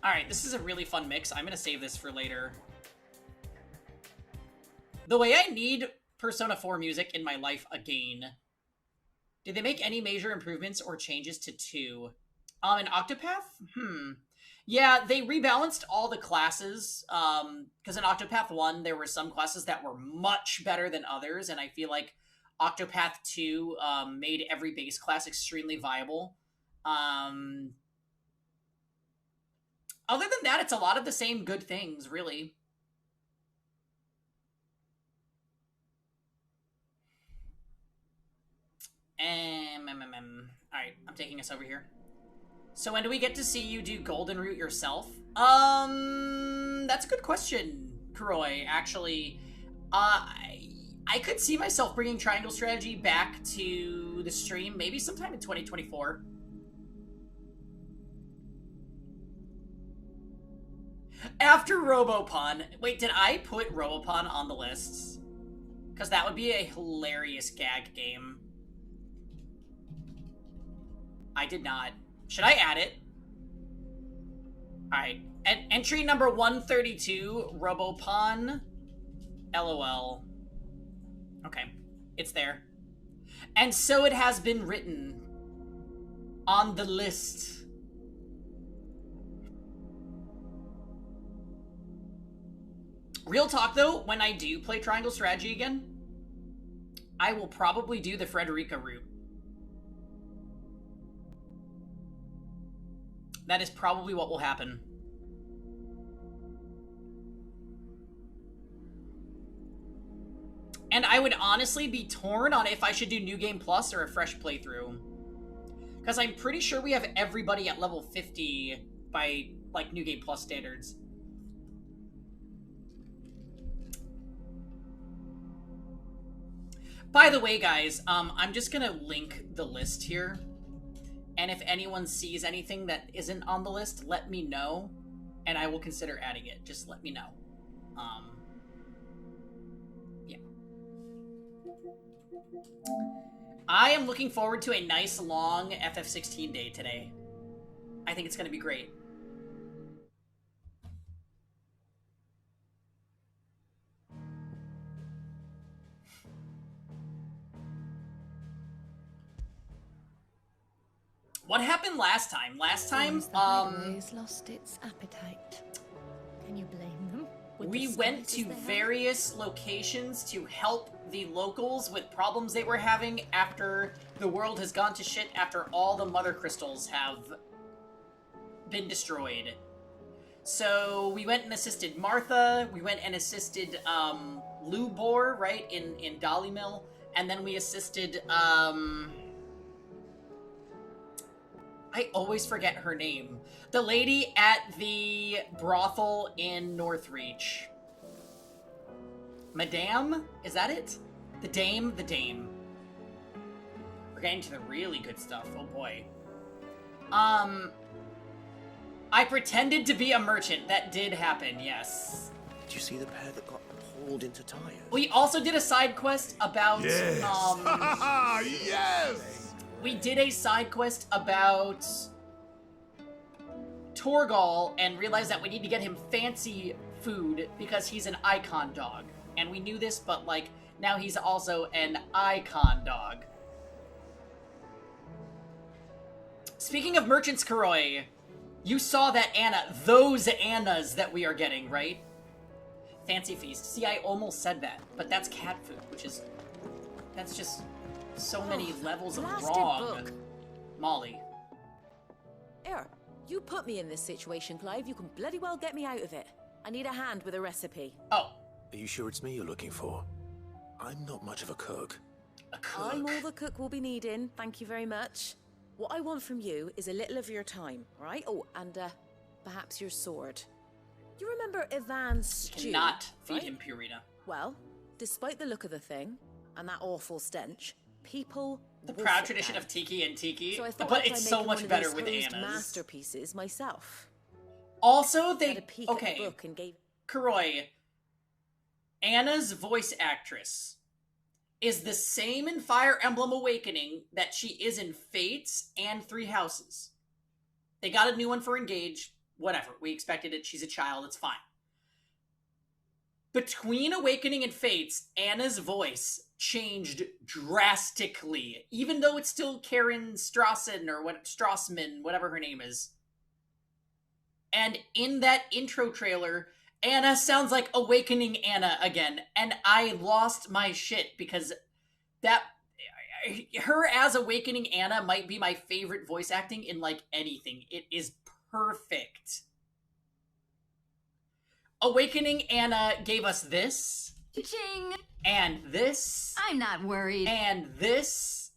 Alright, this is a really fun mix. I'm gonna save this for later. The way I need Persona 4 music in my life again. Did they make any major improvements or changes to 2? In Octopath? Yeah, they rebalanced all the classes, because in Octopath 1, there were some classes that were much better than others, and I feel like Octopath 2 made every base class extremely viable. Other than that, it's a lot of the same good things, really. Alright, I'm taking us over here. So when do we get to see you do Golden Route yourself? That's a good question, Kuroi, actually. I could see myself bringing Triangle Strategy back to the stream, maybe sometime in 2024. After Robopon. Wait, did I put Robopon on the list? Because that would be a hilarious gag game. I did not. Should I add it? Alright. Entry number 132, Robopon. LOL. Okay. It's there. And so it has been written on the list. Real talk, though, when I do play Triangle Strategy again, I will probably do the Frederica route. That is probably what will happen. And I would honestly be torn on if I should do New Game Plus or a fresh playthrough. Because I'm pretty sure we have everybody at level 50 by, like, New Game Plus standards. By the way, guys, I'm just gonna link the list here. And if anyone sees anything that isn't on the list, let me know, and I will consider adding it. Just let me know. Yeah. I am looking forward to a nice, long FF16 day today. I think it's going to be great. What happened last time? Last time, lost its appetite. Can you blame them? We went to various locations to help the locals with problems they were having after the world has gone to shit, after all the mother crystals have been destroyed. So we went and assisted Martha, we went and assisted Lubor, right, in Dolly Mill, and then we assisted I always forget her name. The lady at the brothel in Northreach. Madame? Is that it? The Dame? The Dame. We're getting to the really good stuff. Oh boy. I pretended to be a merchant. That did happen, yes. Did you see the pair that got hauled into tires? We also did a side quest about, Yes! Yes! We did a side quest about Torgal and realized that we need to get him fancy food because he's an icon dog. And we knew this, but, like, now he's also an icon dog. Speaking of merchants, Kuroi, you saw that Anna, those Annas that we are getting, right? Fancy feast. See, I almost said that, but that's cat food, which is, that's just so many levels of wrong. Book. Molly. Here, you put me in this situation, Clive. You can bloody well get me out of it. I need a hand with a recipe. Oh. Are you sure it's me you're looking for? I'm not much of a cook. A cook? I'm all the cook will be needing, thank you very much. What I want from you is a little of your time, right? Oh, and perhaps your sword. You remember Ivan's stew? Cannot feed right? him Purina. Well, despite the look of the thing, and that awful stench, people The proud tradition of Tiki and Tiki, so I thought but I'd it's try so making much one of better those with closed Anna's. masterpieces myself. Also, Had they a peek at the okay. book and gave... Kuroi, Anna's voice actress is the same in Fire Emblem Awakening that she is in Fates and Three Houses. They got a new one for Engage. Whatever. We expected it. She's a child. It's fine. Between Awakening and Fates, Anna's voice changed drastically. Even though it's still Karen Strassen or Strassman, whatever her name is. And in that intro trailer, Anna sounds like Awakening Anna again. And I lost my shit because her as Awakening Anna might be my favorite voice acting in like anything. It is perfect. Awakening Anna gave us this. Ching! And this. I'm not worried. And this.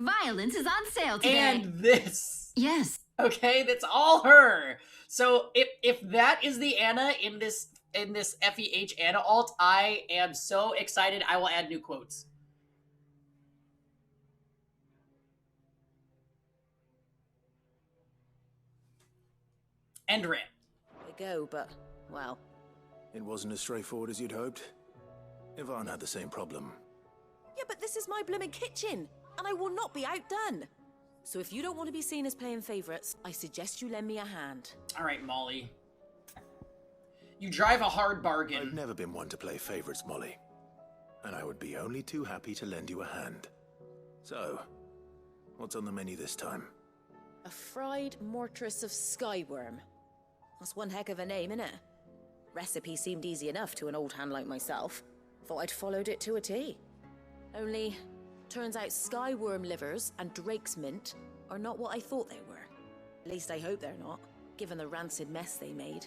Violence is on sale today. And this. Yes. Okay, that's all her. So if that is the Anna in this FEH Anna alt, I am so excited. I will add new quotes. End rant. I go, but, well... It wasn't as straightforward as you'd hoped. Yvonne had the same problem. Yeah, but this is my blooming kitchen, and I will not be outdone. So if you don't want to be seen as playing favourites, I suggest you lend me a hand. All right, Molly. You drive a hard bargain. I've never been one to play favourites, Molly. And I would be only too happy to lend you a hand. So, what's on the menu this time? A fried mortress of skyworm. That's one heck of a name, innit? Recipe seemed easy enough to an old hand like myself. Thought I'd followed it to a T. Only, turns out skyworm livers and drake's mint are not what I thought they were. At least I hope they're not, given the rancid mess they made.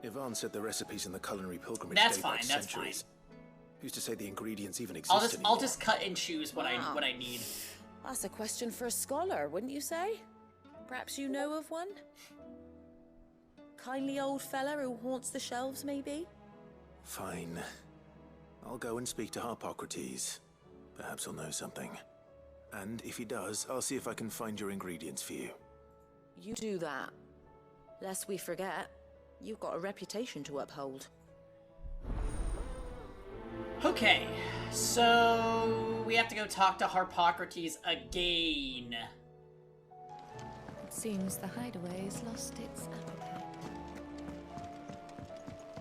Yvonne said the recipes in the culinary pilgrimage That's date fine, back that's centuries. Who's to say the ingredients even exist anymore? I'll just cut and choose what I need. That's a question for a scholar, wouldn't you say? Perhaps you know of one? Kindly old fella who haunts the shelves, maybe? Fine. I'll go and speak to Harpocrates. Perhaps he'll know something. And if he does, I'll see if I can find your ingredients for you. You do that. Lest we forget, you've got a reputation to uphold. Okay, so we have to go talk to Harpocrates again. It seems the hideaway has lost its appetite.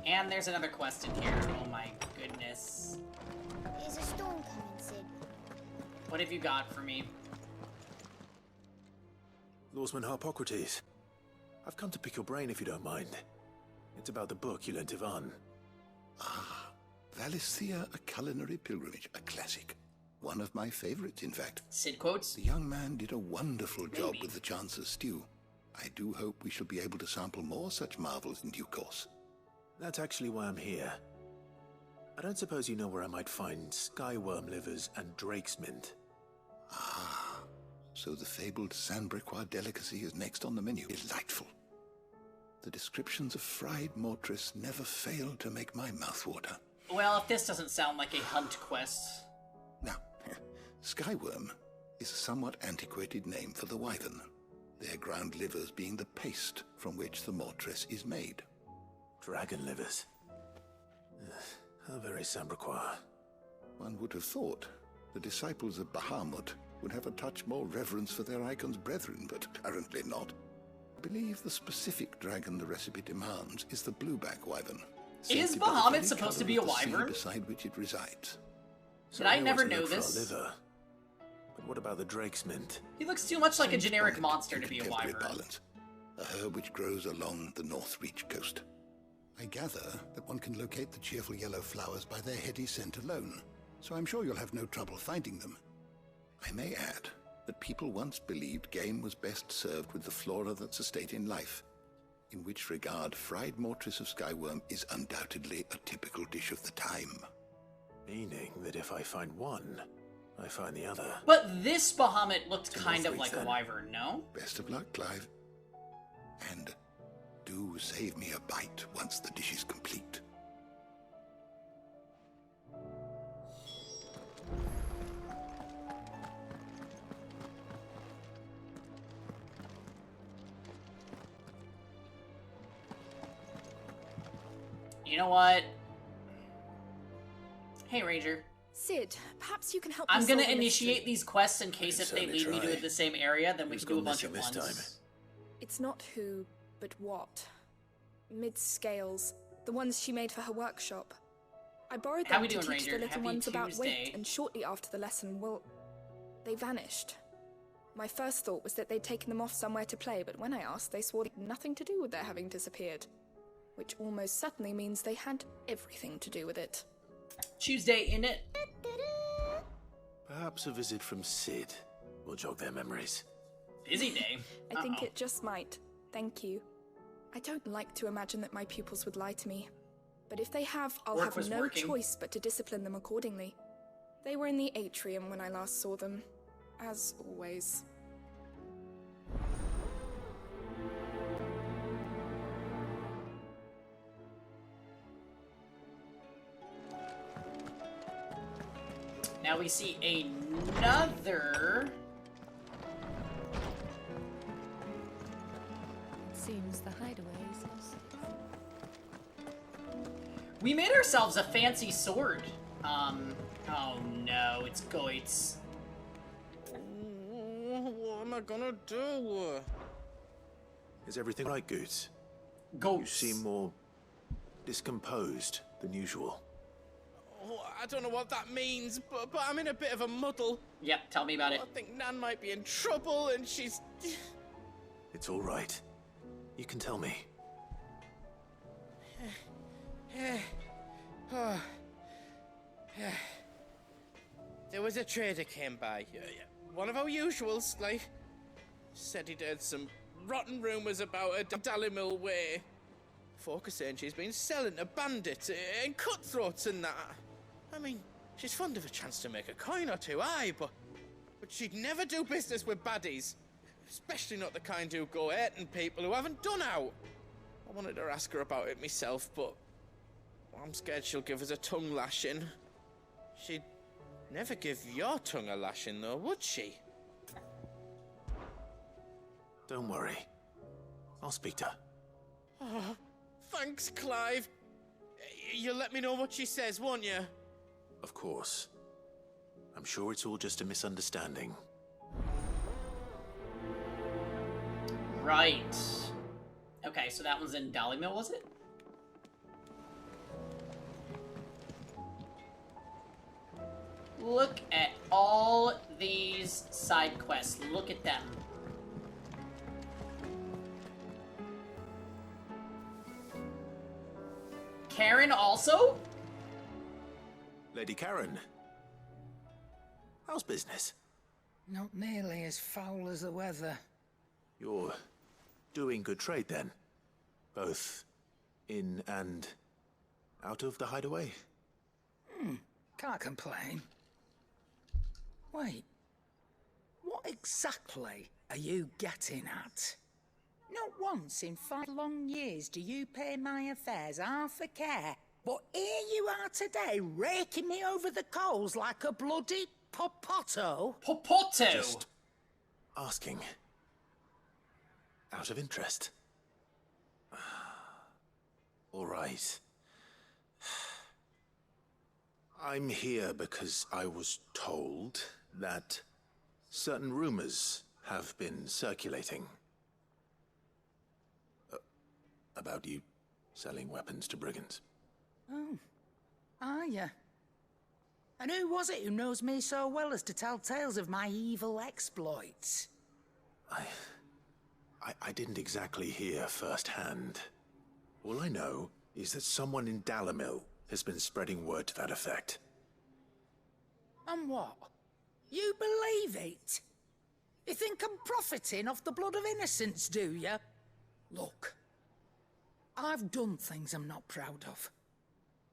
And there's another quest in here. Oh my goodness. There's a storm coming, Sid. What have you got for me? Lawsman Harpocrates. I've come to pick your brain if you don't mind. It's about the book you lent Yvonne. Ah, Valisthea, A Culinary Pilgrimage, a classic. One of my favorites, in fact. Sid quotes? The young man did a wonderful job Maybe. with the Chance's stew. I do hope we shall be able to sample more such marvels in due course. That's actually why I'm here. I don't suppose you know where I might find skyworm livers and drake's mint. Ah, so the fabled Sandbrequois delicacy is next on the menu. Delightful. The descriptions of fried mortress never fail to make my mouth water. Well, if this doesn't sound like a hunt quest. Now, skyworm is a somewhat antiquated name for the wyvern, their ground livers being the paste from which the mortress is made. Dragon livers. How very Sandbrequois. One would have thought the disciples of Bahamut would have a touch more reverence for their icon's brethren, but apparently not. I believe the specific dragon the recipe demands is the blueback wyvern. Is said to be the Bahamut very supposed to colour be a of the sea wyvern? beside which it resides. So Did I know never what to know look for a this? liver. But what about the drake's mint? He looks too much like a Saint generic bonnet monster in to be a contemporary wyvern. parlance, a herb which grows along the North Reach coast. I gather that one can locate the cheerful yellow flowers by their heady scent alone, so I'm sure you'll have no trouble finding them. I may add that people once believed game was best served with the flora that sustain in life, in which regard fried mortress of skyworm is undoubtedly a typical dish of the time. Meaning that if I find one, I find the other. But this Bahamut looked It's a kind of Northreach, like a then. wyvern, no? Best of luck, Clive. And do save me a bite once the dish is complete. You know what? Hey, Ranger. Sid, perhaps you can help I'm me gonna solve the initiate mystery. these quests in case if they certainly lead me try. to the same area, then we Who's can do a gone bunch at missing this once. time? It's not who, but what. Mid-scales. The ones she made for her workshop. I borrowed How them we to doing, teach the Ranger? little Happy ones about Tuesday. weight, and shortly after the lesson, well, they vanished. My first thought was that they'd taken them off somewhere to play, but when I asked, they swore they had nothing to do with their having disappeared. Which almost certainly means they had everything to do with it. Tuesday, innit? Perhaps a visit from Sid will jog their memories. Busy day. I think it just might. Thank you. I don't like to imagine that my pupils would lie to me. But if they have, I'll Work was have no working. choice but to discipline them accordingly. They were in the atrium when I last saw them. As always. Now we see another... Seems the hideaway is safe. We made ourselves a fancy sword. Oh no, it's Goitz. What am I gonna do? Is everything right, Goots? Goats. You seem more discomposed than usual. Oh, I don't know what that means, but I'm in a bit of a muddle. Yep, tell me about it. I think Nan might be in trouble, and she's... It's all right. You can tell me. There was a trader came by. One of our usuals, like... Said he'd heard some rotten rumours about her Dalimil way. Folk are saying she's been selling to bandits and cutthroats and that. I mean, she's fond of a chance to make a coin or two, aye, but she'd never do business with baddies. Especially not the kind who go hurting people who haven't done out. I wanted to ask her about it myself, but I'm scared she'll give us a tongue lashing. She'd never give your tongue a lashing, though, would she? Don't worry. I'll speak to her. Oh, thanks, Clive. You'll let me know what she says, won't you? Of course. I'm sure it's all just a misunderstanding. Right. Okay, so that one's in Dalimil, was it? Look at all these side quests. Look at them. Karen also? Lady Karen. How's business? Not nearly as foul as the weather. You're doing good trade then? Both in and out of the hideaway? Can't complain. Wait. What exactly are you getting at? Not once in 5 long years do you pay my affairs half a care. But here you are today, raking me over the coals like a bloody popoto. Popoto! Just asking. Out of interest. All right. I'm here because I was told that certain rumors have been circulating. About you selling weapons to brigands. Oh, are you? And who was it who knows me so well as to tell tales of my evil exploits? I didn't exactly hear firsthand. All I know is that someone in Dalimil has been spreading word to that effect. And what? You believe it? You think I'm profiting off the blood of innocents, do you? Look, I've done things I'm not proud of.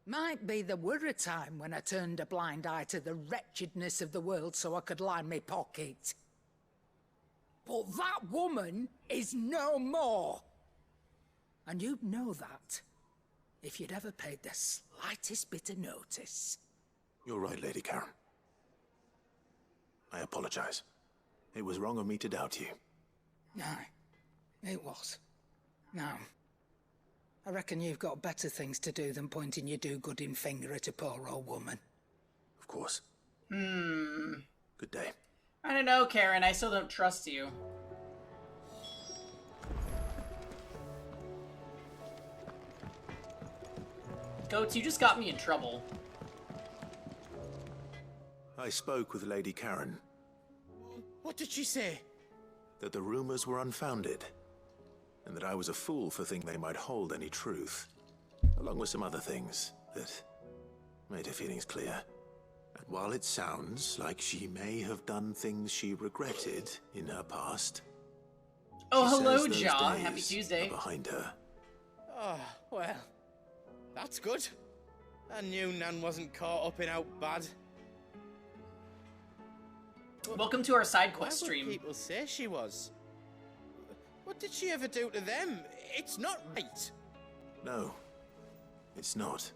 Might be there were a time when I turned a blind eye to the wretchedness of the world so I could line my pocket. But that woman is no more. And you'd know that if you'd ever paid the slightest bit of notice. You're right, Lady Karen. I apologize. It was wrong of me to doubt you. Aye, it was. Now, I reckon you've got better things to do than pointing your do-gooding finger at a poor old woman. course. Good day. I don't know, Karen. I still don't trust you. Goats, you just got me in trouble. I spoke with Lady Karen. What did she say? That the rumors were unfounded, and that I was a fool for thinking they might hold any truth, along with some other things that made her feelings clear. And while it sounds like she may have done things she regretted in her past, oh, she hello, says those Jaw. days Happy Tuesday. are behind her. Oh, well, that's good. I knew Nan wasn't caught up in out bad. Welcome to our side Why quest would stream. people say she was? What did she ever do to them? It's not right. No, it's not.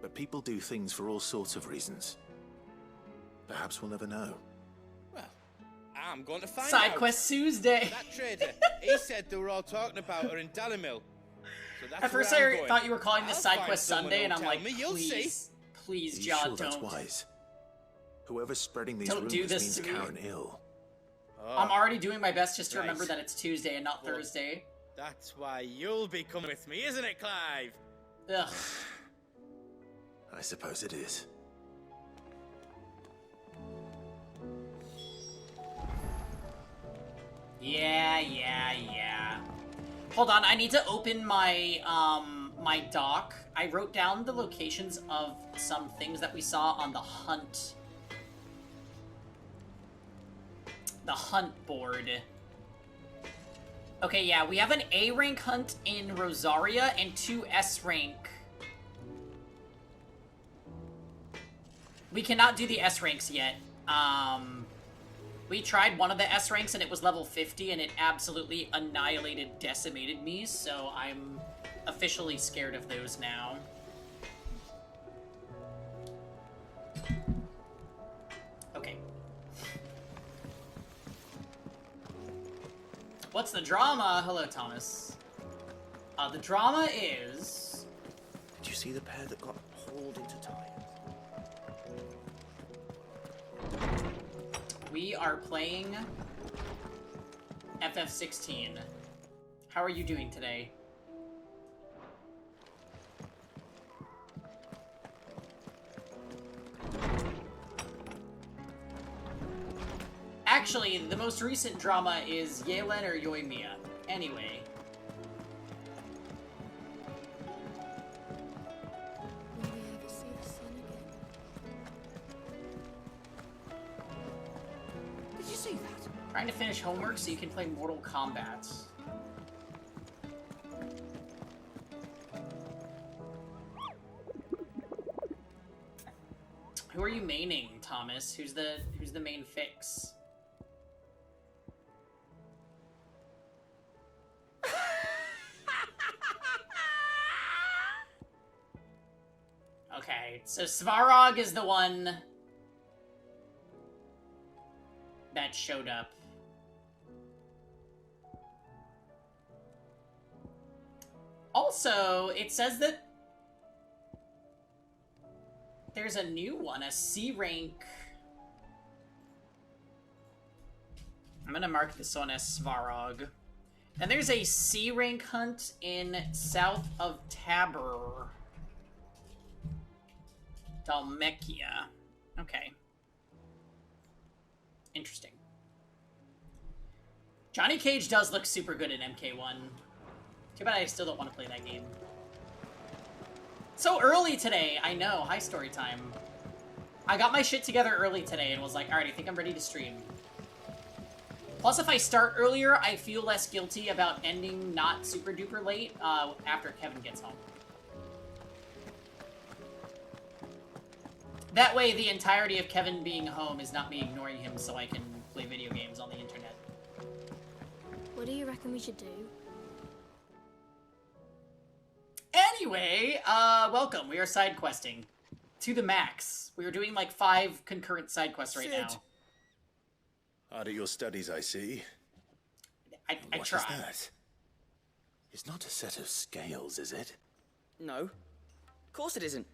But people do things for all sorts of reasons. Perhaps we'll never know. Well, I'm going to find out. Side quest Tuesday. That trader, he said they were all talking about her in Dalimil. So that's At first, where I'm I going. thought you were calling this I'll side find quest someone Sunday, and who'll I'm like, tell me, you'll see. please, please, Are you Jaw, sure that's don't. wise? Whoever's spreading these Don't rumors do this means to me. Karen ill. Oh, I'm already doing my best just to Right. remember that it's Tuesday and not Well, Thursday. that's why you'll be coming with me, isn't it, Clive? Ugh. I suppose it is. Yeah. Hold on, I need to open my, my doc. I wrote down the locations of some things that we saw on the hunt. The hunt board. Okay, yeah, we have an A rank hunt in Rosaria and 2 S rank. We cannot do the S ranks yet. We tried one of the S ranks and it was level 50 and it absolutely annihilated, decimated me, so I'm officially scared of those now. Okay. What's the drama? Hello, Thomas. The drama is... Did you see the pair that got hauled into time? We are playing FF16. How are you doing today? Actually, the most recent drama is Yelen or Yoimiya. Anyway. Will we ever see the sun again? Did you see that? Trying to finish homework so you can play Mortal Kombat. Who are you maining, Thomas? Who's the main fix? Okay, so Svarog is the one that showed up. Also, it says that there's a new one, a C rank. I'm gonna mark this one as Svarog. And there's a C rank hunt in south of Tabor. Dalmekia. Okay. Interesting. Johnny Cage does look super good in MK1. Too bad I still don't want to play that game. So early today, I know. Hi, story time. I got my shit together early today and was like, alright, I think I'm ready to stream. Plus, if I start earlier, I feel less guilty about ending not super duper late after Kevin gets home. That way, the entirety of Kevin being home is not me ignoring him so I can play video games on the internet. What do you reckon we should do? Anyway, welcome. We are side questing. To the max. We are doing like 5 concurrent side quests right now. Hard at your studies, I see. I What try. is that? It's not a set of scales, is it? No. Of course it isn't.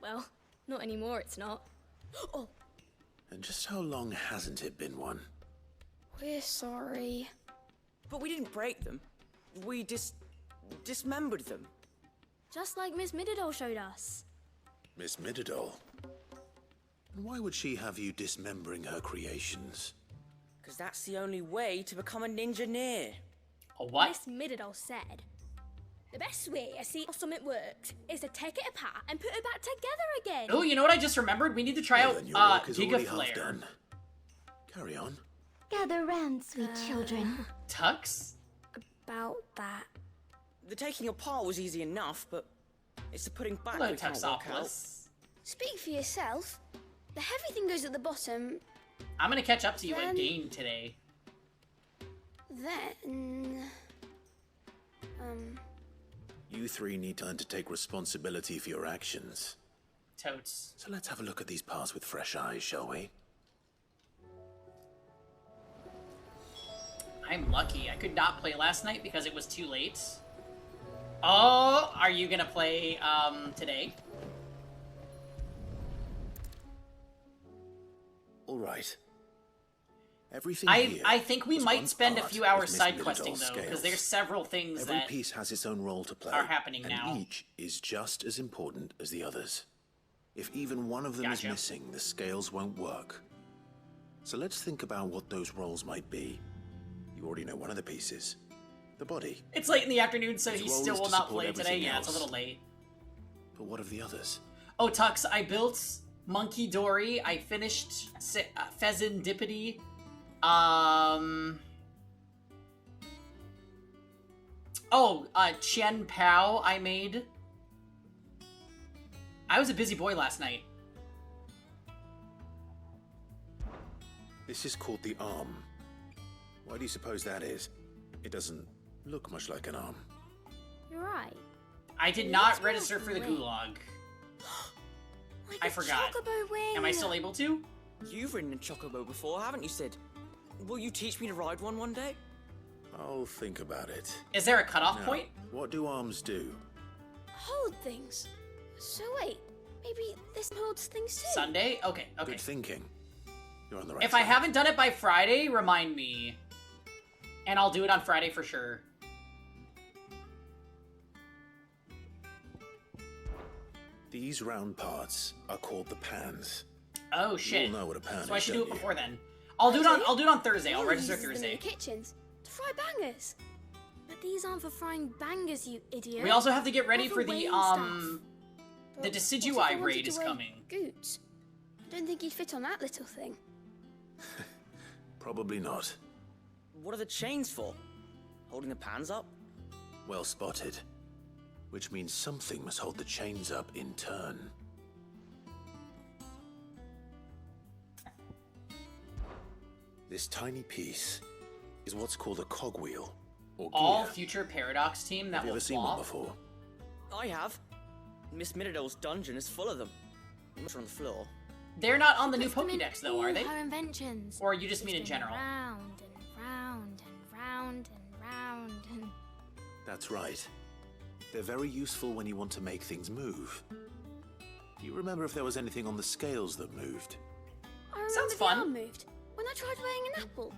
Well, not anymore, it's not. Oh, And just how long hasn't it been one? we're sorry. But we didn't break them. We dismembered them. Just like Miss Mididol showed us. Miss Mididol? And why would she have you dismembering her creations? Because that's the only way to become a ninja-neer. A what? Miss Mididol said, the best way to see how something works is to take it apart and put it back together again. Oh, you know what I just remembered? We need to try Well, out then your work is already half Gigaflare. done. Carry on. Gather round, sweet children. Tux? About that. The taking apart was easy enough, but it's the putting back Hello, we can't work out. Tuxopolis. Speak for yourself. The heavy thing goes at the bottom. I'm gonna catch up to you Then- again today. Then... You three need to learn to take responsibility for your actions. Totes. So let's have a look at these parts with fresh eyes, shall we? I'm lucky. I could not play last night because it was too late. Oh, are you gonna play, today? All right. Everything here I think we was might once spend a part few of hours Miss side Mididol's questing though, because scales. there's several things Every that piece has its own role to play, are happening and now. each is just as important as the others. If even one of them Gotcha. is missing, the scales won't work. So let's think about what those roles might be. You already know one of the pieces. The body. It's late in the afternoon, so Its he role still is will to not support play today. everything Yeah, it's a else. little late. But what of the others? Oh, Tux, I built Monkey Dory. I finished Pheasantipity. Chen Pao I made. I was a busy boy last night. This is called the arm. Why do you suppose that is? It doesn't look much like an arm. You're right. I did It not looks register more for the like a wing. gulag. Like I a forgot. chocobo wing. Am I still able to? You've ridden a chocobo before, haven't you, Sid? Will you teach me to ride one day? I'll think about it. Is there a cutoff Now, point? what do arms do? Hold things. So wait, maybe this holds things too. Sunday? Okay, okay. Good thinking. You're on the right If track. I haven't done it by Friday, remind me. And I'll do it on Friday for sure. These round parts are called the pans. Oh You shit. all know what a pan So I is, should do don't it you? before then. I'll do it on Thursday. I'll Everyone register uses them in Thursday. the kitchens to fry bangers. But these aren't for frying bangers, you idiot. We also have to get ready They're for the weighing the stuff. But Decidui what if I raid wanted is to weigh coming. Goots. I don't think he'd fit on that little thing. Probably not. What are the chains for? Holding the pans up? Well spotted. Which means something must hold the chains up in turn. This tiny piece is what's called a cogwheel, or All gear. future Paradox team that Have you will ever seen one flop. before? I have. Miss Mididol's dungeon is full of them. Most are on the floor. They're not on the new Puts them in Pokédex though, all are they? Her inventions. Or you just mean in Spin general? Round and round and round and round and. That's right. They're very useful when you want to make things move. Do you remember if there was anything on the scales that moved? I remember Sounds the fun. arm moved when I tried weighing an apple.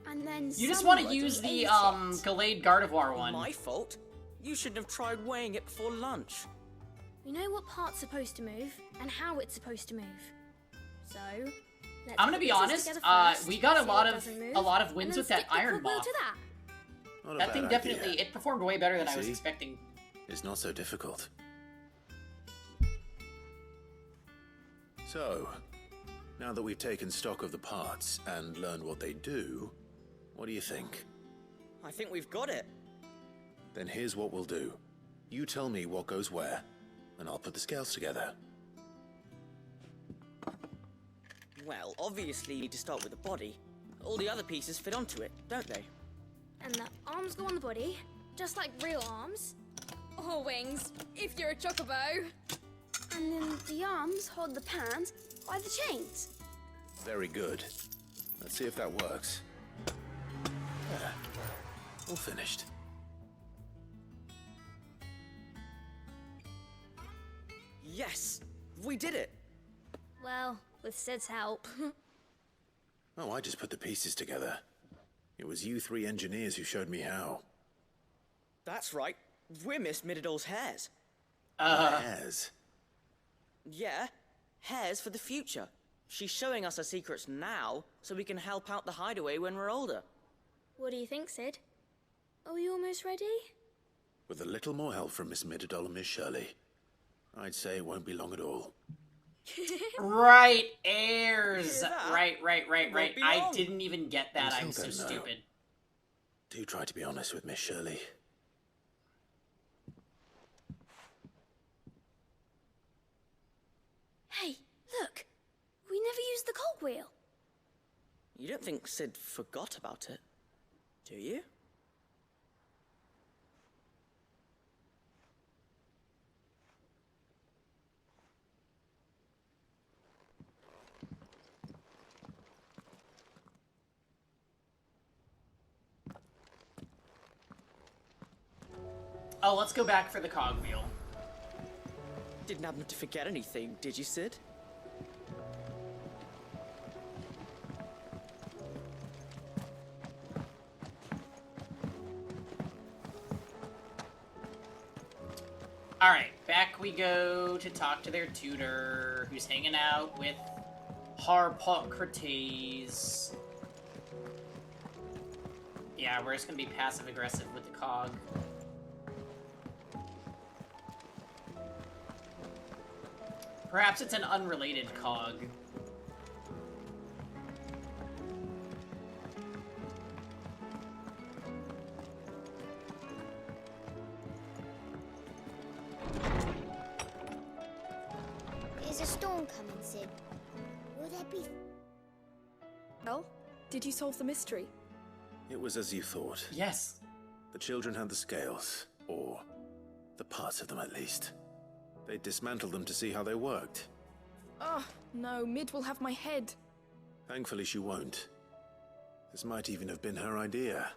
And then You just want to somebody use the ate it. Gallade Gardevoir one. My fault. You shouldn't have tried weighing it before lunch. We know what part's supposed to move and how it's supposed to move. So, let's I'm gonna put be pieces honest, together first, we got see what doesn't move, a lot of and wins then with that stick the Iron cogwheel Moth. to that. Not a That bad thing idea. definitely, it performed way better than I was See? expecting. It's not so difficult. So, now that we've taken stock of the parts and learned what they do, what do you think? I think we've got it. Then here's what we'll do. You tell me what goes where, and I'll put the scales together. Well, obviously you need to start with the body. All the other pieces fit onto it, don't they? And the arms go on the body, just like real arms. Or wings, if you're a chocobo. And then the arms hold the pans by the chains. Very good. Let's see if that works. There. All finished. Yes! We did it! Well, with Sid's help. Oh, I just put the pieces together. It was you three engineers who showed me how. That's right. We're Miss Mididol's hares. Hares? Yeah, hares for the future. She's showing us her secrets now, so we can help out the hideaway when we're older. What do you think, Sid? Are we almost ready? With a little more help from Miss Mididol and Miss Shirley, I'd say it won't be long at all. Right, heirs. that? Right. Won't be I long. didn't even get that. Until I'm so then, though. stupid. Do try to be honest with Miss Shirley. Hey, look. We never used the cogwheel. You don't think Sid forgot about it, do you? Oh, let's go back for the cogwheel. Didn't happen to forget anything, did you, Sid? Alright, back we go to talk to their tutor, who's hanging out with Harpocrates. Yeah, we're just gonna be passive-aggressive with the cog. Perhaps it's an unrelated cog. There's a storm coming, Sid. Will there be... Well, did you solve the mystery? It was as you thought. Yes. The children had the scales, or the parts of them at least. They dismantled them to see how they worked. Oh, no, Mid will have my head. Thankfully she won't. This might even have been her idea.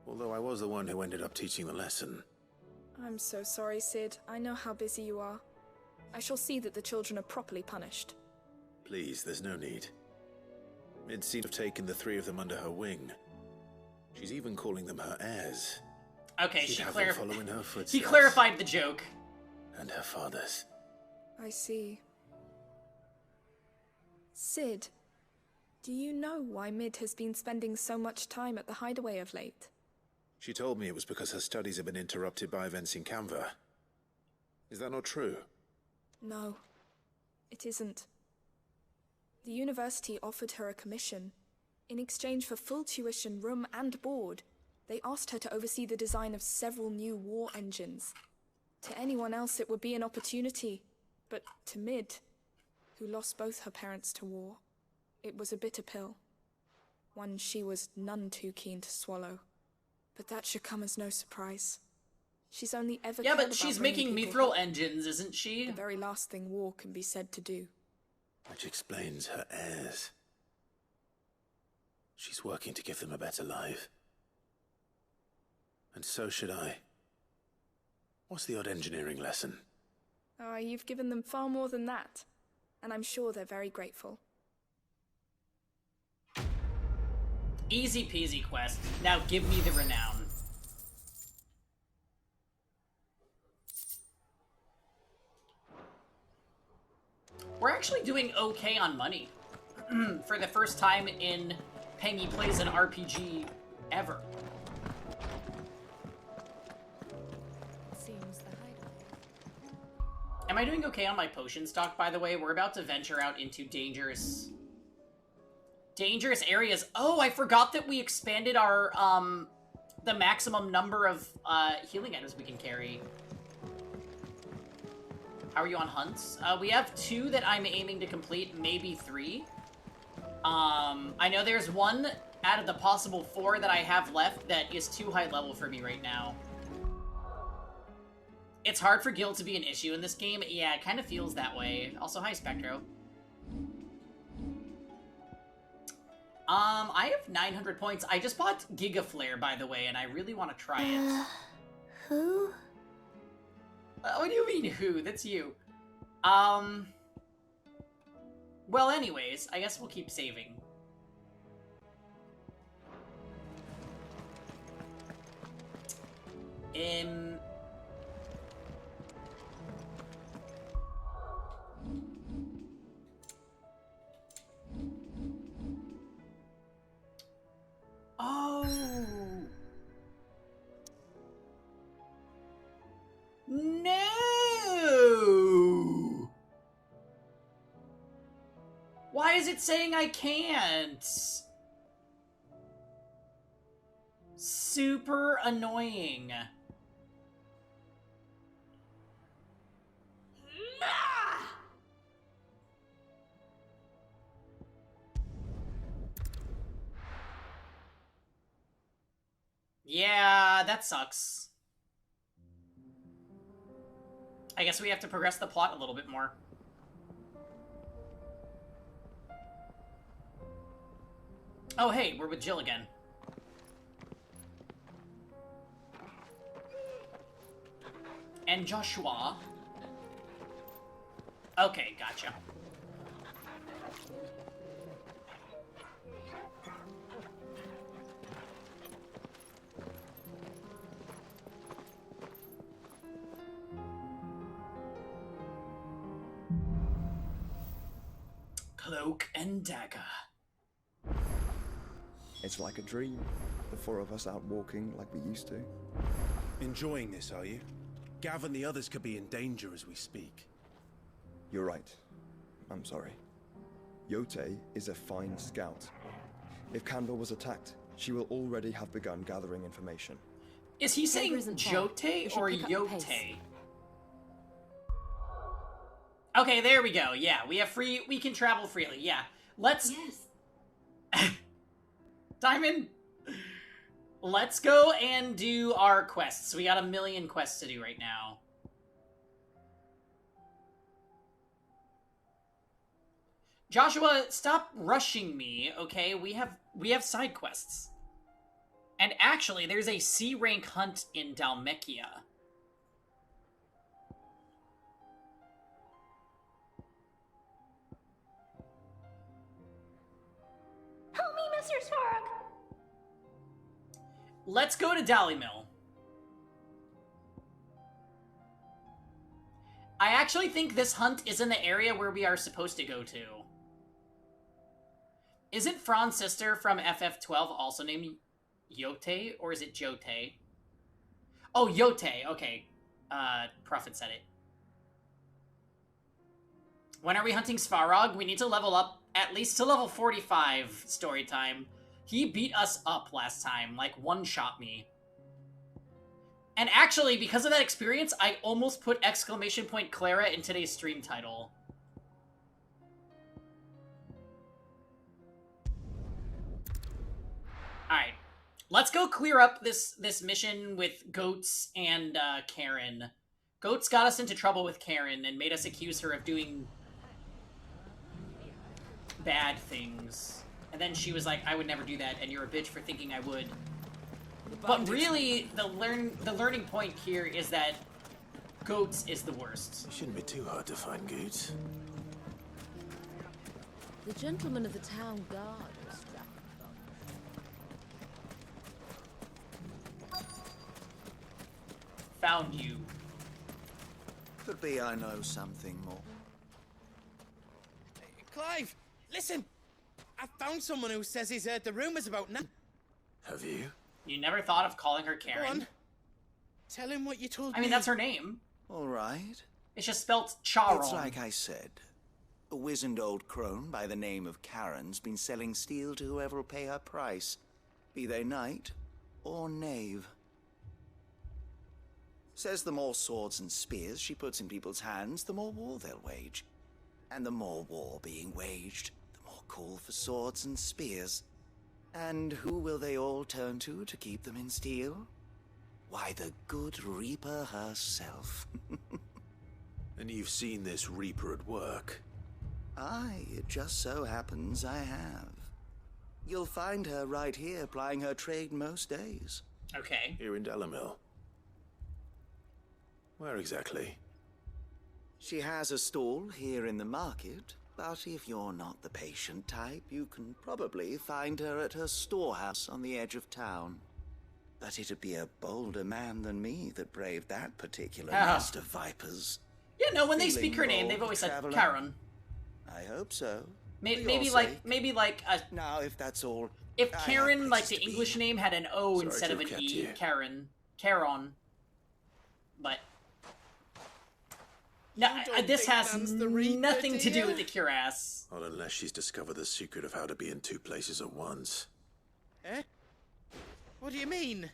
Although I was the one who ended up teaching the lesson. I'm so sorry, Sid. I know how busy you are. I shall see that the children are properly punished. Please, there's no need. Mid seemed to have taken the three of them under her wing. She's even calling them her heirs. Okay, She'd she have them clarified. follow in her footsteps. He clarified the joke. And her father's. I see. Sid, do you know why Mid has been spending so much time at the hideaway of late? She told me it was because her studies have been interrupted by events in Canva. Is that not true? No, it isn't. The university offered her a commission. In exchange for full tuition, room and board, they asked her to oversee the design of several new war engines. To anyone else it would be an opportunity, but to Mid, who lost both her parents to war, it was a bitter pill. One she was none too keen to swallow. But that should come as no surprise. She's only ever Yeah, cared but about she's bringing making people mithril hope. engines, isn't she? The very last thing war can be said to do. Which explains her heirs. She's working to give them a better life. And so should I. What's the odd engineering lesson? Ah, you've given them far more than that. And I'm sure they're very grateful. Easy peasy quest. Now give me the renown. We're actually doing okay on money. For the first time in Pangy Plays an RPG ever. Seems the hideaway. Am I doing okay on my potion stock, by the way? We're about to venture out into dangerous areas. Oh, I forgot that we expanded our, the maximum number of, healing items we can carry. How are you on hunts? We have 2 that I'm aiming to complete, maybe 3. I know there's one out of the possible 4 that I have left that is too high level for me right now. It's hard for guild to be an issue in this game. Yeah, it kind of feels that way. Also, hi, Spectro. I have 900 points. I just bought Giga Flare, by the way, and I really want to try it. Who? What do you mean, who? That's you. Well, anyways, I guess we'll keep saving. Oh. No. Why is it saying I can't? Super annoying. Yeah, that sucks. I guess we have to progress the plot a little bit more. Oh, hey, we're with Jill again. And Joshua. Okay, gotcha. Cloak and dagger. It's like a dream. The four of us out walking like we used to. Enjoying this, are you? Gav and the others could be in danger as we speak. You're right. I'm sorry. Yote is a fine scout. If Canva was attacked, she will already have begun gathering information. Is he saying Jote or Yote? Okay, there we go. Yeah, we can travel freely. Yeah. Let's... Yes. Diamond, let's go and do our quests. We got 1,000,000 quests to do right now. Joshua, stop rushing me, okay? We have side quests. And actually, there's a C rank hunt in Dhalmekia. Help me, Mr. Svarog! Let's go to Dalymil. I actually think this hunt is in the area where we are supposed to go to. Isn't Fran's sister from FF12 also named Yote, or is it Jote? Oh, Yote, okay. Prophet said it. When are we hunting Svarog? We need to level up at least to level 45 story time. He beat us up last time, like one-shot me. And actually, because of that experience, I almost put ! Clara in today's stream title. Alright. Let's go clear up this mission with Goats and Karen. Goats got us into trouble with Karen and made us accuse her of doing bad things. And then she was like, I would never do that, and you're a bitch for thinking I would. But really, the learning point here is that Goats is the worst. It shouldn't be too hard to find Goats. The gentleman of the town guard was Found you. Could be I know something more. Clive, listen! I found someone who says he's heard the rumors about now. Have you? You never thought of calling her Karen? Go on. Tell him what you told me. I mean, that's her name. All right. It's just spelt Charon. It's like I said. A wizened old crone by the name of Karen's been selling steel to whoever will pay her price, be they knight or knave. Says the more swords and spears she puts in people's hands, the more war they'll wage. And the more war being waged, the more call for swords and spears. And who will they all turn to keep them in steel? Why, the good Reaper herself. And you've seen this Reaper at work? Aye, it just so happens I have. You'll find her right here plying her trade most days. Okay. Here in Dalymil. Where exactly? She has a stall here in the market, But if you're not the patient type, you can probably find her at her storehouse on the edge of town. But it'd be a bolder man than me that braved that particular nest of vipers. Yeah, no, when they speak her name, they've always said Karen. I hope so. Maybe like a... Now, if that's all... If Karen, like the English name, had an O instead of an E, Karen. Caron. But... No, this has nothing to do with the cuirass. Not unless she's discovered the secret of how to be in two places at once. Eh? What do you mean?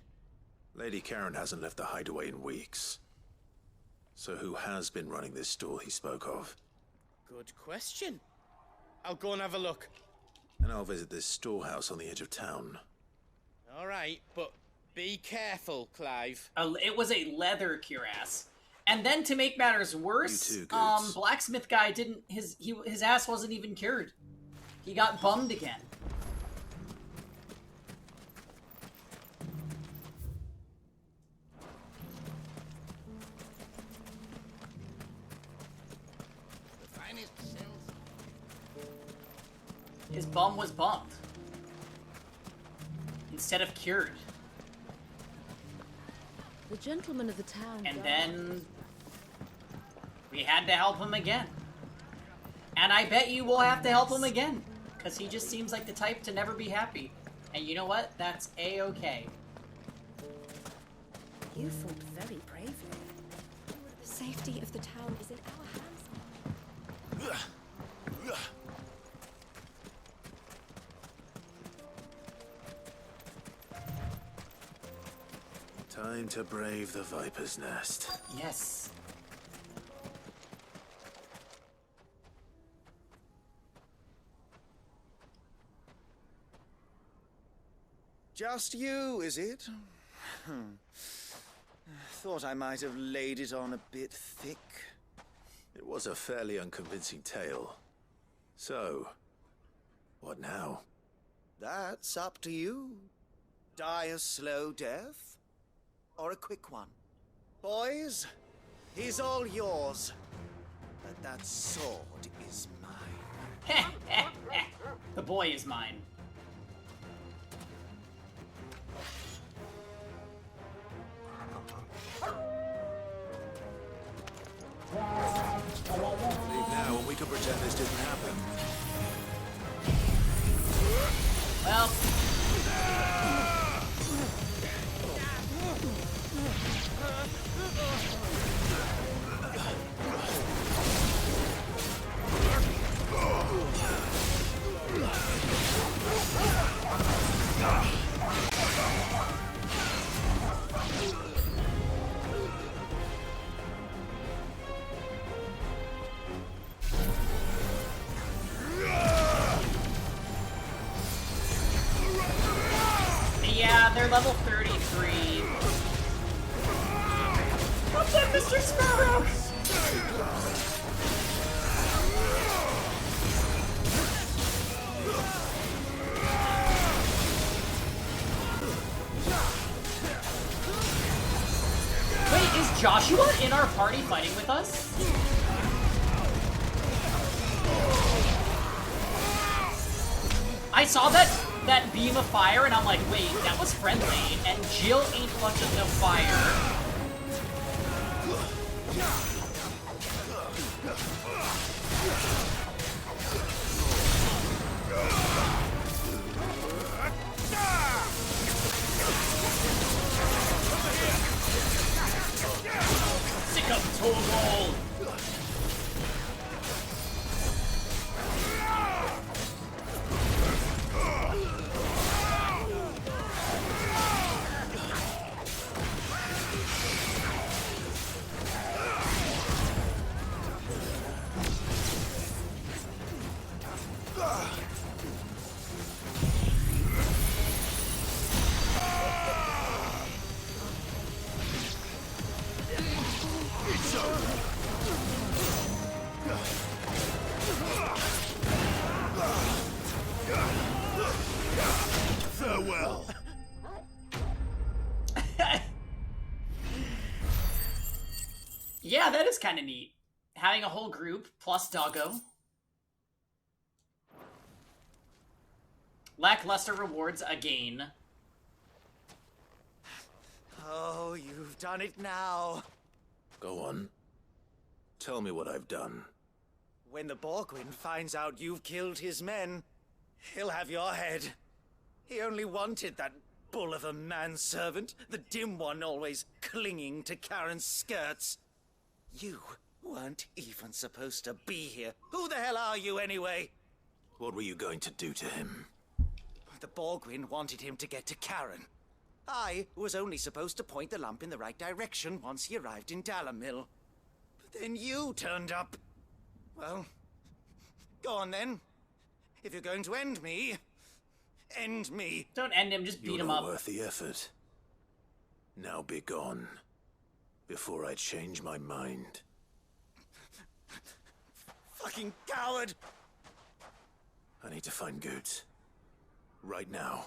Lady Karen hasn't left the hideaway in weeks. So who has been running this store he spoke of? Good question. I'll go and have a look. And I'll visit this storehouse on the edge of town. All right, but be careful, Clive. It was a leather cuirass. And then to make matters worse, blacksmith guy didn't... His ass wasn't even cured. He got bummed again. His bum was bummed. Instead of cured. The gentleman of the town. And then... we had to help him again. And I bet you we'll have to help him again. Because he just seems like the type to never be happy. And you know what? That's A-okay. You fought very bravely. The safety of the town is in our hands. Time to brave the Viper's Nest. Yes. Just you, is it? Thought I might have laid it on a bit thick. It was a fairly unconvincing tale. So, what now? That's up to you. Die a slow death, or a quick one. Boys, he's all yours. But that sword is mine. The boy is mine. Leave now, and we can pretend this didn't happen. Well... Yeah, they're level 33. What's that, Mr. Sparrow? Wait, is Joshua in our party fighting with us? I saw that beam of fire and I'm like, wait, that was friendly, and Jill ain't much of no fire. Sick of Togol! Farewell. Yeah, that is kind of neat. Having a whole group plus Doggo. Lackluster rewards again. Oh, you've done it now. Go on. Tell me what I've done. When the Borgwyn finds out you've killed his men, he'll have your head. He only wanted that bull of a manservant, the dim one always clinging to Karen's skirts. You weren't even supposed to be here. Who the hell are you anyway? What were you going to do to him? The Borgwyn wanted him to get to Karen. I was only supposed to point the lamp in the right direction once he arrived in Dalamil. But then you turned up. Well, go on then. If you're going to end me, end me. Don't end him, just beat him up. You're not worth the effort. Now be gone, before I change my mind. Fucking coward! I need to find Goots. Right now.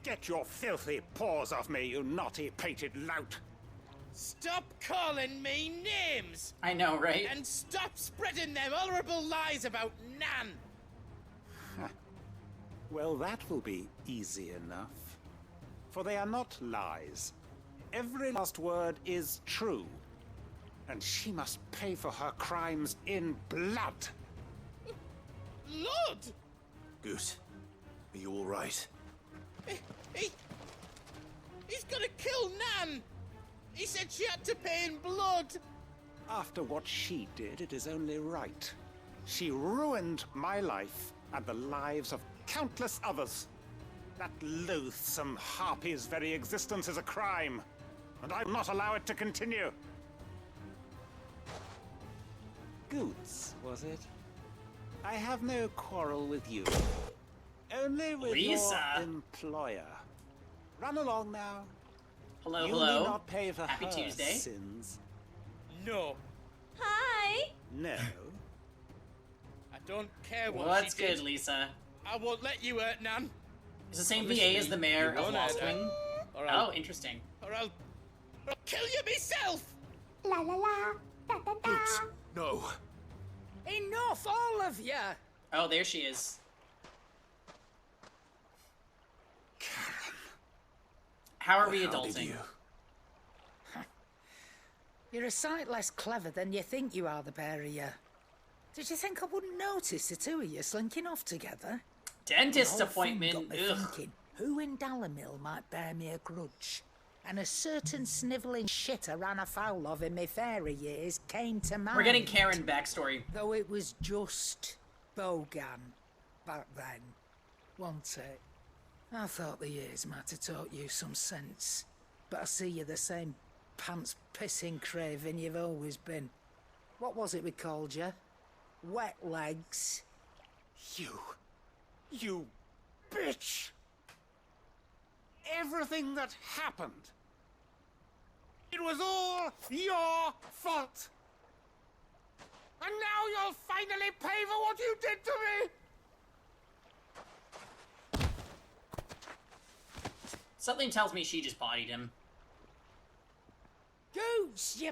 Get your filthy paws off me, you naughty-pated lout! Stop calling me names! I know, right? And stop spreading them horrible lies about Nan! Well, that will be easy enough. For they are not lies. Every last word is true. And she must pay for her crimes in blood. Lord! Goose, are you all right? He's gonna kill Nan! He said she had to pay in blood! After what she did, it is only right. She ruined my life and the lives of countless others. That loathsome harpy's very existence is a crime, and I will not allow it to continue. Goots, was it? I have no quarrel with you. Only with Lisa. your employer. Run along now. Hello, you hello. need not pay for Happy her Tuesday. sins. No. Hi! No. I don't care what What's she did. good, Lisa? I won't let you hurt Nan. It's the same Obviously, VA as the mayor you of won't Lost hurt her. Wing. Or I'll, Oh, interesting. or I'll kill you myself! La la la, da da da. No. Enough, all of you! Oh, there she is. How are we How did adulting? you? You're a sight less clever than you think you are, the pair of you. Did you think I wouldn't notice the two of you slinking off together? Dentist The whole thing appointment. got me Ugh. thinking, who in Dalamil might bear me a grudge? And a certain snivelling shit I ran afoul of in my fairy years came to mind. We're getting Karen backstory. Though it was just Bogan back then, wasn't it? I thought the years might have taught you some sense, but I see you're the same pants-pissing craven you've always been. What was it we called you? Wet legs? You bitch! Everything that happened, it was all your fault! And now you'll finally pay for what you did to me! Something tells me she just bodied him. Goose, you...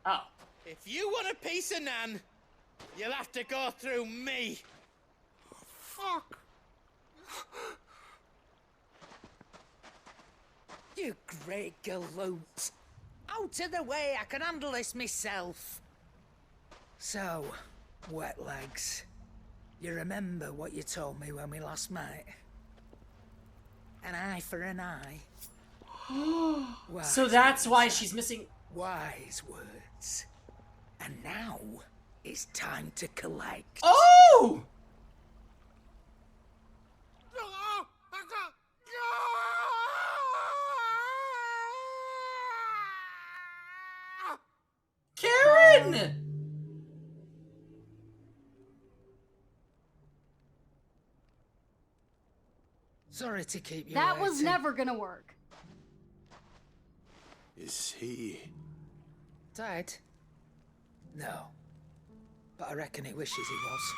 Oh. If you want a piece of Nan, you'll have to go through me. Fuck! You great galoot. Out of the way, I can handle this myself. So, wet legs. You remember what you told me when we last met? An eye for an eye. So that's why she's missing. Wise words. And now it's time to collect. Oh! Karen! Sorry to keep you That was waiting. never gonna work. Is he... Dead? No. But I reckon he wishes he was.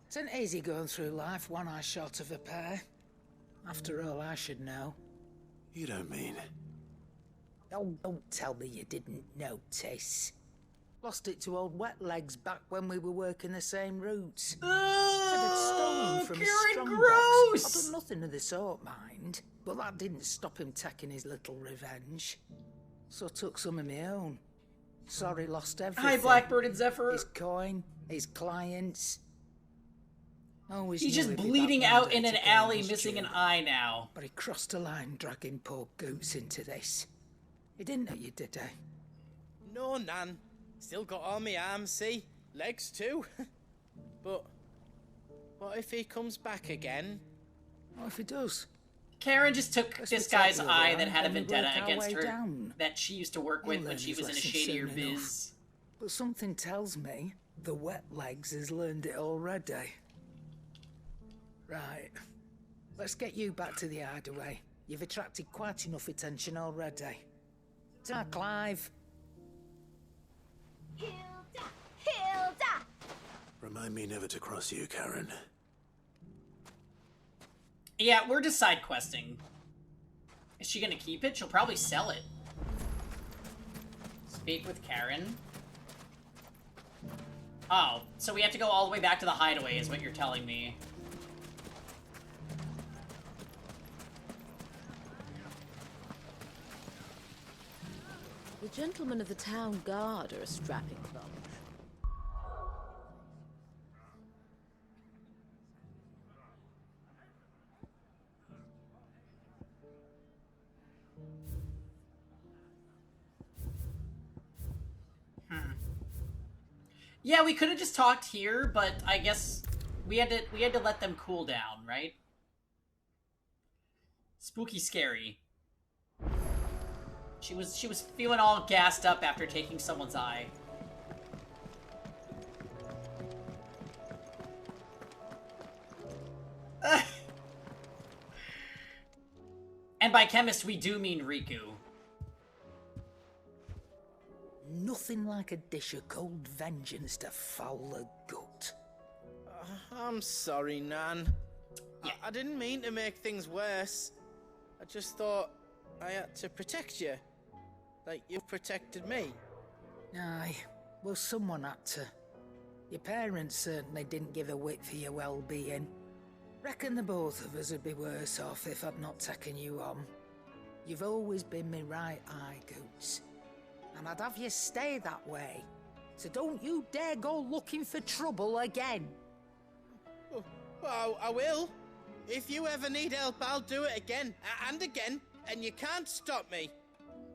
It's an easy going through life, one eye short of a pair. After all, I should know. You don't mean... Oh, don't tell me you didn't notice. Lost it to old Wet Legs back when we were working the same routes. Said I'd stolen from his strong box. I've done nothing of the sort, mind. But that didn't stop him taking his little revenge. So I took some of my own. Sorry, lost everything. Hi, Blackbird and Zephyr. His coin, his clients. Always He's knew just he'd be bleeding back one out day in an to claim alley, his missing an due. eye now. But he crossed a line dragging poor Goots into this. He didn't know you, did he? No, Nan. Still got all my arms, see? Legs too. But what if he comes back again? What if he does? Karen just took Let's this be taking guy's over eye and that had a then we vendetta work our against way her down. that she used to work He'll with when learn she his was in a lesson shadier soon enough. biz. But something tells me the Wet Legs has learned it already. Right. Let's get you back to the hideaway. You've attracted quite enough attention already. Ta, Clive. Hilda! Remind me never to cross you, Karen. Yeah, we're just side questing. Is she gonna keep it? She'll probably sell it. Speak with Karen. Oh, so we have to go all the way back to the hideaway is what you're telling me. The gentlemen of the town guard are a strapping bunch. Yeah, we could have just talked here, but I guess we had to let them cool down, right? Spooky scary. She was feeling all gassed up after taking someone's eye. And by chemist, we do mean Riku. Nothing like a dish of cold vengeance to foul the gut. I'm sorry, Nan. I didn't mean to make things worse. I just thought I had to protect you. Like you've protected me. Aye, well, someone had to. Your parents certainly didn't give a whit for your well-being. Reckon the both of us would be worse off if I'd not taken you on. You've always been me right eye, Goots. And I'd have you stay that way. So don't you dare go looking for trouble again. Well, I will. If you ever need help, I'll do it again and again, and you can't stop me.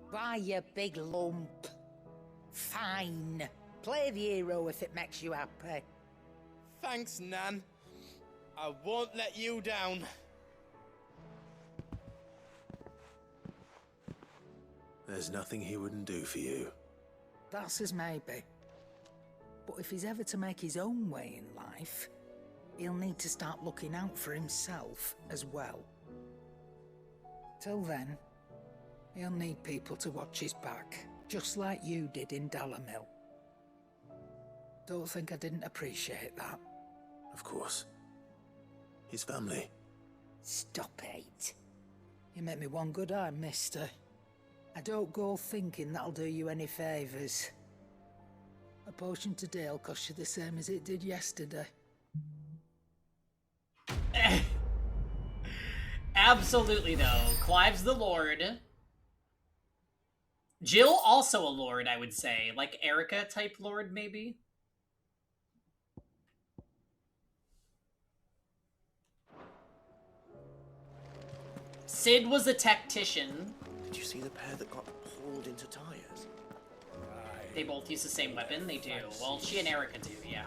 Why, you big lump. Fine. Play the hero if it makes you happy. Thanks, Nan. I won't let you down. There's nothing he wouldn't do for you. That's as maybe. But if he's ever to make his own way in life, he'll need to start looking out for himself as well. Till then, he'll need people to watch his back, just like you did in Dalamil. Don't think I didn't appreciate that. Of course. His family. Stop it. You make me one good eye, mister. I don't go thinking that'll do you any favours. A potion today'll cost you the same as it did yesterday. Absolutely, though. Clive's the Lord. Jill, also a Lord, I would say. Like Erica type Lord, maybe? Sid was a tactician. Did you see the pair that got hauled into tires? They both use the same weapon? They do. Well, she and Erica do, yeah.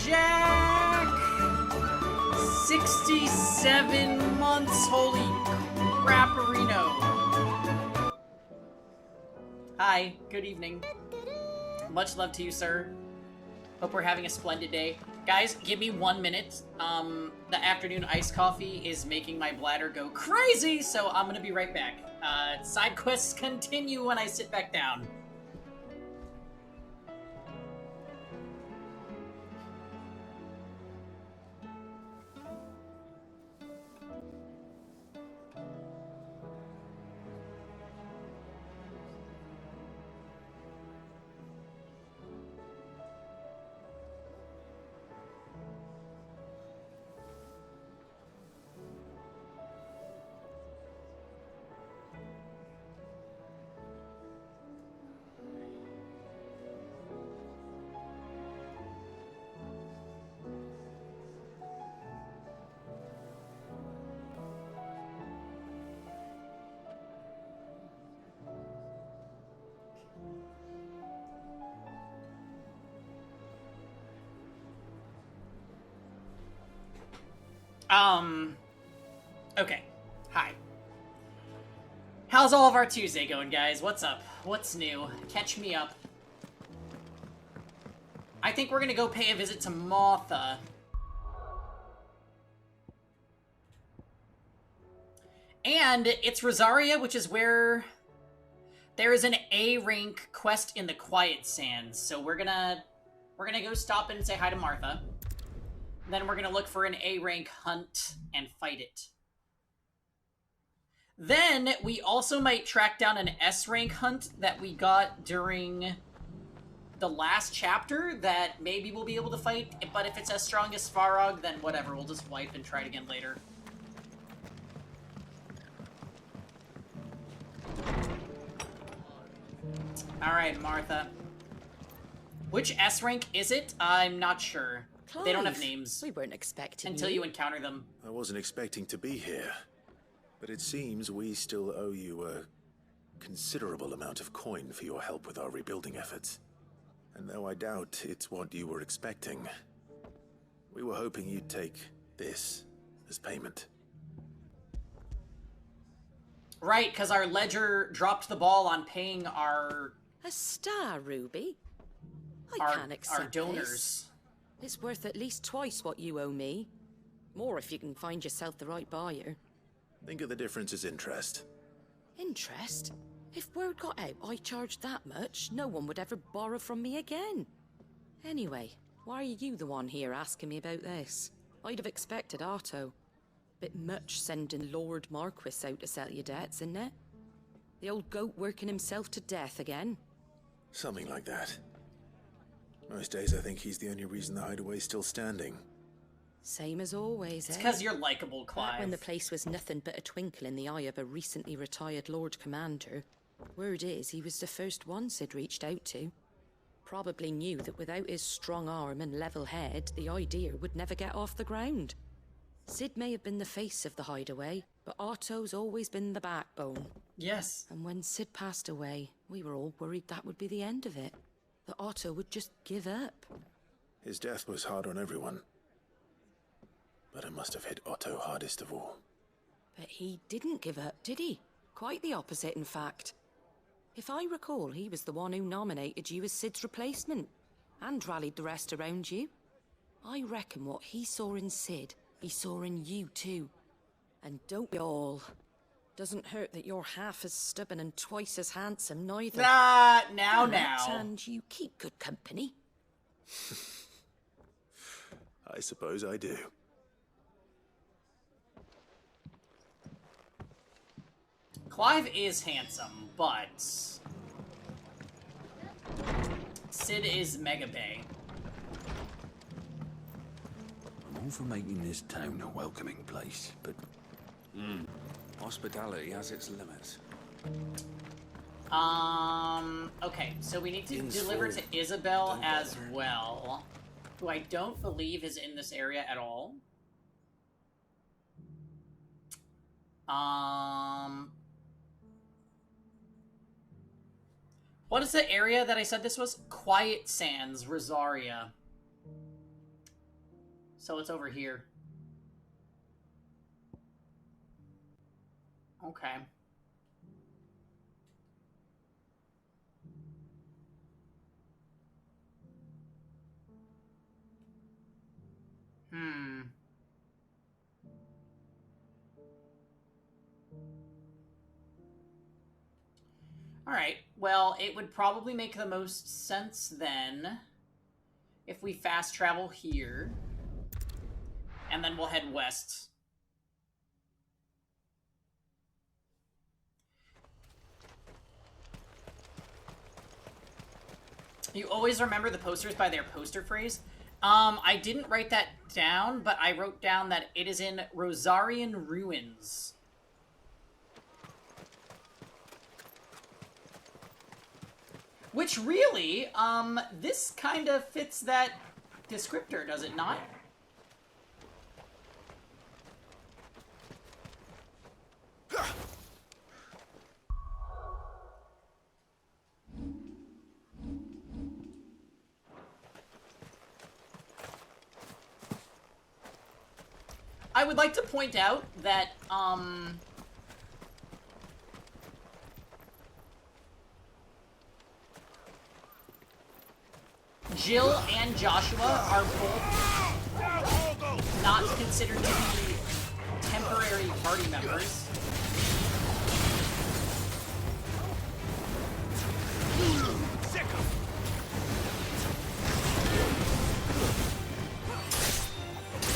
Jack! 67 months, holy crapperino. Hi, good evening. Much love to you, sir. Hope we're having a splendid day. Guys, give me 1 minute. The afternoon iced coffee is making my bladder go crazy, so I'm gonna be right back. Side quests continue when I sit back down. Okay. Hi. How's all of our Tuesday going, guys? What's up? What's new? Catch me up. I think we're gonna go pay a visit to Martha. And it's Rosaria, which is where there is an A rank quest in the Quiet Sands. So we're gonna go stop and say hi to Martha. Then we're gonna look for an A rank hunt and fight it. Then we also might track down an S rank hunt that we got during the last chapter that maybe we'll be able to fight. But if it's as strong as Svarog, then whatever, we'll just wipe and try it again later. Alright, Martha. Which S rank is it? I'm not sure. Clive, they don't have names. We weren't expecting until you encounter them. I wasn't expecting to be here, but it seems we still owe you a considerable amount of coin for your help with our rebuilding efforts. And though I doubt it's what you were expecting, we were hoping you'd take this as payment. Right, because our ledger dropped the ball on paying our... A star, Ruby? I can't accept our donors. This. It's worth at least twice what you owe me. More if you can find yourself the right buyer. Think of the difference as interest. Interest? If word got out I charged that much, no one would ever borrow from me again. Anyway, why are you the one here asking me about this? I'd have expected Otto. Bit much sending Lord Marquis out to sell your debts, isn't it? The old goat working himself to death again? Something like that. Most days I think he's the only reason the hideaway's still standing. Same as always, It's because you're likable, Back Clive. when the place was nothing but a twinkle in the eye of a recently retired Lord Commander, word is he was the first one Sid reached out to. Probably knew that without his strong arm and level head, the idea would never get off the ground. Sid may have been the face of the hideaway, but Otto's always been the backbone. Yes. And when Sid passed away, we were all worried that would be the end of it. That Otto would just give up. His death was hard on everyone. But it must have hit Otto hardest of all. But he didn't give up, did he? Quite the opposite, in fact. If I recall, he was the one who nominated you as Sid's replacement, and rallied the rest around you. I reckon what he saw in Sid, he saw in you too. And don't we all? Doesn't hurt that you're half as stubborn and twice as handsome, neither. Now. And you keep good company. I suppose I do. Clive is handsome, but... Sid is Mega Bay. I'm all for making this town a welcoming place, but... hospitality has its limits. Okay, so we need to deliver to Isabel as well, who I don't believe is in this area at all. What is the area that I said this was? Quiet Sands, Rosaria. So it's over here. Okay. Alright, well, it would probably make the most sense then if we fast travel here, and then we'll head west. You always remember the posters by their poster phrase? I didn't write that down, but I wrote down that it is in Rosarian ruins. Which really, this kind of fits that descriptor, does it not? I would like to point out that, Jill and Joshua are both not considered to be temporary party members.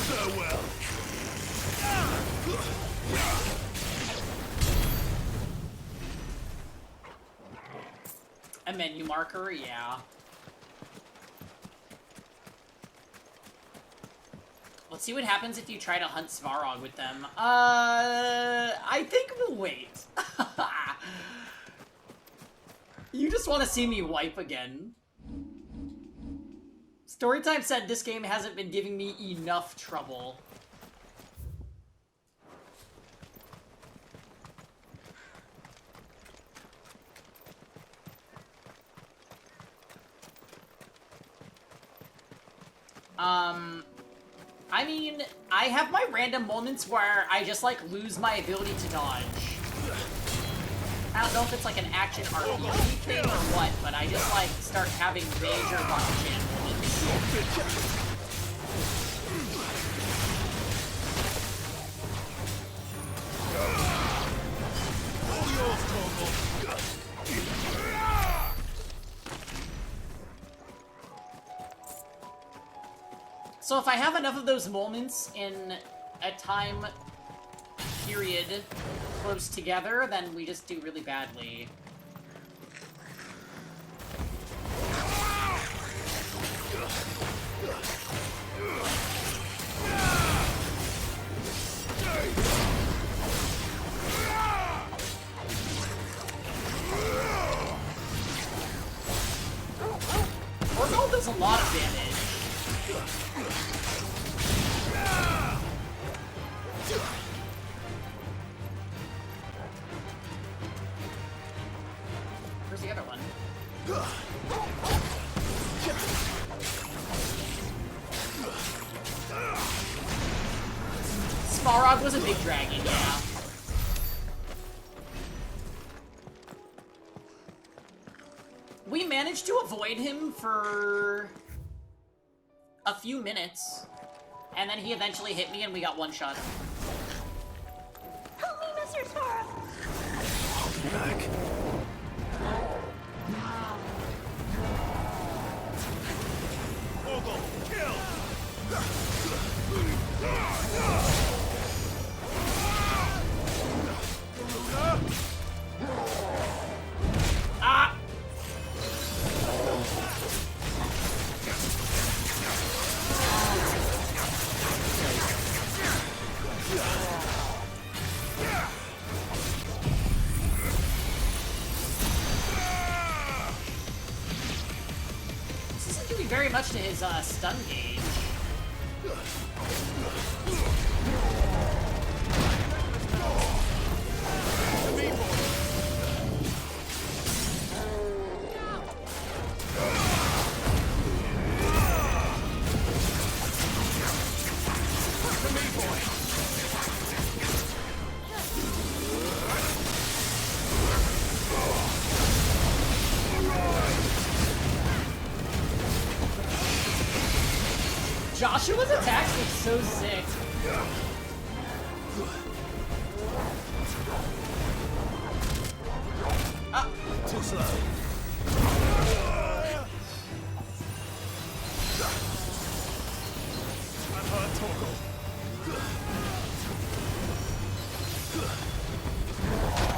Farewell. A menu marker, yeah. Let's see what happens if you try to hunt Svarog with them. I think we'll wait. You just want to see me wipe again. Storytime said this game hasn't been giving me enough trouble. I mean, I have my random moments where I just, like, lose my ability to dodge. I don't know if it's, like, an action RPG thing or what, but I just, like, start having major Baki-chan moments. So if I have enough of those moments in a time period close together, then we just do really badly. Orgol does a lot of damage. Where's the other one? Svarog was a big dragon, yeah. We managed to avoid him for a few minutes, and then he eventually hit me and we got one shot. Help me, Mr. Svarog! I'll be back. Orgol, kill! Ah! This isn't doing very much to his stun gauge. Joshua's attacks look so sick. Ah. Too slow. I've heard Torgal.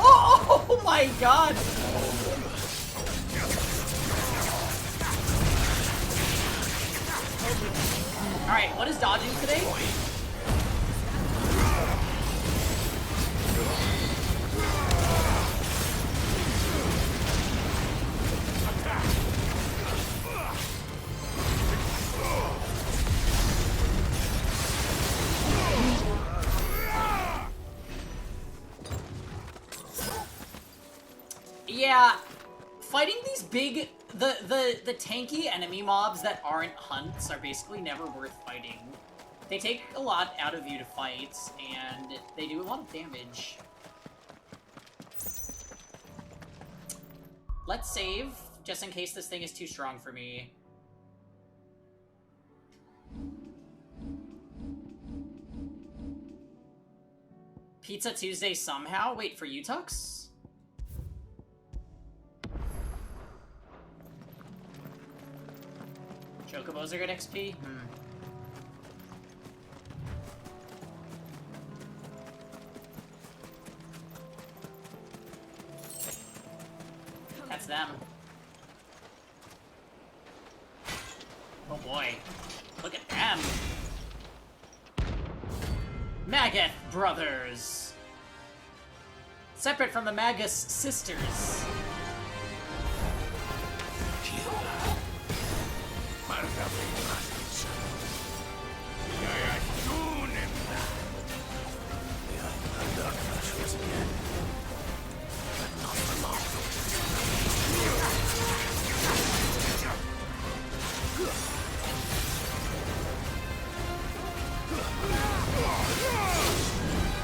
Oh my god! Alright, what is dodging today? Yeah, fighting these big, the tanky enemy mobs that aren't hunts are basically never worth fighting. They take a lot out of you to fight, and they do a lot of damage. Let's save, just in case this thing is too strong for me. Pizza Tuesday somehow? Wait, for you, Tux? Chocobos are good XP? That's them. Oh boy. Look at them. Magath brothers. Separate from the Magus sisters.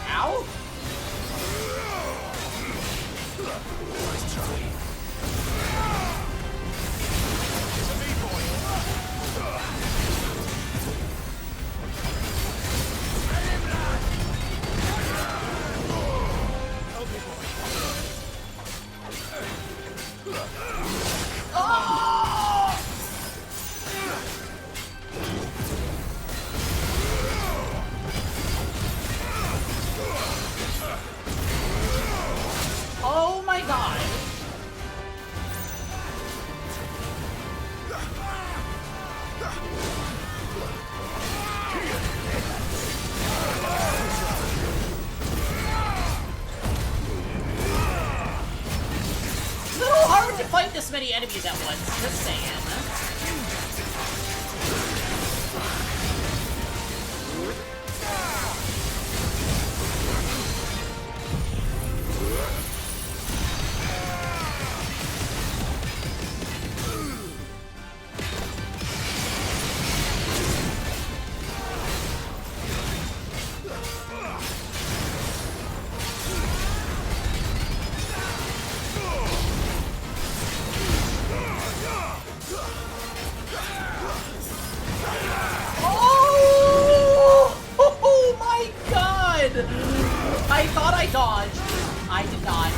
Ow! Nice try. Oh my god! It's a little hard to fight this many enemies at once, just saying. Oh my god! I thought I dodged. I did not.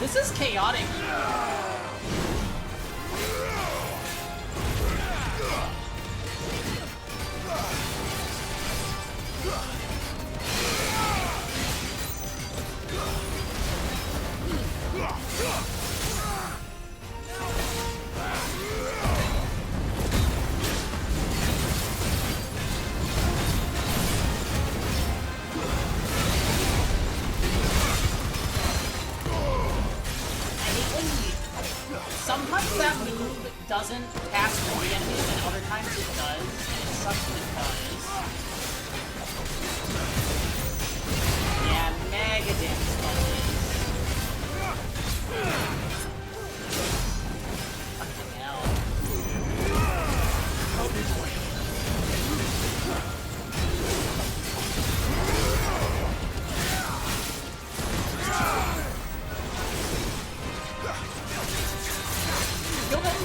This is chaotic. Sometimes that move doesn't pass through the enemies, and other times it does, and it sucks when it does. Yeah, mega damage bonus. Fucking hell. Kill them!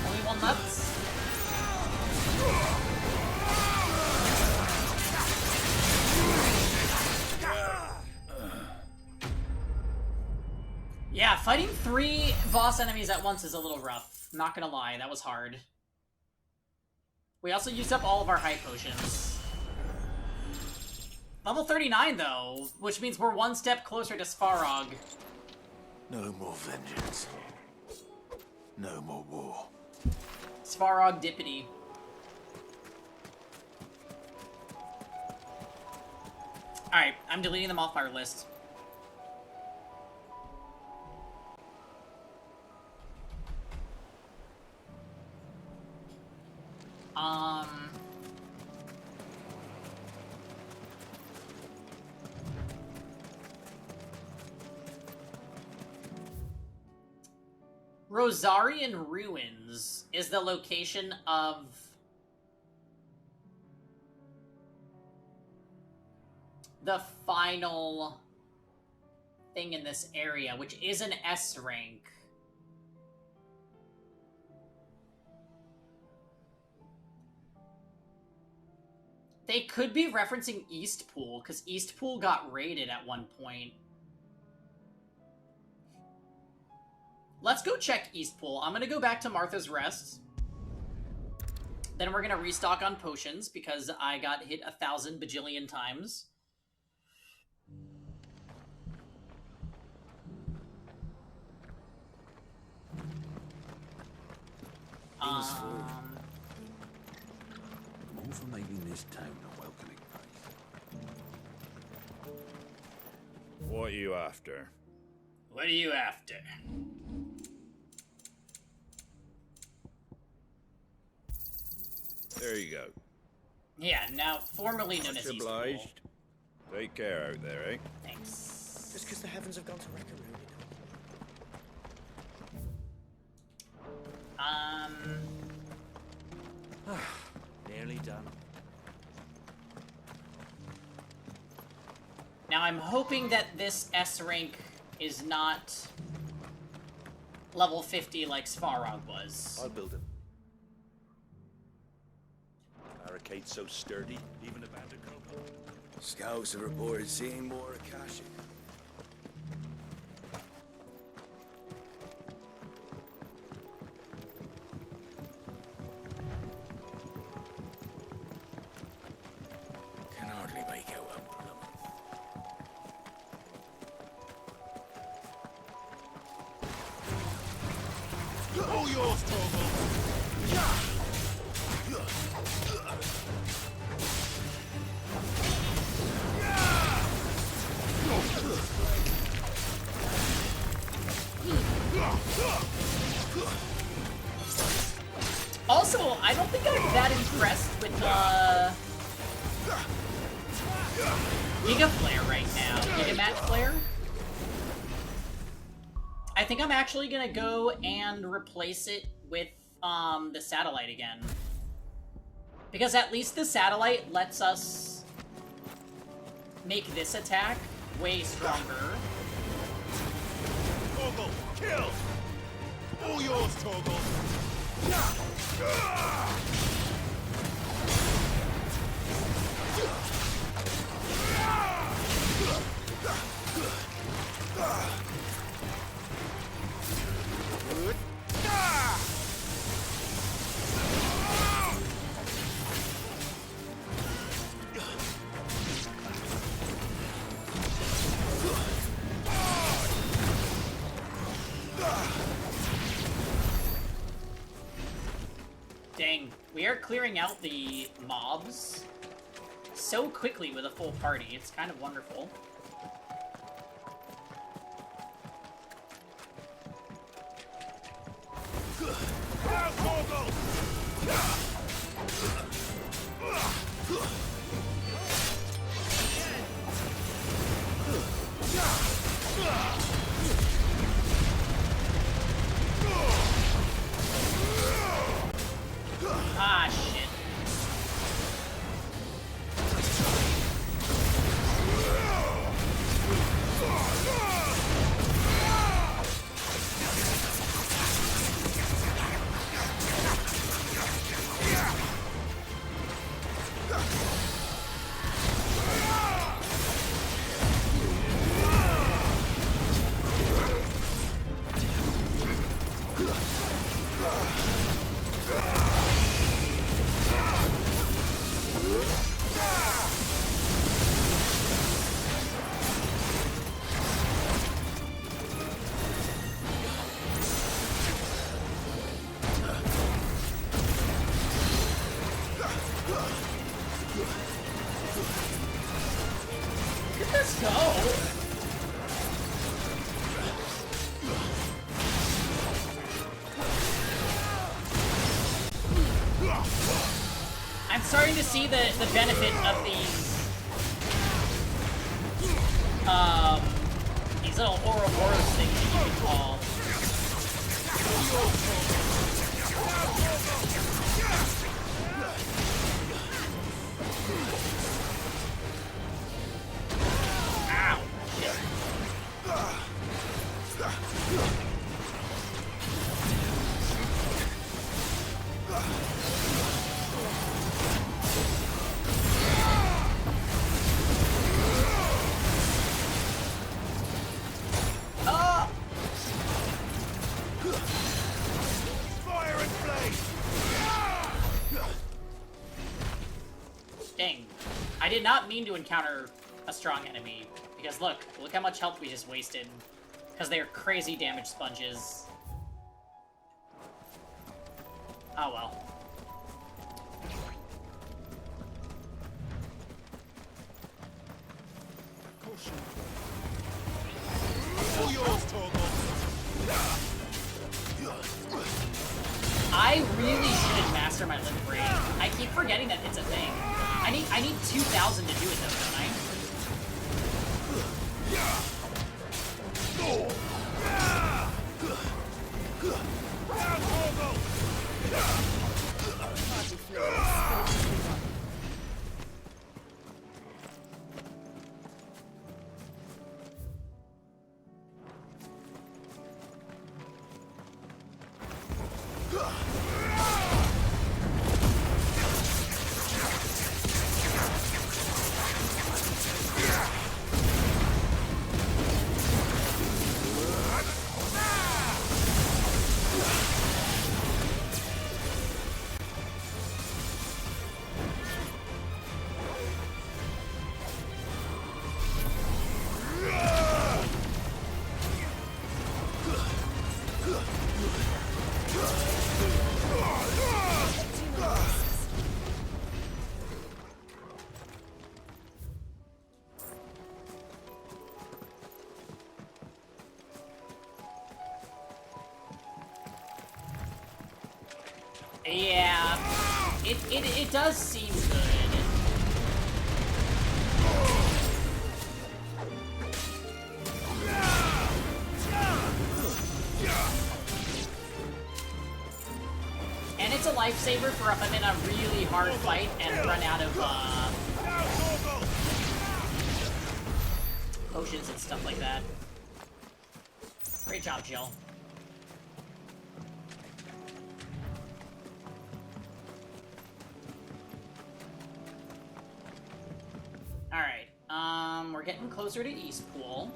Only one left. Yeah, fighting 3 boss enemies at once is a little rough. Not gonna lie, that was hard. We also used up all of our high potions. Level 39, though, which means we're one step closer to Svarog. No more vengeance. No more war. Svarog Dippity. Alright, I'm deleting them off our list. Rosarian Ruins is the location of the final thing in this area, which is an S rank. They could be referencing Eastpool, because Eastpool got raided at one point. Let's go check Eastpool. I'm gonna go back to Martha's Rest. Then we're gonna restock on potions, because I got hit 1,000 bajillion times. More for making this town a welcoming place. What are you after? What are you after? There you go. Yeah, now formerly known as Much Eastpool. obliged. Take care out there, eh? Thanks. Just because the heavens have gone to wreck Nearly done. Now I'm hoping that this S rank is not level 50 like Svarog was. I'll build it. Barricade so sturdy, even a bandit could. Scouts have reported seeing more Akashic. Can hardly make out one of them. All yours, Torgal! Also, I don't think I'm that impressed with Giga Flare right now. Giga Mat Flare. I think I'm actually gonna go and replace it with the satellite again. Because at least the satellite lets us make this attack way stronger. Torgal, kill! All yours, Torgal! Dang, we are clearing out the mobs so quickly with a full party. It's kind of wonderful. Ah, shit. Look at this go! I'm starting to see the benefit of these little Ouroboros things that you can call. Ow! Shit. Fire and flame! Dang. I did not mean to encounter a strong enemy. Because look how much health we just wasted. Because they are crazy damage sponges. Oh well. All yours, Torgal. I really should master my limb break. I keep forgetting that it's a thing. I need 2,000 to do it though, don't I? Yeah, it does seem good. And it's a lifesaver for if I'm in a really hard fight and run out of potions and stuff like that. Great job, Jill. Alright, we're getting closer to Eastpool.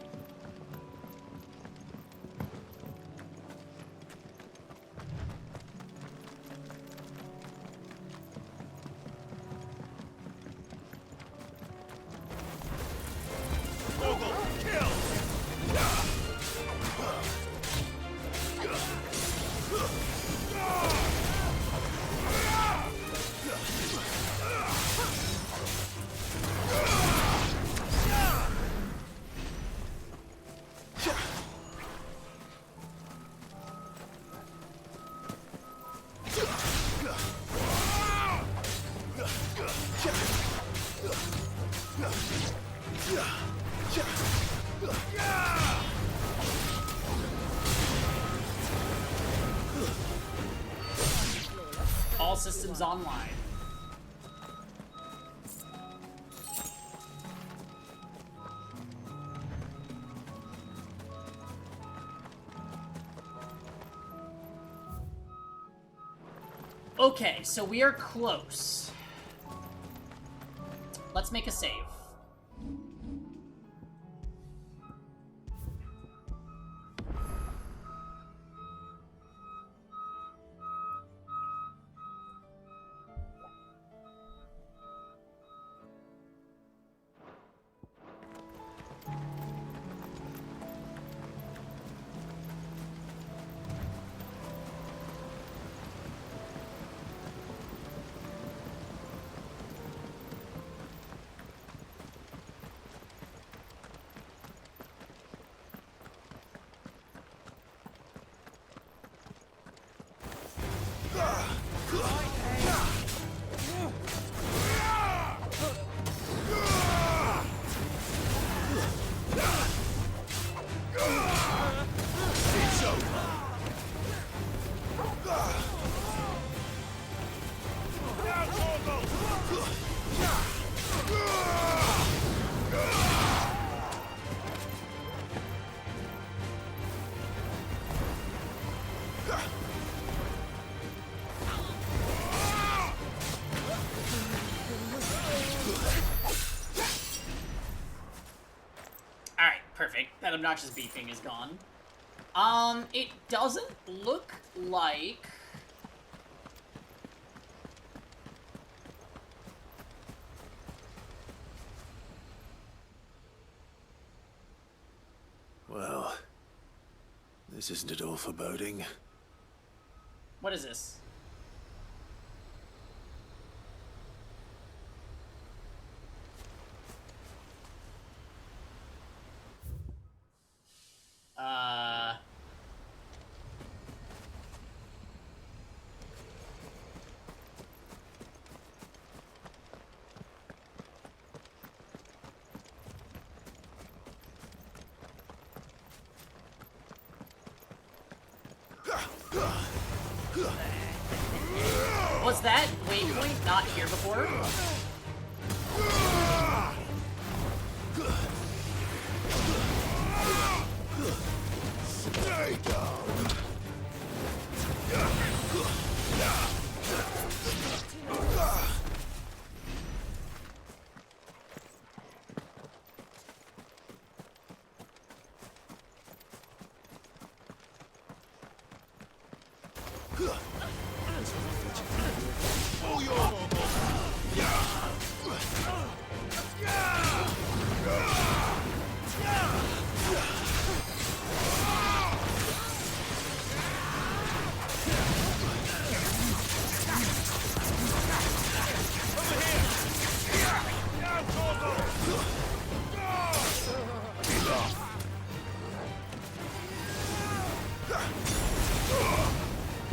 All systems online. Okay, so we are close. Let's make a save. obnoxious beeping is gone. It doesn't look like... Well, this isn't at all foreboding. What is this? Was that waypoint not here before? Stay down.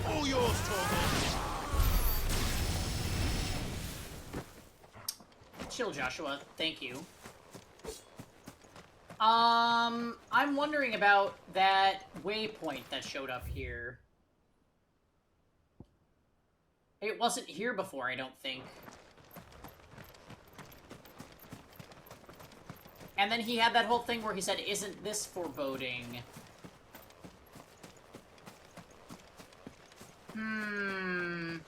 All yours, Torgal. Chill, Joshua. Thank you. I'm wondering about that waypoint that showed up here. It wasn't here before, I don't think. And then he had that whole thing where he said, "Isn't this foreboding?" Hmm...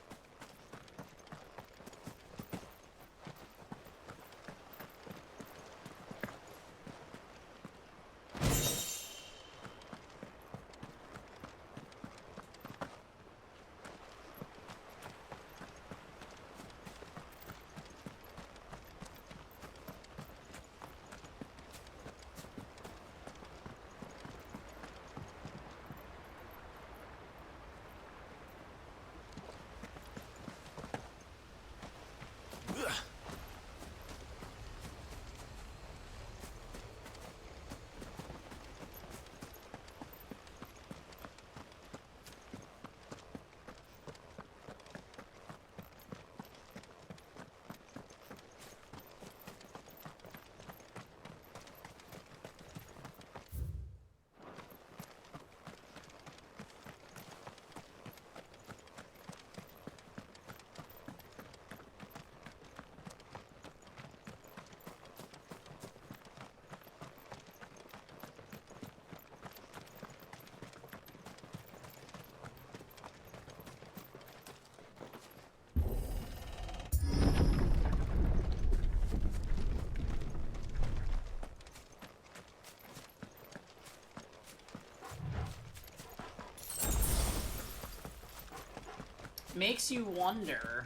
Makes you wonder.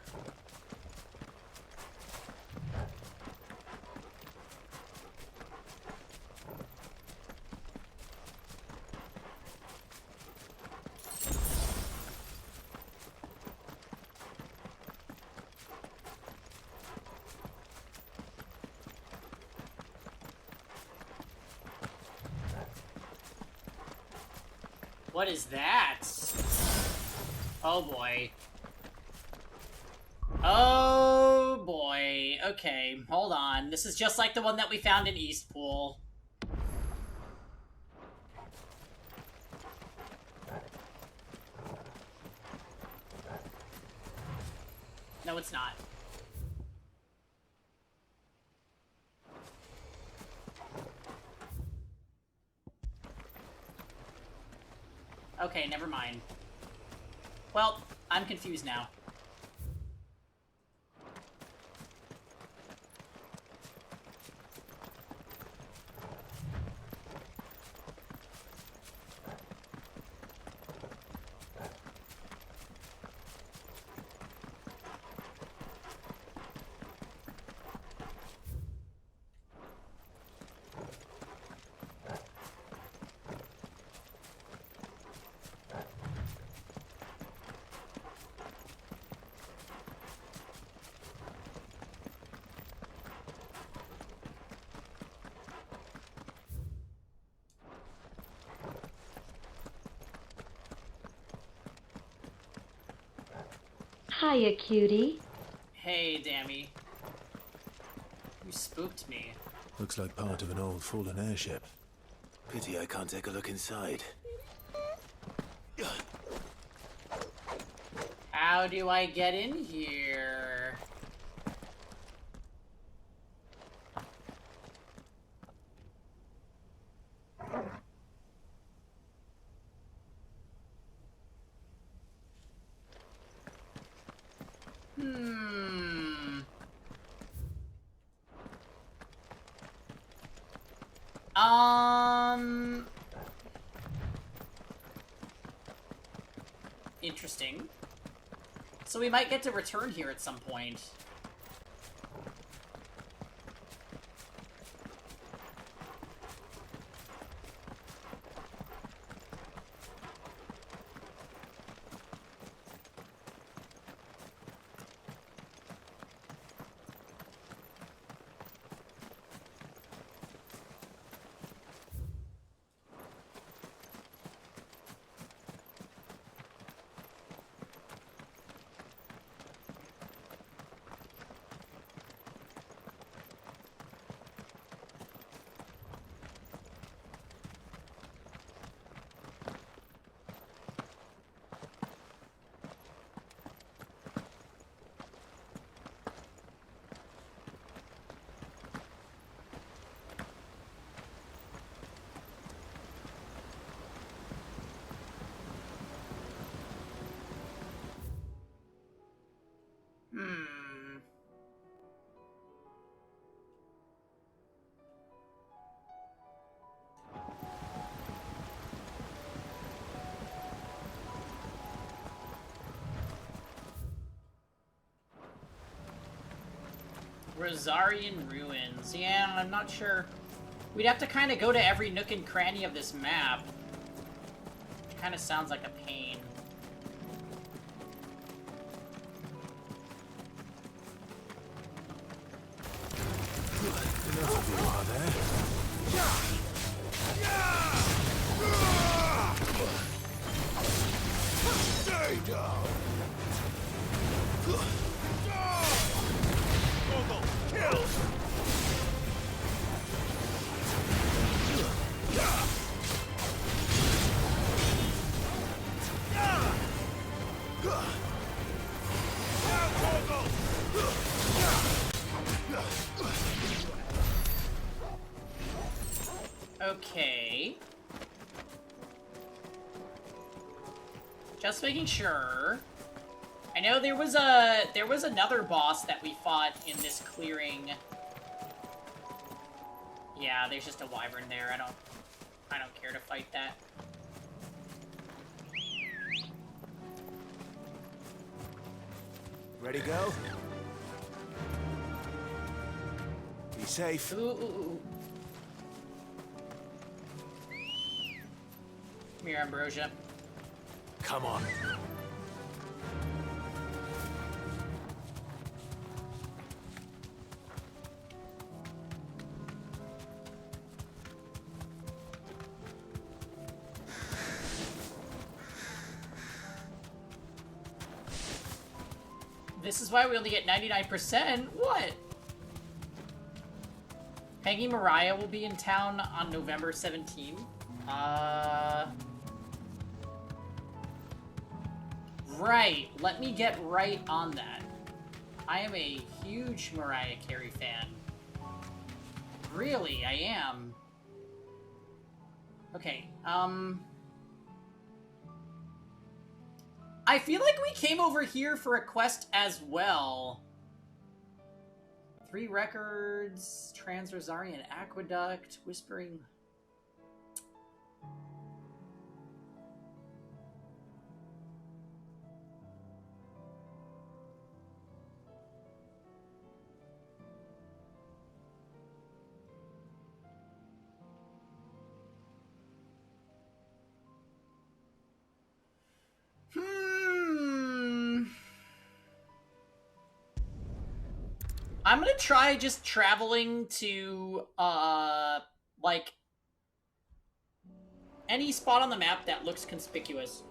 What is that? Oh boy. Oh boy. Okay, hold on. This is just like the one that we found in Eastpool. No, it's not. Okay, never mind. Well, I'm confused now. Hiya, cutie. Hey, Dammy. You spooked me. Looks like part of an old fallen airship. Pity I can't take a look inside. How do I get in here? Hmm. Interesting. So we might get to return here at some point. Hmm. Rosarian Ruins. Yeah, I'm not sure. We'd have to kind of go to every nook and cranny of this map. Kind of sounds like a pain. Enough of you are there. Stay down. Google, kill. Okay. Just making sure. I know there was another boss that we fought in this clearing. Yeah, there's just a wyvern there. I don't care to fight that. Ready, go? Be safe. Ooh. Come here, Ambrosia. Come on. This is why we only get 99%? What? Pangy Mariah will be in town on November 17th. Right. Let me get right on that. I am a huge Mariah Carey fan. Really, I am. Okay, I feel like we came over here for a quest as well. 3 records, Trans-Rosarian Aqueduct, Whispering... I'm gonna try just traveling to, like, any spot on the map that looks conspicuous.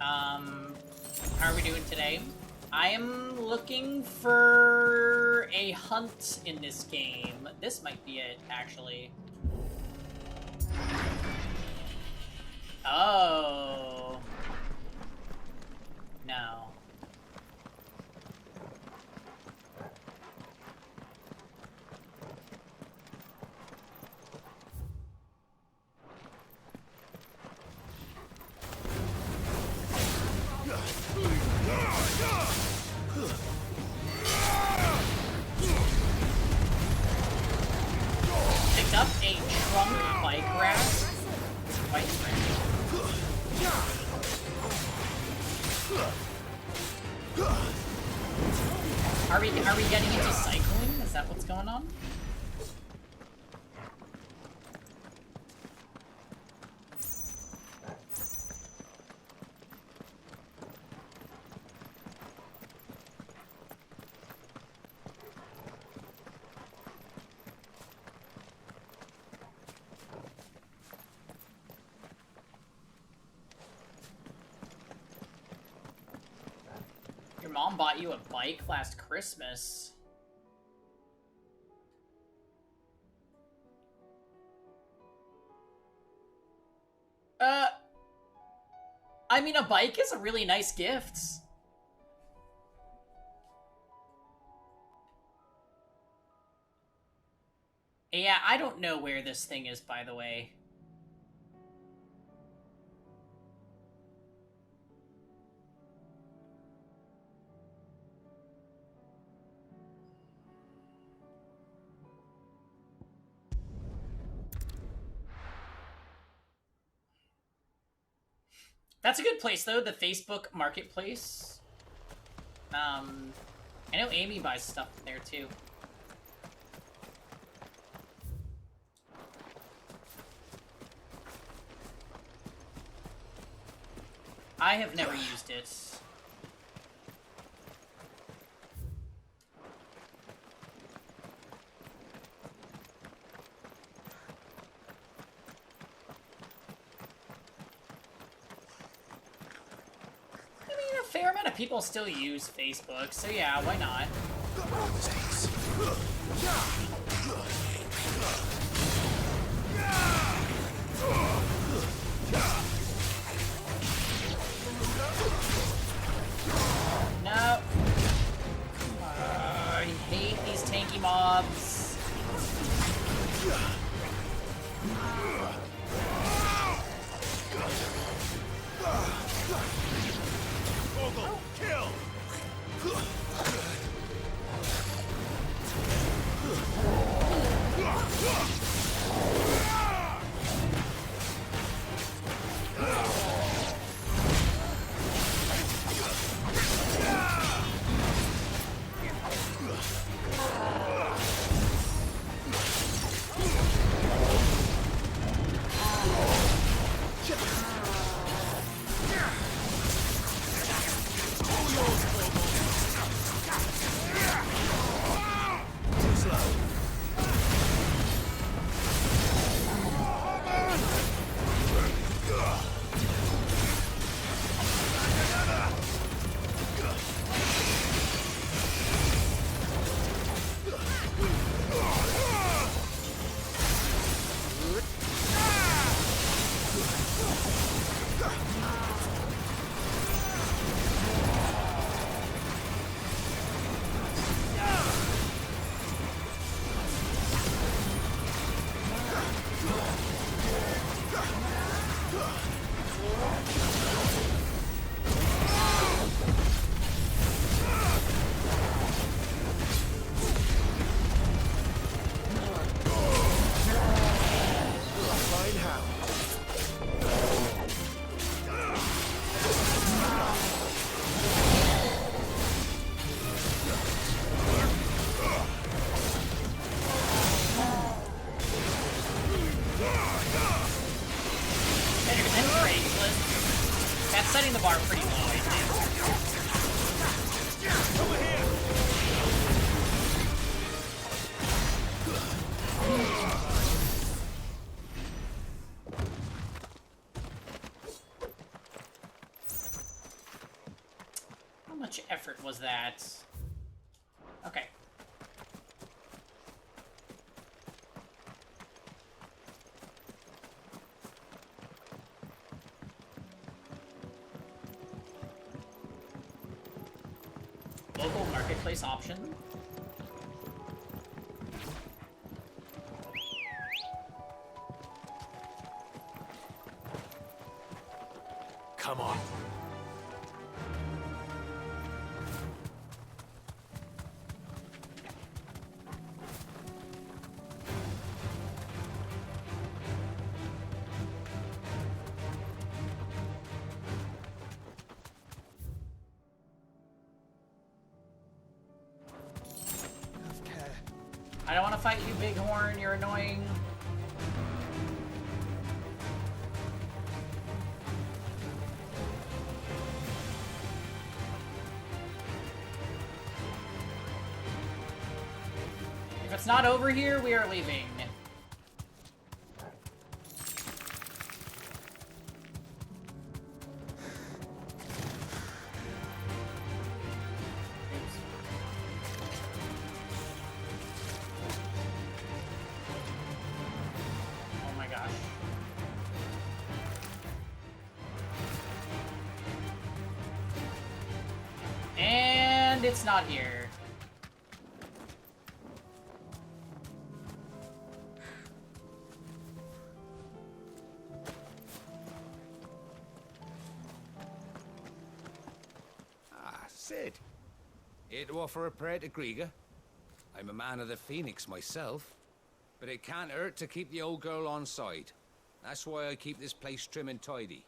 How are we doing today? I am looking for a hunt in this game. This might be it, actually. Oh. No. Picked up a trunk bike rack. Bike rack. Are we getting into cycling? Is that what's going on? Your mom bought you a bike last Christmas. I mean, a bike is a really nice gift. Yeah, I don't know where this thing is, by the way. That's a good place, though, the Facebook Marketplace. I know Amy buys stuff there, too. I have never used it. A fair amount of people still use Facebook, so yeah, why not? No. I hate these tanky mobs. Kill! much effort was that? Okay. Local marketplace option. Come on. I don't want to fight you, Bighorn. You're annoying. If it's not over here, we are leaving. Oh my gosh. And it's not here. Sid. Here to offer a prayer to Grieger. I'm a man of the Phoenix myself, but it can't hurt to keep the old girl on side. That's why I keep this place trim and tidy.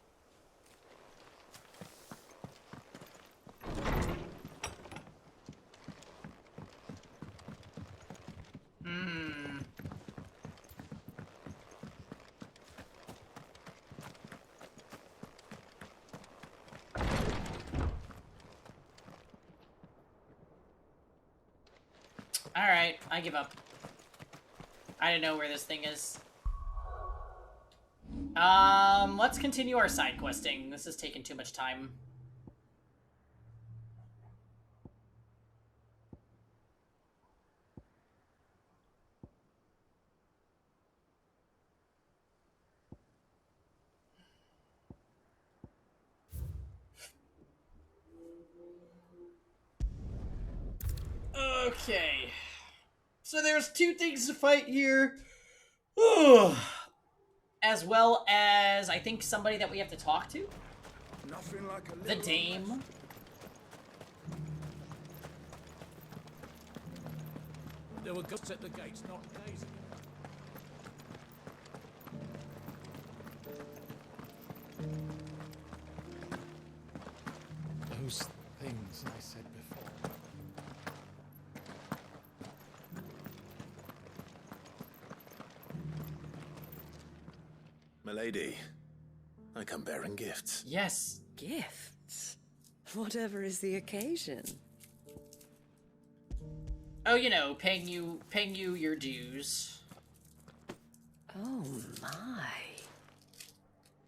Alright, I give up. I don't know where this thing is. Let's continue our side questing. This is taking too much time. Okay. So there's two things to fight here. As well as, I think, somebody that we have to talk to. Nothing like a the Dame. There were ghosts at the gates not days ago. Those things I said before. Milady, I come bearing gifts. Yes. Gifts? Whatever is the occasion? Oh, you know, paying you your dues. Oh my.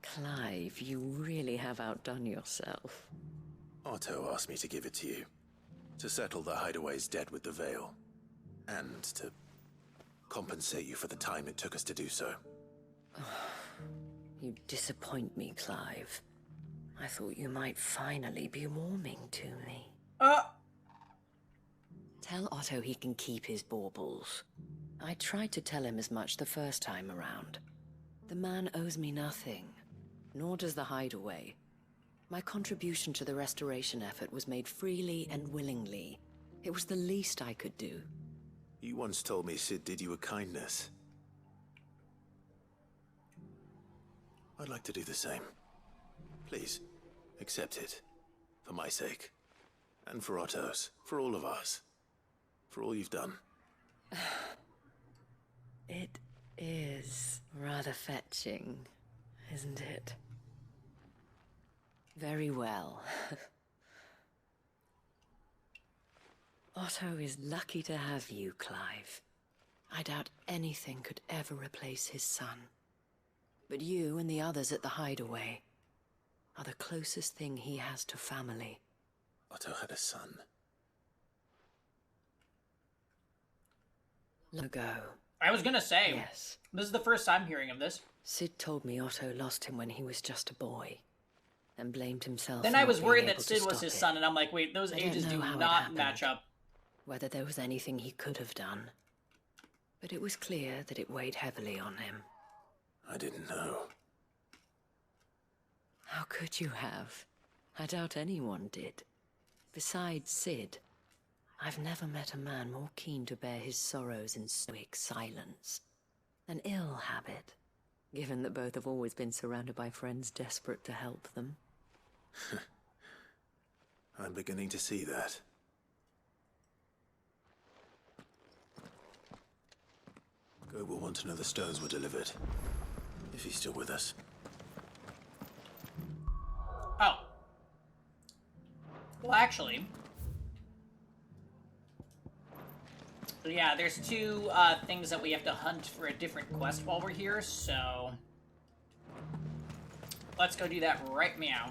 Clive, you really have outdone yourself. Otto asked me to give it to you. To settle the Hideaway's debt with the Veil. And to compensate you for the time it took us to do so. You disappoint me, Clive. I thought you might finally be warming to me. Tell Otto he can keep his baubles. I tried to tell him as much the first time around. The man owes me nothing, nor does the Hideaway. My contribution to the restoration effort was made freely and willingly. It was the least I could do. You once told me Sid did you a kindness. I'd like to do the same. Please, accept it. For my sake. And for Otto's. For all of us. For all you've done. It is rather fetching, isn't it? Very well. Otto is lucky to have you, Clive. I doubt anything could ever replace his son. But you and the others at the Hideaway are the closest thing he has to family. Otto had a son. Long ago. I was gonna say. Yes. This is the first time hearing of this. Sid told me Otto lost him when he was just a boy, and blamed himself. Then for I not was being worried able that to Sid was stop his it. son, and I'm like, wait, those I don't ages know do how it not happened, match up. Whether there was anything he could have done. But it was clear that it weighed heavily on him. I didn't know. How could you have? I doubt anyone did. Besides Sid, I've never met a man more keen to bear his sorrows in stoic silence. An ill habit, given that both have always been surrounded by friends desperate to help them. I'm beginning to see that. Gob will want to know the stones were delivered. If he's still with us. Oh. Well, actually... yeah, there's two things that we have to hunt for a different quest while we're here, so... let's go do that right meow.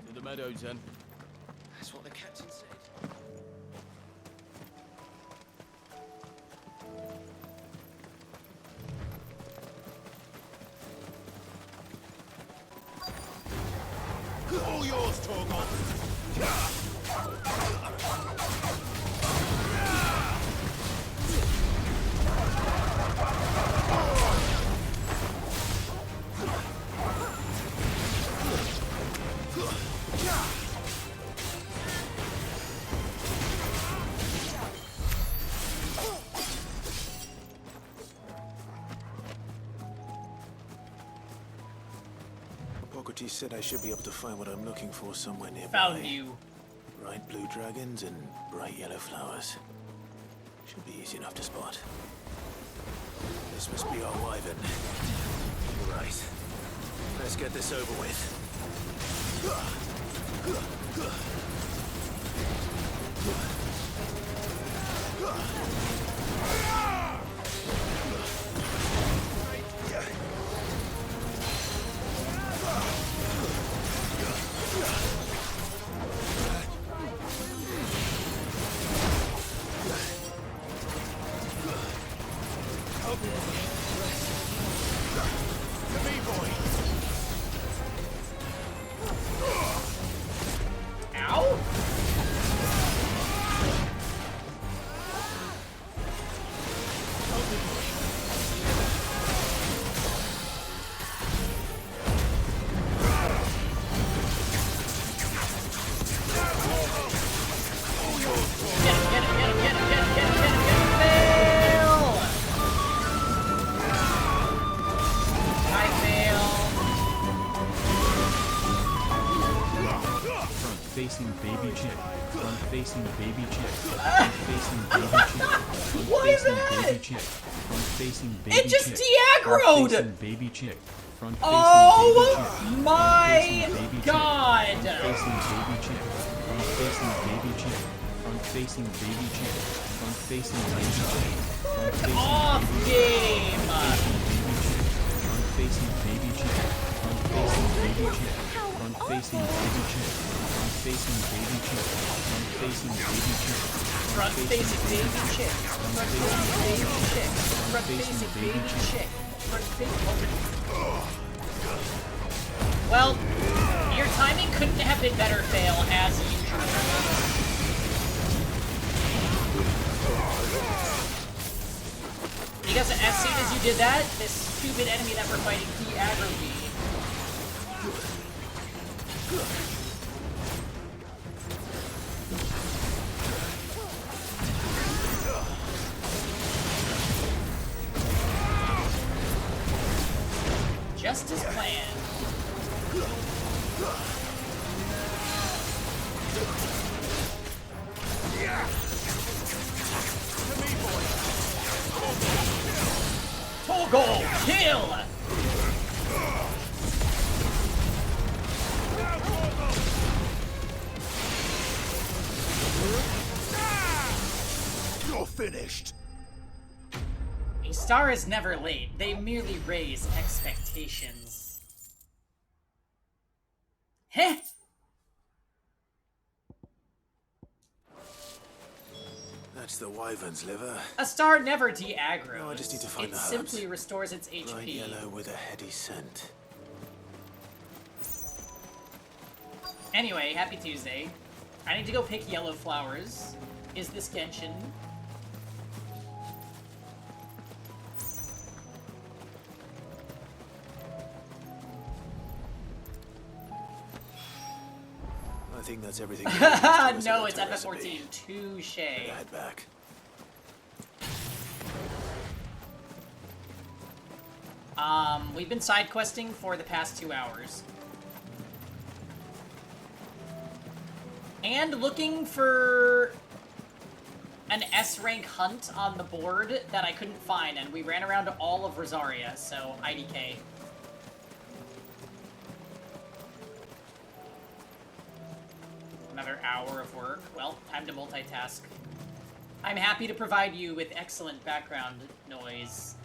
To the meadows, then. That's what the captain said. All yours, Torgal. Hippocrates said I should be able to find what I'm looking for somewhere nearby. Found you. Bright blue dragons and bright yellow flowers. Should be easy enough to spot. This must be our wyvern. Right. Let's get this over with. Ow! Facing baby chick. Front facing baby chick. Front facing baby chick. Front What is facing that? baby chick. Front facing baby It just chick. de-aggroed! Front facing baby chick. Front facing Oh baby chick. my Front facing baby God. Chick. Front facing baby chick. Front facing baby chick. Front facing baby chick. Front facing baby chick. Front facing Off baby game. Front facing baby chick. Front facing baby chick. Front facing baby chick. Front facing baby chick. Front facing baby chick. Front facing baby chick. Front facing baby chick. Front facing baby chick. Front facing. Well, your timing couldn't have been better, Fail, as usual. Because as soon as you did that, this stupid enemy that we're fighting de-aggroed me. Just as planned. Torgal, kill! You're finished. Star is never late. They merely raise expectations. Heh! That's the wyvern's liver. A star never de-aggroes. No, I just need to find it the simply hut. restores its HP. Bright yellow with a heady scent. Anyway, happy Tuesday. I need to go pick yellow flowers. Is this Genshin? I think that's everything. No, it's FF14. Touche. Head back. We've been side questing for the past 2 hours. And looking for an S-rank hunt on the board that I couldn't find, and we ran around all of Rosaria, so IDK. Another hour of work. Well, time to multitask. I'm happy to provide you with excellent background noise.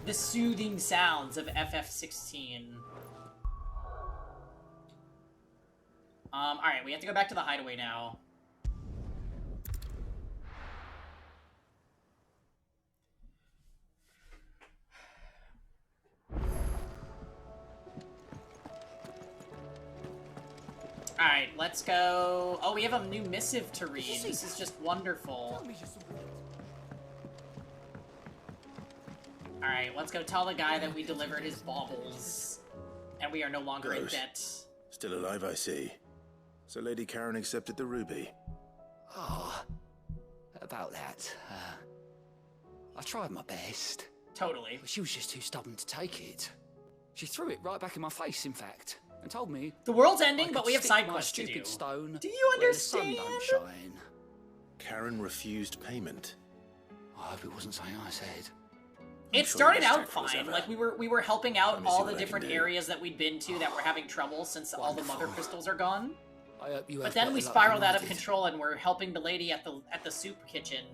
The soothing sounds of FF16. Alright, we have to go back to the hideaway now. Alright, let's go... Oh, we have a new missive to read. This is just wonderful. Alright, let's go tell the guy that we delivered his baubles. And we are no longer in Rose. debt. Still alive, I see. So Lady Karen accepted the ruby. Oh, about that. I tried my best. Totally. But she was just too stubborn to take it. She threw it right back in my face, in fact, and told me The world's I ending, could but we have stick side my quests to stupid do. stone Do you where the sun understand? don't shine. Karen refused payment. I hope it wasn't something I said. It sure started you're out stacked as fine. ever. Like we were helping out Let me see all what the I can different do. areas that we'd been to that were having trouble since all the mother crystals are gone. I hope you But have then better we luck spiraled than I out of did. control and we're helping the lady at the soup kitchen.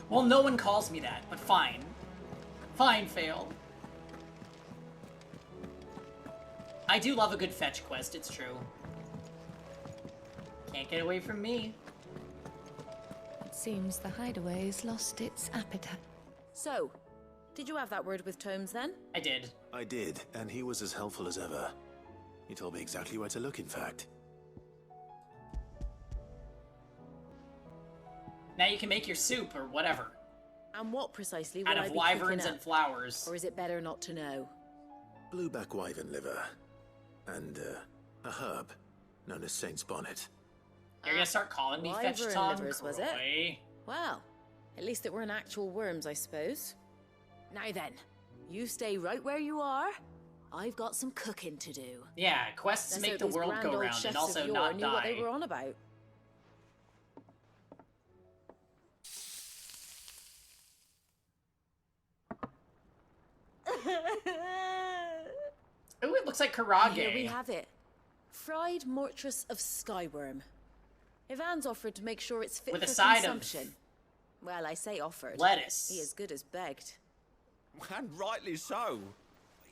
Well, no one calls me that, but fine. Fine, fail. I do love a good fetch quest, it's true. Can't get away from me. It seems the hideaway's lost its appetite. So, did you have that word with Tomes then? I did. I did, and he was as helpful as ever. He told me exactly where to look, in fact. Now you can make your soup or whatever. And what precisely would Out I of be wyverns cooking and up? flowers. Or is it better not to know? Blueback wyvern liver. And, a herb known as Saint's Bonnet. You're gonna start calling me Fetch Wyvern Tom livers, was it? Croy? Well, at least it weren't actual worms, I suppose. Now then, you stay right where you are. I've got some cooking to do. Yeah, quests Let's make hope the these world grand go old round chefs and of also yore not knew what they die. were on about. Ooh, it looks like karage. Here we have it. Fried mortress of skyworm. Ivan's offered to make sure it's fit With a for side of consumption. Well, I say offered. lettuce. He as good as begged. And rightly so.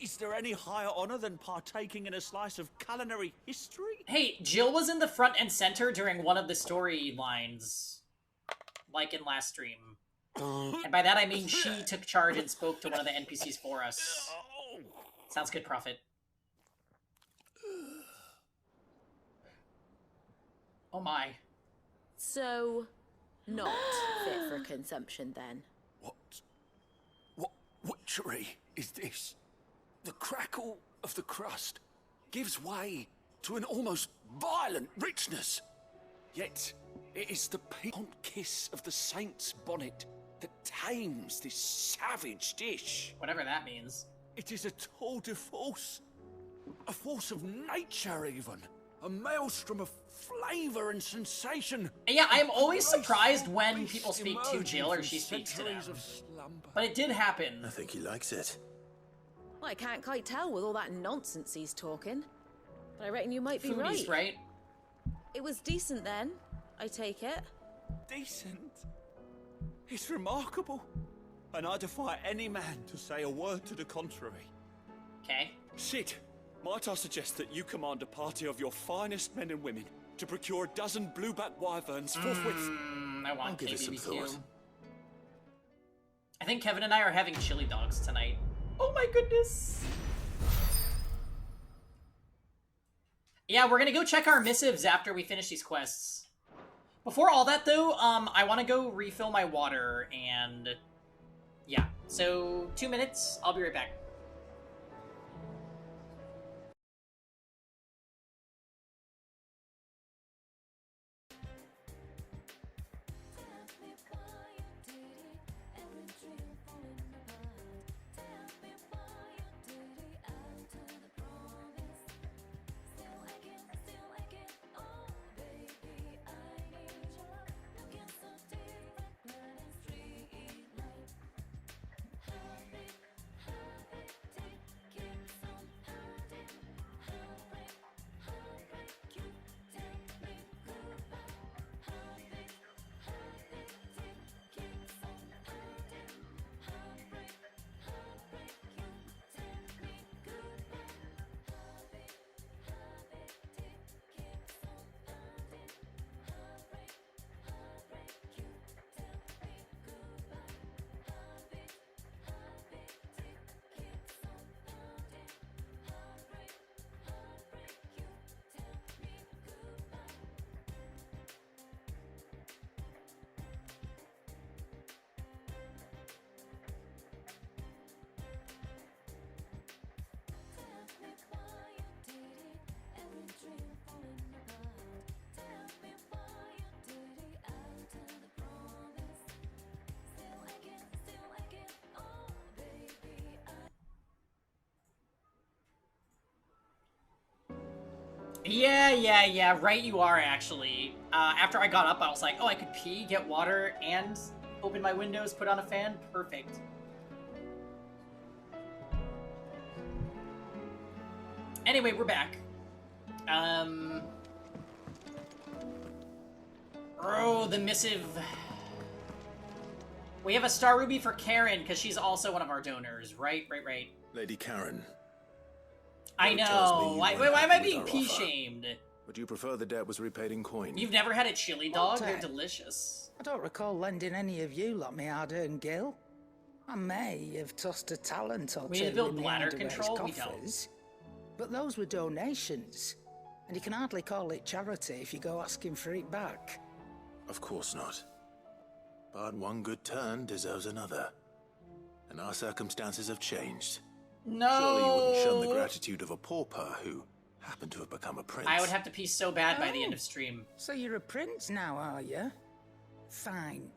Is there any higher honor than partaking in a slice of culinary history? Hey, Jill was in the front and center during one of the storylines, like in last stream. And by that I mean she took charge and spoke to one of the NPCs for us. Sounds good, Prophet. Oh my. So, not fit for consumption then. What witchery is this? The crackle of the crust gives way to an almost violent richness. Yet, it is the piquant kiss of the saint's bonnet that tames this savage dish. Whatever that means. It is a tour de force. A force of nature, even. A maelstrom of flavor and sensation. And yeah, I am always surprised when people speak to emerging Jill or from she speaks to them. centuries of slumber. But it did happen. I think he likes it. Well, I can't quite tell with all that nonsense he's talking. But I reckon you might be Foodie's right. It was decent then, I take it. Decent? It's remarkable. And I defy any man to say a word to the contrary. Okay. Sid, might I suggest that you command a party of your finest men and women to procure a dozen blueback wyverns forthwith? I want I'll give it some KBBQ. thought. I think Kevin and I are having chili dogs tonight. Oh my goodness. Yeah, we're gonna go check our missives after we finish these quests. Before all that, though, I want to go refill my water, and yeah. So, 2 minutes. I'll be right back. Yeah, right you are, actually. After I got up, I was like, oh, I could pee, get water, and open my windows, put on a fan? Perfect. Anyway, we're back. Oh, the missive. We have a Star Ruby for Karen, because she's also one of our donors. Right. Lady Karen. I know. Why am I being pee-shamed? Would you prefer the debt was repaid in coin? You've never had a chili dog? What? They're delicious. I don't recall lending any of you lot me hard-earned gil. I may have tossed a talent or We two need to build in the bladder underwear's control? We coffers, but those were donations, and you can hardly call it charity if you go asking for it back. Of course not. But one good turn deserves another. And our circumstances have changed. No! Surely you wouldn't shun the gratitude of a pauper who happened to have become a prince. I would have to pee so bad by the end of stream. So you're a prince now, are you? Fine.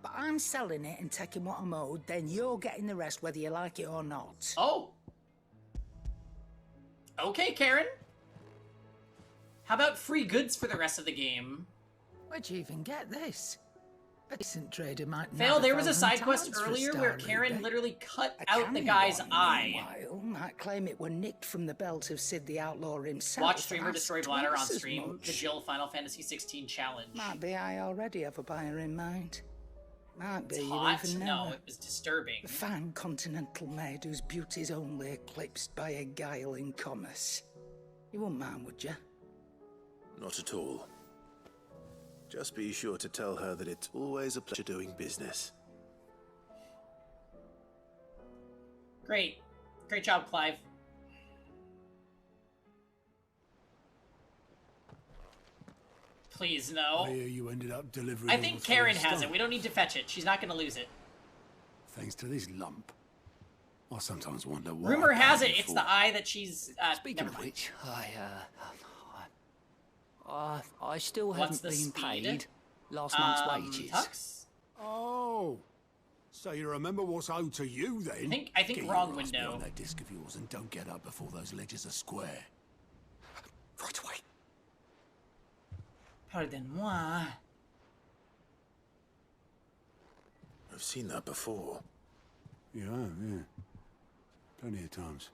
But I'm selling it and taking what I'm owed, then you're getting the rest whether you like it or not. Oh! Okay, Karen. How about free goods for the rest of the game? Where'd you even get this? A decent trader might Phil, not there was a 1,000 side quest talents for a earlier Star where Karen Ruby. literally cut A out the canny guy's one, eye. meanwhile, might claim it were nicked from the belt of Sid the Outlaw himself. Watch streamer and destroy that's bladder on twice as stream. much. The Jill Final Fantasy 16 challenge. Might be I already have a buyer in mind. Might be It's you hot? even know No, her. it was disturbing. A fine continental maid whose beauty's only eclipsed by a guile in commerce. You wouldn't mind, would you? Not at all. Just be sure to tell her that it's always a pleasure doing business. Great. Great job, Clive. Please, no. I hear you ended up delivering. I all think the Karen first has stuff. it. We don't need to fetch it. She's not going to lose it. Thanks to this lump. I sometimes wonder why. Rumor I has paid it. It's for the eye that she's. Speaking never of mind. which, I still What's haven't the been speed? paid last month's wages. Tux? Oh, so you remember what's owed to you then? I think Get wrong your ass window. behind that disc of yours and don't get up before those ledgers are square. Right away. Pardon-moi. I've seen that before. Yeah. Plenty of times.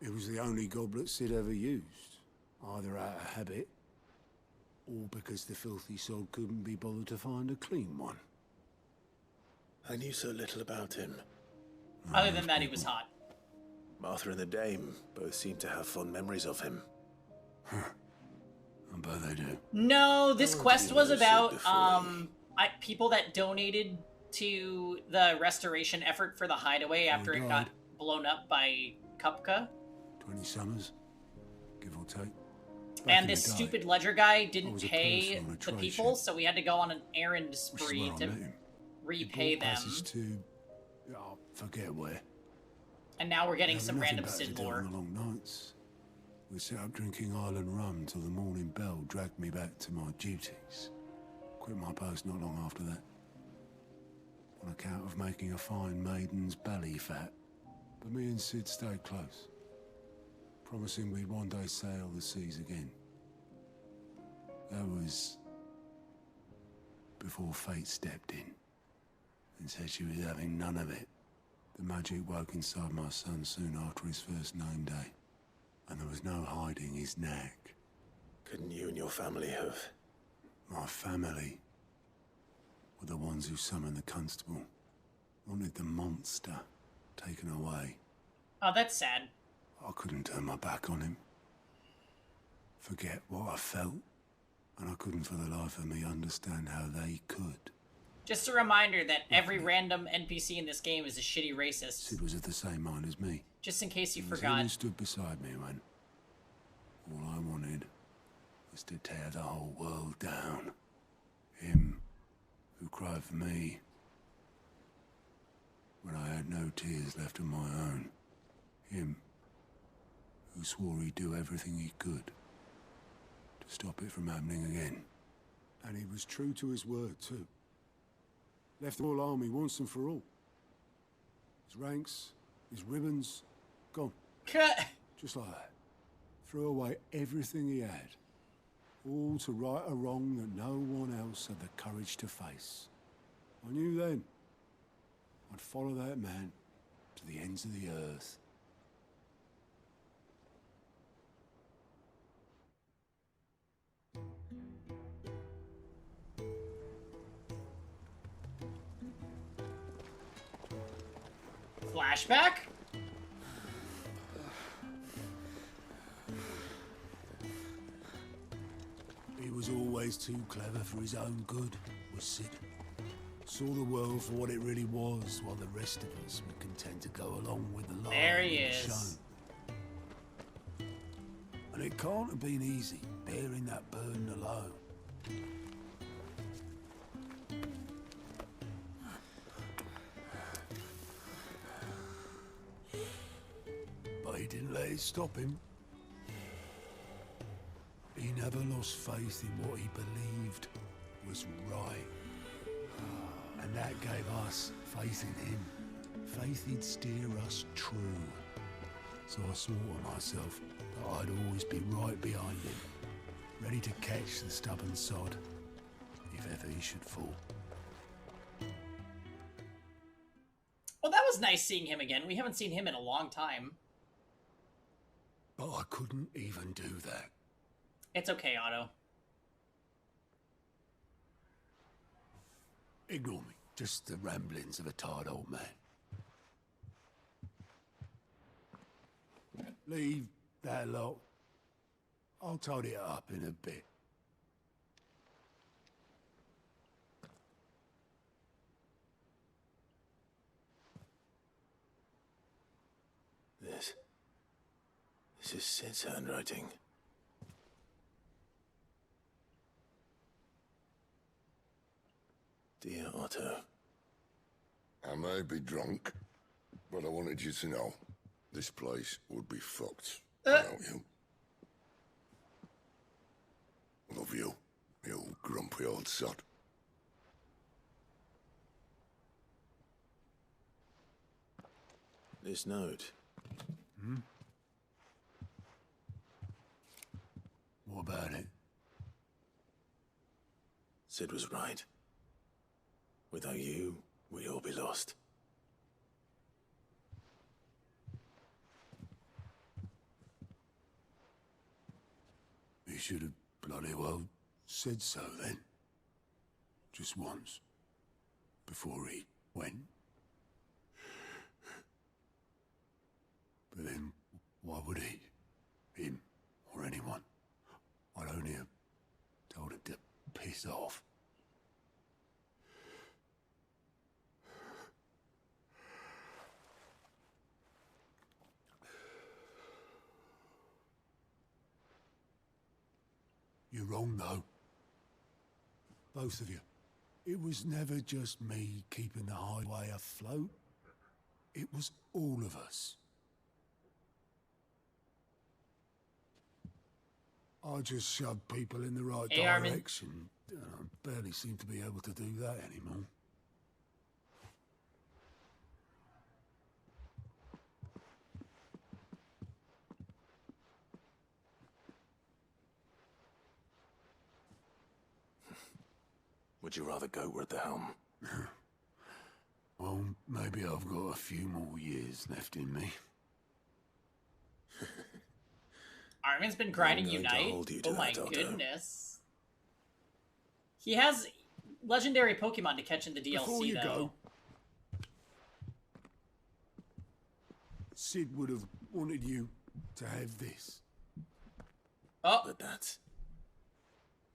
It was the only goblet Sid ever used, either out of habit, or because the filthy sod couldn't be bothered to find a clean one. I knew so little about him. Other than that, he was hot. Martha and the Dame both seem to have fond memories of him. I bet they do. No, this quest was about people that donated to the restoration effort for the hideaway after it got blown up by Kupka. 20 summers, give or take. And this stupid ledger guy didn't pay the people, so we had to go on an errand spree to repay them. To, oh, forget where. And now we're getting some random Sid lore. On the long nights. We sat up drinking Island rum till the morning bell dragged me back to my duties. Quit my post not long after that. On account of making a fine maiden's belly fat. But me and Sid stayed close. Promising we'd one day sail the seas again. That was before fate stepped in and said she was having none of it. The magic woke inside my son soon after his first name day, and there was no hiding his knack. Couldn't you and your family have? My family were the ones who summoned the constable, wanted the monster taken away. Oh, that's sad. I couldn't turn my back on him. Forget what I felt, and I couldn't for the life of me understand how they could. Just a reminder that every random NPC in this game is a shitty racist. Sid was of the same mind as me. Just in case you He forgot. stood beside me when all I wanted was to tear the whole world down. Him who cried for me when I had no tears left of my own. Him who swore he'd do everything he could to stop it from happening again. And he was true to his word, too. Left the Royal Army once and for all. His ranks, his ribbons, gone. Just like that. Threw away everything he had. All to right a wrong that no one else had the courage to face. I knew then I'd follow that man to the ends of the earth. Flashback? He was always too clever for his own good, was Sid. Saw the world for what it really was, while the rest of us were content to go along with the lie. There he is. And it can't have been easy, bearing that burden alone. But he didn't let it stop him. He never lost faith in what he believed was right. And that gave us faith in him. Faith he'd steer us true. So I swore to myself that I'd always be right behind him, ready to catch the stubborn sod, if ever he should fall. Well, that was nice seeing him again. We haven't seen him in a long time. But I couldn't even do that. It's okay, Otto. Ignore me. Just the ramblings of a tired old man. Leave that lot. I'll tidy it up in a bit. This is Sid's handwriting. Dear Otto. I may be drunk, but I wanted you to know this place would be fucked without you. Love you, you grumpy old sod. This note. What about it? Sid was right. Without you, we'd all be lost. You should have bloody well said so then. Just once. Before he went. But then, why would he? Him, or anyone? I'd only have told him to piss off. You're wrong, though. Both of you. It was never just me keeping the highway afloat. It was all of us. I just shoved people in the right direction. I barely seem to be able to do that anymore. Would you rather go at the helm? Well, maybe I've got a few more years left in me. Armin's been grinding I'm going to Unite. hold you to Oh my that, Otto. goodness. He has legendary Pokemon to catch in the DLC, Before you though. go, Sid would have wanted you to have this. Oh. But that's...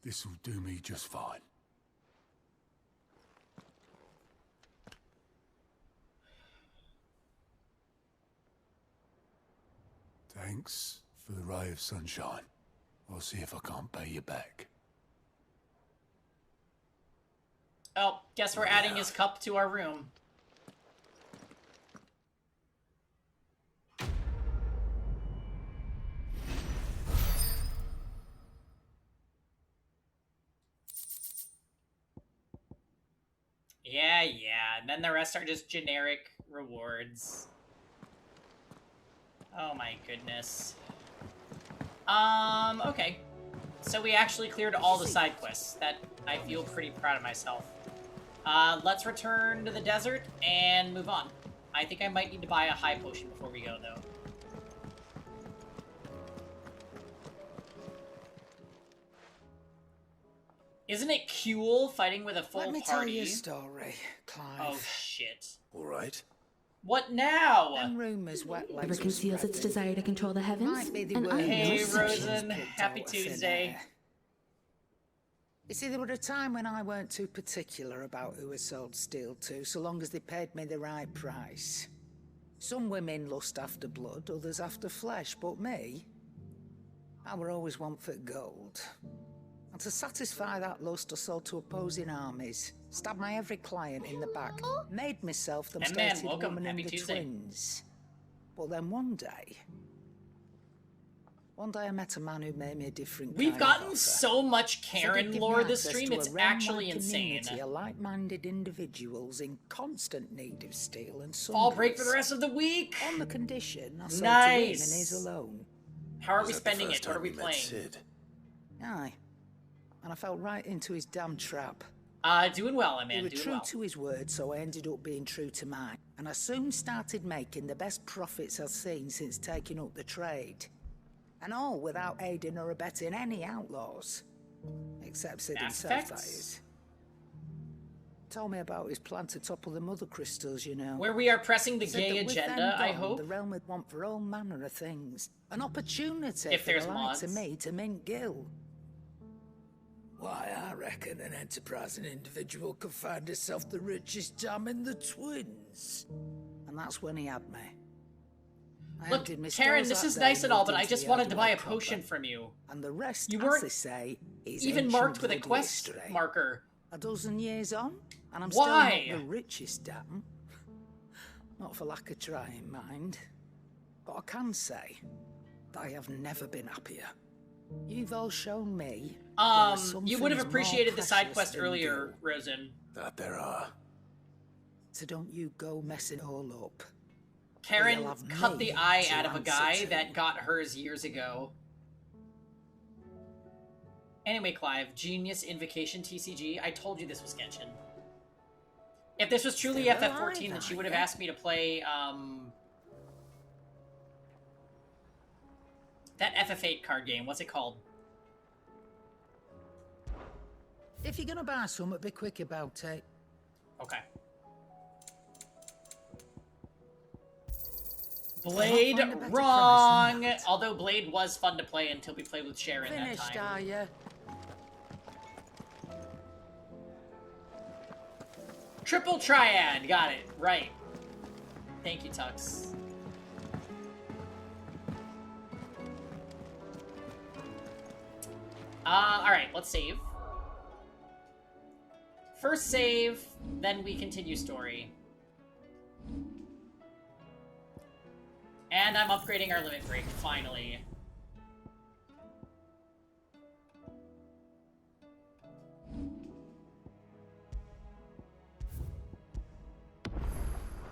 This'll do me just fine. Thanks for the ray of sunshine. I'll see if I can't pay you back. Oh, guess we're adding his cup to our room. Yeah, and then the rest are just generic rewards. Oh my goodness. Okay. So we actually cleared all the side quests. That I feel pretty proud of myself. Let's return to the desert and move on. I think I might need to buy a high potion before we go, though. Isn't it cool fighting with a full Let me party? tell you a story, Clive. Oh, shit. All right. What now? Them rumours wet legs Never conceals its desire to control the heavens. Might be the and word I Hey, know such Rosen. picked Happy out of thin Tuesday. air. You see, there was a time when I weren't too particular about who I sold steel to, so long as they paid me the right price. Some women lust after blood, others after flesh, but me, I were always one for gold. And to satisfy that lust, I sold to opposing armies, stabbed my every client in the back, made myself the And man, stated welcome. woman Happy and the Tuesday. twins. But then one day I met a man who made me a different We've kind of gotten offer. so much Said he'd Karen give me lore this access stream, to a it's realm-wide actually insane. community of like-minded individuals in constant need of steel and Fall break for sundries. the rest of the week. On the condition I sold Nice. to him and his alone. How are Was we that the spending first it? What are time we you met playing? Sid? Aye. And I fell right into his damn trap. Doing well, man. He was Doing true well. to his word, so I ended up being true to mine. And I soon started making the best profits I've seen since taking up the trade. And all without aiding or abetting any outlaws. Except Sid Mass himself, that Effects? is. Told me about his plan to topple the mother crystals, you know. Where we are pressing the Said gay that with them agenda, I gone, hope. The realm would want for all manner of things. An opportunity If for there's the like to mods. me to mint gil. Why, I reckon an enterprising individual could find himself the richest dam in the twins. And that's when he had me. I Look, emptied my Karen, stores this that is day nice and all, moved but I into just the wanted to buy a Hideaway potion proper. from you. And the rest, You as weren't they say, is even ancient marked with a bloody quest history. marker. A dozen years on, and I'm Why? still not the richest dam. Not for lack of trying, mind. But I can say that I have never been happier. You've all shown me. You would have appreciated the side quest earlier, Rosen. That there are. So don't you go messing it all up. Karen You'll have cut me the eye to out of a answer guy to. that got hers years ago. Anyway, Clive, genius invocation TCG. I told you this was Genshin. If this was truly Still FF14, alive, then she are would have ya? asked me to play, that FF8 card game. What's it called? If you're gonna buy some, be quick about it. Okay. Blade, wrong! Although Blade was fun to play until we played with Sharon that Finished, time. are you? Triple Triad! Got it. Right. Thank you, Tux. Alright, let's save. First save, then we continue story. And I'm upgrading our limit break, finally.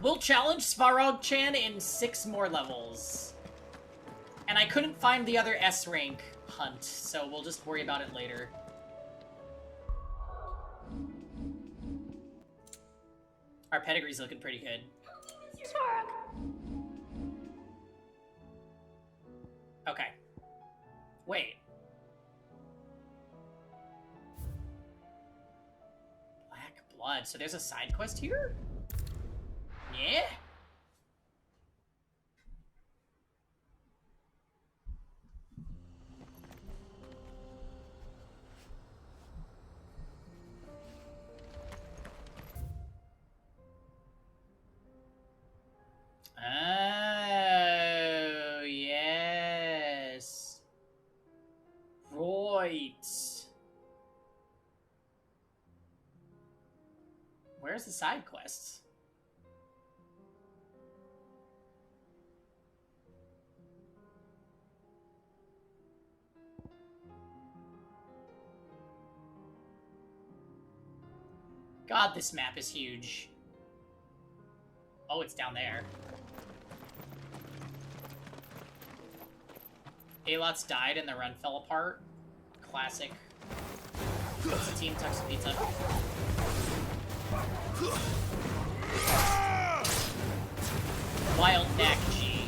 We'll challenge Svarog-chan in 6 more levels. And I couldn't find the other S rank hunt, so we'll just worry about it later. Our pedigree's looking pretty good. Okay. Wait. Black blood. So there's a side quest here? Yeah? Oh, yes. Right. Where's the side quests? God, this map is huge. Oh, it's down there. Alots died and the run fell apart. Classic. It's a Team Tux Pizza. Wild neck, G.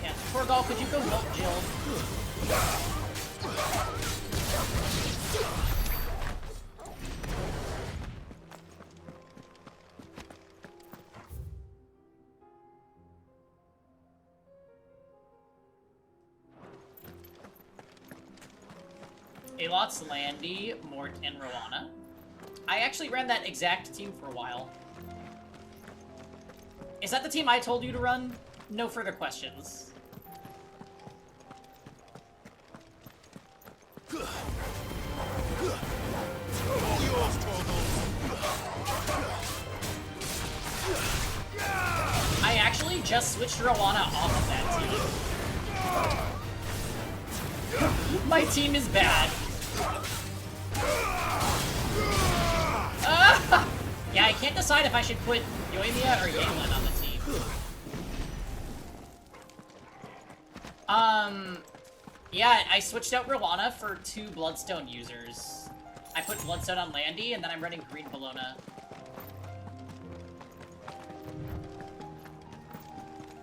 Yeah, Torgal, could you go help Jill? Alots, Landy, Mort, and Rowana. I actually ran that exact team for a while. Is that the team I told you to run? No further questions. I actually just switched Rowana off of that team. My team is bad. Yeah, I can't decide if I should put Yoimiya or Yelan on the team. Yeah, I switched out Rowana for 2 Bloodstone users. I put Bloodstone on Landy, and then I'm running Green Bologna.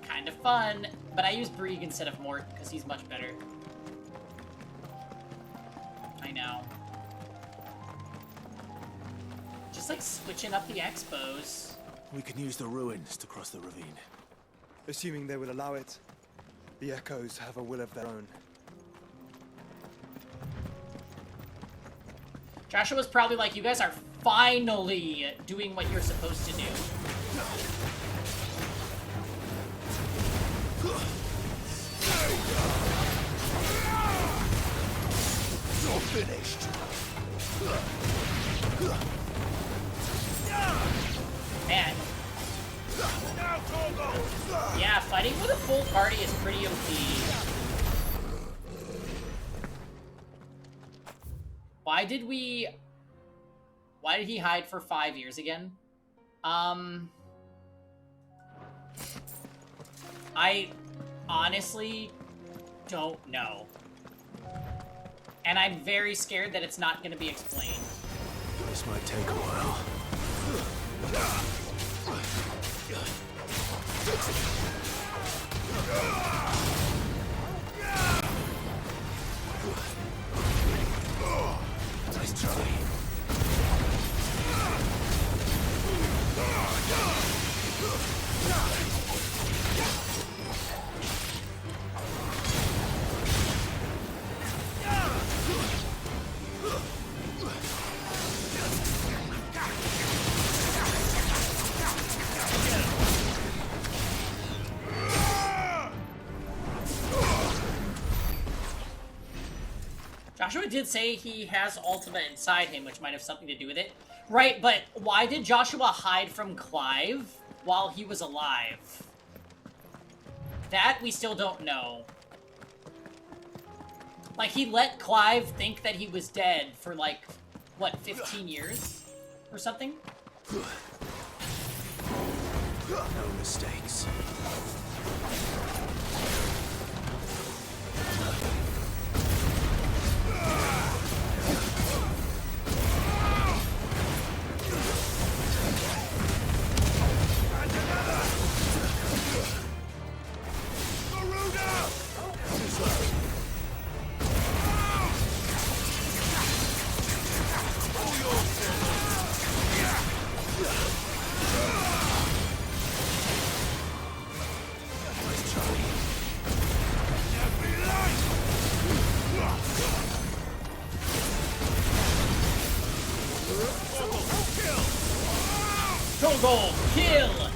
Kind of fun, but I use Brieg instead of Mort, because he's much better. I know. Just like switching up the expos. We can use the ruins to cross the ravine. Assuming they will allow it. The Echoes have a will of their own. Joshua's probably like, you guys are finally doing what you're supposed to do. You're finished. Man. Yeah, fighting with a full party is pretty OP. Why did he hide for 5 years again? I honestly don't know. And I'm very scared that it's not going to be explained. This might take a while. Joshua did say he has Ultima inside him, which might have something to do with it. Right, but why did Joshua hide from Clive while he was alive? That we still don't know. Like, he let Clive think that he was dead for, like, what, 15 years? Or something? No mistakes. Togo, kill!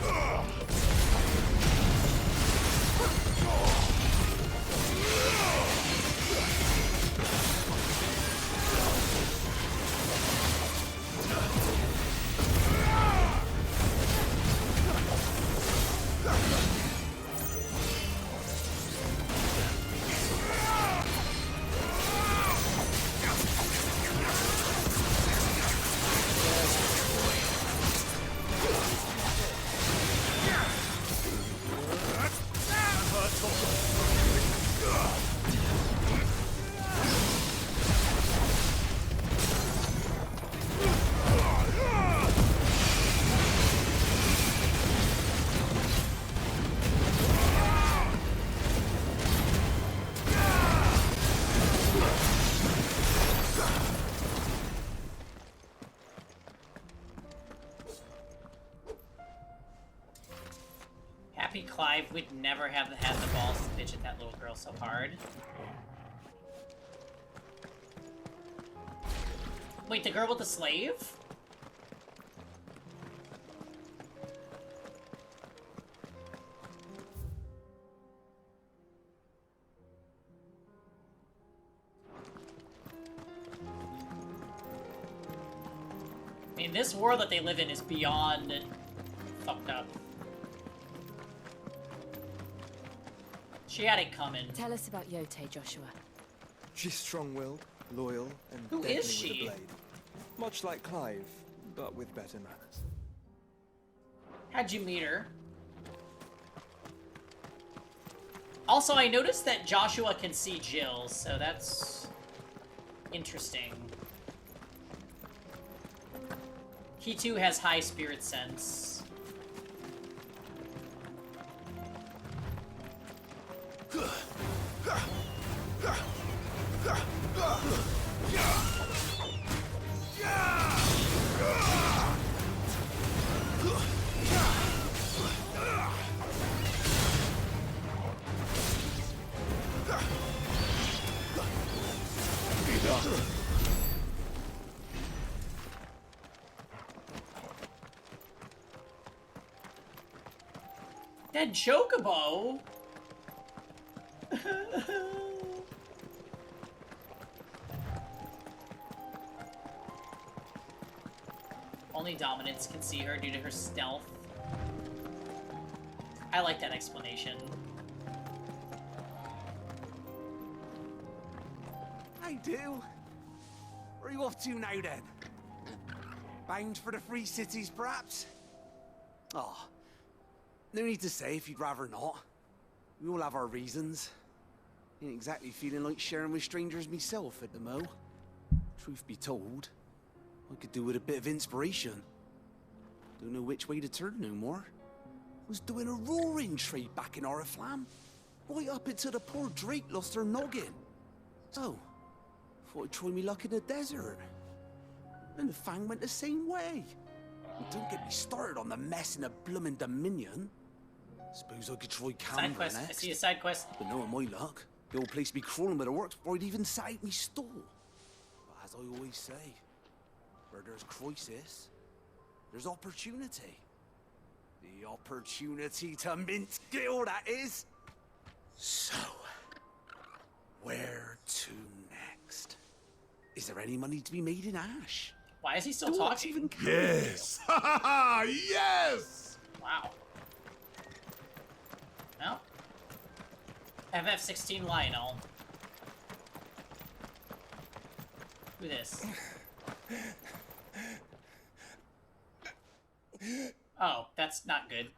Happy Clive would never have had the balls to bitch at that little girl so hard. Wait, the girl with the slave? I mean, this world that they live in is beyond fucked up. She had it coming. Tell us about Yote, Joshua. She's strong-willed, loyal, and Who deadly is with she? a blade. Much like Clive, but with better manners. How'd you meet her? Also, I noticed that Joshua can see Jill, so that's interesting. He too has high spirit sense. That chocobo? Only dominants can see her due to her stealth. I like that explanation. I do. Where are you off to now, then? Bound for the Free Cities, perhaps? Oh, no need to say if you'd rather not. We all have our reasons. Ain't exactly feeling like sharing with strangers myself at the mo. Truth be told, I could do with a bit of inspiration. Don't know which way to turn no more. Was doing a roaring trade back in Oriflamme. Right up until the poor Drake lost her noggin. So, thought I'd try me luck in the desert. And the Fang went the same way. And don't get me started on the mess in the bloomin' Dominion. Suppose I could try Canberra Side quest. next. I see a side quest. But knowing my luck, the old place be crawling with the works before I'd even set out me stall. But as I always say, where there's crisis, there's opportunity. The opportunity to mint skill, that is. So, where to next? Is there any money to be made in ash? Why is he still Do orcs talking? even carry Yes! Ha ha ha! Yes! Wow. Well. FF16 Lionel. Who this? Oh, that's not good.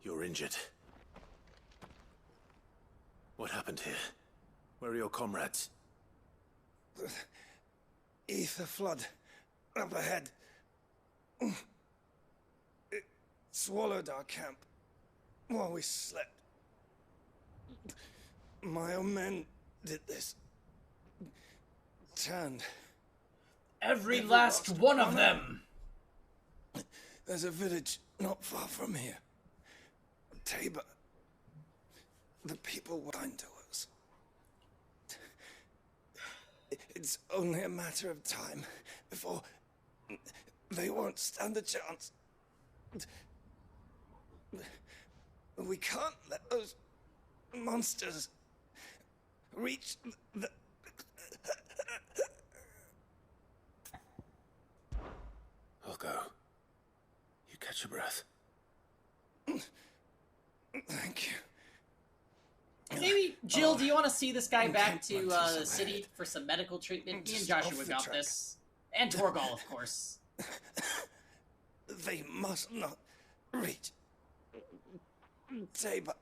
You're injured. What happened here? Where are your comrades? Ether flood. Up ahead. It swallowed our camp while we slept. My own men did this. Turned. Every last one of them! There's a village not far from here. Tabor. The people were kind to us. It's only a matter of time before they won't stand a chance. We can't let those monsters reach the... I'll go. You catch your breath. Thank you. Maybe, Jill, do you want to see this guy back to the city for some medical treatment? Me and Joshua got this. And Torgal, of course. They must not reach Tabor.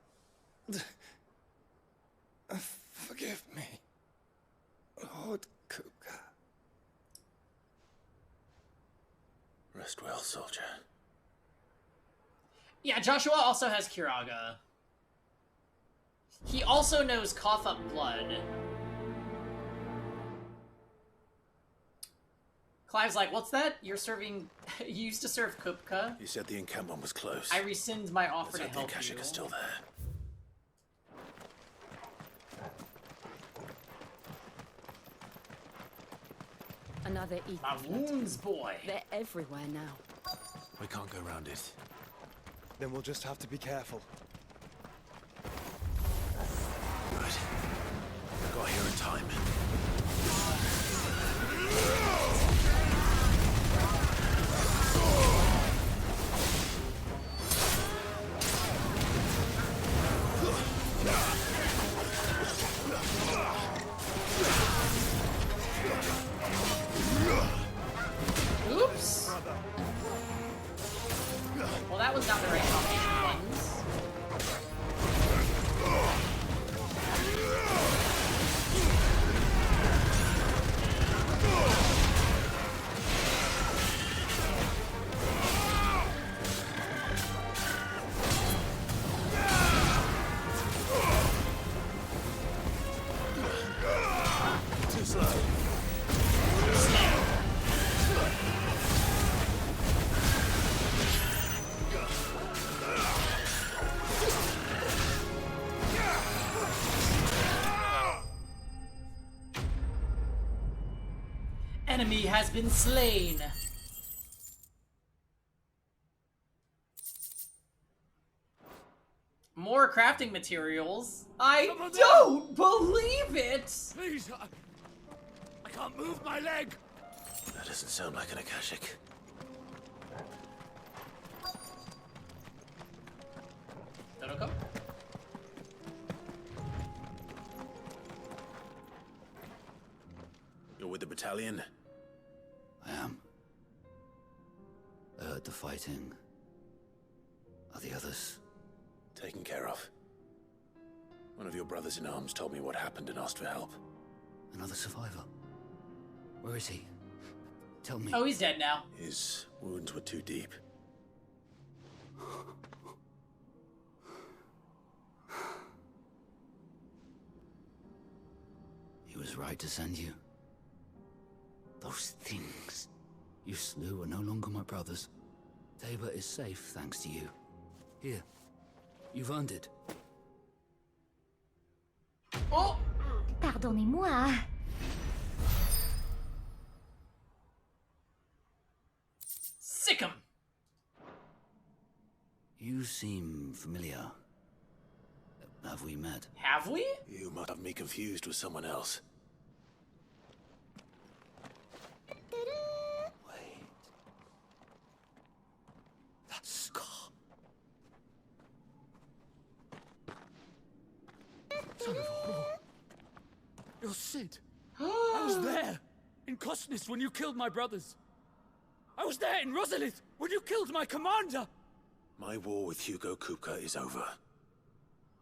Forgive me, Lord Kuka. Rest well, soldier. Yeah, Joshua also has Kiraga. He also knows cough up blood. Clive's like, what's that? You're serving... You used to serve Kupka? You said the encampment was closed. I rescind my offer to Let's hope help the Akashic you. is still there. Another ether My flood. wounds, boy. They're everywhere now. We can't go around it. Then we'll just have to be careful. Right. I got here in time. Oops! Well, that was not the right combination of buttons. Too slow. Enemy has been slain. More crafting materials. I don't believe it! Please, I can't move my leg. That doesn't sound like an Akashic. Todoko? You're with the battalion? I am. I heard the fighting. Are the others? Taken care of. One of your brothers in arms told me what happened and asked for help. Another survivor? Where is he? Tell me. Oh, he's dead now. His wounds were too deep. He was right to send you. Those things you slew are no longer my brothers. Tabor is safe thanks to you. Here, you've earned it. Oh! Pardonnez-moi. Sick 'em! You seem familiar. Have we met? Have we? You must have me confused with someone else. Wait. That scar. Son of a whore. You're Sid. I was there in Cosnes when you killed my brothers. I was there in Rosalith when you killed my commander. My war with Hugo Kupka is over.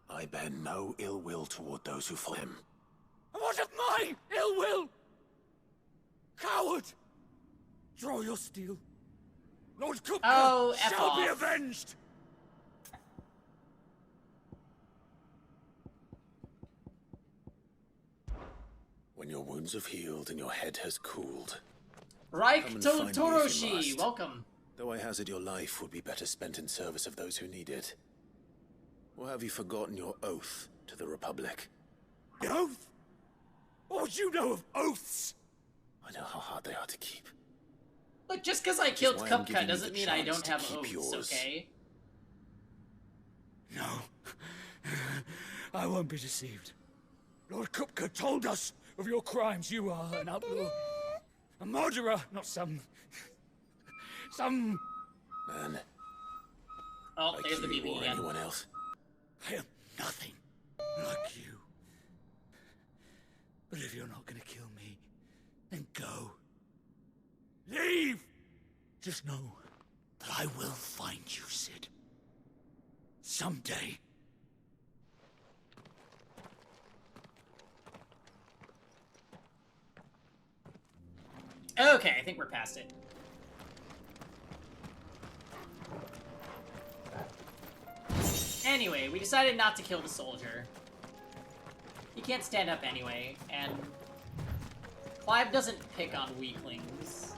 I bear no ill will toward those who follow him. And what of my ill will? Coward! Draw your steel. Lord Kupka shall be avenged! When your wounds have healed and your head has cooled. Reich come and find me if you Toroshi, must. welcome. Though I hazard your life would be better spent in service of those who need it. Or have you forgotten your oath to the Republic? The oath? What would you know of oaths? I know how hard they are to keep. Look, just because I killed why I'm Kupka giving you doesn't the mean I chance don't to have keep oaths, yours. okay? No. I won't be deceived. Lord Kupka told us of your crimes. You are an outlaw. A murderer, not some... Man. Oh, like there's the you BB or again. anyone else. I am nothing like you. But if you're not gonna kill me, then go. Leave! Just know that I will find you, Sid. Someday. Okay, I think we're past it. Anyway, we decided not to kill the soldier. He can't stand up anyway, and Clive doesn't pick on weaklings.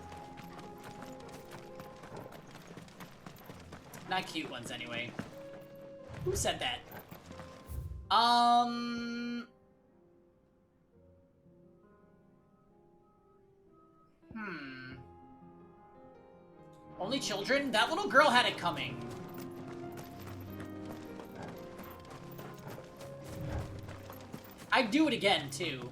Not cute ones, anyway. Who said that? Only children? That little girl had it coming. I'd do it again, too.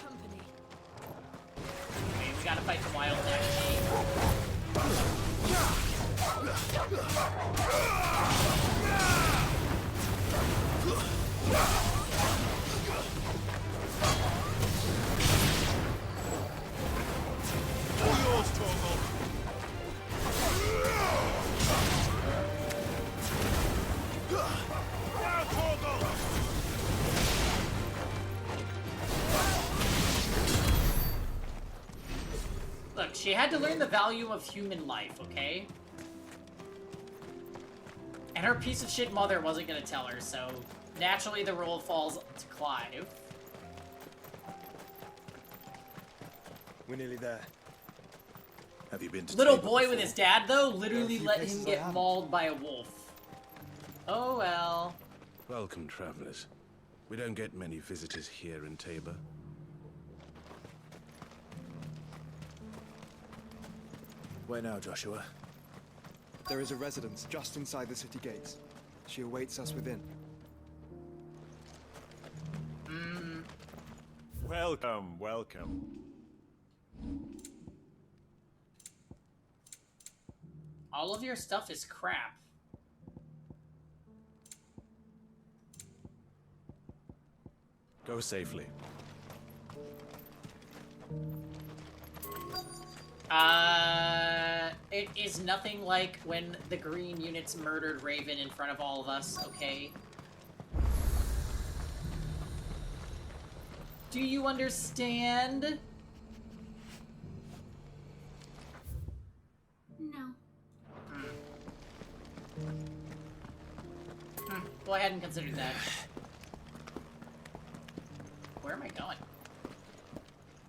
Company. Okay, we gotta fight the wild actually. Look, she had to learn the value of human life, okay? And her piece of shit mother wasn't gonna tell her, so naturally the role falls to Clive. We're nearly there. Have you been to Little Tabor boy before? with his dad, though, There are literally a few let places him I get haven't. mauled by a wolf. Oh well. Welcome, travelers. We don't get many visitors here in Tabor. Where now, Joshua? There is a residence just inside the city gates. She awaits us within. Welcome, welcome. All of your stuff is crap. Go safely. It is nothing like when the green units murdered Raven in front of all of us, okay? Do you understand? No. Well, I hadn't considered that. Where am I going?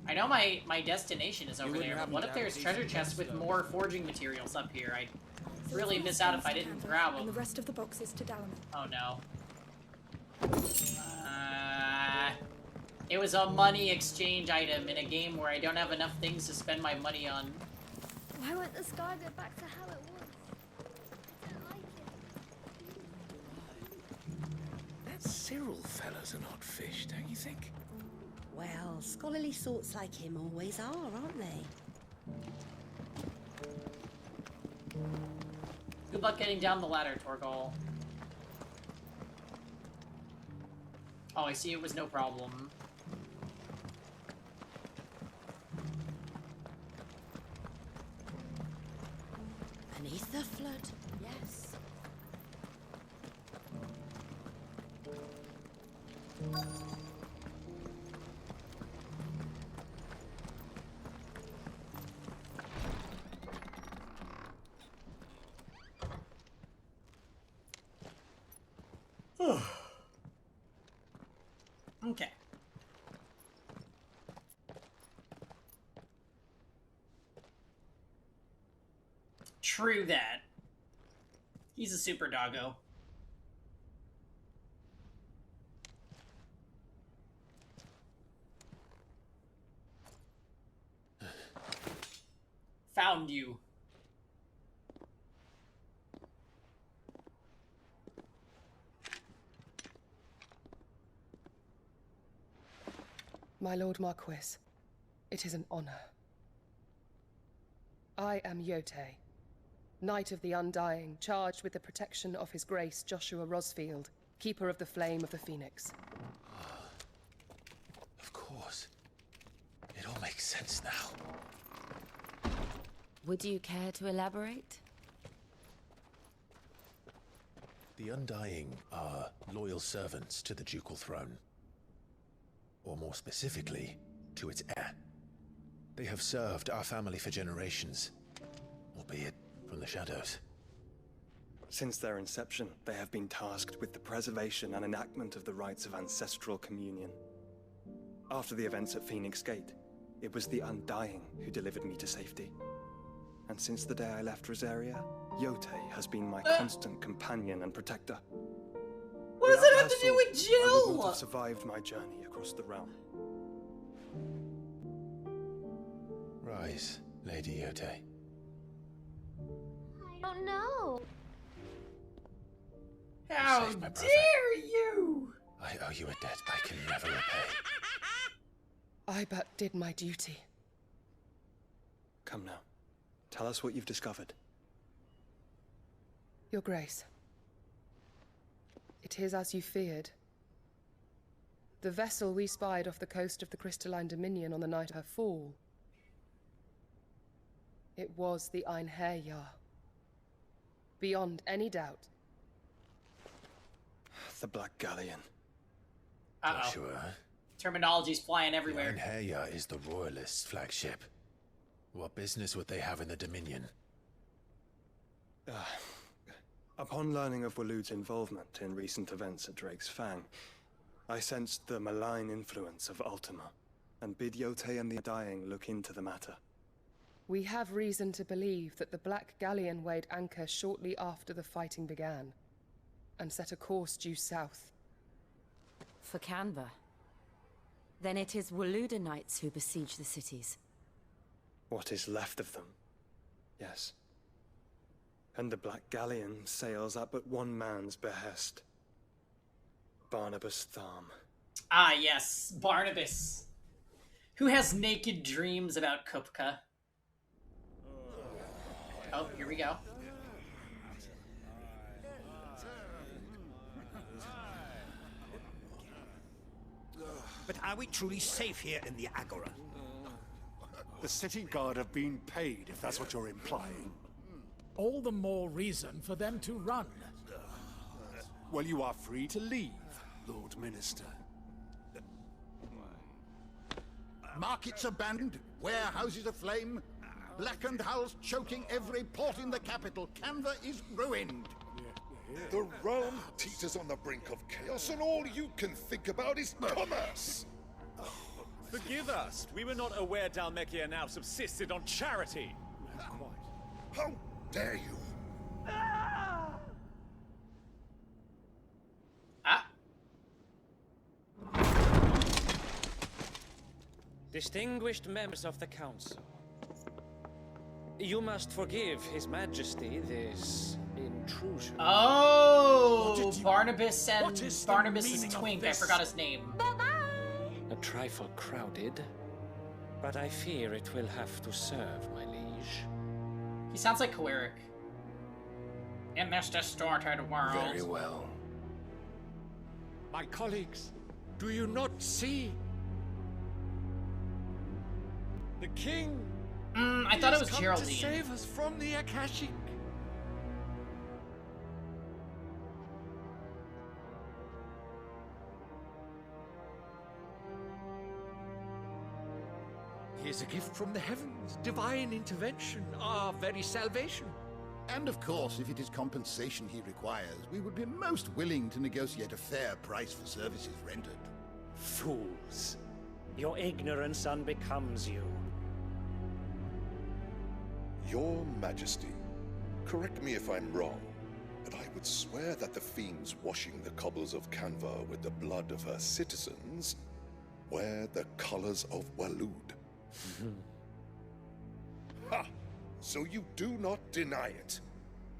I know my destination is over wouldn't there, but happen what to if have there's a treasure decent chests with guest, though. more forging materials up here? I'd really miss out if I didn't grab And the them. rest of the boxes to Dalaman. Oh no. It was a money exchange item in a game where I don't have enough things to spend my money on. Why won't the sky go back to how it was? I don't like it. That Cyril fella's an odd fish, don't you think? Well, scholarly sorts like him always are, aren't they? Good luck getting down the ladder, Torgal. Oh, I see it was no problem. Beneath the flood, yes. Okay. True that. He's a super doggo. Found you. My Lord Marquis, it is an honor. I am Yotei, Knight of the Undying, charged with the protection of His Grace Joshua Rosfield, Keeper of the Flame of the Phoenix. Of course. It all makes sense now. Would you care to elaborate? The Undying are loyal servants to the ducal throne. Or more specifically, to its heir. They have served our family for generations, albeit from the shadows. Since their inception, they have been tasked with the preservation and enactment of the rites of ancestral communion. After the events at Phoenix Gate, it was the Undying who delivered me to safety. And since the day I left Rosaria, Yotei has been my constant companion and protector. What does it have to do with Jill? I would not have survived my journey across the realm. Rise, Lady Yotei. I don't know. How Saved my brother. dare you! I owe you a debt I can never repay. I but did my duty. Come now. Tell us what you've discovered. Your Grace. It is as you feared. The vessel we spied off the coast of the Crystalline Dominion on the night of her fall. It was the Einherjar. Beyond any doubt. The Black Galleon. Uh-oh. Joshua. Terminology's flying The everywhere. Einherjar is the Royalists' flagship. What business would they have in the Dominion? Upon learning of Waloed's involvement in recent events at Drake's Fang, I sensed the malign influence of Ultima, and bid Yotei and the Undying look into the matter. We have reason to believe that the Black Galleon weighed anchor shortly after the fighting began, and set a course due south. For Canva. Then it is Waloeda Knights who besiege the cities. What is left of them, yes. And the Black Galleon sails at but one man's behest. Barnabas Tharm. Ah, yes, Barnabas. Who has naked dreams about Kupka? Oh, here we go. But are we truly safe here in the Agora? The city guard have been paid, if that's what you're implying. All the more reason for them to run. Well, you are free to leave, Lord Minister. Markets abandoned, warehouses aflame, blackened hulls choking every port in the capital. Canva is ruined. The realm teeters on the brink of chaos, and all you can think about is commerce. Forgive us. We were not aware Dalmekia now subsisted on charity. How dare you? Distinguished members of the council, you must forgive His Majesty this intrusion. Oh, Barnabas and Twink. I forgot his name. A trifle crowded, but I fear it will have to serve, my liege. He sounds like Coeric. In this distorted world. Very well. My colleagues, do you not see? The king. I thought it was come Geraldine. to save us from the Akashic. Here's a gift from the heavens, divine intervention, our very salvation. And of course, if it is compensation he requires, we would be most willing to negotiate a fair price for services rendered. Fools. Your ignorance unbecomes you. Your Majesty, correct me if I'm wrong, but I would swear that the fiends washing the cobbles of Canva with the blood of her citizens wear the colors of Waloed. Ha! So you do not deny it.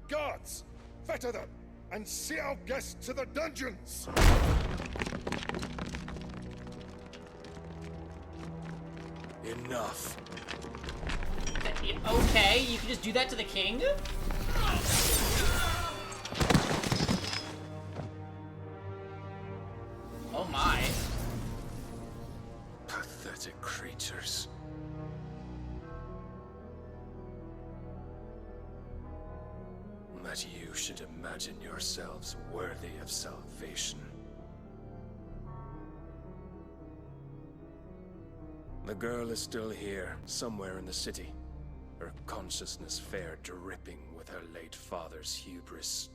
Guards, fetter them, and see our guests to the dungeons! Enough. Okay, you can just do that to the king? Oh my. Pathetic creatures. That you should imagine yourselves worthy of salvation. The girl is still here, somewhere in the city. Her consciousness fair dripping with her late father's hubris.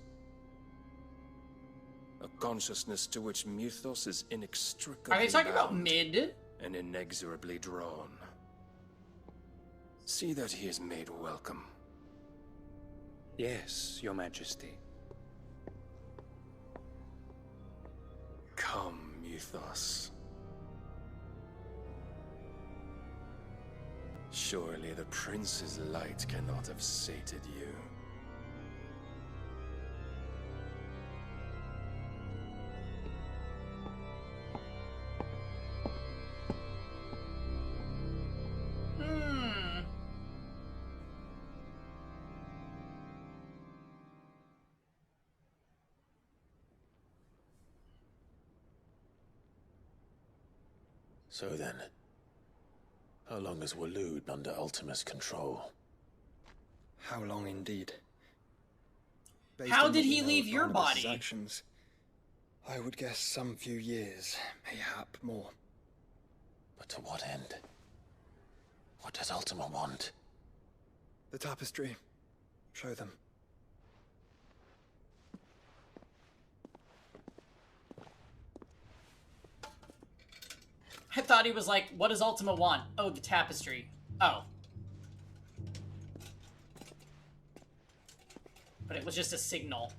A consciousness to which Mythos is inextricably Are they talking about bound mid? and inexorably drawn. See that he is made welcome. Yes, Your Majesty. Come, Mythos. Surely the prince's light cannot have sated you. So then, how long is Waloed under Ultima's control? How long indeed? Based How on did what we he know leave of your Barnabas's body? actions, I would guess some few years, mayhap more. But to what end? What does Ultima want? The tapestry. Show them. I thought he was like, what does Ultima want? Oh, the tapestry. Oh. But it was just a signal.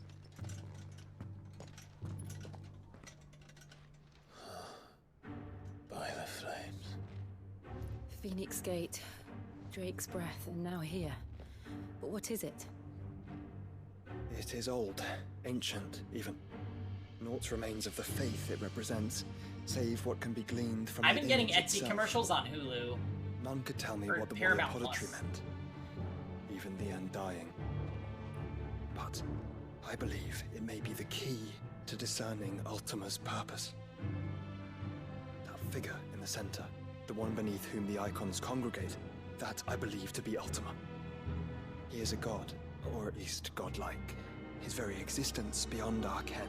By the flames. Phoenix Gate, Drake's Breath, and now here. But what is it? It is old, ancient, even. Naught remains of the faith it represents, save what can be gleaned from I've the been getting image Etsy itself. commercials on Hulu. None could tell me Or what the Paramount warrior poetry Plus. meant. Even the Undying. But I believe it may be the key to discerning Ultima's purpose. That figure in the center, the one beneath whom the icons congregate, that I believe to be Ultima. He is a god, or at least godlike. His very existence beyond our ken.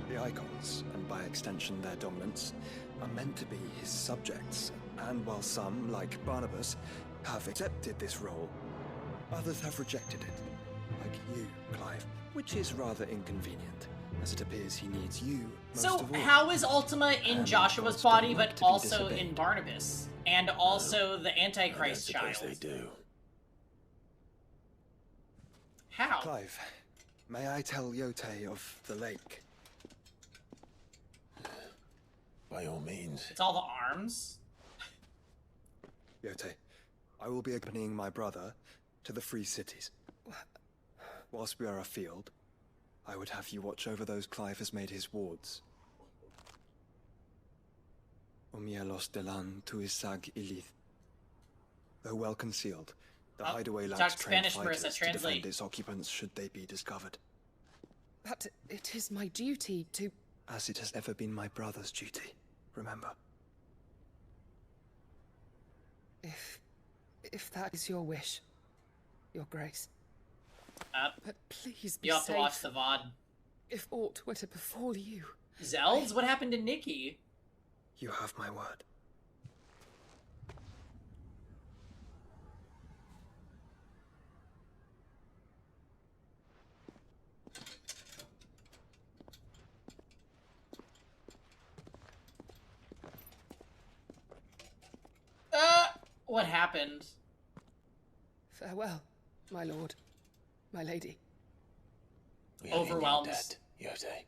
The icons, and by extension their dominance, are meant to be his subjects, and while some, like Barnabas, have accepted this role, others have rejected it, like you, Clive, which is rather inconvenient, as it appears he needs you most So of all. how is Ultima in And Joshua's gods don't body, like but to be also disobeyed. in Barnabas? And also the Antichrist I child? suppose they do. How? Clive, may I tell Yote of the lake? By all means. It's all the arms? Yote, I will be accompanying my brother to the Free Cities. Whilst we are afield, I would have you watch over those Clive has made his wards. Omielos delan tuisag ilith. Though well concealed, the hideaway lacks trained Spanish, fighters Marissa, to translate. defend its occupants should they be discovered. But it is my duty to... As it has ever been my brother's duty, remember. If that is your wish, your grace. But please be You have safe. to watch the VOD. If aught were to befall you... Zelds? What happened to Nikki? You have my word. What happened? Farewell, my lord, my lady. We only know Overwhelmed. that, Yote.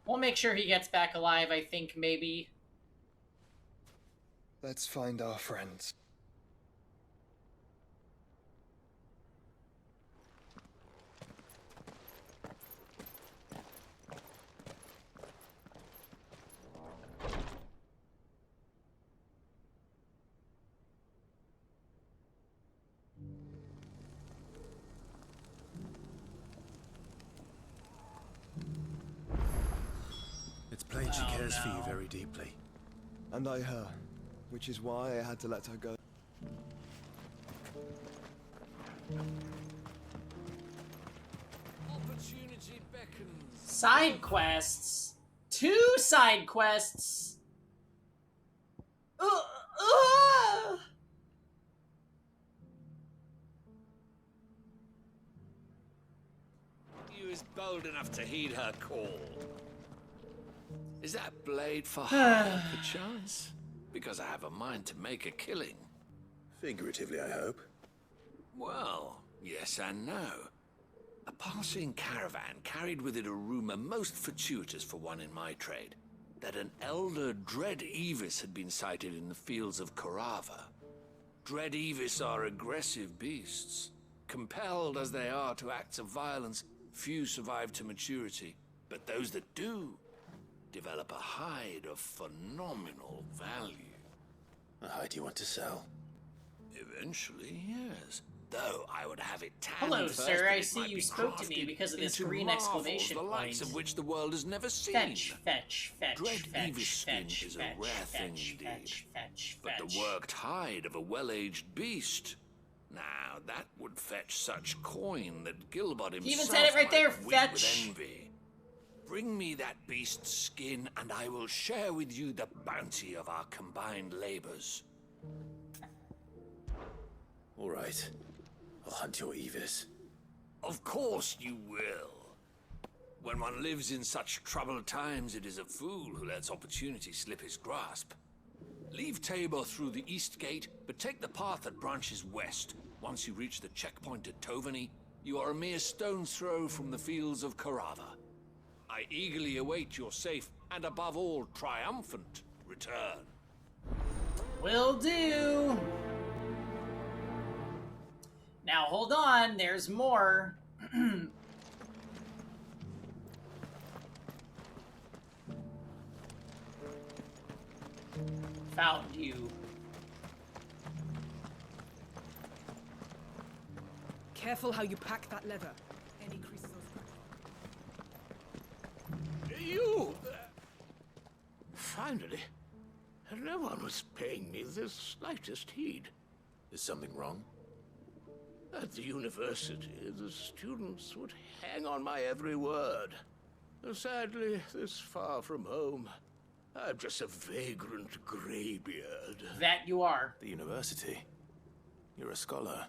We'll make sure he gets back alive, I think, maybe. Let's find our friends. It's plain she cares for you very deeply. And I her, which is why I had to let her go. Opportunity beckons. Side quests. 2 side quests. You is bold enough to heed her call. Is that blade for hire, perchance? Because I have a mind to make a killing. Figuratively, I hope. Well, yes and no. A passing caravan carried with it a rumor most fortuitous for one in my trade, that an elder Dread Evis had been sighted in the fields of Korava. Dread Evis are aggressive beasts. Compelled as they are to acts of violence, few survive to maturity, but those that do develop a hide of phenomenal value. A hide you want to sell? Eventually, yes. Though I would have it tanned Hello, first sir. that I it see might you be spoke to me crafted because of this into green marvels, exclamation the likes point. of which the world has never seen. Fetch, fetch, fetch, Dread fetch, Evis skin fetch, is a fetch, rare thing fetch, indeed. fetch, fetch, But fetch. the worked hide of a well-aged beast. Now, that would fetch such coin that Gilbert himself He even said it right there, might weep with fetch. envy. Bring me that beast's skin, and I will share with you the bounty of our combined labors. All right. I'll hunt your Evis. Of course you will. When one lives in such troubled times, it is a fool who lets opportunity slip his grasp. Leave Tabor through the east gate, but take the path that branches west. Once you reach the checkpoint at Tovany, you are a mere stone's throw from the fields of Korava. I eagerly await your safe, and above all, triumphant return. Will do. Now hold on, there's more. Found you. Careful how you pack that leather. Any creases or You! Finally. No one was paying me the slightest heed. Is something wrong? At the university, the students would hang on my every word. Sadly, this far from home, I'm just a vagrant graybeard. That you are. The university? You're a scholar.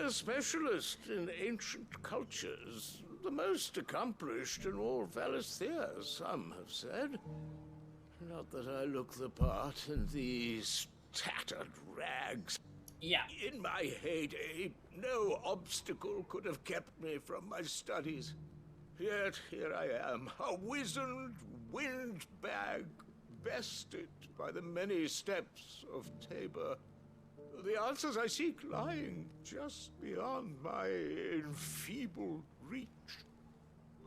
A specialist in ancient cultures. The most accomplished in all Valisthea, some have said. Not that I look the part in these tattered rags. Yeah. In my heyday, no obstacle could have kept me from my studies. Yet here I am, a wizened windbag, bested by the many steps of Tabor. The answers I seek lying just beyond my enfeebled reach.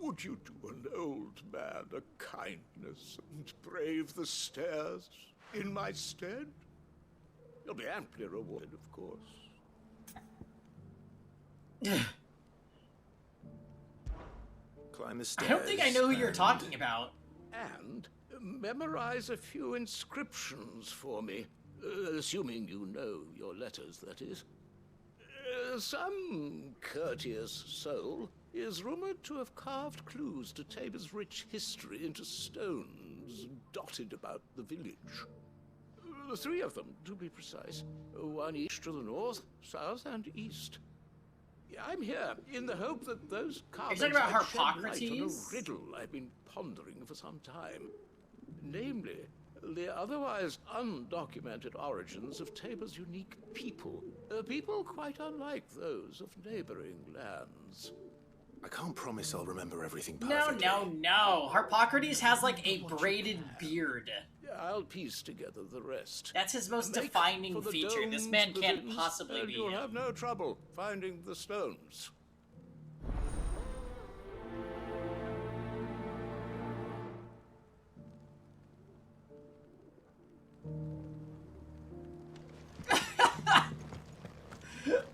Would you do an old man a kindness and brave the stairs in my stead? You'll be amply rewarded, of course. Climb the stairs. I don't think I know who you're talking about. And memorize a few inscriptions for me. Assuming you know your letters, that is. Some courteous soul is rumored to have carved clues to Tabor's rich history into stones dotted about the village. 3 of them, to be precise. 1 each to the north, south, and east. I'm here in the hope that those carvings talking about might shed light on Harpocrates? a riddle I've been pondering for some time. Namely, the otherwise undocumented origins of Tabor's unique people. People quite unlike those of neighboring lands. I can't promise I'll remember everything No, perfectly. no. Harpocrates has like a braided beard. I'll piece together the rest. That's his most Make defining for the feature. This domes, man the can't bins, possibly and be you'll him. have no trouble finding the stones.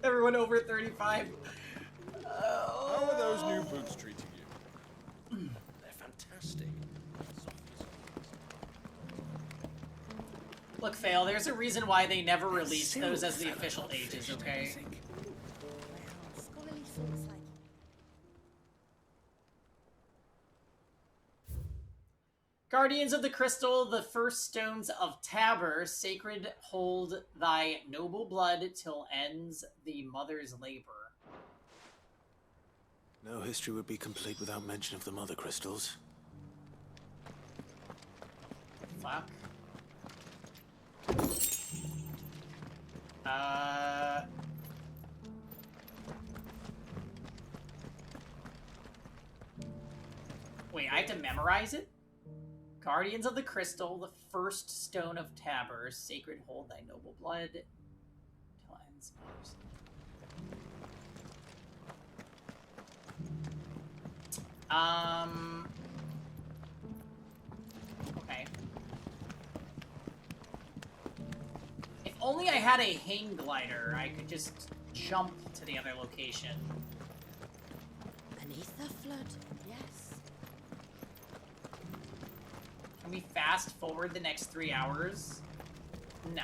Everyone over 35. How are those new boots treating you? They're fantastic. Look, Fail, there's a reason why they never released those as the official ages, okay? Scholarly thoughts like Guardians of the Crystal, the first stones of Tabor, sacred hold thy noble blood till ends the mother's labor. No history would be complete without mention of the mother crystals. Fuck. Wait, I have to memorize it? Guardians of the Crystal, the first stone of Tabor, sacred hold thy noble blood till ends mother's. Okay. If only I had a hang glider, I could just jump to the other location. beneath the flood, yes. Can we fast forward the next 3 hours? No.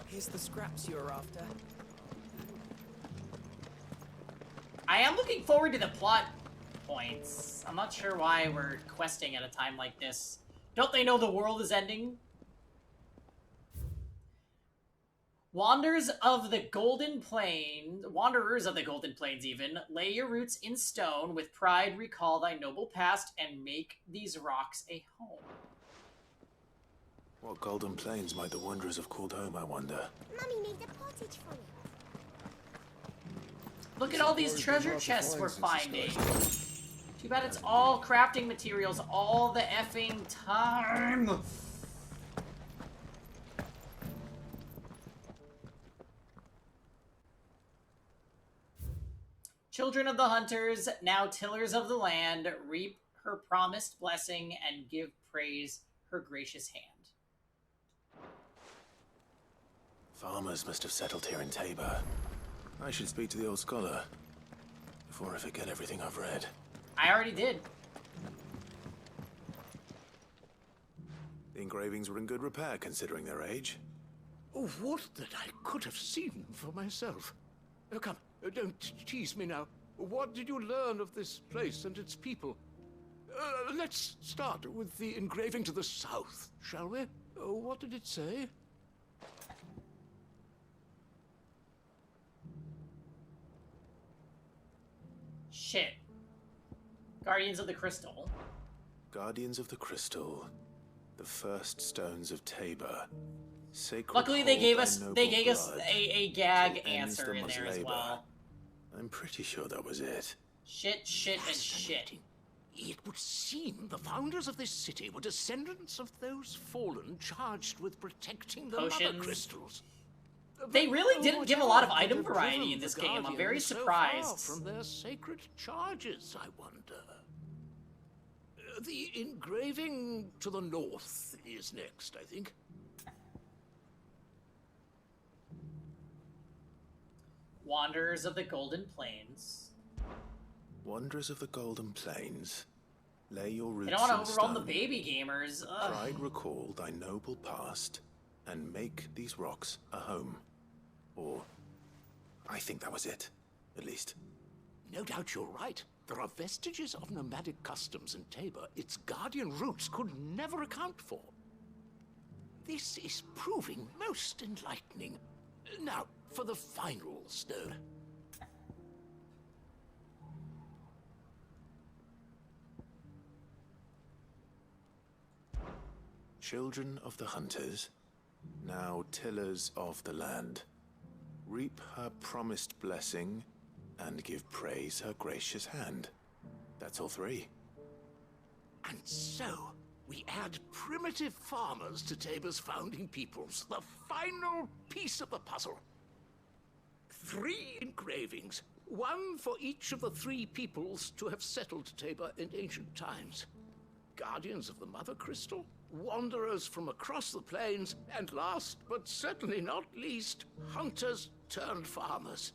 Here's the scraps you're after. I am looking forward to the plot points. I'm not sure why we're questing at a time like this. Don't they know the world is ending? Wanderers of the Golden Plains even, lay your roots in stone, with pride recall thy noble past, and make these rocks a home. What golden plains might the wanderers have called home, I wonder? Mummy made a pottage for me. Look at all these treasure chests we're finding. Too bad it's all crafting materials all the effing time. Children of the hunters, now tillers of the land, reap her promised blessing and give praise her gracious hand. Farmers must have settled here in Tabor. I should speak to the old scholar before I forget everything I've read. I already did. The engravings were in good repair considering their age. Oh, would that I could have seen for myself. Oh, come, don't tease me now. What did you learn of this place and its people? Let's start with the engraving to the south, shall we? What did it say? Shit. Guardians of the Crystal. Guardians of the Crystal. The first stones of Tabor. Sacred Luckily, they gave hold us thy they noble gave us blood a gag till ends answer the in there as Musleba. well. I'm pretty sure that was it. Shit, shit, and shit. It would seem the founders of this city were descendants of those fallen charged with protecting the mother Potions. crystals. They really didn't give a lot of Whatever item could have variety driven in this the game. I'm Guardians very so surprised. far from their sacred charges, I wonder. The engraving to the north is next, I think. Wanderers of the Golden Plains. Wanderers of the Golden Plains, lay your roots They don't want in to overwhelm the stone. baby gamers. Ugh. Pride recall thy noble past, and make these rocks a home. Or, I think that was it, at least. No doubt you're right. There are vestiges of nomadic customs in Tabor its guardian roots could never account for. This is proving most enlightening. Now, for the final stone. Children of the hunters, now tillers of the land, reap her promised blessing and give praise her gracious hand. That's all three. And so, we add primitive farmers to Tabor's founding peoples, the final piece of the puzzle. 3 engravings, one for each of the 3 peoples to have settled Tabor in ancient times. Guardians of the Mother Crystal, wanderers from across the plains, and last but certainly not least, hunters turned farmers.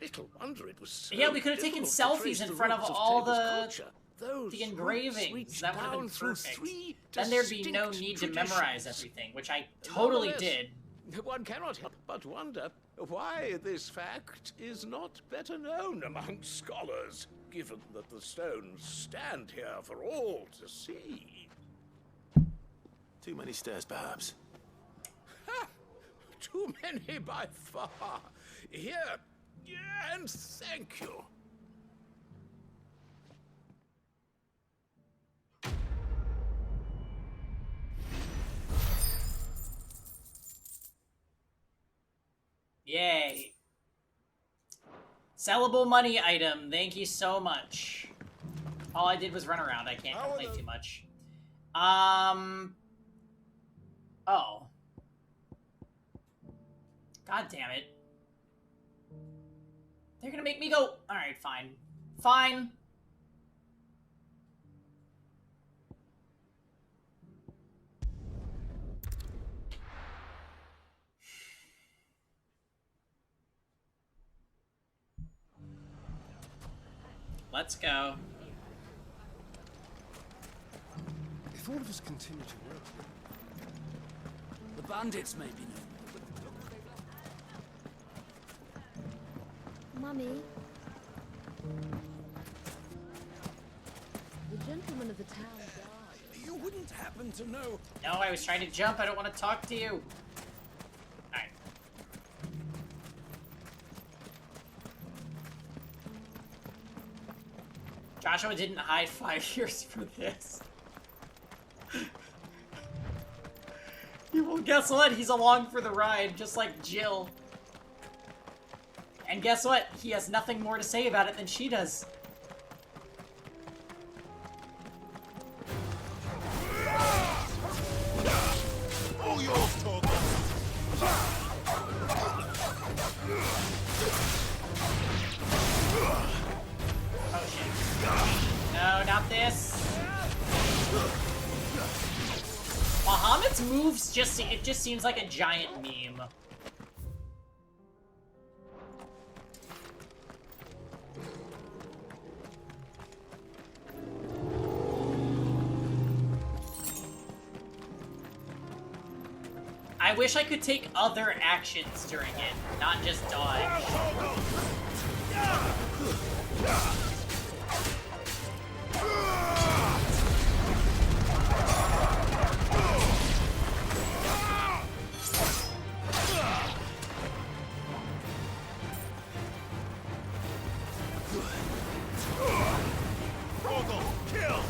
Little wonder it was so Yeah, we could have taken difficult to trace selfies in the front of roots all Tabor's the culture. Those the engravings. roots That would have been reach down through perfect. 3 Then there'd be no distinct need to memorize traditions. everything, which I totally Nonetheless, did. One cannot help but wonder why this fact is not better known among scholars, given that the stones stand here for all to see. Too many stairs, perhaps. Ha! Too many by far. Here, and thank you. Yay. Sellable money item. Thank you so much. All I did was run around. I can't complain too much. Oh. God damn it. They're gonna make me go. Alright, fine. Fine. Let's go. If all of us continue to work, the bandits may be known. Mummy, The gentleman of the town guard. You wouldn't happen to know. No, I was trying to jump. I don't want to talk to you. Alright. Joshua didn't hide 5 years for this. Well, guess what? He's along for the ride, just like Jill. And guess what? He has nothing more to say about it than she does. All yours, Torgal. Oh shit. No, not this. Bahamut's moves it just seems like a giant meme. I wish I could take other actions during it, not just dodge. Torgal, kill!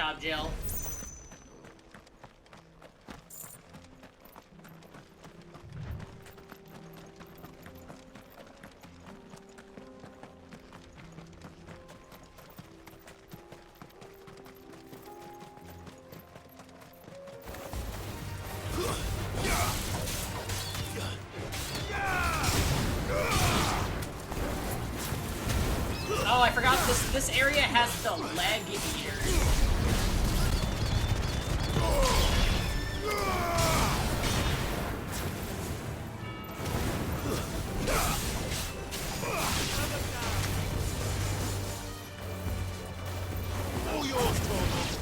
job, Jill. Oh, I forgot this area has the leg eaters. All yours, Torgal.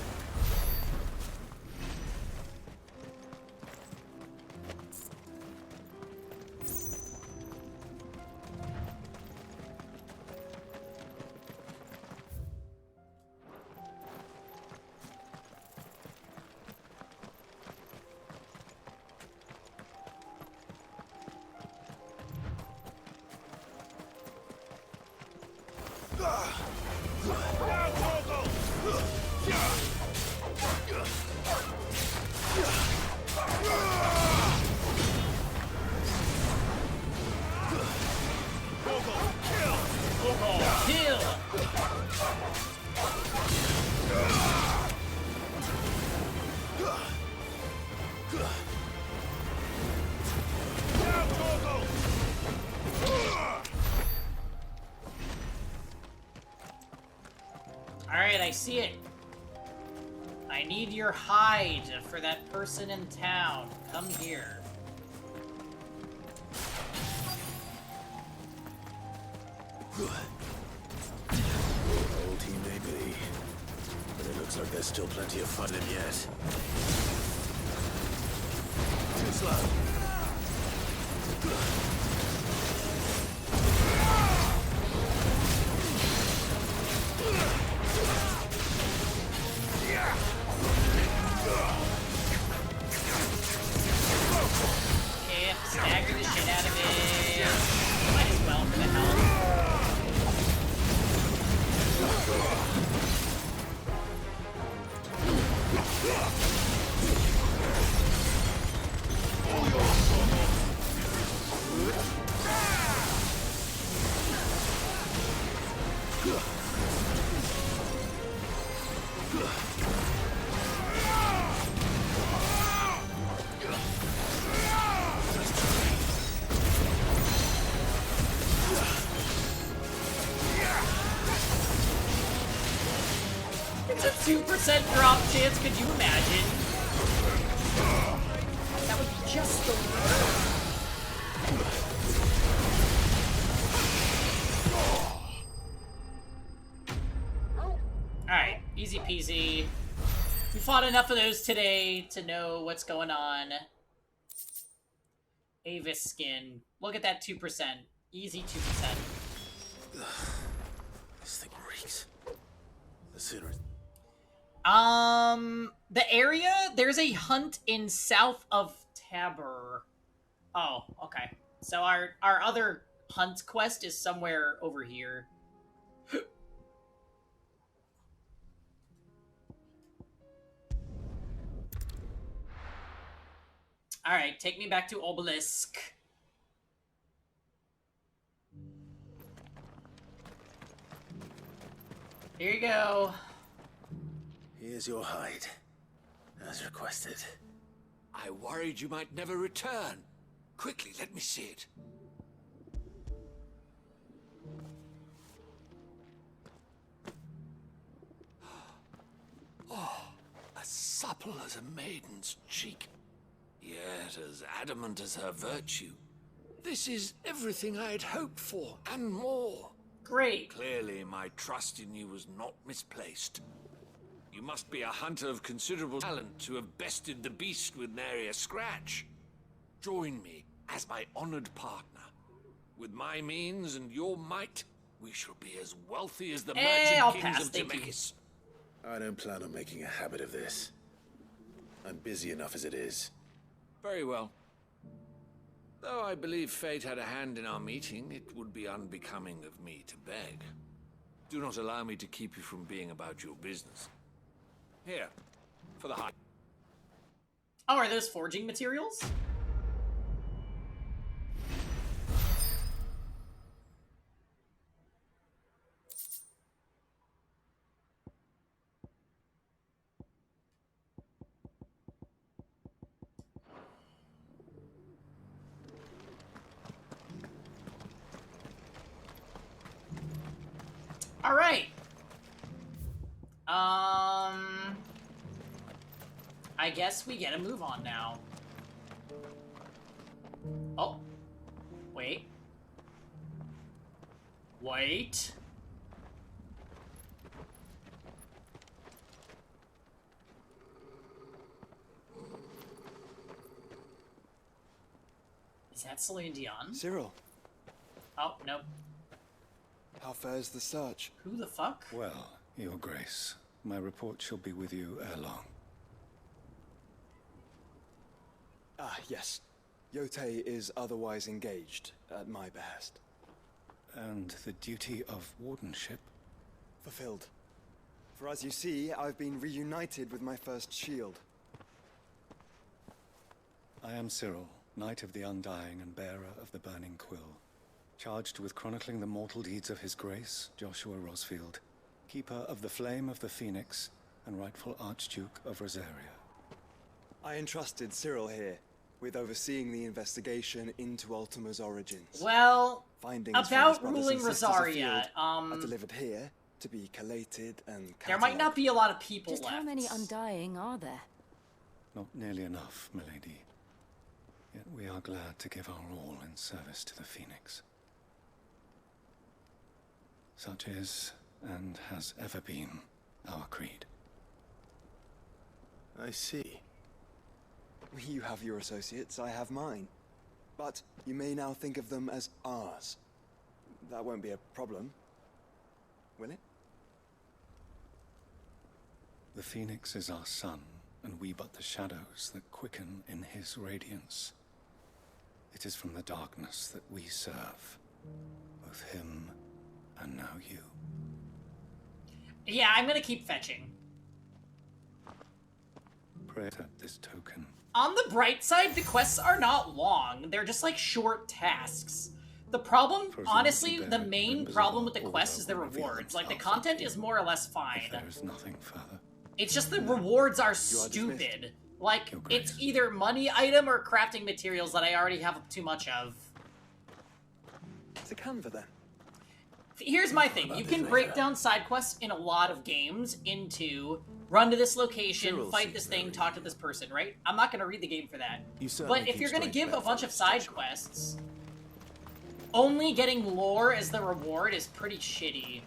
Alright, I see it. I need your hide for that person in town. Come here. Old he may be, but it looks like there's still plenty of fun in yet. Too slow. Yeah, stagger the shit out of it. Might as well for the health. It's a 2% drop chance, could you imagine? That would be just the worst. Alright, easy peasy. We fought enough of those today to know what's going on. Avis skin. Look at that 2%. Easy 2%. This thing reeks. The sooner. The area, there's a hunt in south of Tabor. Oh, okay. So our other hunt quest is somewhere over here. Alright, take me back to Obelisk. Here you go. Here's your hide, as requested. I worried you might never return. Quickly, let me see it. Oh, as supple as a maiden's cheek, yet as adamant as her virtue. This is everything I had hoped for, and more. Great. Clearly, my trust in you was not misplaced. You must be a hunter of considerable talent to have bested the beast with nary a scratch. Join me as my honored partner. With my means and your might, we shall be as wealthy as the merchant kings of Temekis. I don't plan on making a habit of this. I'm busy enough as it is. Very well. Though I believe fate had a hand in our meeting, it would be unbecoming of me to beg. Do not allow me to keep you from being about your business. Here, for the hide. Oh, are those forging materials? All right. I guess we get a move on now. Oh. Wait. Wait. Is that Celine Dion? Cyril. Oh, nope. How fares the search? Who the fuck? Well, Your Grace, my report shall be with you ere long. Ah, yes. Yotei is otherwise engaged, at my behest. And the duty of wardenship? Fulfilled. For as you see, I've been reunited with my first shield. I am Cyril, Knight of the Undying and bearer of the Burning Quill, charged with chronicling the mortal deeds of His Grace, Joshua Rosfield, keeper of the Flame of the Phoenix and rightful Archduke of Rosaria. I entrusted Cyril here with overseeing the investigation into Ultima's origins. Well, findings about from his ruling brothers and sisters Rosaria, afield are delivered here to be collated and there might not be a lot of people Just left. how many Undying are there? Not nearly enough, milady. Yet we are glad to give our all in service to the Phoenix. Such is, and has ever been, our creed. I see. You have your associates, I have mine. But you may now think of them as ours. That won't be a problem, will it? The Phoenix is our sun, and we but the shadows that quicken in his radiance. It is from the darkness that we serve, both him and now you. Yeah, I'm gonna keep fetching. Pray that this token. On the bright side, the quests are not long. They're just like short tasks. The problem, honestly, the main problem with the quests is the rewards. Like, the content is more or less fine. There's nothing further. It's just the rewards are stupid. Like, it's either money item or crafting materials that I already have too much of. It's a Canva then. Here's my thing. You can break down side quests in a lot of games into run to this location, fight this thing, talk to this person, right? I'm not going to read the game for that. But if you're going to give a bunch of side quests, only getting lore as the reward is pretty shitty.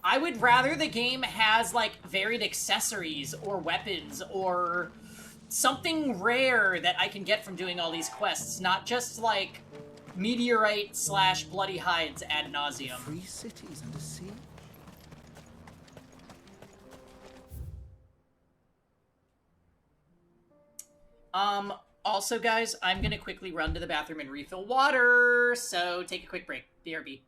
I would rather the game has, like, varied accessories or weapons or something rare that I can get from doing all these quests, not just, like, meteorite / bloody hides ad nauseum. Free cities under siege? Also, guys, I'm gonna quickly run to the bathroom and refill water, so take a quick break. BRB.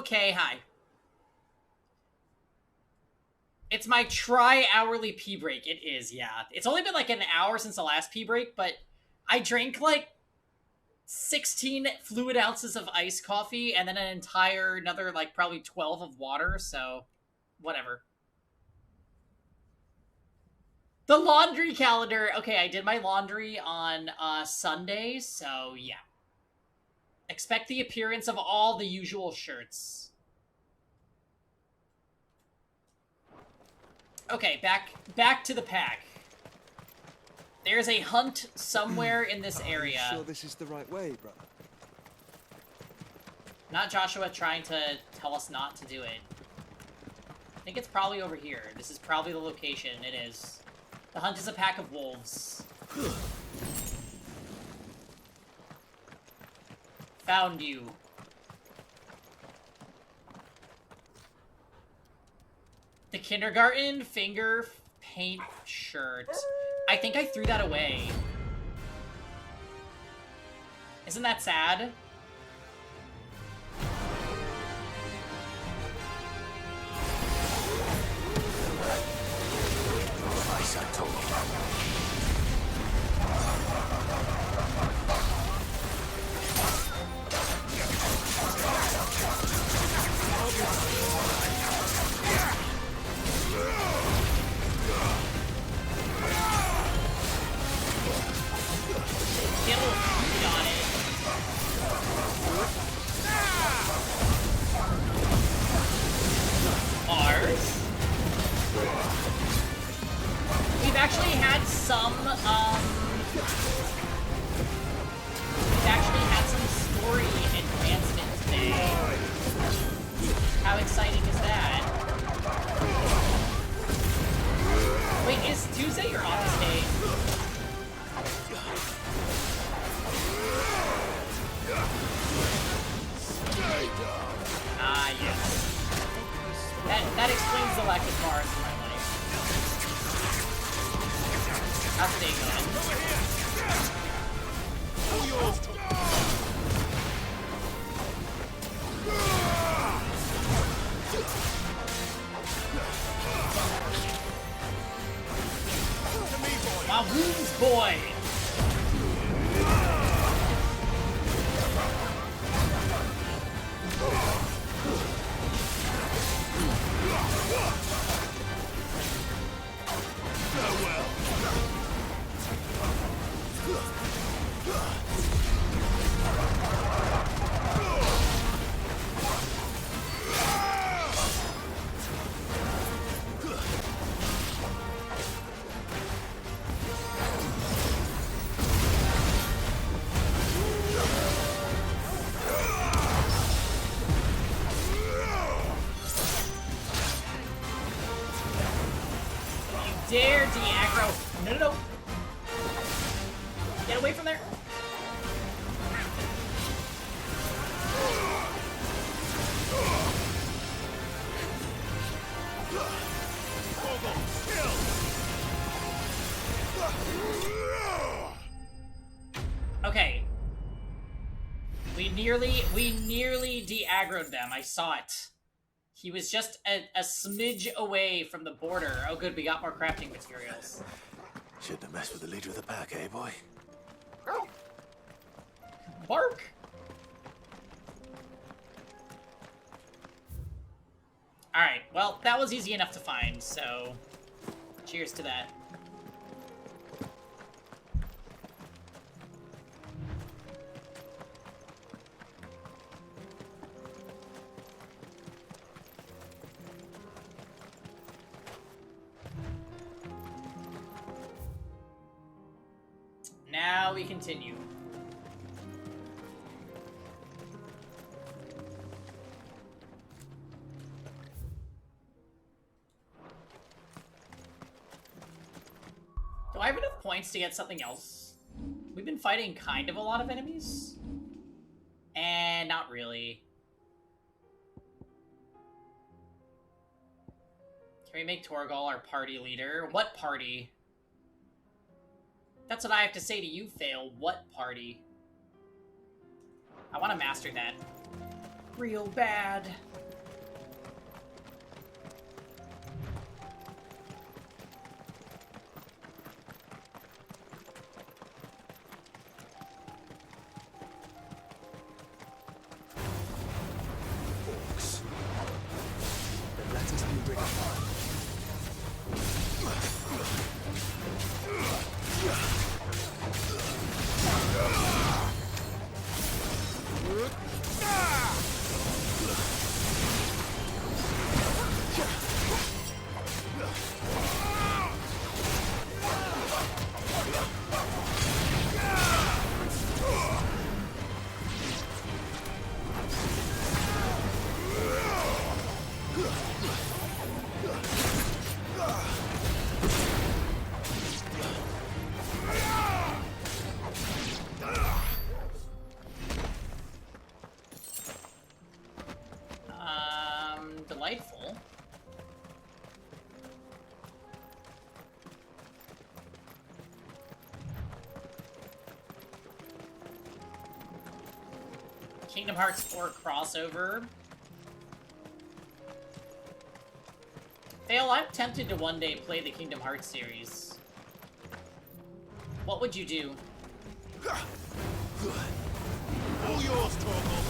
okay, hi. It's my tri-hourly pee break. It is, yeah. It's only been like an hour since the last pee break, but I drank like 16 fluid ounces of iced coffee and then another like probably 12 of water, so whatever. The laundry calendar. Okay, I did my laundry on Sunday, so yeah. Expect the appearance of all the usual shirts. Okay, back to the pack. There's a hunt somewhere in this area. Are you sure this is the right way, brother? Not Joshua trying to tell us not to do it. I think it's probably over here. This is probably the location. It is. The hunt is a pack of wolves. Found you. The kindergarten finger paint shirt. I think I threw that away. Isn't that sad? Twice I told you. Get a little speed on it. Ours? We've actually had some, story advancement today. How exciting is that? Wait, is Tuesday your office day? Ah, yes. That explains the lack of bars in my life. How's the day going? My wounds, boy! Dare de-aggro. No, no, no. Get away from there. Okay. We nearly de-aggroed them. I saw it. He was just a smidge away from the border. Oh good, we got more crafting materials. Shouldn't have messed with the leader of the pack, eh, boy? Bark! Alright, well, that was easy enough to find, so cheers to that. Now we continue. Do I have enough points to get something else? We've been fighting kind of a lot of enemies. And not really. Can we make Torgal our party leader? What party? That's what I have to say to you, Fail. What party? I want to master that. Real bad. Kingdom Hearts 4 crossover. Fail, I'm tempted to one day play the Kingdom Hearts series. What would you do? All yours, Torgal.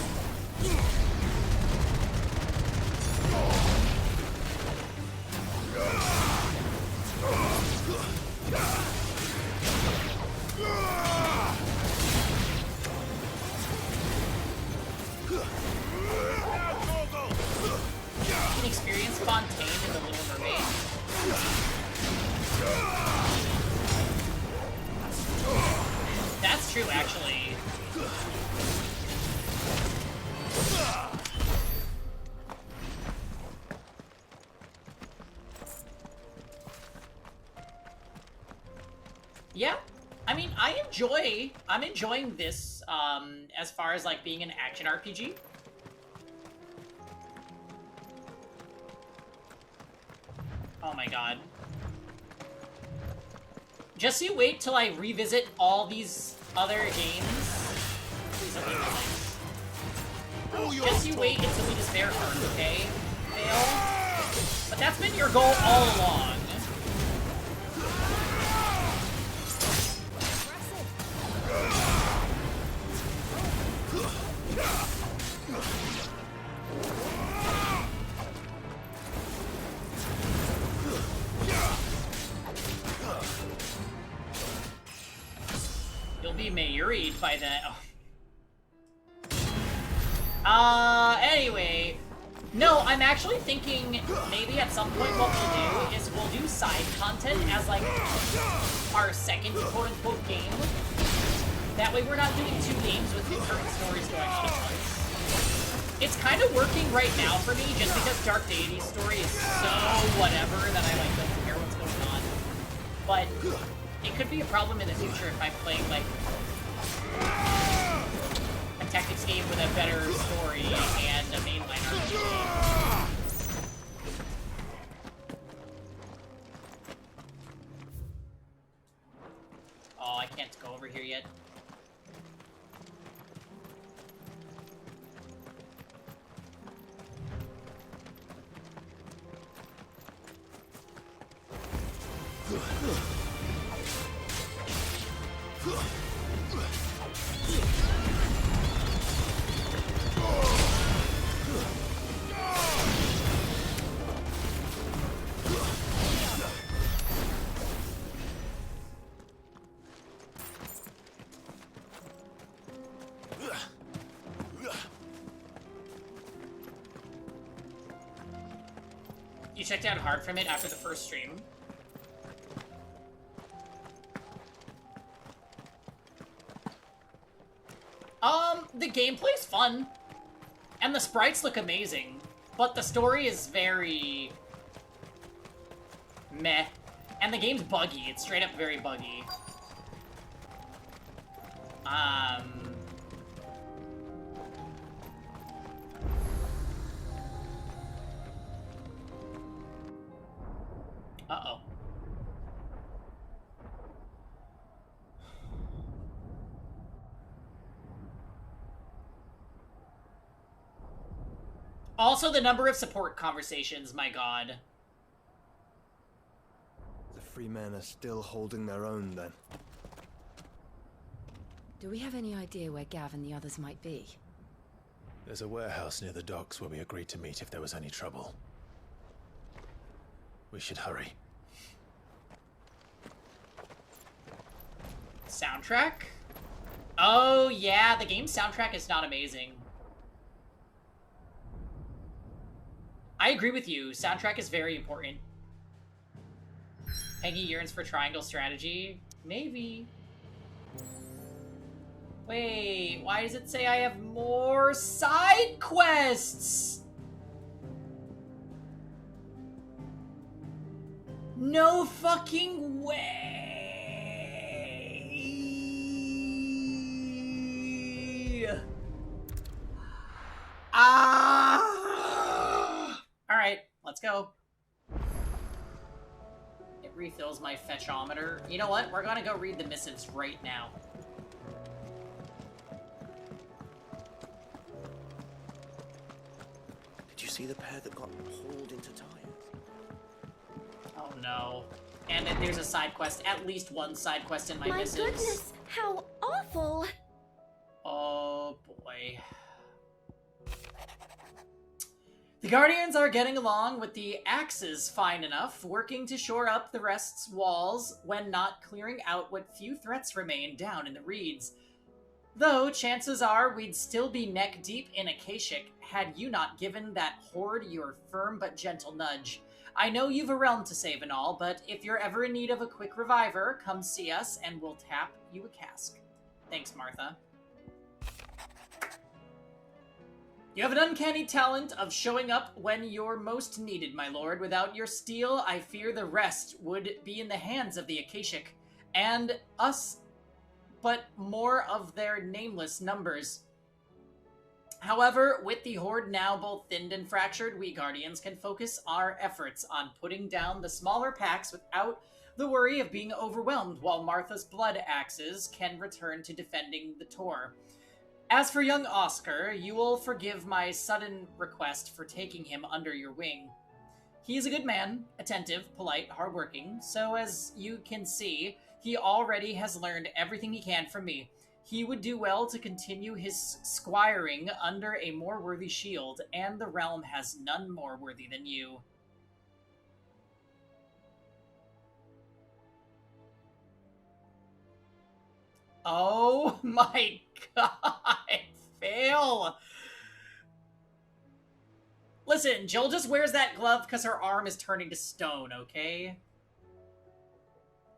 You can experience Fontaine in The Little Mermaid. That's true, actually. Yeah, I mean, I'm enjoying this, as far as, like, being an action RPG. Oh my god. Just you wait till I revisit all these other games. Please don't make me just you wait until we despair first, okay? Fail. But that's been your goal all along. You'll be Mayuri'd by then. Oh. Anyway. No, I'm actually thinking maybe at some point what we'll do is we'll do side content as, like, our second quote-unquote game. That way we're not doing two games with concurrent stories going on at once. It's kind of working right now for me, just because Dark Deity's story is so whatever that I, like, don't care what's going on. But it could be a problem in the future if I'm playing, like, a tactics game with a better story and a mainline RPG. Oh, I can't go over here yet. You checked out hard from it after the first stream. The gameplay's fun. And the sprites look amazing. But the story is very meh. And the game's buggy. It's straight up very buggy. Uh-oh. Also, the number of support conversations, my god. The free men are still holding their own, then. Do we have any idea where Gav and the others might be? There's a warehouse near the docks where we agreed to meet if there was any trouble. We should hurry. Soundtrack? Oh, yeah, the game's soundtrack is not amazing. I agree with you. Soundtrack is very important. Pangy yearns for triangle strategy? Maybe. Wait, why does it say I have more side quests? No fucking way! Alright, let's go. It refills my fetchometer. You know what? We're gonna go read the missives right now. see the pair that got hauled into time? Oh no. And then there's a side quest, at least one side quest in my My missives. goodness, how awful! Oh boy. The Guardians are getting along with the axes fine enough, working to shore up the rest's walls when not clearing out what few threats remain down in the reeds. Though chances are we'd still be neck deep in Akashic had you not given that horde your firm but gentle nudge. I know you've a realm to save and all, but if you're ever in need of a quick reviver, come see us and we'll tap you a cask. Thanks, Martha. You have an uncanny talent of showing up when you're most needed, my lord. Without your steel, I fear the rest would be in the hands of the Akashic, and us, but more of their nameless numbers. However, with the Horde now both thinned and fractured, we Guardians can focus our efforts on putting down the smaller packs without the worry of being overwhelmed, while Martha's blood axes can return to defending the Tor. As for young Oscar, you will forgive my sudden request for taking him under your wing. He is a good man, attentive, polite, hardworking, so as you can see, he already has learned everything he can from me. He would do well to continue his squiring under a more worthy shield, and the realm has none more worthy than you. Oh my god, fail! Listen, Jill just wears that glove because her arm is turning to stone, okay?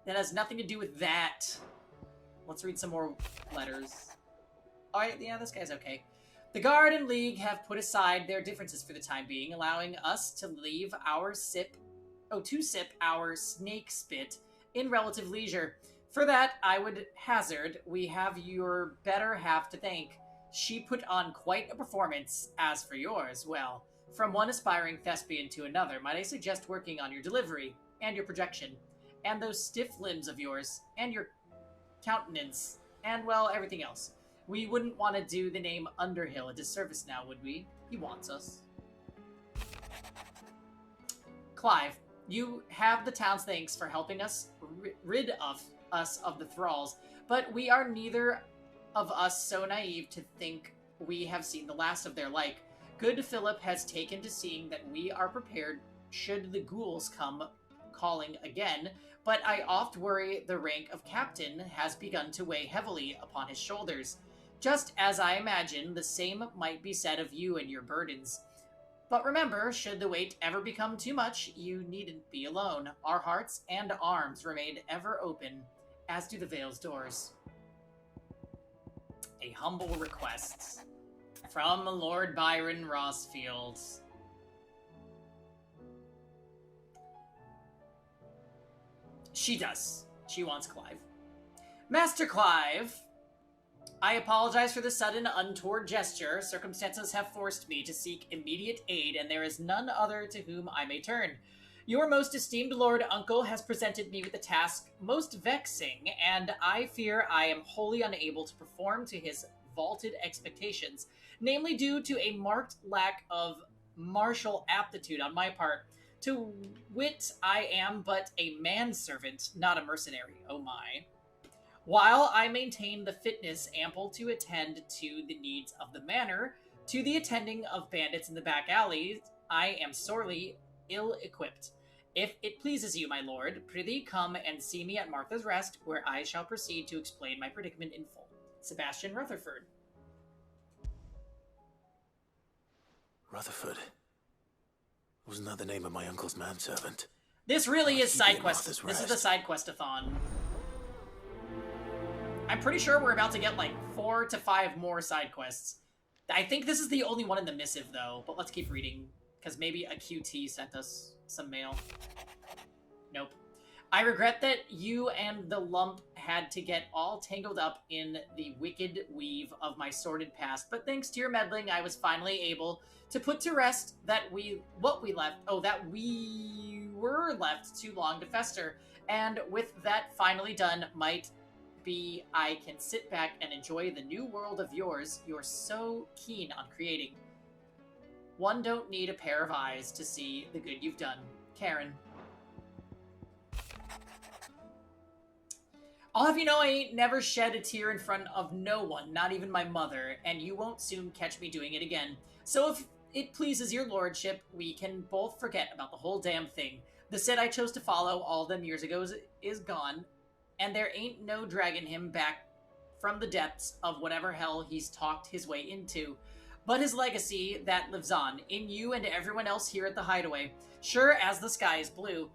That has nothing to do with that. Let's read some more letters. Alright, yeah, this guy's okay. The Guard and League have put aside their differences for the time being, allowing us to leave our sip our snake spit in relative leisure. For that, I would hazard we have your better half to thank. She put on quite a performance. As for yours, well, from one aspiring thespian to another, might I suggest working on your delivery, and your projection, and those stiff limbs of yours, and your countenance, and, well, everything else. We wouldn't want to do the name Underhill a disservice now, would we? He wants us. Clive, you have the town's thanks for helping us rid of us of the thralls, but we are neither of us so naive to think we have seen the last of their like. Good Philip has taken to seeing that we are prepared should the ghouls come calling again, but I oft worry the rank of captain has begun to weigh heavily upon his shoulders, just as I imagine the same might be said of you and your burdens. But remember, should the weight ever become too much, you needn't be alone. Our hearts and arms remain ever open, as do the Vale's doors. A humble request from Lord Byron Rossfield. She does. She wants Clive. Master Clive, I apologize for the sudden untoward gesture. Circumstances have forced me to seek immediate aid, and there is none other to whom I may turn. Your most esteemed Lord Uncle has presented me with a task most vexing, and I fear I am wholly unable to perform to his vaulted expectations, namely due to a marked lack of martial aptitude on my part. To wit, I am but a manservant, not a mercenary. Oh my. While I maintain the fitness ample to attend to the needs of the manor, to the attending of bandits in the back alleys, I am sorely ill-equipped. If it pleases you, my lord, prithee come and see me at Martha's Rest, where I shall proceed to explain my predicament in full. Sebastian Rutherford. Rutherford? Wasn't that the name of my uncle's manservant? This really is side Martha's quest. This Rest. is the side quest-a-thon. I'm pretty sure we're about to get like 4 to 5 more side quests. I think this is the only one in the missive though, but let's keep reading, because maybe a QT sent us some mail. Nope. I regret that you and the lump had to get all tangled up in the wicked weave of my sordid past, but thanks to your meddling, I was finally able to put to rest that we were left too long to fester, and with that finally done, might be I can sit back and enjoy the new world of yours you're so keen on creating. One don't need a pair of eyes to see the good you've done. Karen. I'll have you know I ain't never shed a tear in front of no one, not even my mother, and you won't soon catch me doing it again. So if it pleases your lordship, we can both forget about the whole damn thing. The Cid I chose to follow all them years ago is gone, and there ain't no dragging him back from the depths of whatever hell he's talked his way into. But his legacy, that lives on, in you and everyone else here at the Hideaway. Sure as the sky is blue.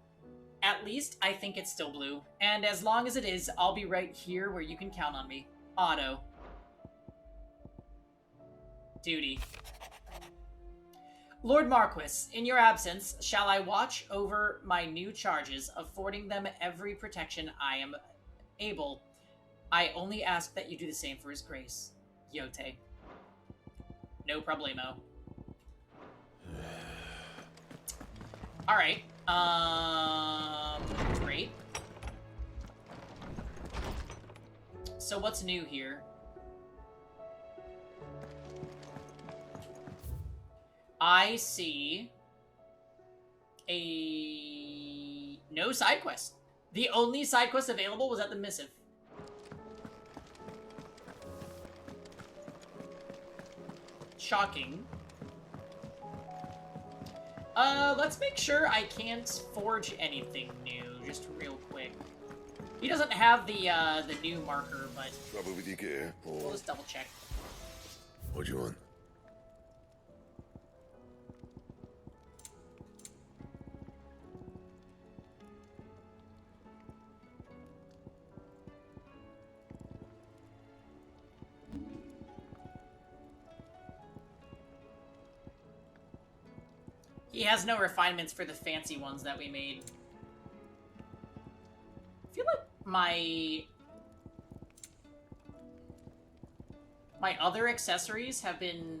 At least, I think it's still blue. And as long as it is, I'll be right here where you can count on me. Otto. Duty. Lord Marquis, in your absence, shall I watch over my new charges, affording them every protection I am able. I only ask that you do the same for his grace. Yote. No problemo. Alright. Great. So what's new here? I see no side quest. The only side quest available was at the missive. Shocking. Let's make sure I can't forge anything new, just real quick. He doesn't have the new marker, but... Trouble with your gear, or... We'll just double check. What do you want? He has no refinements for the fancy ones that we made. I feel like my other accessories have been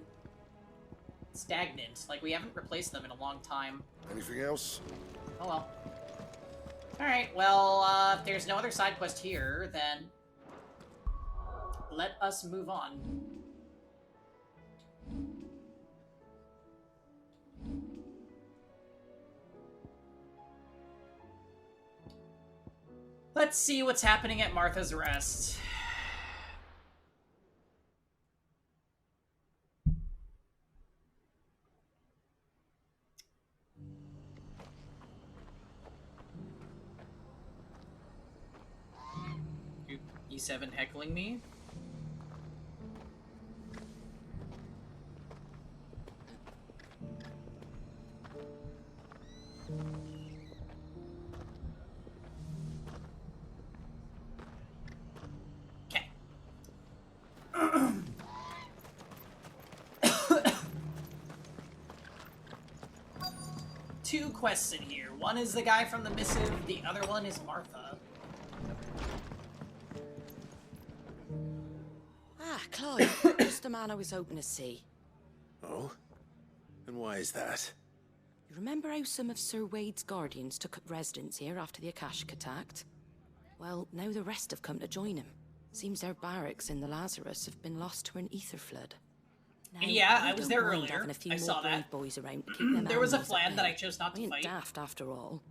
stagnant. Like, we haven't replaced them in a long time. Anything else? Oh well. Alright, well, if there's no other side quest here, then let us move on. Let's see what's happening at Martha's Rest. E7 heckling me? Two quests in here. One is the guy from the missive, the other one is Martha. Ah, Clive. Just the man I was hoping to see. Oh? And why is that? You remember how some of Sir Wade's guardians took up residence here after the Akashic attacked? Well, now the rest have come to join him. Seems their barracks in the Lazarus have been lost to an ether flood. Now, yeah, I was there earlier. A few I more saw that. boys around to keep them there was a animals at plan bay. that I chose not We to ain't fight. daft after all.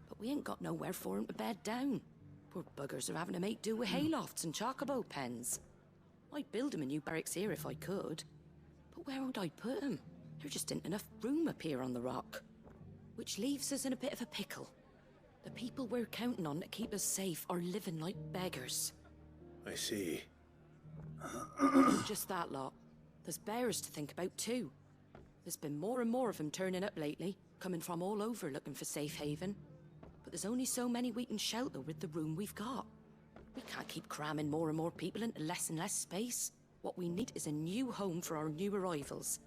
But we ain't got nowhere for him to bed down. Poor buggers are having to make do with haylofts and chocobo pens. I'd build him a new barracks here if I could. But where would I put him? There just ain't enough room up here on the rock. Which leaves us in a bit of a pickle. The people we're counting on to keep us safe are living like beggars. I see. Just that lot. There's bears to think about too. There's been more and more of them turning up lately, coming from all over looking for safe haven. But there's only so many we can shelter with the room we've got. We can't keep cramming more and more people into less and less space. What we need is a new home for our new arrivals.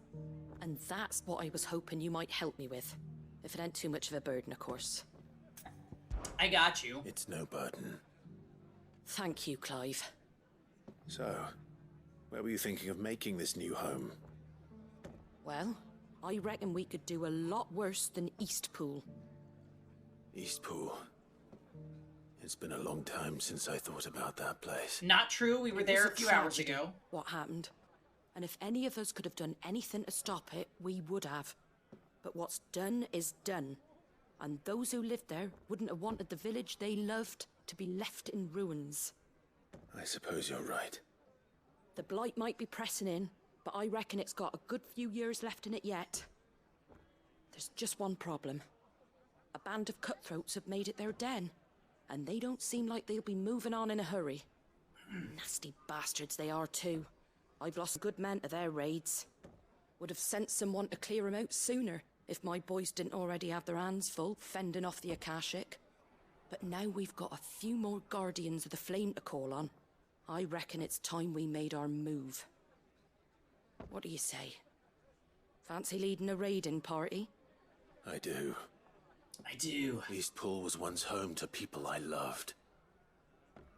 And that's what I was hoping you might help me with. If it ain't too much of a burden, of course. I got you. It's no burden. Thank you, Clive. So, where were you thinking of making this new home? Well, I reckon we could do a lot worse than Eastpool. Eastpool. It's been a long time since I thought about that place. Not true, we were It there was a few hours tragedy, ago. What happened? And if any of us could have done anything to stop it, we would have. But what's done is done. And those who lived there wouldn't have wanted the village they loved to be left in ruins. I suppose you're right. The blight might be pressing in, but I reckon it's got a good few years left in it yet. There's just one problem. A band of cutthroats have made it their den, and they don't seem like they'll be moving on in a hurry. Nasty bastards they are too. I've lost good men to their raids. Would have sent someone to clear 'em out sooner, if my boys didn't already have their hands full fending off the Akashic. But now we've got a few more Guardians of the Flame to call on. I reckon it's time we made our move. What do you say? Fancy leading a raiding party? I do. I do. Eastpool was once home to people I loved.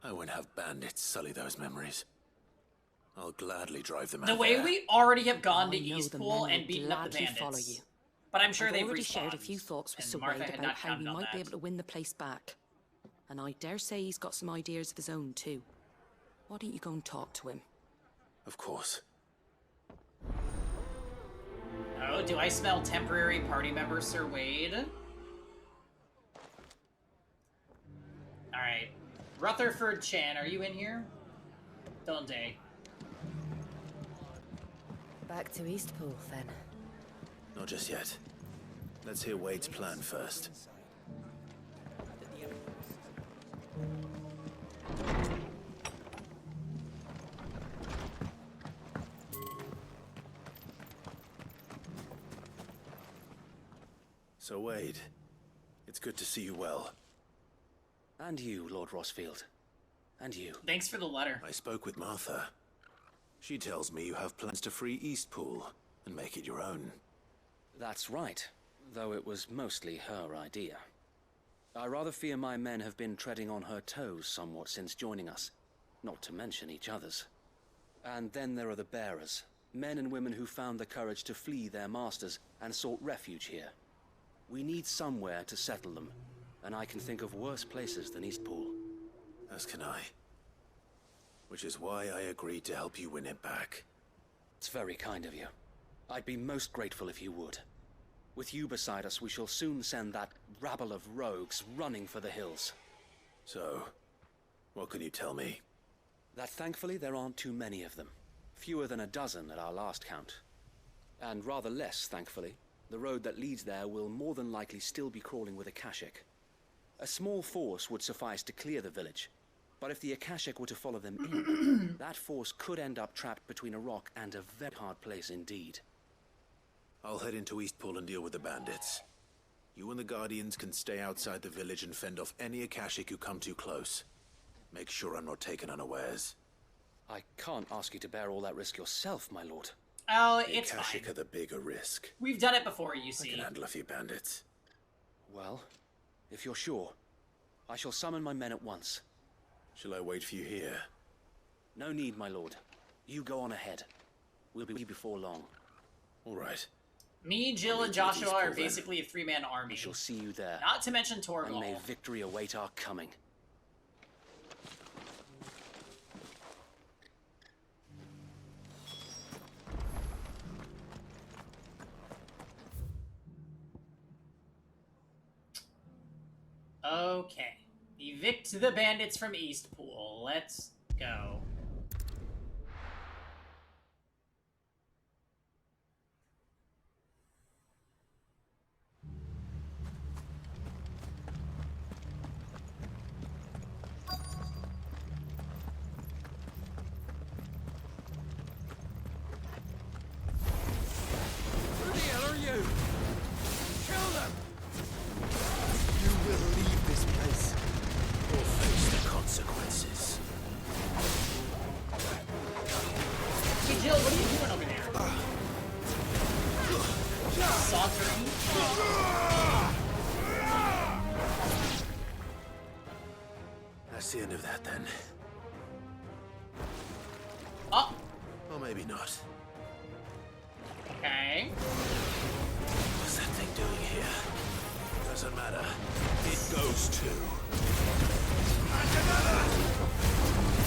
I won't have bandits sully those memories. I'll gladly drive them out The way there. we already have gone to I know the Eastpool men and will beaten up the gladly follow bandits. you. But I'm sure I've they've already respawned. shared a few thoughts with and Sir Martha Wade had about not how we counted on might be that. able to win the place back. And I dare say he's got some ideas of his own too. Why don't you go and talk to him? Of course. Oh, do I smell temporary party member Sir Wade? Alright. Rutherford Chan, are you in here? Donde? Back to Eastpool, then. Not just yet. Let's hear Wade's plan first. So, Wade, it's good to see you well. And you, Lord Rosfield. And you. Thanks for the letter. I spoke with Martha. She tells me you have plans to free Eastpool and make it your own. That's right, though it was mostly her idea. I rather fear my men have been treading on her toes somewhat since joining us, not to mention each other's. And then there are the bearers, men and women who found the courage to flee their masters and sought refuge here. We need somewhere to settle them, and I can think of worse places than Eastpool. As can I. Which is why I agreed to help you win it back. It's very kind of you. I'd be most grateful if you would. With you beside us, we shall soon send that rabble of rogues running for the hills. So, what can you tell me? That thankfully there aren't too many of them. Fewer than a dozen at our last count. And rather less, thankfully. The road that leads there will more than likely still be crawling with Akashic. A small force would suffice to clear the village. But if the Akashic were to follow them in, that force could end up trapped between a rock and a very hard place indeed. I'll head into Eastpool and deal with the bandits. You and the Guardians can stay outside the village and fend off any Akashic who come too close. Make sure I'm not taken unawares. I can't ask you to bear all that risk yourself, my lord. Oh, The it's Akashic fine. are the bigger risk. We've done it before, you I see. can handle a few bandits. Well, if you're sure, I shall summon my men at once. Shall I wait for you here? No need, my lord. You go on ahead. We'll be before long. All right. Me, Jill, and Joshua are basically a three-man army. We shall see you there. Not to mention Torgal. And may victory await our coming. Okay. Evict the bandits from Eastpool. Let's go. Who the hell are you? Kill them! You will leave this place or face the consequences. Hey, Jill, what are you doing over there? Sauntering? That's the end of that, then. Oh! Or maybe not. Okay. What's that thing doing here? Doesn't matter. It goes to. And another!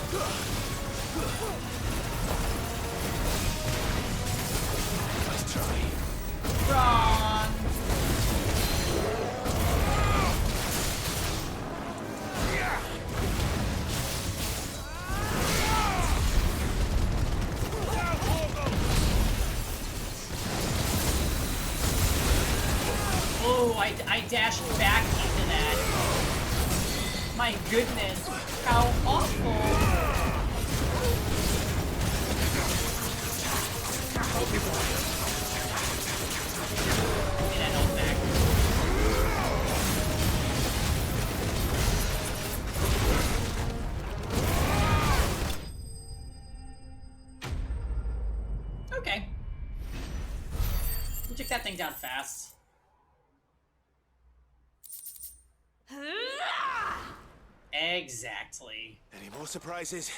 Nice try. Wrong. Oh, I dashed back into that. My goodness, how awful. Get that ult back. Okay. We took that thing down fast. Exactly. Any more surprises?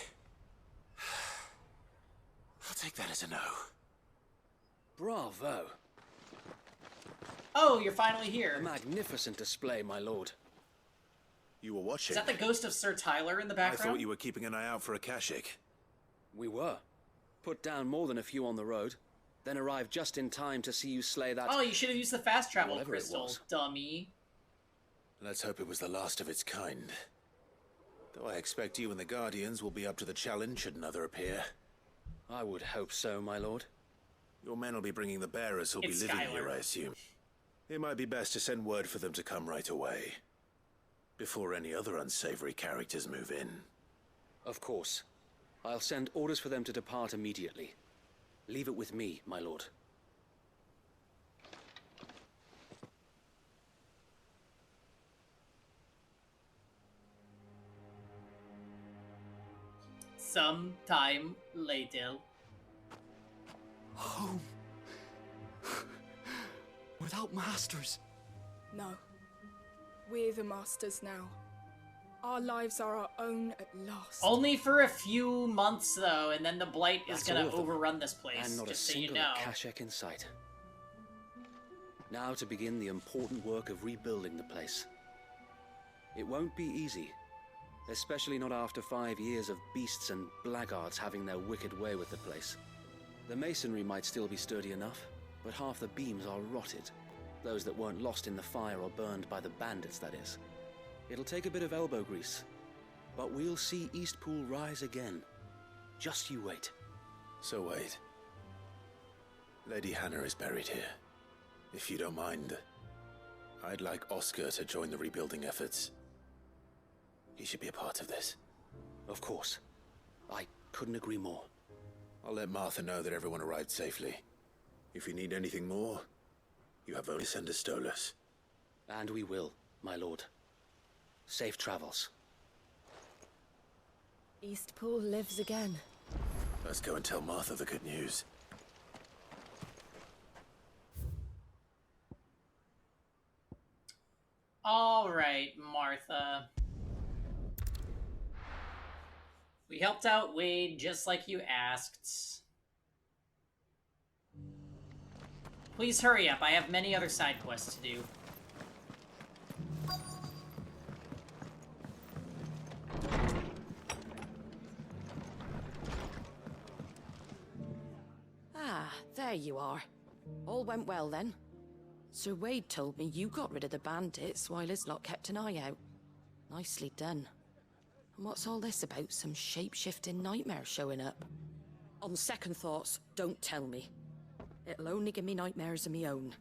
I'll take that as a no. Bravo. Oh, you're finally here. A magnificent display, my lord. You were watching? Is that the ghost of Sir Tyler in the I background? thought you were keeping an eye out for a Kashik. We were. Put down more than a few on the road, then arrived just in time to see you slay that... Oh, you should have used the fast travel whatever it crystal, was. dummy. Let's hope it was the last of its kind. Though I expect you and the Guardians will be up to the challenge should another appear. I would hope so, my lord. Your men will be bringing the bearers who'll It's be living Skylar. here, I assume. It might be best to send word for them to come right away. Before any other unsavory characters move in. Of course. I'll send orders for them to depart immediately. Leave it with me, my lord. Sometime later. Home. Without masters. No. We're the masters now. Our lives are our own at last. Only for a few months, though, and then the Blight is That's gonna all of them. overrun this place, And not a just so you single know. Akashek in sight. Now to begin the important work of rebuilding the place. It won't be easy, especially not after 5 years of beasts and blackguards having their wicked way with the place. The masonry might still be sturdy enough, but half the beams are rotted. Those that weren't lost in the fire or burned by the bandits, that is. It'll take a bit of elbow grease, but we'll see Eastpool rise again. Just you wait. So wait. Lady Hannah is buried here. If you don't mind, I'd like Oscar to join the rebuilding efforts. He should be a part of this. Of course. I couldn't agree more. I'll let Martha know that everyone arrived safely. If you need anything more, you have only to send a Stolas. And we will, my lord. Safe travels. Eastpool lives again. Let's go and tell Martha the good news. All right, Martha. We helped out Wade just like you asked. Please hurry up. I have many other side quests to do. Ah, there you are. All went well then. Sir Wade told me you got rid of the bandits while his lot kept an eye out. Nicely done. And what's all this about some shape-shifting nightmare showing up? On second thoughts, don't tell me. It'll only give me nightmares of me own.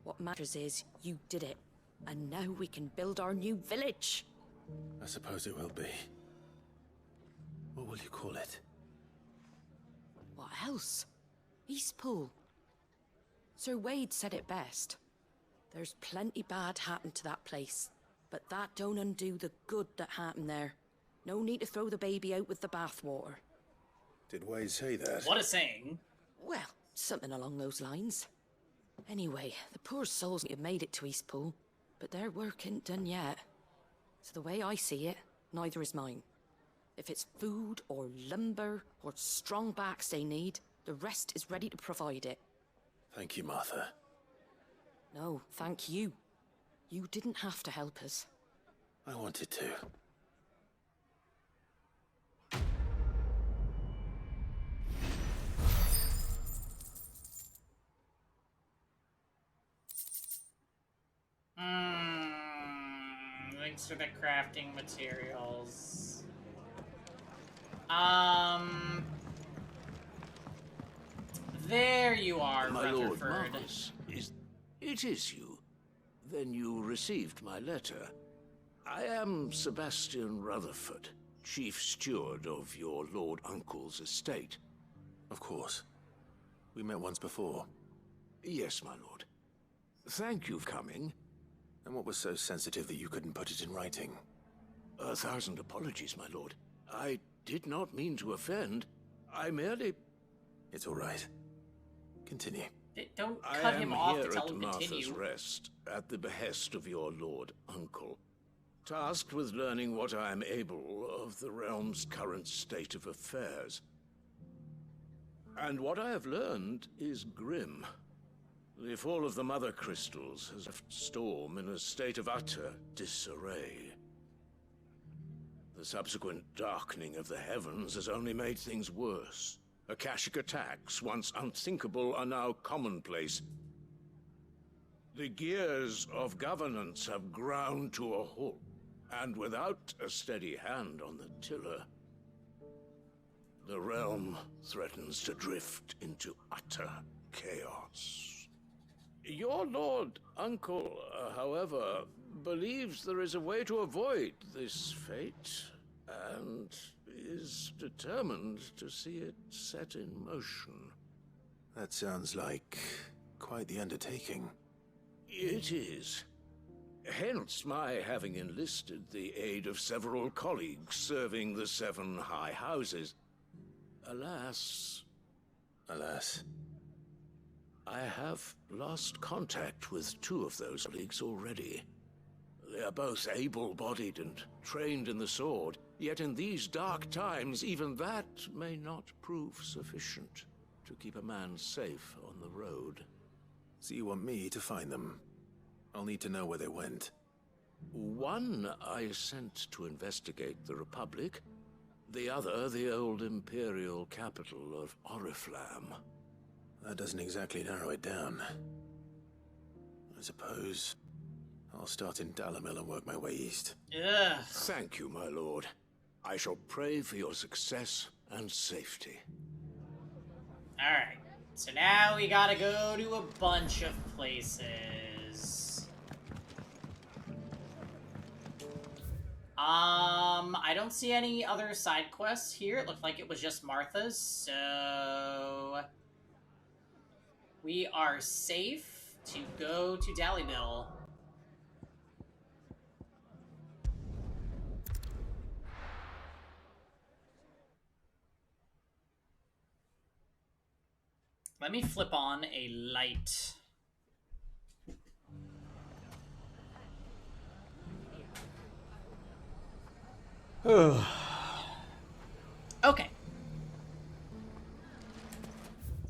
What matters is, you did it. And now we can build our new village. I suppose it will be. What will you call it? What else? Eastpool. Sir Wade said it best. There's plenty bad happened to that place, but that don't undo the good that happened there. No need to throw the baby out with the bathwater. Did Wade say that? What a saying. Well, something along those lines. Anyway, the poor souls have made it to Eastpool, but their work ain't done yet. So the way I see it, neither is mine. If it's food or lumber or strong backs they need, the rest is ready to provide it. Thank you, Martha. No, thank you. You didn't have to help us. I wanted to. Thanks for the crafting materials. There you are, My Lord Rutherford. Marcus, it is you. Then you received my letter. I am Sebastian Rutherford, Chief Steward of your Lord Uncle's estate. Of course. We met once before. Yes, my lord. Thank you for coming. And what was so sensitive that you couldn't put it in writing? 1,000 apologies, my lord. I did not mean to offend. I merely... It's all right. Continue. Don't cut him off to tell him to I am here at continue. Martha's Rest, at the behest of your Lord Uncle, tasked with learning what I am able of the realm's current state of affairs. And what I have learned is grim. The fall of the Mother Crystals has left Storm in a state of utter disarray. The subsequent darkening of the heavens has only made things worse. Akashic attacks, once unthinkable, are now commonplace. The gears of governance have ground to a halt, and without a steady hand on the tiller, the realm threatens to drift into utter chaos. Your Lord Uncle, however, believes there is a way to avoid this fate, and is determined to see it set in motion. That sounds like quite the undertaking. It is. Hence my having enlisted the aid of several colleagues serving the 7 high houses. Alas, I have lost contact with 2 of those colleagues already. They are both able-bodied and trained in the sword, yet in these dark times, even that may not prove sufficient to keep a man safe on the road. So you want me to find them? I'll need to know where they went. One I sent to investigate the Republic, the other the old Imperial capital of Oriflamme. That doesn't exactly narrow it down. I suppose I'll start in Dalamil and work my way east. Ugh. Thank you, my lord. I shall pray for your success and safety. Alright. So now we gotta go to a bunch of places. I don't see any other side quests here. It looked like it was just Martha's, so we are safe to go to Dalamil. Let me flip on a light. Okay.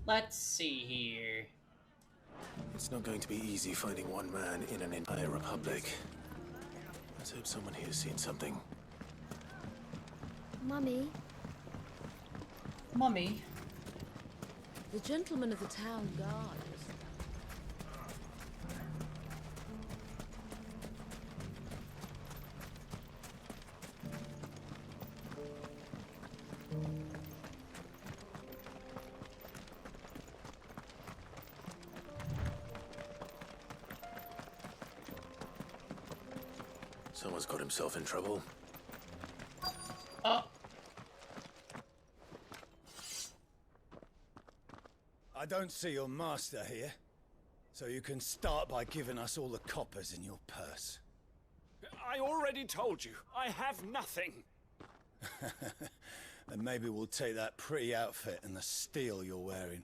Let's see here. It's not going to be easy finding one man in an entire republic. Let's hope someone here's seen something. Mummy. Mummy. The gentleman of the town guard. Someone's got himself in trouble. I don't see your master here, so you can start by giving us all the coppers in your purse. I already told you, I have nothing. And maybe we'll take that pretty outfit and the steel you're wearing.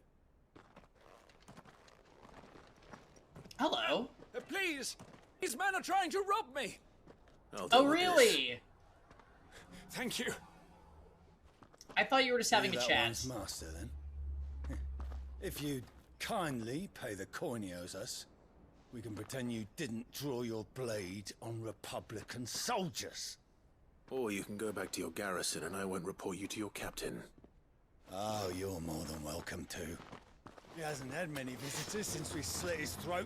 Hello. Please! These men are trying to rob me! Oh, really? Thank you. I thought you were just having a You're that chat. one's master, then? If you'd kindly pay the coin he owes us, we can pretend you didn't draw your blade on Republican soldiers. Or you can go back to your garrison and I won't report you to your captain. Oh, you're more than welcome to. He hasn't had many visitors since we slit his throat.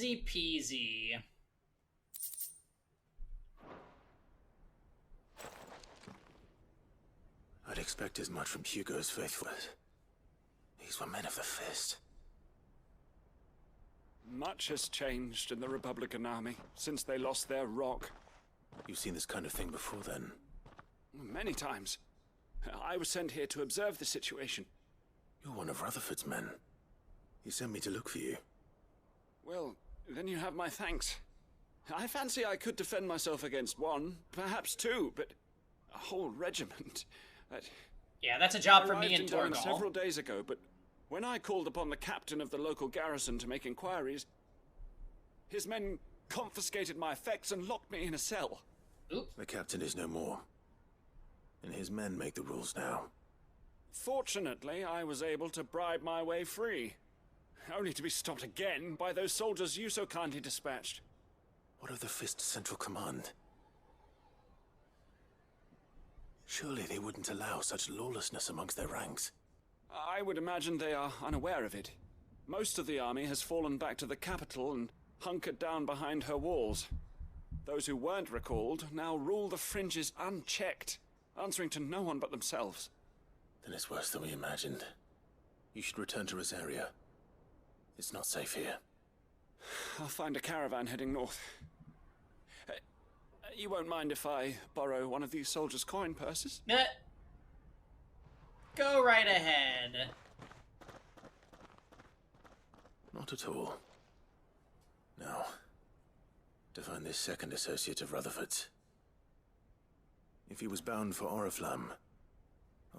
Easy peasy. I'd expect as much from Hugo's faithful. These were men of the fist. Much has changed in the Republican army since they lost their rock. You've seen this kind of thing before, then? Many times. I was sent here to observe the situation. You're one of Rutherford's men. He sent me to look for you. Well, then you have my thanks. I fancy I could defend myself against one, perhaps two, but a whole regiment. Yeah, that's a job for me and arrived in Durham Torgal. several days ago, but when I called upon the captain of the local garrison to make inquiries, his men confiscated my effects and locked me in a cell. The captain is no more, and his men make the rules now. Fortunately, I was able to bribe my way free, only to be stopped again by those soldiers you so kindly dispatched. What of the Fist's Central Command? Surely they wouldn't allow such lawlessness amongst their ranks. I would imagine they are unaware of it. Most of the army has fallen back to the capital and hunkered down behind her walls. Those who weren't recalled now rule the fringes unchecked, answering to no one but themselves. Then it's worse than we imagined. You should return to Rosaria. It's not safe here. I'll find a caravan heading north. You won't mind if I borrow one of these soldiers' coin purses? Go right ahead. Not at all. Now, to find this second associate of Rutherford's. If he was bound for Oriflamme,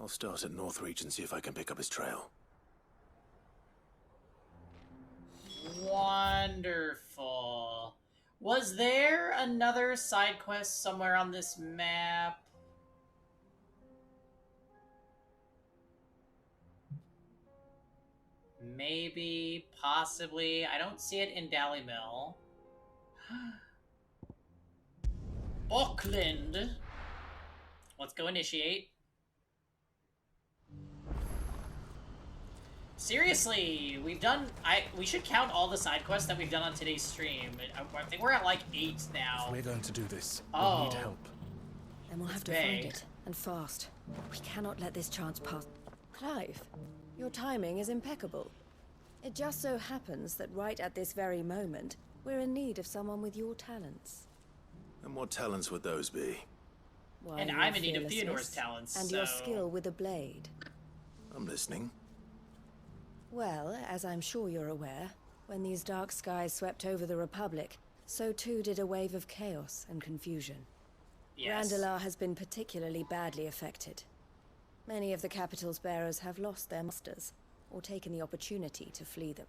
I'll start at Northreach and see if I can pick up his trail. Wonderful. Was there another side quest somewhere on this map? Maybe, possibly. I don't see it in Dallymill. Auckland. Let's go initiate. Seriously, we've done... we should count all the side quests that we've done on today's stream. I think we're at like 8 now. We're going to do this. Oh. We need help. Then we'll have to find it, and fast. We cannot let this chance pass. Clive, your timing is impeccable. It just so happens that right at this very moment, we're in need of someone with your talents. And what talents would those be? Why, And your I'm in need of Theodore's fearlessness talents, and so... your skill with a blade. I'm listening. Well, as I'm sure you're aware, when these dark skies swept over the Republic, so too did a wave of chaos and confusion. Yes. Randalar has been particularly badly affected. Many of the capital's bearers have lost their masters, or taken the opportunity to flee them.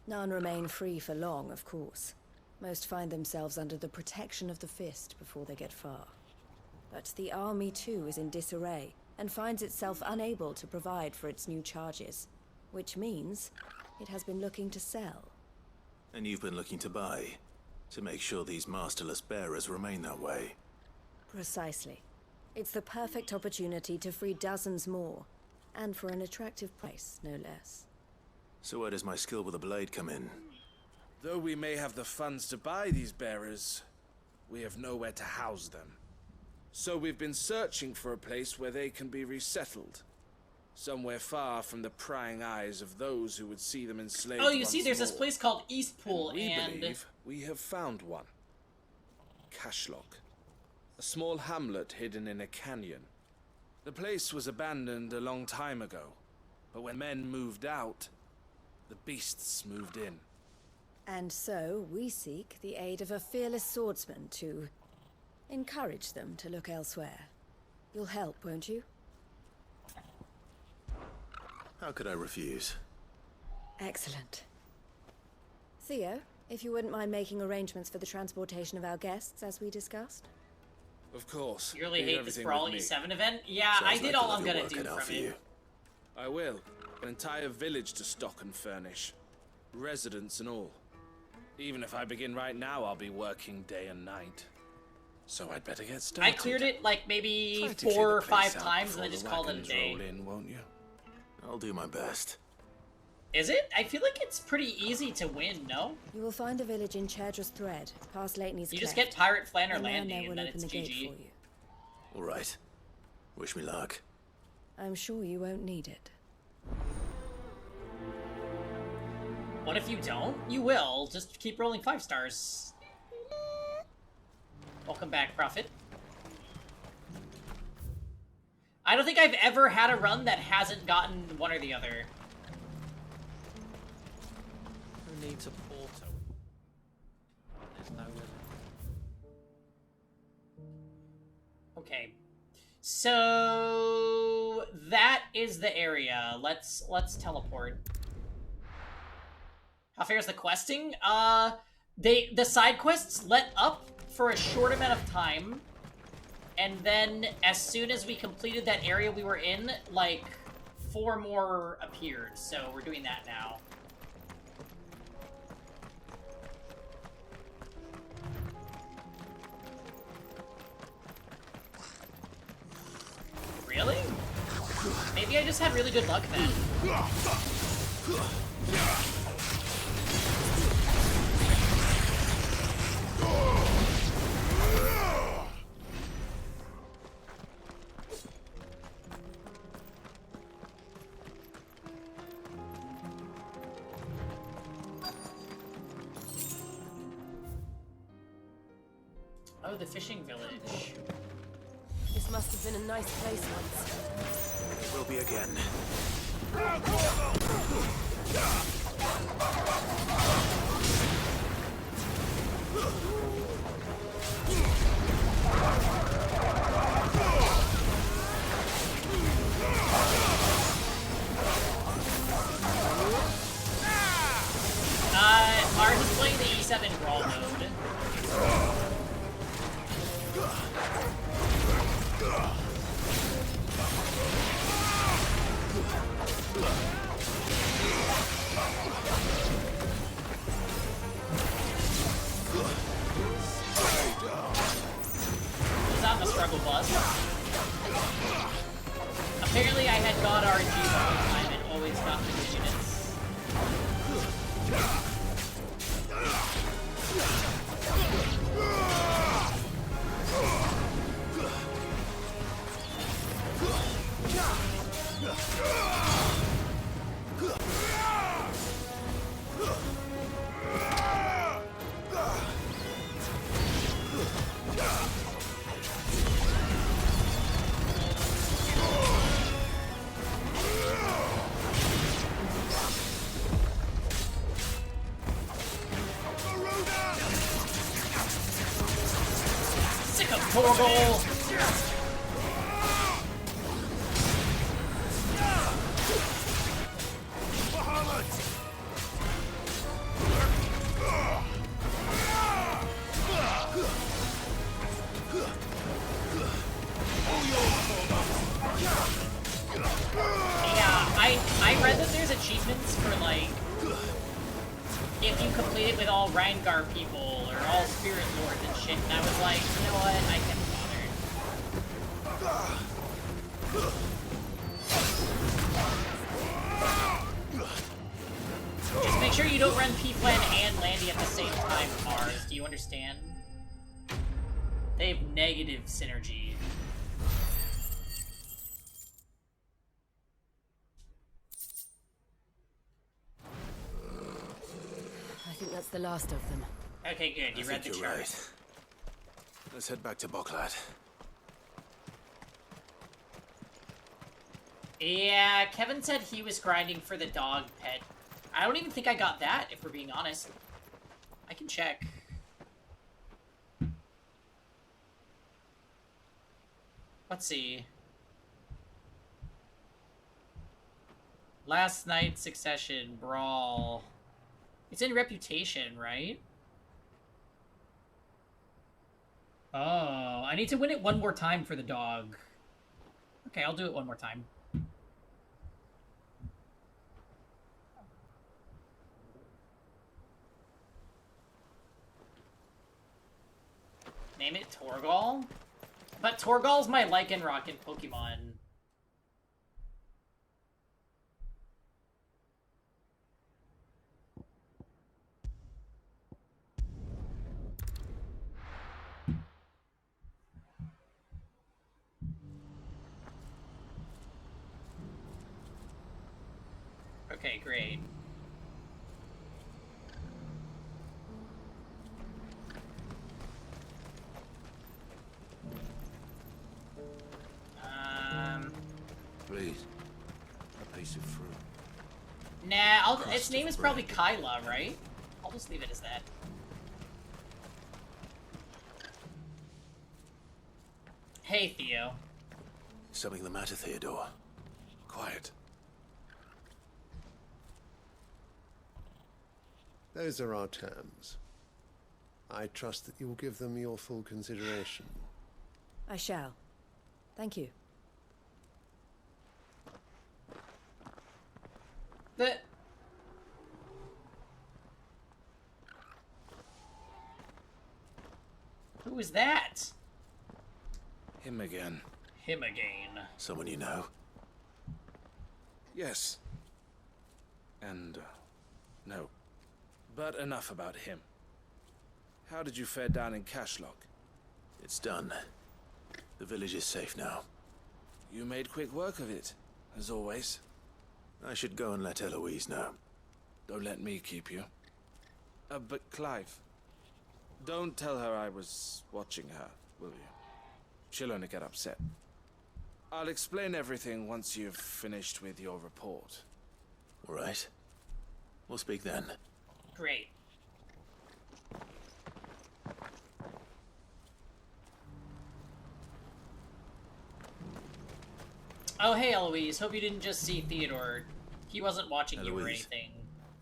None remain free for long, of course. Most find themselves under the protection of the Fist before they get far. But the army too is in disarray, and finds itself unable to provide for its new charges. Which means it has been looking to sell. And you've been looking to buy, to make sure these masterless bearers remain that way. Precisely. It's the perfect opportunity to free dozens more, and for an attractive price, no less. So where does my skill with a blade come in? Though we may have the funds to buy these bearers, we have nowhere to house them. So we've been searching for a place where they can be resettled. Somewhere far from the prying eyes of those who would see them enslaved. Oh, you see, there's this more. place called Eastpool, We and... believe we have found one. Cashlock. A small hamlet hidden in a canyon. The place was abandoned a long time ago, but when men moved out, the beasts moved in. And so, we seek the aid of a fearless swordsman to encourage them to look elsewhere. You'll help, won't you? How could I refuse? Excellent. Theo, if you wouldn't mind making arrangements for the transportation of our guests, as we discussed. Of course. You really Leave hate this everything Brawl with me. E7 event? Yeah, I did all I'm gonna do from it. I will. An entire village to stock and furnish. Residents and all. Even if I begin right now, I'll be working day and night. So I'd better get started. I cleared it like maybe Try to clear 4 the or place 5 out times and before then the just called it a wagons day. roll in, won't you? I'll do my best. Is it? I feel like it's pretty easy to win, no? You will find a village in Chadra's Thread, past Lateney's You just Cleft. get Pirate Flanner A man Landing, there and will then open it's the gate GG. for you. All right. Wish me luck. I'm sure you won't need it. What if you don't? You will. Just keep rolling 5 stars. Welcome back, Prophet. I don't think I've ever had a run that hasn't gotten one or the other. Who needs a portal? There's no limit. Okay. So that is the area. Let's teleport. How fair is the questing? The side quests let up for a short amount of time, and then as soon as we completed that area we were in, like 4 more appeared. So we're doing that now. Really? Maybe I just had really good luck then. Oh, the fishing village. This must have been a nice place once. It will be again. Ours is playing the E7 Brawl mode. Was that the struggle bus? Apparently I had got RNG the whole time and always got the good units. Sick of Torgal! I read that there's achievements for, like, if you complete it with all Rangar people or all Spirit Lords and shit, and I was like, you know what, I can't be bothered. Just make sure you don't run P-Plan and Landy at the same time, Mars. Do you understand? They have negative synergy. I think that's the last of them. Okay, good. You read the chart. Right. Let's head back to Boklat. Yeah, Kevin said he was grinding for the dog pet. I don't even think I got that, if we're being honest. I can check. Let's see. Last night, Succession, Brawl. It's in Reputation, right? Oh, I need to win it one more time for the dog. Okay, I'll do it one more time. Name it Torgal? But Torgal's my Lycanroc in Pokemon. Okay, great. Please, a piece of fruit. Nah, its Crust name of is bread. probably Kyla, right? I'll just leave it as that. Hey, Theo. Something the matter, Theodore? Quiet. Those are our terms. I trust that you'll give them your full consideration. I shall. Thank you. Who is that? Him again. Him again. Someone you know? Yes. And, no. But enough about him. How did you fare down in Cashlock? It's done. The village is safe now. You made quick work of it, as always. I should go and let Eloise know. Don't let me keep you. But Clive, don't tell her I was watching her, will you? She'll only get upset. I'll explain everything once you've finished with your report. All right. We'll speak then. Great. Oh, hey, Eloise. Hope you didn't just see Theodore. He wasn't watching you or Eloise. anything.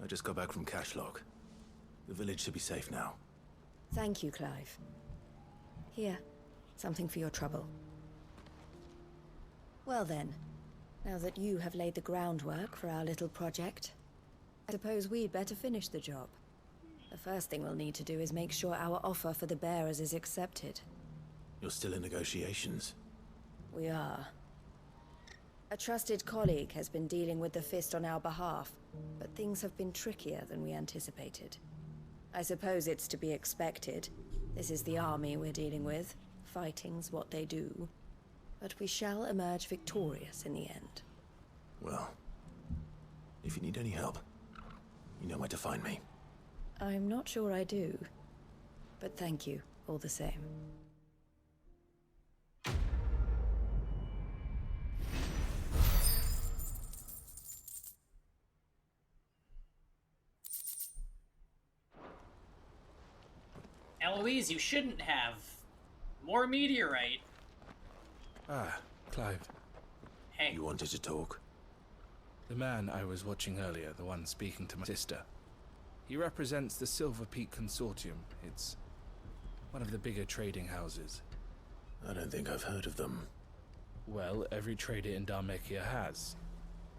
I just got back from Cashlock. The village should be safe now. Thank you, Clive. Here, something for your trouble. Well then, now that you have laid the groundwork for our little project, I suppose we'd better finish the job. The first thing we'll need to do is make sure our offer for the bearers is accepted. You're still in negotiations. We are. A trusted colleague has been dealing with the Fist on our behalf, but things have been trickier than we anticipated. I suppose it's to be expected. This is the army we're dealing with. Fighting's what they do. But we shall emerge victorious in the end. Well, if you need any help, you know where to find me. I'm not sure I do, but thank you all the same. Eloise, you shouldn't have. More meteorite. Ah, Clive. Hey. You wanted to talk? The man I was watching earlier, the one speaking to my sister. He represents the Silver Peak Consortium. It's one of the bigger trading houses. I don't think I've heard of them. Well, every trader in Dhalmekia has.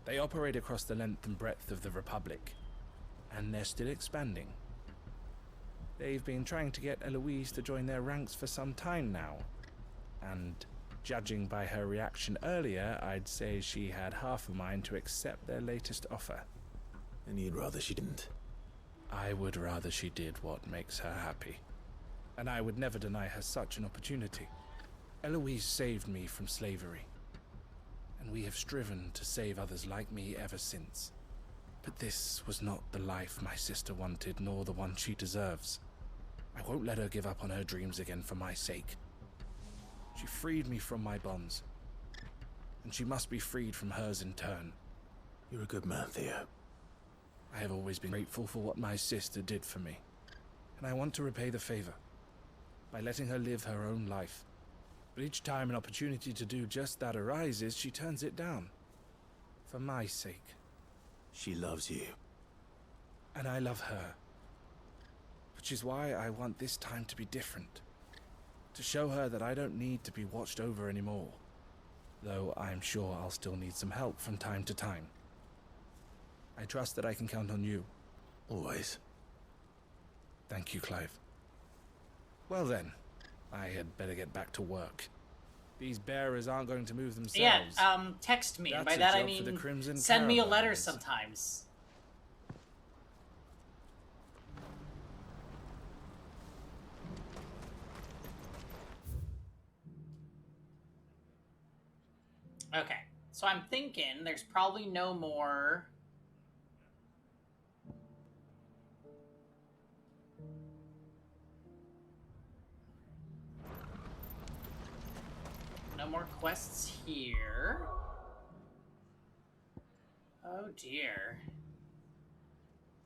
They operate across the length and breadth of the Republic, and they're still expanding. They've been trying to get Eloise to join their ranks for some time now, and judging by her reaction earlier, I'd say she had half a mind to accept their latest offer. And you'd rather she didn't? I would rather she did what makes her happy. And I would never deny her such an opportunity. Eloise saved me from slavery, and we have striven to save others like me ever since. But this was not the life my sister wanted, nor the one she deserves. I won't let her give up on her dreams again for my sake. She freed me from my bonds, and she must be freed from hers in turn. You're a good man, Theo. I have always been grateful for what my sister did for me, and I want to repay the favor by letting her live her own life. But each time an opportunity to do just that arises, she turns it down. For my sake. She loves you. And I love her. Which is why I want this time to be different. To show her that I don't need to be watched over anymore. Though I'm sure I'll still need some help from time to time. I trust that I can count on you. Always. Thank you, Clive. Well then, I had better get back to work. These bearers aren't going to move themselves. Yeah, text me. And by That's a that I job for the mean Crimson send me a letter Caravans. sometimes. Okay, so I'm thinking there's probably no more No more quests here. Oh dear.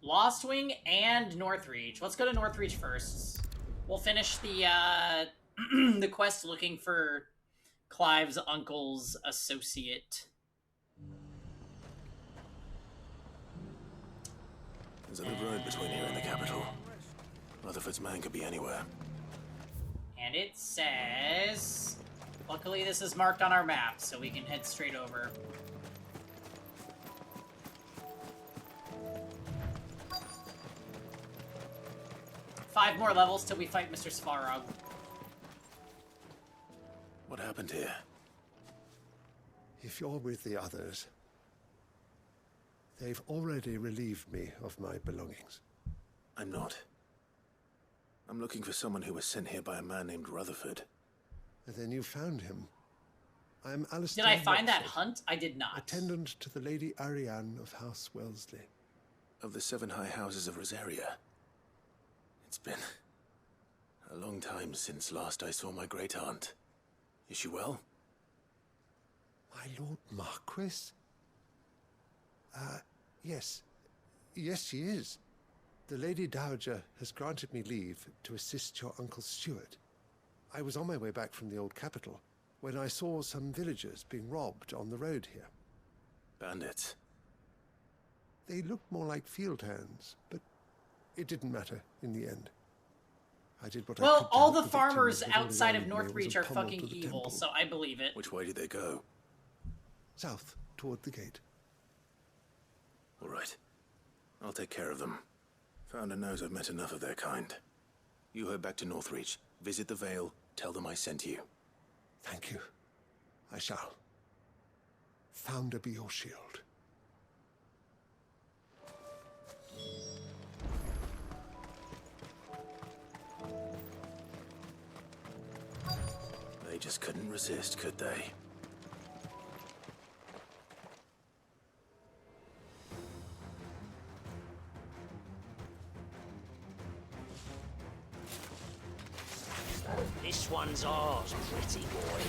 Lost Wing and Northreach. Let's go to Northreach first. We'll finish the the quest looking for Clive's uncle's associate. There's a good road between here and the capital. Rutherford's man could be anywhere. And it says... Luckily this is marked on our map, so we can head straight over. Five more levels till we fight Mr. Svarog. What happened here? If you're with the others, they've already relieved me of my belongings. I'm not. I'm looking for someone who was sent here by a man named Rutherford. And then you found him. I'm Alistair Did I find that Rockford, hunt? I did not. attendant to the Lady Ariane of House Wellesley. Of the 7 high houses of Rosaria. It's been a long time since last I saw my great-aunt. Is she well? My Lord Marquis? Yes. Yes, she is. The Lady Dowager has granted me leave to assist your Uncle Stuart. I was on my way back from the old capital when I saw some villagers being robbed on the road here. Bandits? They looked more like field hands, but it didn't matter in the end. I did what I could Well, to all help the victim farmers that all outside of around me was Northreach a are pummel fucking to the evil, temple. so I believe it. Which way did they go? South, toward the gate. All right. I'll take care of them. Founder knows I've met enough of their kind. You head back to Northreach, visit the Vale, tell them I sent you. Thank you. I shall. Founder be your shield. They just couldn't resist, could they? This one's ours, pretty boy.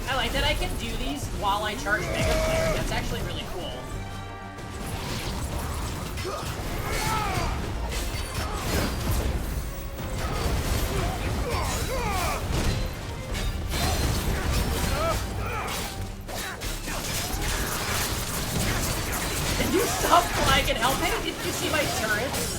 I like that I can do these while I charge Mega Player. That's actually really cool. Did you stop flying and help me? Did you see my turrets?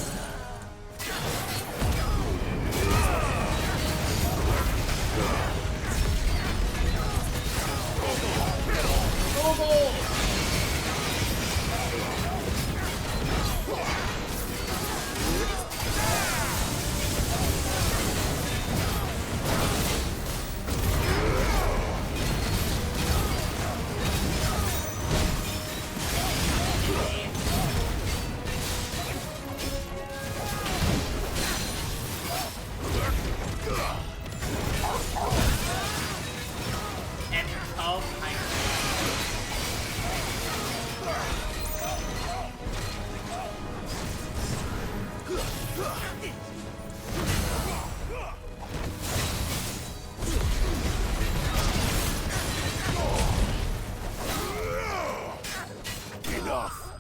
Enough.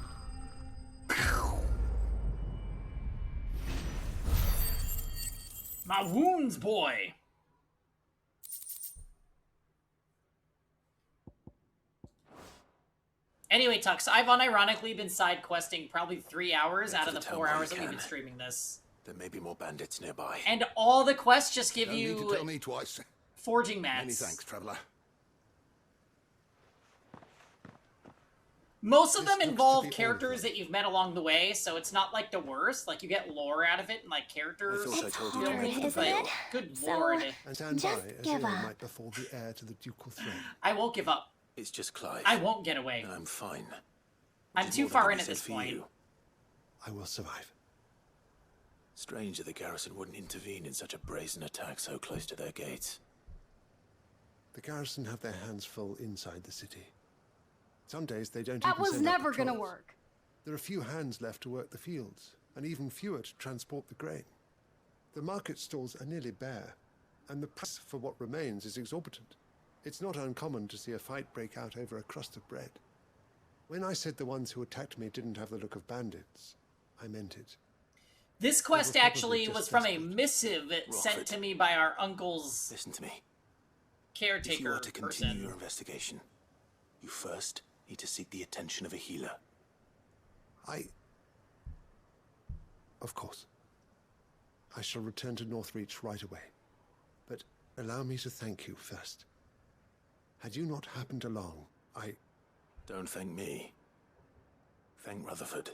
My wounds, boy. Anyway, Tux, I've unironically been side questing probably 3 hours out of the 4 hours that we've been streaming this. There may be more bandits nearby. And all the quests just give No need to you tell me twice. forging mats. Many thanks, traveler. Most of them involve characters that you've met along the way, so it's not like the worst. Like you get lore out of it and like characters. I thought I told you building, to get the but veil. good So, lord. And stand Just by as give ill up. might befall the heir to the ducal throne. I won't give up. It's just Clive. I won't get away. And I'm fine. I'm is too more than far can in be at said this for point. you. I will survive. Strange that the garrison wouldn't intervene in such a brazen attack so close to their gates. The garrison have their hands full inside the city. Some days they don't That even was send out never gonna patrols. work. There are few hands left to work the fields, and even fewer to transport the grain. The market stalls are nearly bare, and the price for what remains is exorbitant. It's not uncommon to see a fight break out over a crust of bread. When I said the ones who attacked me didn't have the look of bandits, I meant it. This quest actually was from a missive sent to me by our uncle's Listen to me. caretaker If you are to continue person. your investigation, you first need to seek the attention of a healer. Of course. I shall return to Northreach right away. But allow me to thank you first. Had you not happened along, Don't thank me. Thank Rutherford.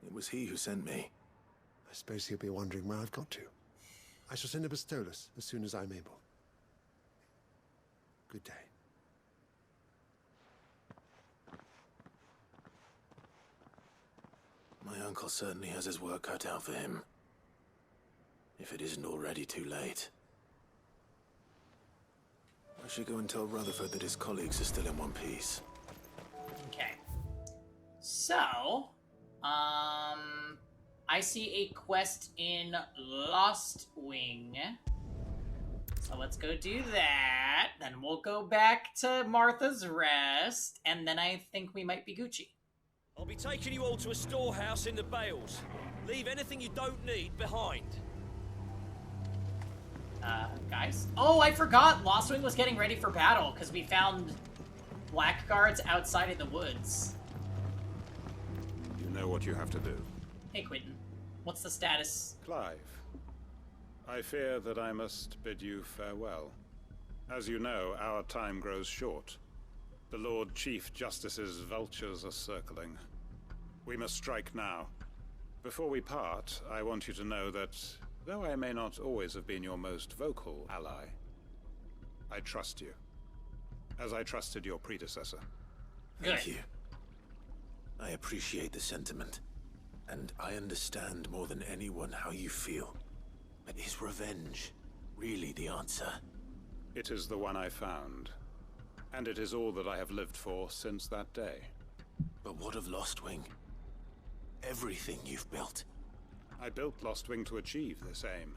It was he who sent me. I suppose he'll be wondering where I've got to. I shall send a Bistolus as soon as I'm able. Good day. My uncle certainly has his work cut out for him. If it isn't already too late. I should go and tell Rutherford that his colleagues are still in one piece. Okay. So, I see a quest in Lost Wing. So let's go do that. Then we'll go back to Martha's Rest, and then I think we might be Gucci. I'll be taking you all to a storehouse in the Bales. Leave anything you don't need behind. Guys? Oh, I forgot! Lost Wing was getting ready for battle, because we found blackguards outside in the woods. You know what you have to do. Hey, Quentin. What's the status? Clive, I fear that I must bid you farewell. As you know, our time grows short. The Lord Chief Justice's vultures are circling. We must strike now. Before we part, I want you to know that, though I may not always have been your most vocal ally, I trust you, as I trusted your predecessor. Thank you. I appreciate the sentiment, and I understand more than anyone how you feel. But is revenge really the answer? It is the one I found, and it is all that I have lived for since that day. But what of Lost Wing? Everything you've built. I built Lost Wing to achieve this aim.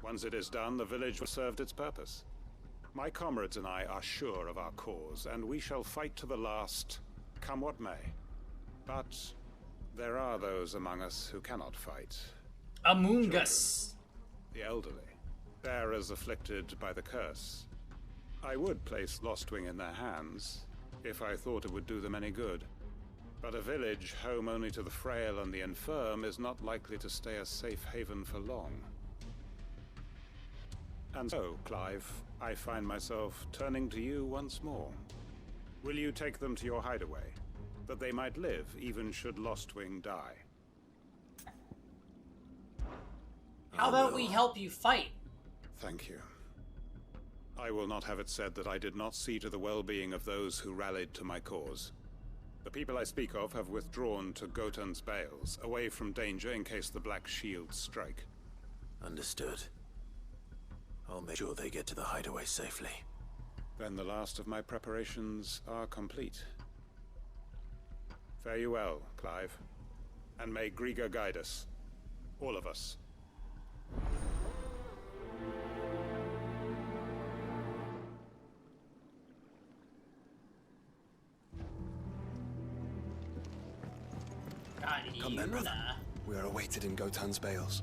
Once it is done, the village will have served its purpose. My comrades and I are sure of our cause, and we shall fight to the last, come what may. But there are those among us who cannot fight. Among Us. The elderly, bearers afflicted by the curse. I would place Lost Wing in their hands, if I thought it would do them any good. But a village home only to the frail and the infirm is not likely to stay a safe haven for long. And so, Clive, I find myself turning to you once more. Will you take them to your hideaway, that they might live even should Lost Wing die? How about we help you fight? Thank you. I will not have it said that I did not see to the well-being of those who rallied to my cause. The people I speak of have withdrawn to Gotan's Bales, away from danger in case the Black Shields strike. Understood. I'll make sure they get to the hideaway safely. Then the last of my preparations are complete. Fare you well, Clive. And may Griga guide us. All of us. Come then, brother. We are awaited in Gotan's Bales.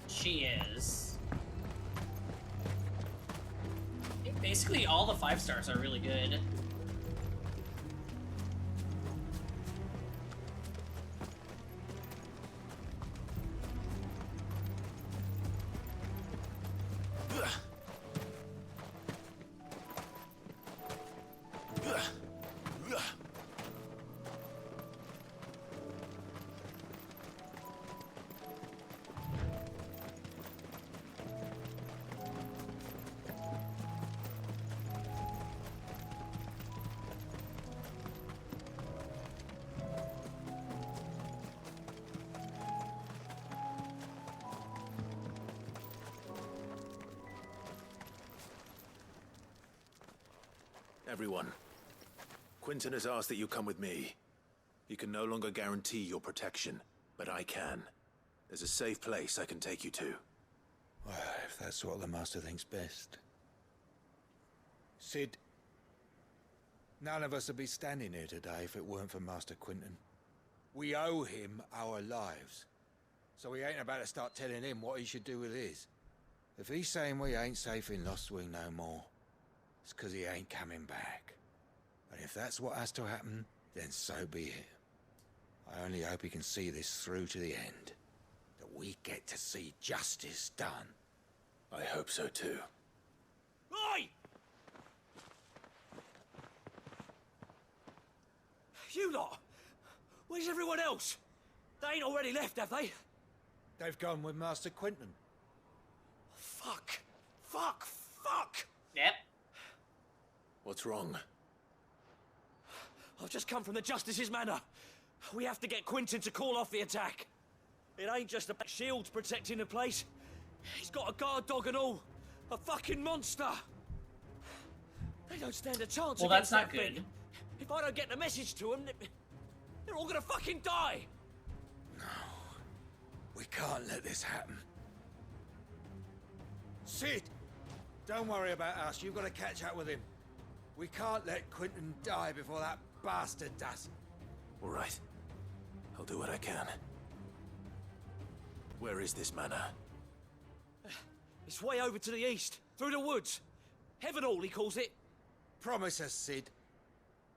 She is. Basically, all the 5 stars are really good. Everyone. Quentin has asked that you come with me. He can no longer guarantee your protection, but I can. There's a safe place I can take you to. Well, if that's what the Master thinks best. Sid, none of us would be standing here today if it weren't for Master Quentin. We owe him our lives. So we ain't about to start telling him what he should do with his. If he's saying we ain't safe in Lost Wing no more, it's 'cause he ain't coming back. And if that's what has to happen, then so be it. I only hope he can see this through to the end. That we get to see justice done. I hope so too. Oi! You lot! Where's everyone else? They ain't already left, have they? They've gone with Master Quentin. Fuck! Fuck! Fuck! Yep. What's wrong? I've just come from the Justice's manor. We have to get Quentin to call off the attack. It ain't just the shields protecting the place. He's got a guard dog and all. A fucking monster. They don't stand a chance. Well, that's against not that thing. good. If I don't get the message to them, they're all gonna fucking die. We can't let this happen. Sid! Don't worry about us. You've got to catch up with him. We can't let Quentin die before that bastard does. All right. I'll do what I can. Where is this manor? It's way over to the east, through the woods. Heaven Hall, he calls it. Promise us, Sid.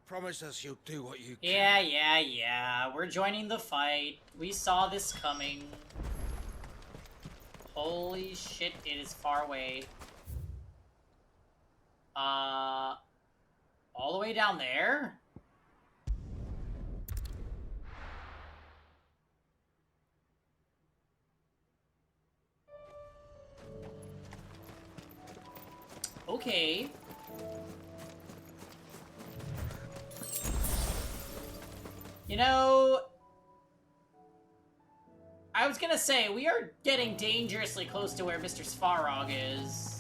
Promise us you'll do what you can. Yeah. We're joining the fight. We saw this coming. Holy shit, it is far away. All the way down there? Okay. You know, I was gonna say, we are getting dangerously close to where Mr. Svarog is.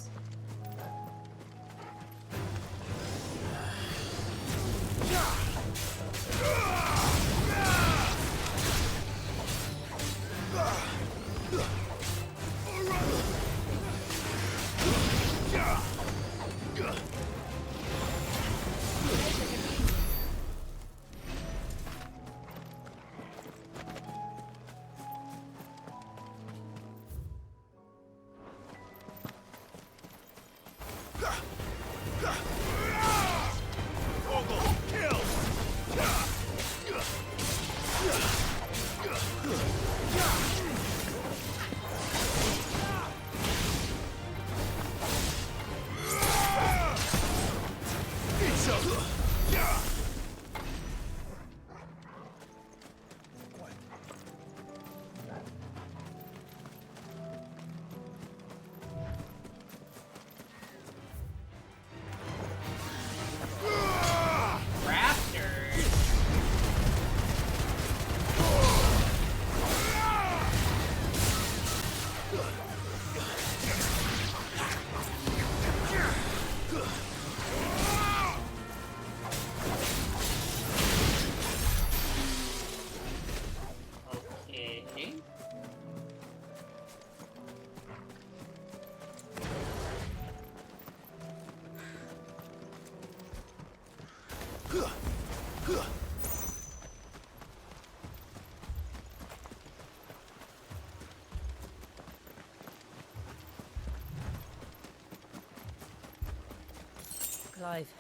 Clive,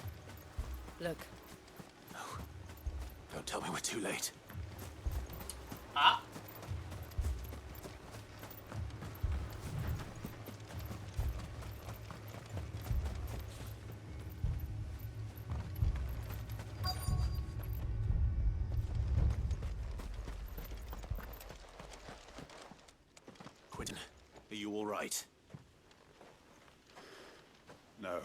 look. No. Don't tell me we're too late. Ah. Quentin, are you all right? No.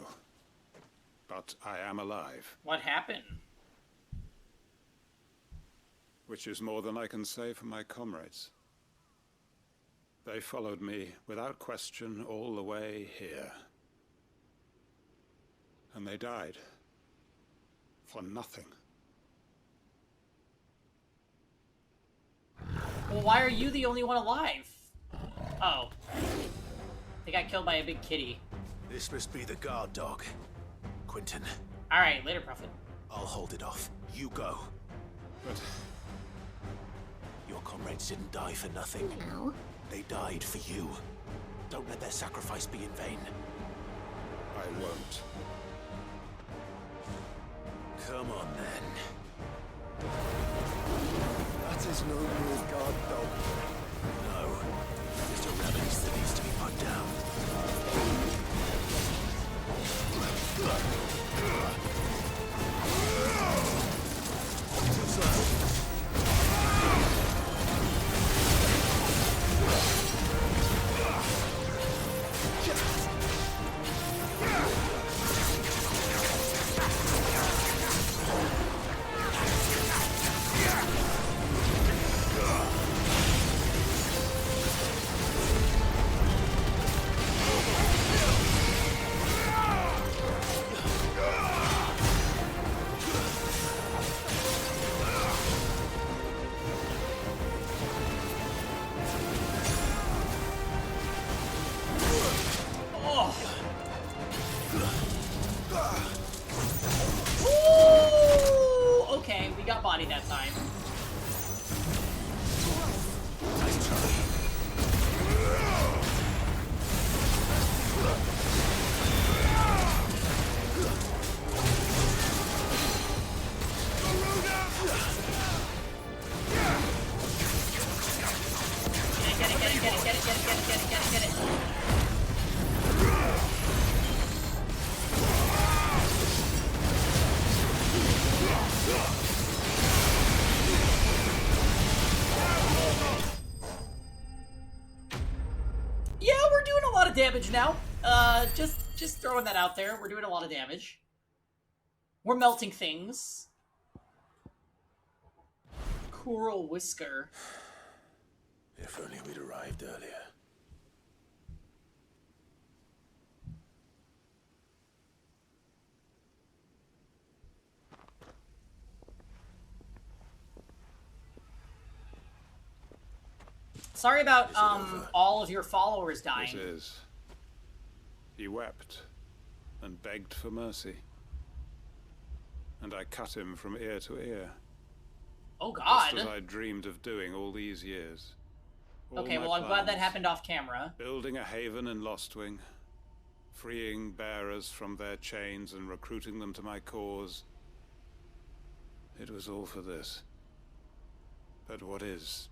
But I am alive. What happened? Which is more than I can say for my comrades. They followed me without question all the way here. And they died. For nothing. Well, why are you the only one alive? Oh. They got killed by a big kitty. This must be the guard dog. Quentin. Alright, later, Prophet. I'll hold it off. You go. But... Your comrades didn't die for nothing. No. They died for you. Don't let their sacrifice be in vain. I won't. Come on, then. That is no mere guard dog. No. Just a release that needs to be put down. What's that? body that time. Get it. Yeah, we're doing a lot of damage now. Just throwing that out there. We're doing a lot of damage. We're melting things. Coral Whisker. If only we'd arrived earlier. Sorry about all of your followers dying. This is. He wept and begged for mercy. And I cut him from ear to ear. Oh God. Just as I dreamed of doing all these years. Okay, well, I'm glad that happened off camera. Building a haven in Lostwing, freeing bearers from their chains and recruiting them to my cause. It was all for this. But what is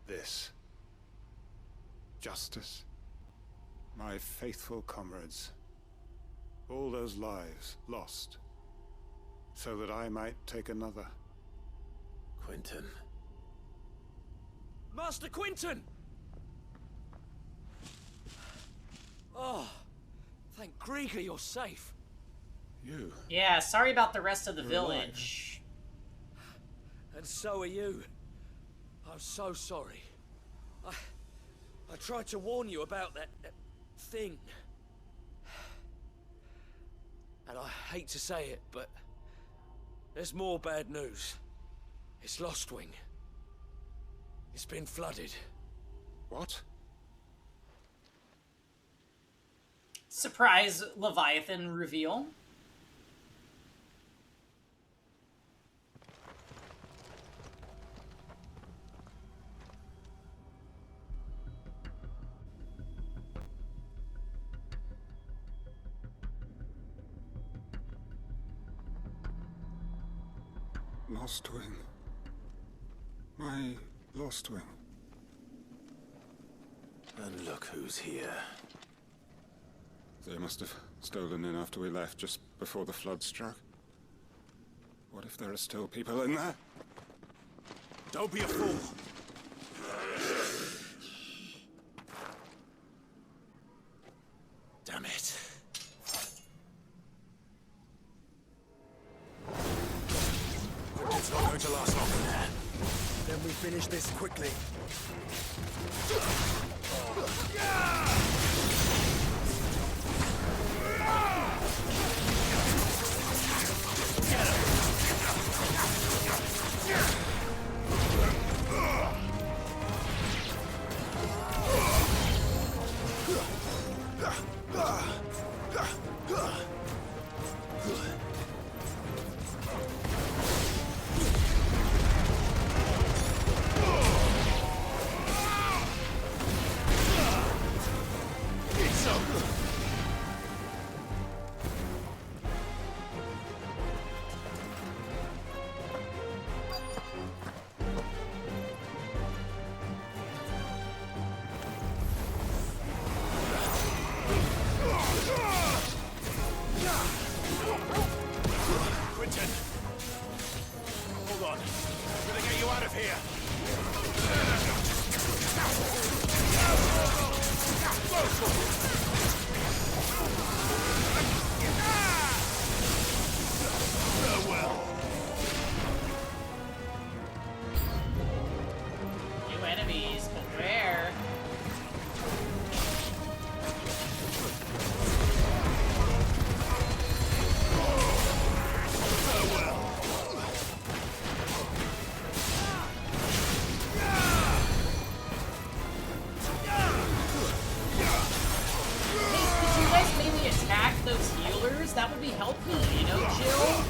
this? Justice? My faithful comrades. All those lives lost, so that I might take another. Quentin. Master Quentin! Oh, thank Grieger you're safe. You? Yeah, sorry about the rest of the village. And so are you. I'm so sorry. I tried to warn you about that thing. And I hate to say it, but there's more bad news. It's Lostwing. It's been flooded. What? Surprise Leviathan reveal. Lostwing. My Lostwing. And look who's here. They must have stolen in after we left, just before the flood struck. What if there are still people in there? Don't be a fool! Damn it. It's not going to last long in there. Then we finish this quickly. would be helpful, you know, Jill?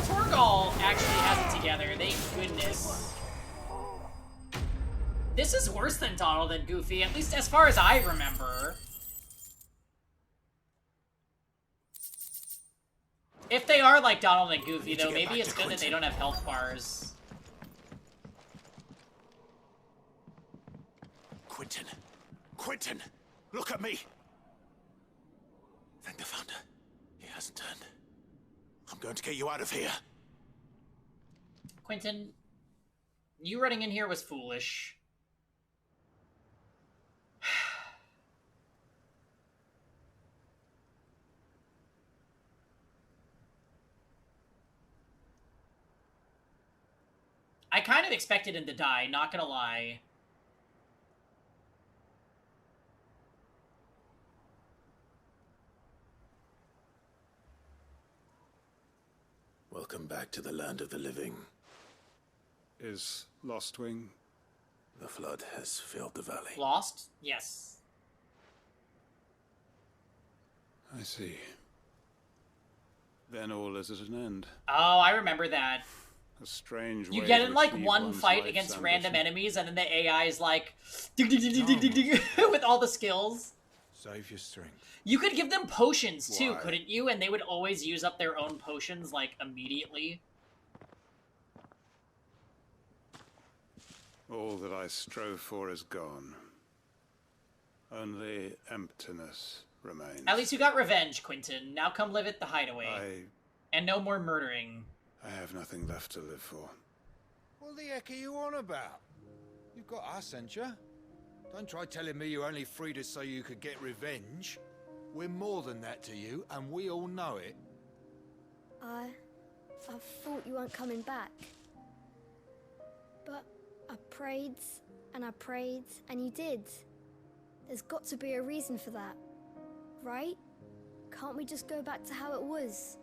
Torgal actually has it together, thank goodness. This is worse than Donald and Goofy, at least as far as I remember. If they are like Donald and Goofy, though, maybe it's good that they don't have health bars. Quentin! Quentin! Look at me! Thank the Founder. He hasn't turned. I'm going to get you out of here. Quentin, you running in here was foolish. I kind of expected him to die, not gonna lie. Welcome back to the land of the living. Is Lostwing? The flood has filled the valley. Lost? Yes. I see. Then all is at an end. Oh, I remember that. A strange way You get to in like achieve one one's fight life's against ambition. random enemies, and then the AI is like, dig, dig, dig, dig, dig, dig, dig, with all the skills. Save your strength. You could give them potions too, Why? couldn't you? And they would always use up their own potions like immediately. All that I strove for is gone. Only emptiness remains. At least you got revenge, Quentin. Now come live at the hideaway. And no more murdering. I have nothing left to live for. What the heck are you on about? You've got us, ain't you? Don't try telling me you only freed us so you could get revenge. We're more than that to you, and we all know it. I thought you weren't coming back. But I prayed, and you did. There's got to be a reason for that, right? Can't we just go back to how it was?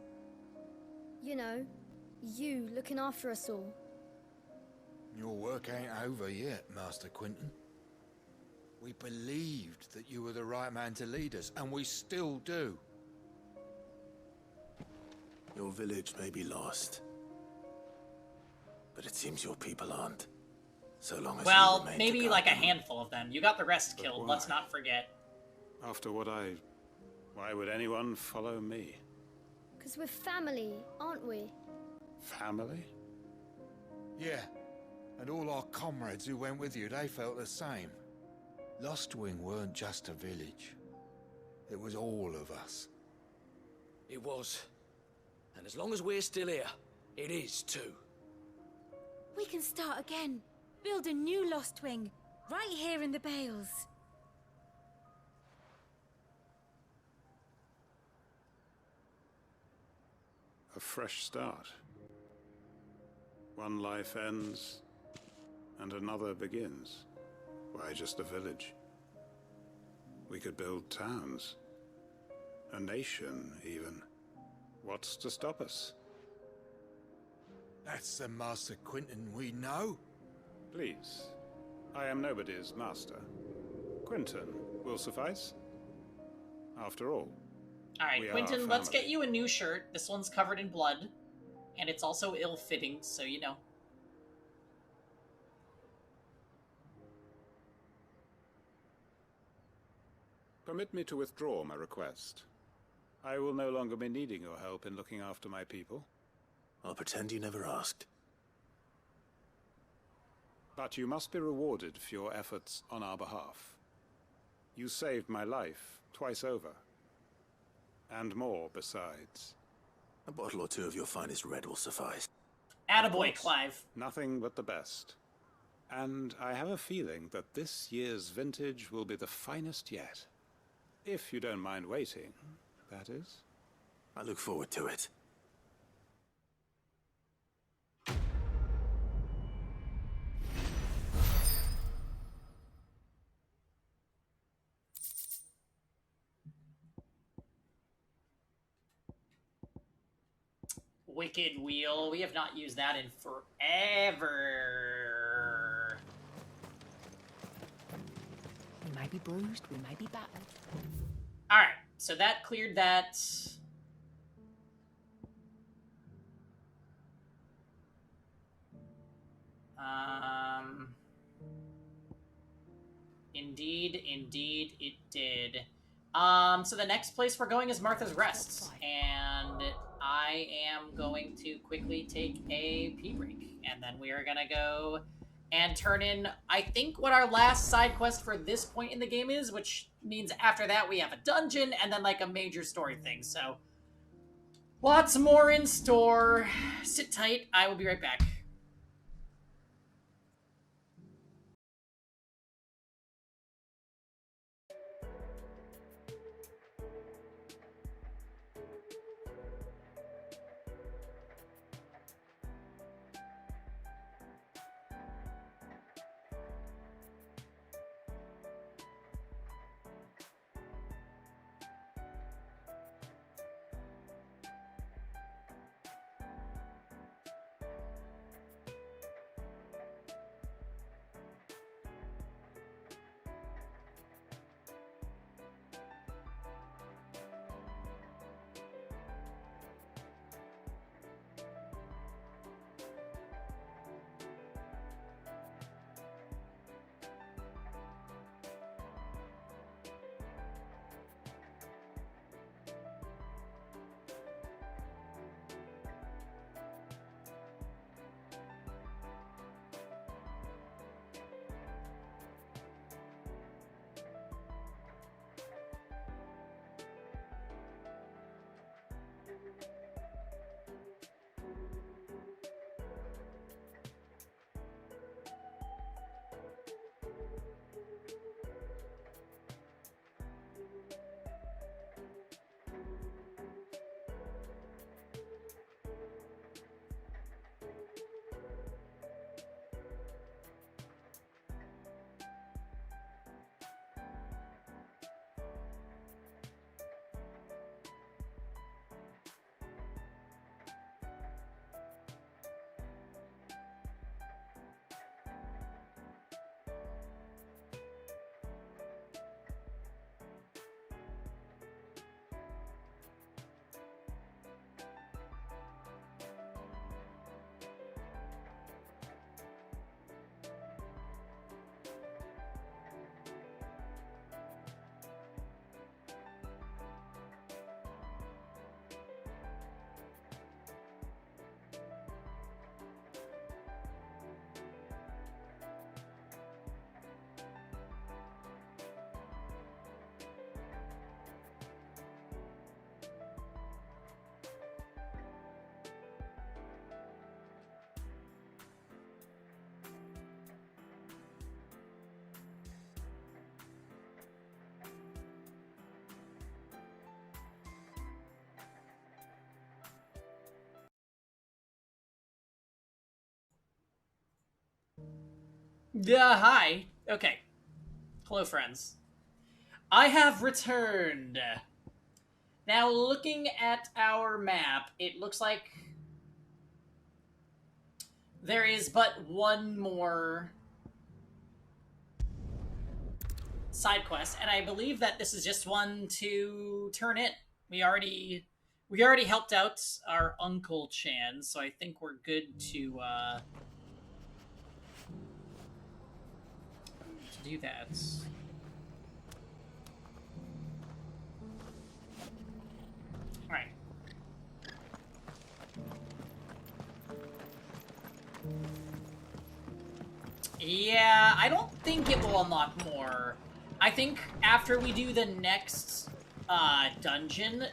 You know, you looking after us all. Your work ain't over yet, Master Quentin. We believed that you were the right man to lead us, and we still do. Your village may be lost, but it seems your people aren't. So long as you Well, remain maybe to like a guide them. handful of them. You got the rest killed, why? let's not forget. After what why would anyone follow me? Because we're family, aren't we? Family? Yeah, and all our comrades who went with you, they felt the same. Lostwing weren't just a village. It was all of us. It was. And as long as we're still here, it is too. We can start again. Build a new Lostwing. Right here in the Bales. A fresh start. One life ends, and another begins. Why just a village? We could build towns. A nation, even. What's to stop us? That's the Master Quentin we know. Please. I am nobody's master. Quentin will suffice. After all, Alright, we are Quentin, let's family. get you a new shirt. This one's covered in blood. And it's also ill-fitting, so you know. Permit me to withdraw my request. I will no longer be needing your help in looking after my people. I'll pretend you never asked. But you must be rewarded for your efforts on our behalf. You saved my life twice over. And more besides. A bottle or two of your finest red will suffice. Attaboy, Clive. Nothing but the best. And I have a feeling that this year's vintage will be the finest yet. If you don't mind waiting, that is. I look forward to it. Wicked Wheel. We have not used that in forever. We may be bruised, we may be battered. Alright, so that cleared that. Indeed it did. So the next place we're going is Martha's Rest, and I am going to quickly take a pee break, and then we are gonna go and turn in, I think, what our last side quest for this point in the game is, which means after that we have a dungeon, and then, like, a major story thing, so lots more in store. Sit tight, I will be right back. Hi. Okay. Hello, friends. I have returned. Now, looking at our map, it looks like there is but one more side quest, and I believe that this is just one to turn in. We already helped out our Uncle Chan, so I think we're good to do that. Alright. Yeah, I don't think it will unlock more. I think after we do the next dungeon,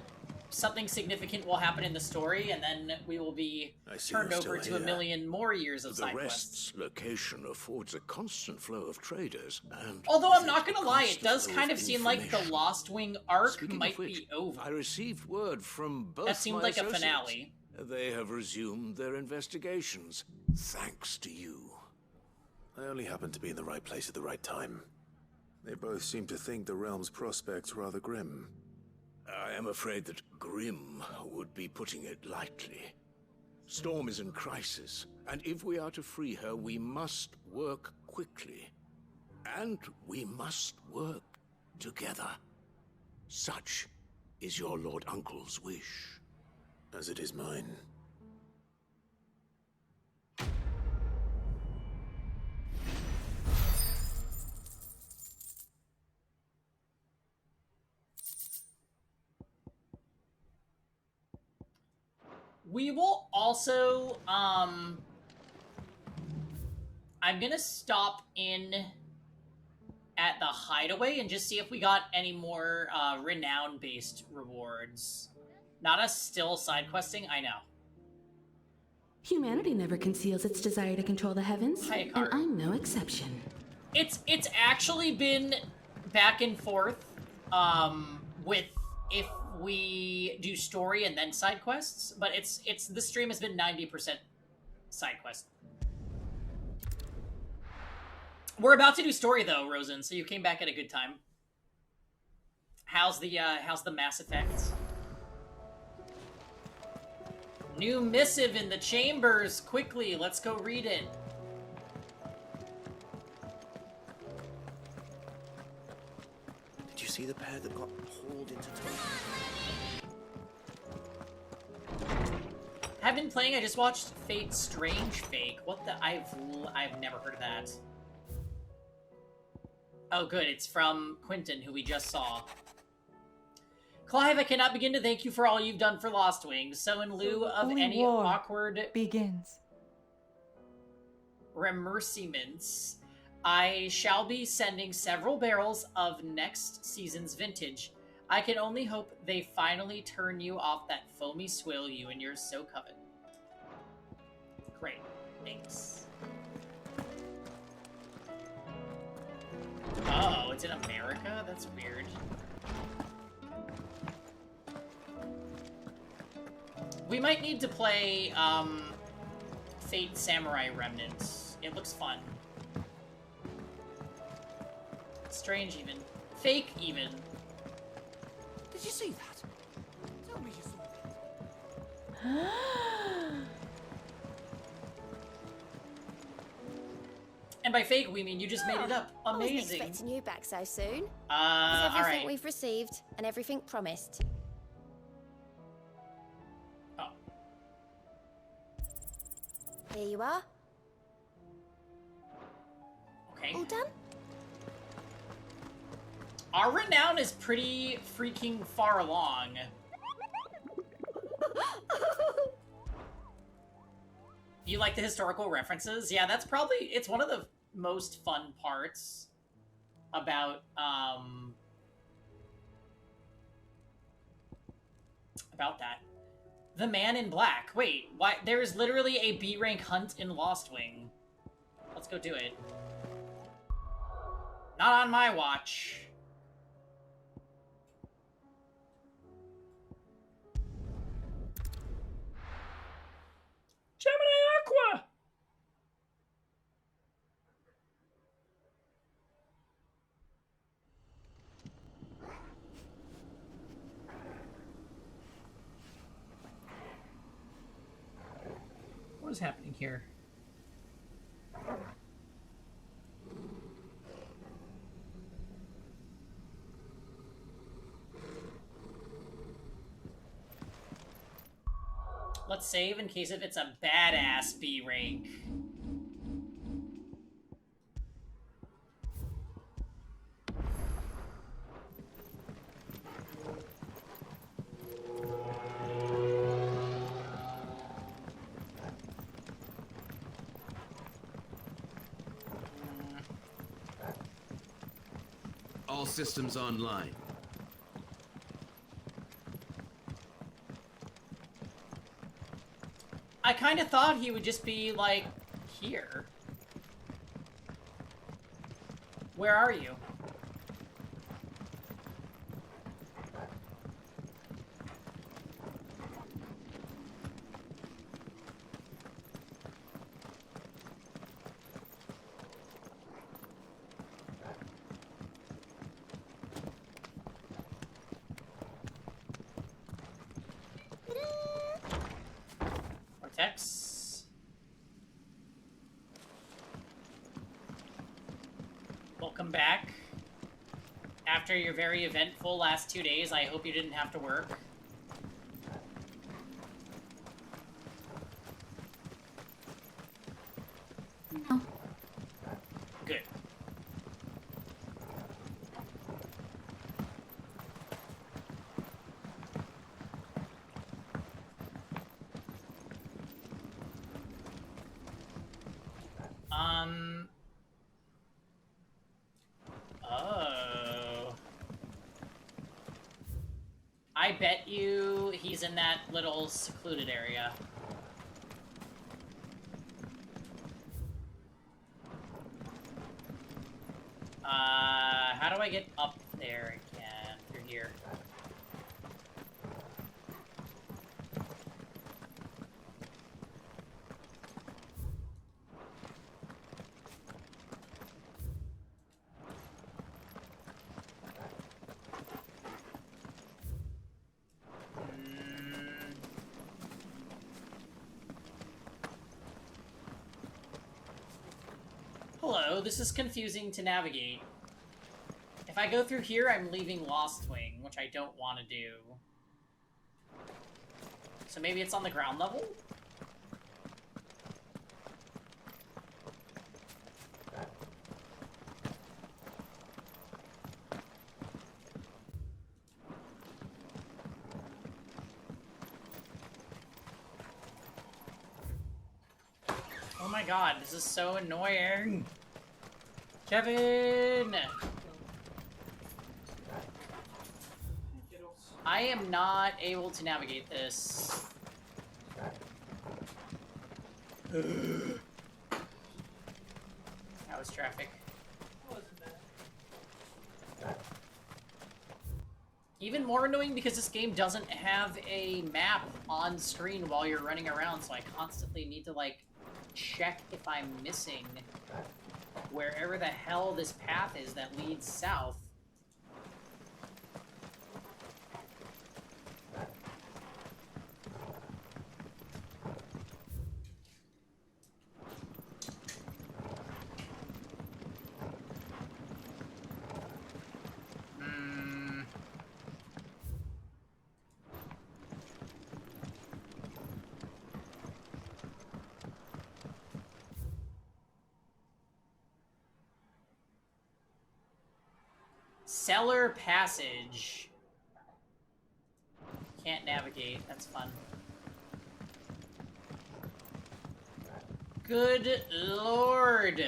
something significant will happen in the story, and then we will be turned over to a million more years of side quests. The Rest's location affords a constant flow of traders, and although I'm not gonna lie, it does kind of seem like the Lost Wing arc might be over. I received word from both that seemed like a finale. They have resumed their investigations, thanks to you. I only happened to be in the right place at the right time. They both seem to think the realm's prospects rather grim. I am afraid that grim would be putting it lightly. Storm is in crisis, and if we are to free her, we must work quickly. And we must work together. Such is your Lord Uncle's wish. As it is mine. We will also, I'm gonna stop in at the hideaway and just see if we got any more, renown-based rewards. Not us still side questing, I know. Humanity never conceals its desire to control the heavens, Hi, and I'm no exception. It's actually been back and forth, with if we do story and then side quests, but the stream has been 90% side quest. We're about to do story though, Rosen, so you came back at a good time. How's the Mass Effect? New missive in the chambers, quickly, let's go read it. Did you see the pair that got hauled into town? I've been playing, I just watched Fate Strange Fake. What the, I've never heard of that. Oh good, it's from Quentin, who we just saw. Clive, I cannot begin to thank you for all you've done for Lost Wings, so in lieu of any awkward begins remerciements, I shall be sending several barrels of next season's vintage. I can only hope they finally turn you off that foamy swill you and yours so covet. Great, thanks. Oh, it's in America? That's weird. We might need to play, Fate Samurai Remnants. It looks fun. Strange, even. Fake, even. Did you see that? Tell me you saw that. And by fake, we mean you just made it up. Amazing. I wasn't expecting you back so soon. With all everything right. we've received and everything promised. Oh. Here you are. Okay. All done? Our renown is pretty freaking far along. You like the historical references? Yeah, that's probably, it's one of the most fun parts about that. The Man in Black. Wait, why? There is literally a B rank hunt in Lost Wing. Let's go do it. Not on my watch. Gemini Aqua! What is happening here? Let's save in case if it's a badass B rank. All systems online. I kind of thought he would just be, like, here. Where are you? Vortex. Welcome back. After your very eventful last 2 days, I hope you didn't have to work. No. Good. Oh. I bet you he's in that little secluded area. How do I get up there again? Through here. Hello, this is confusing to navigate. If I go through here, I'm leaving Lost Wing, which I don't want to do. So maybe it's on the ground level? Oh my god, this is so annoying! Kevin! I am not able to navigate this. That was traffic. Even more annoying because this game doesn't have a map on screen while you're running around, so I constantly need to, like, check if I'm missing wherever the hell this path is that leads south. Cellar Passage. Can't navigate. That's fun. Good lord.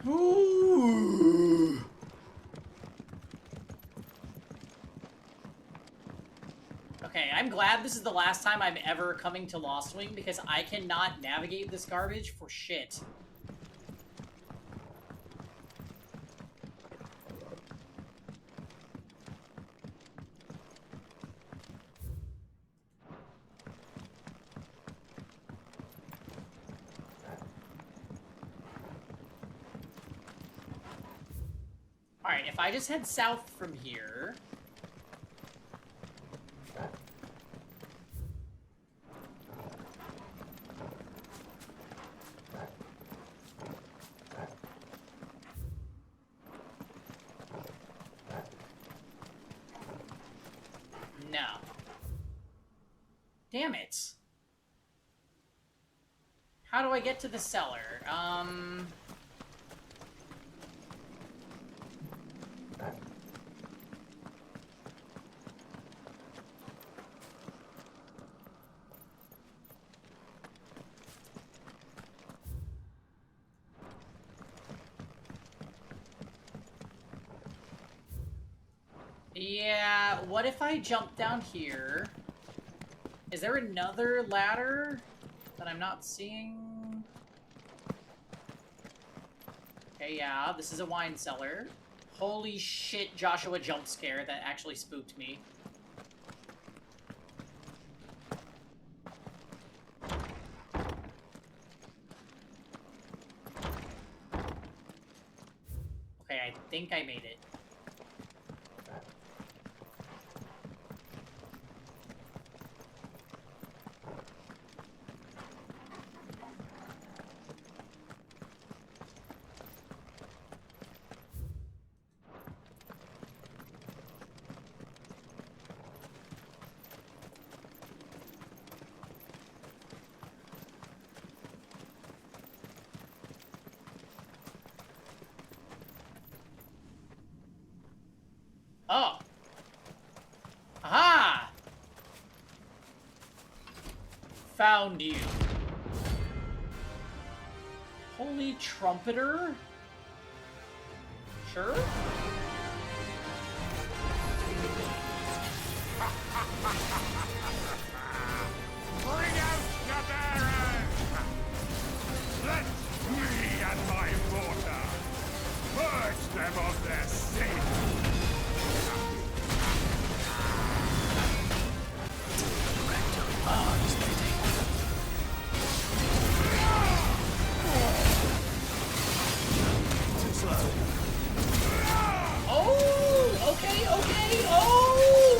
Ooh. Okay, I'm glad this is the last time I'm ever coming to Lost Wing because I cannot navigate this garbage for shit. Alright, if I just head south from here... No. Damn it. How do I get to the cellar? Yeah, what if I jump down here? Is there another ladder that I'm not seeing? Okay, yeah, this is a wine cellar. Holy shit, Joshua jump scare. That actually spooked me. Okay, I think I made it. Oh. Aha! Found you. Holy trumpeter? Sure? Bring out your bearers! Let me and my water purge them of their sin! Too slow. Oh! Okay, okay, oh!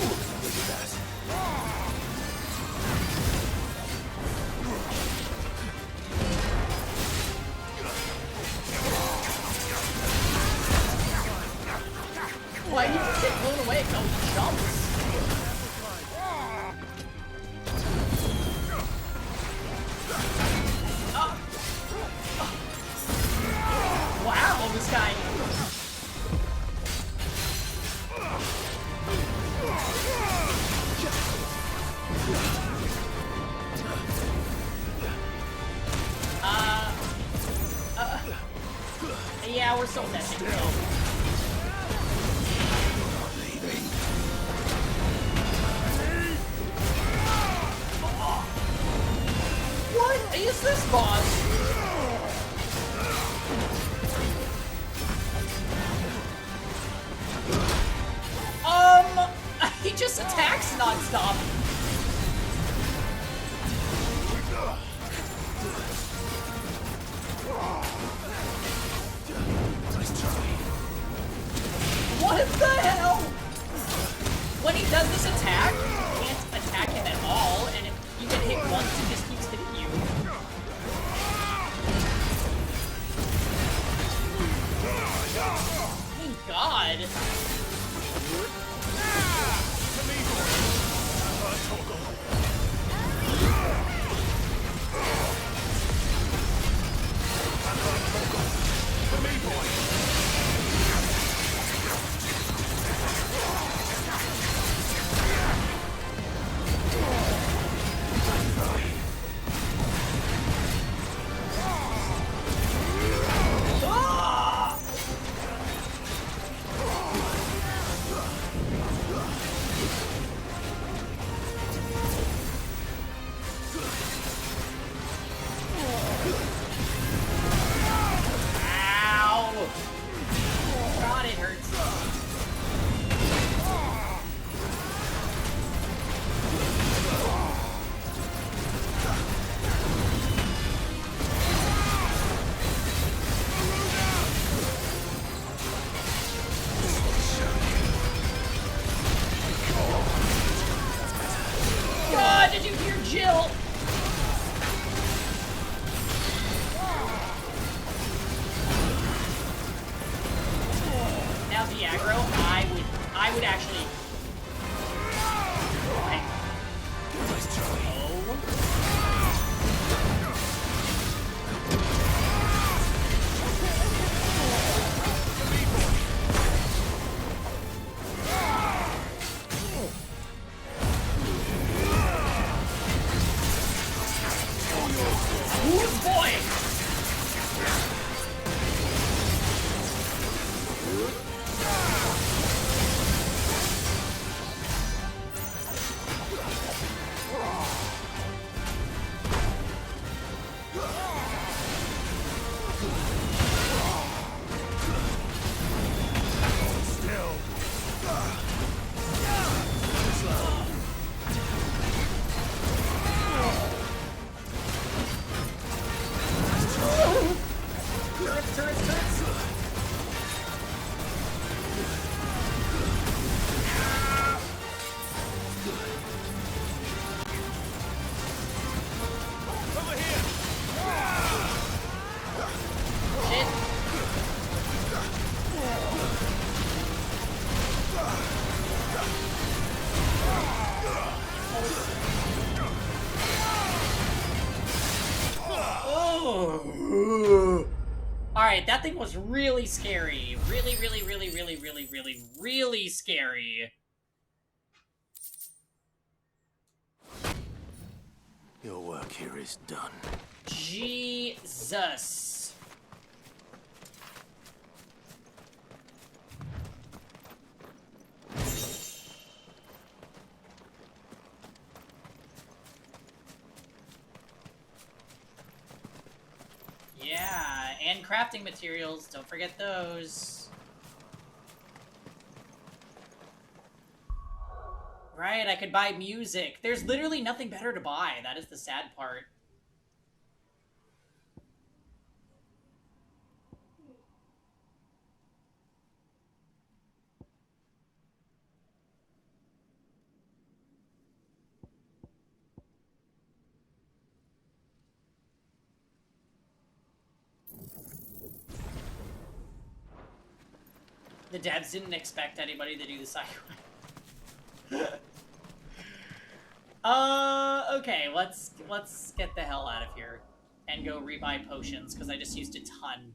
Why do you just get blown away? No, he jumps. Wow, this guy. Yeah, we're still messing. What is this boss? He just attacks non-stop. What the hell? When he does this attack, you can't attack him at all, and if you get hit once, he just keeps hitting you. Thank God. God, it hurts. God, did you hear Jill? Now the aggro, I would actually. Nice try. Good boy! Alright, that thing was really scary. Really, really, really, really, really, really, really scary. Your work here is done. Jesus. Yeah, and crafting materials. Don't forget those. Right, I could buy music. There's literally nothing better to buy. That is the sad part. The devs didn't expect anybody to do the side quest. Okay, let's get the hell out of here and go rebuy potions because I just used a ton.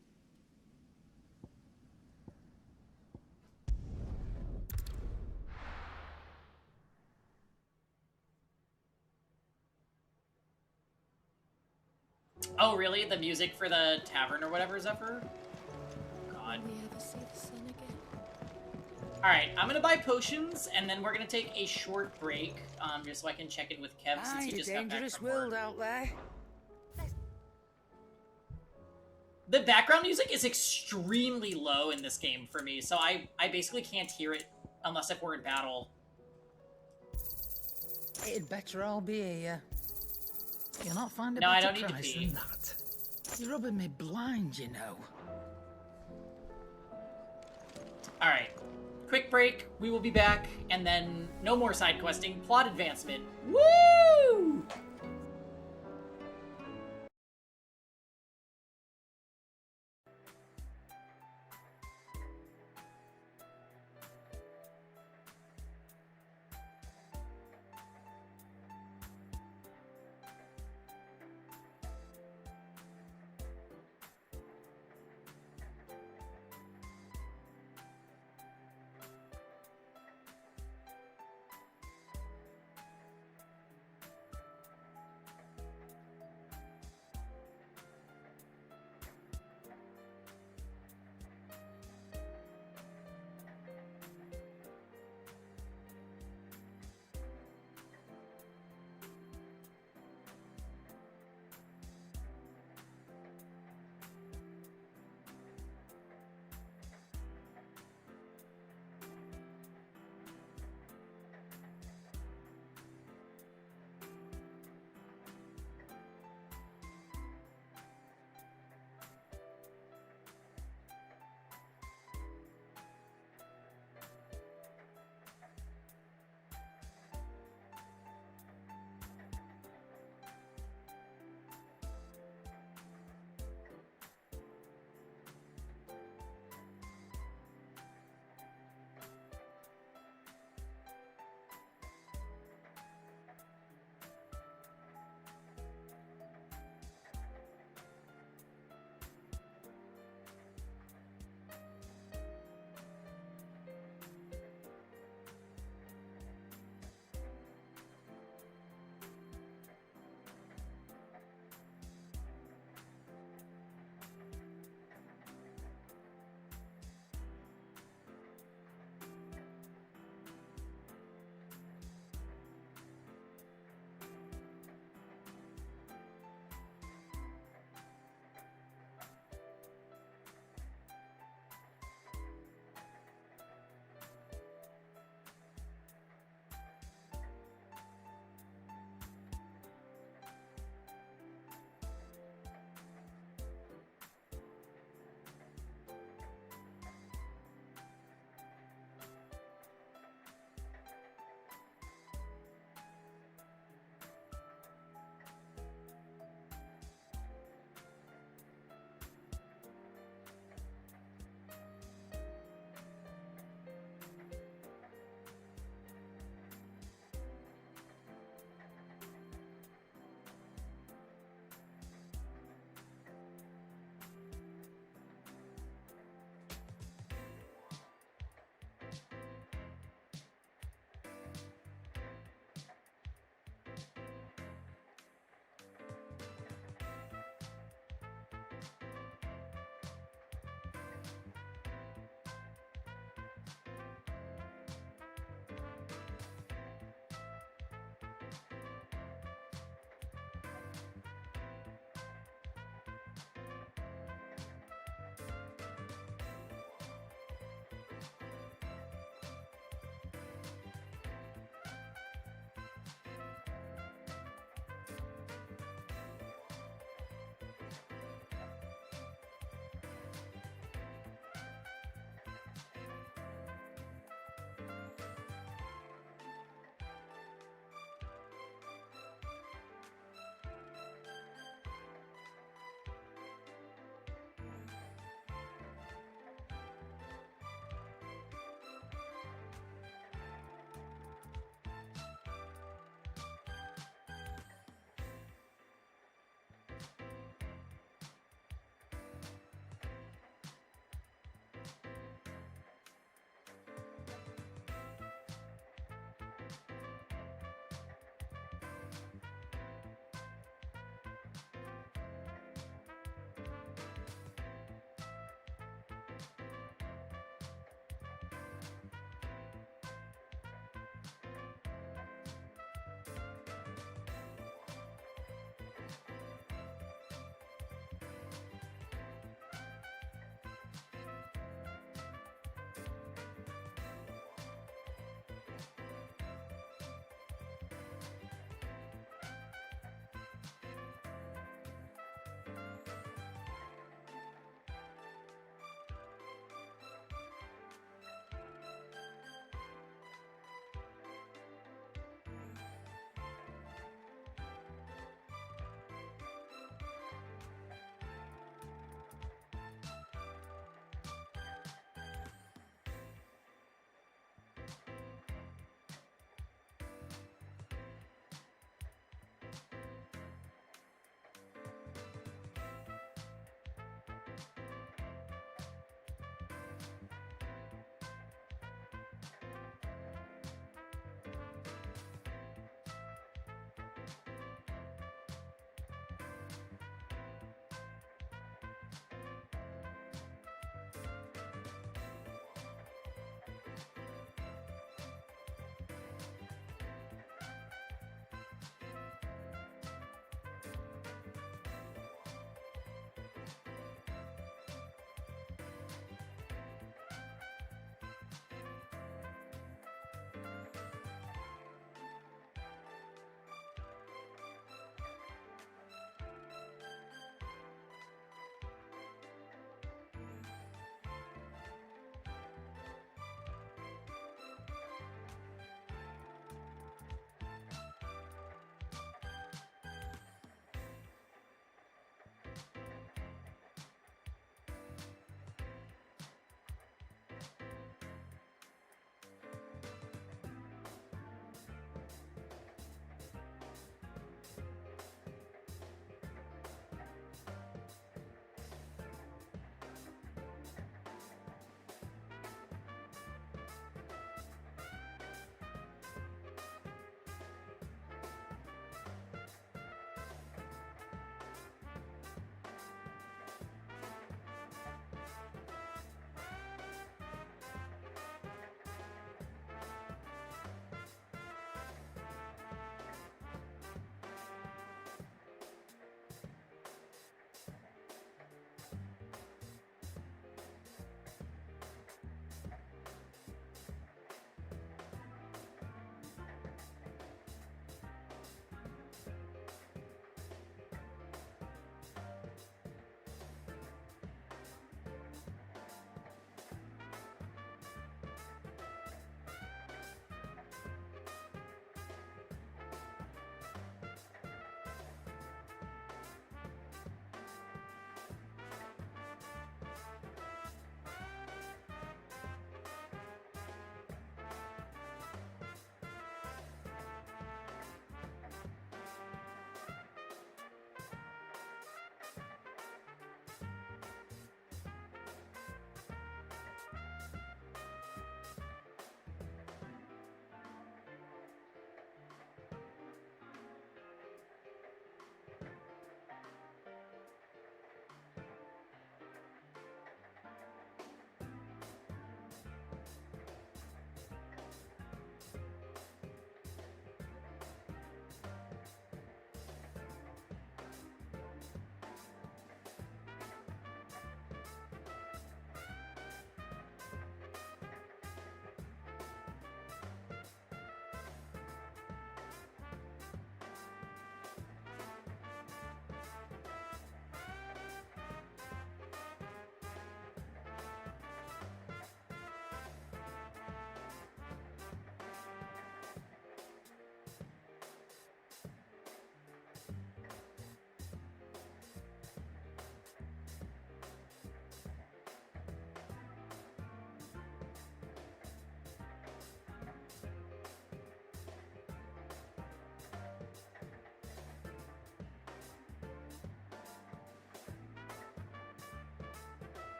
Oh, really? The music for the tavern or whatever, Zephyr? God. We ever see the sun again? Alright, I'm gonna buy potions, and then we're gonna take a short break, just so I can check in with Kev since he just got back dangerous from work. world out there. The background music is extremely low in this game for me, so I basically can't hear it unless if we're in battle. It'd better all be here. You'll not find a No, I better don't need to price pee. than that. You're rubbing me blind, you know. Alright, quick break, we will be back, and then no more side questing, plot advancement. Woo!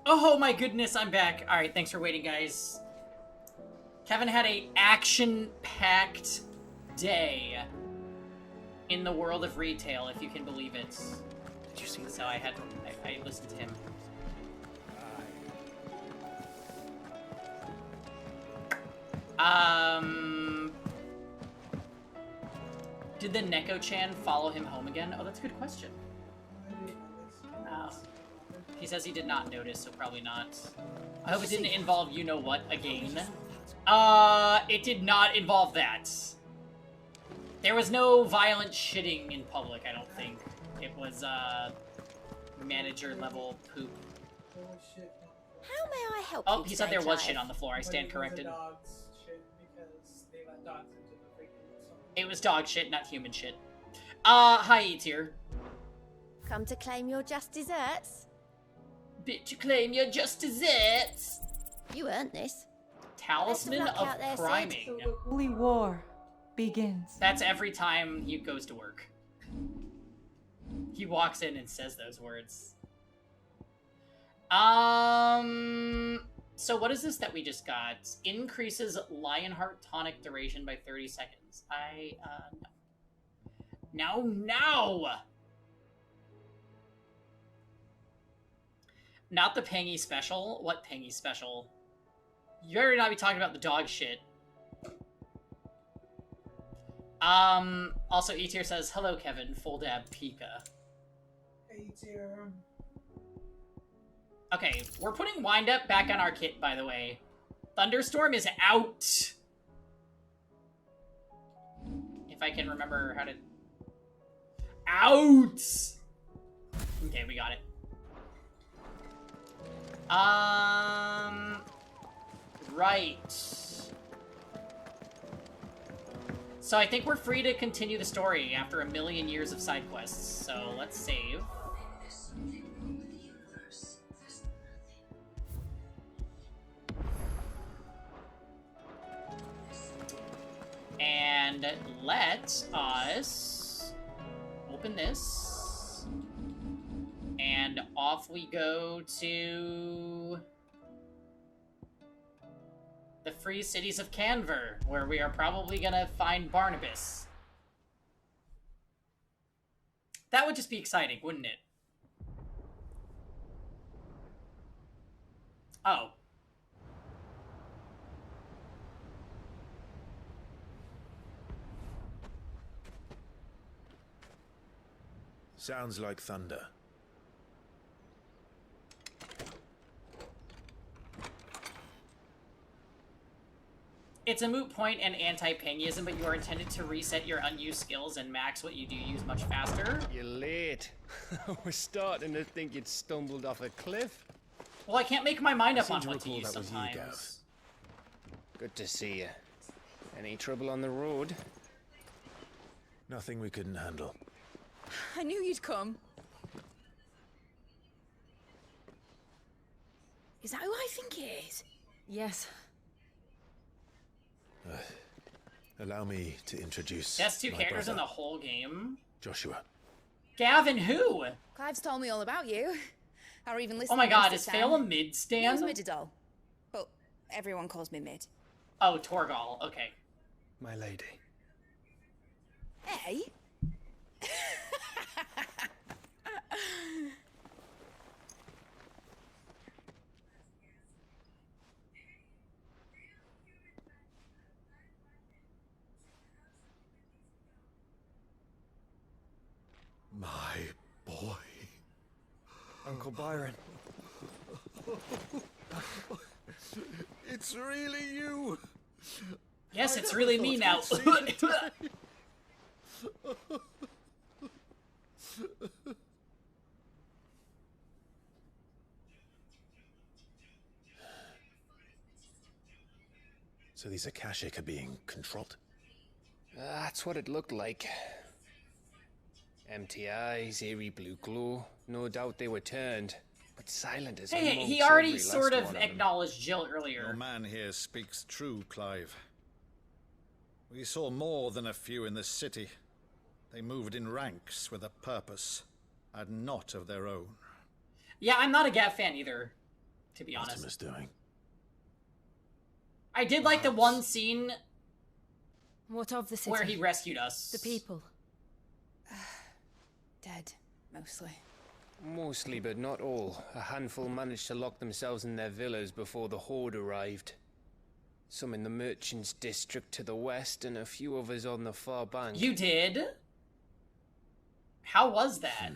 Oh my goodness, I'm back. Alright, thanks for waiting, guys. Kevin had a action-packed day in the world of retail, if you can believe it. Did you see that? So I listened to him. Did the Neko-chan follow him home again? Oh, that's a good question. He says he did not notice, so probably not. I hope it didn't involve you-know-what again. It did not involve that. There was no violent shitting in public, I don't think. It was, manager-level poop. How may I help Oh, you he said today, there was Clive? shit on the floor. I stand corrected. It was dog shit, not human shit. Hi, E-tier. Come to claim your just desserts? Bit to claim your just desserts. You earned this. Talisman Best of luck of out there, Sid. priming. So the holy war begins. That's every time he goes to work. He walks in and says those words. So what is this that we just got? Increases Lionheart tonic duration by 30 seconds. No. No! Not the Pangy special? What Pangy special? You better not be talking about the dog shit. Also, E-tier says, hello, Kevin, full dab Pika. Hey, dear. Okay, we're putting Wind Up back on our kit, by the way. Thunderstorm is out! If I can remember how to... Out! Okay, we got it. Right. So I think we're free to continue the story after a million years of side quests. So let's save. And let us open this. And off we go to the free cities of Canver, where we are probably gonna find Barnabas. That would just be exciting, wouldn't it? Oh. Sounds like thunder. It's a moot point and anti-Pangyism, but you are intended to reset your unused skills and max what you do use much faster. You're late. I was starting to think you'd stumbled off a cliff. Well, I can't make my mind up on what to use that was you, sometimes. Gav. Good to see you. Any trouble on the road? Nothing we couldn't handle. I knew you'd come. Is that who I think it is? Yes. Allow me to introduce That's two my characters in brother, the whole game. Joshua. Gavin, who? Clive's told me all about you. Or even listening. Oh my god, to is sound. Fail a mid stand? No, Mididol. But everyone calls me Mid. Oh, Torgal, okay. My lady. Hey? My boy. Uncle Byron. It's really you. Yes, I it's never really thought me I'd now. see the day. So these Akashic are being controlled? That's what it looked like. Empty eyes, eerie blue glow. No doubt they were turned, but silent as Hey, amongst he already every sort last of one them. acknowledged Jill earlier. Your man here speaks true, Clive. We saw more than a few in the city. They moved in ranks with a purpose, and not of their own. Yeah, I'm not a Gav fan either. to be honest. Artemis doing? I did like the one scene What of the city? where he rescued us. The people. Dead, mostly. Mostly, but not all. A handful managed to lock themselves in their villas before the Horde arrived. Some in the Merchants District to the west, and a few others on the far bank. You did? How was that?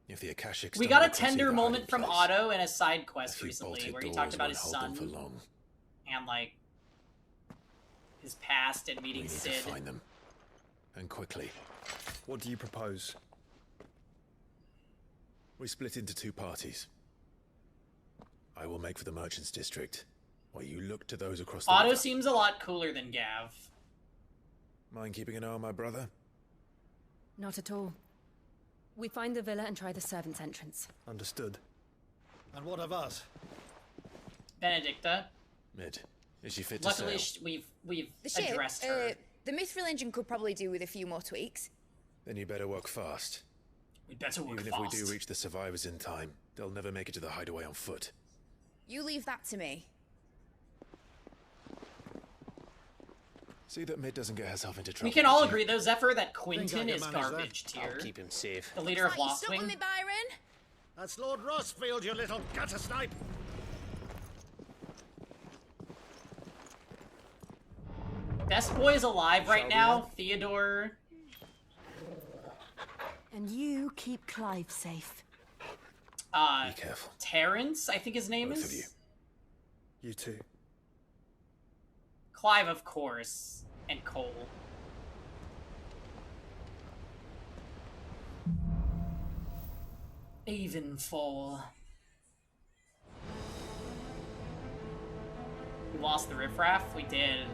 If the Akashic We got a tender moment from Otto in a side quest recently where he talked about his son and, like, his past and meeting We need Sid. to find them. And quickly. What do you propose? We split into two parties. I will make for the Merchants District, while you look to those across the Otto river. seems a lot cooler than Gav. Mind keeping an eye on my brother? Not at all. We find the villa and try the servants' entrance. Understood. And what of us? Benedicta. Mid. Is she fit to Luckily, sail? we've The ship, addressed her. the mithril engine could probably do with a few more tweaks. Then you better work fast. We better work Even fast. if we do reach the survivors in time, they'll never make it to the hideaway on foot. You leave that to me. See that Mid doesn't get herself into trouble. We can all would you? agree, though, Zephyr, that Think I Quinton can is manage that? garbage tier. I'll keep him safe. The leader of You stuck with Loftwing. me, Byron? That's Lord Rossfield, you little gutter snipe! Best boy is alive right Shall we now. then? Theodore. And you keep Clive safe. Be careful. Terrence, I think his name Both is. of you. You too. Clive, of course. And Cole. Evenfall. We lost the riffraff? We did.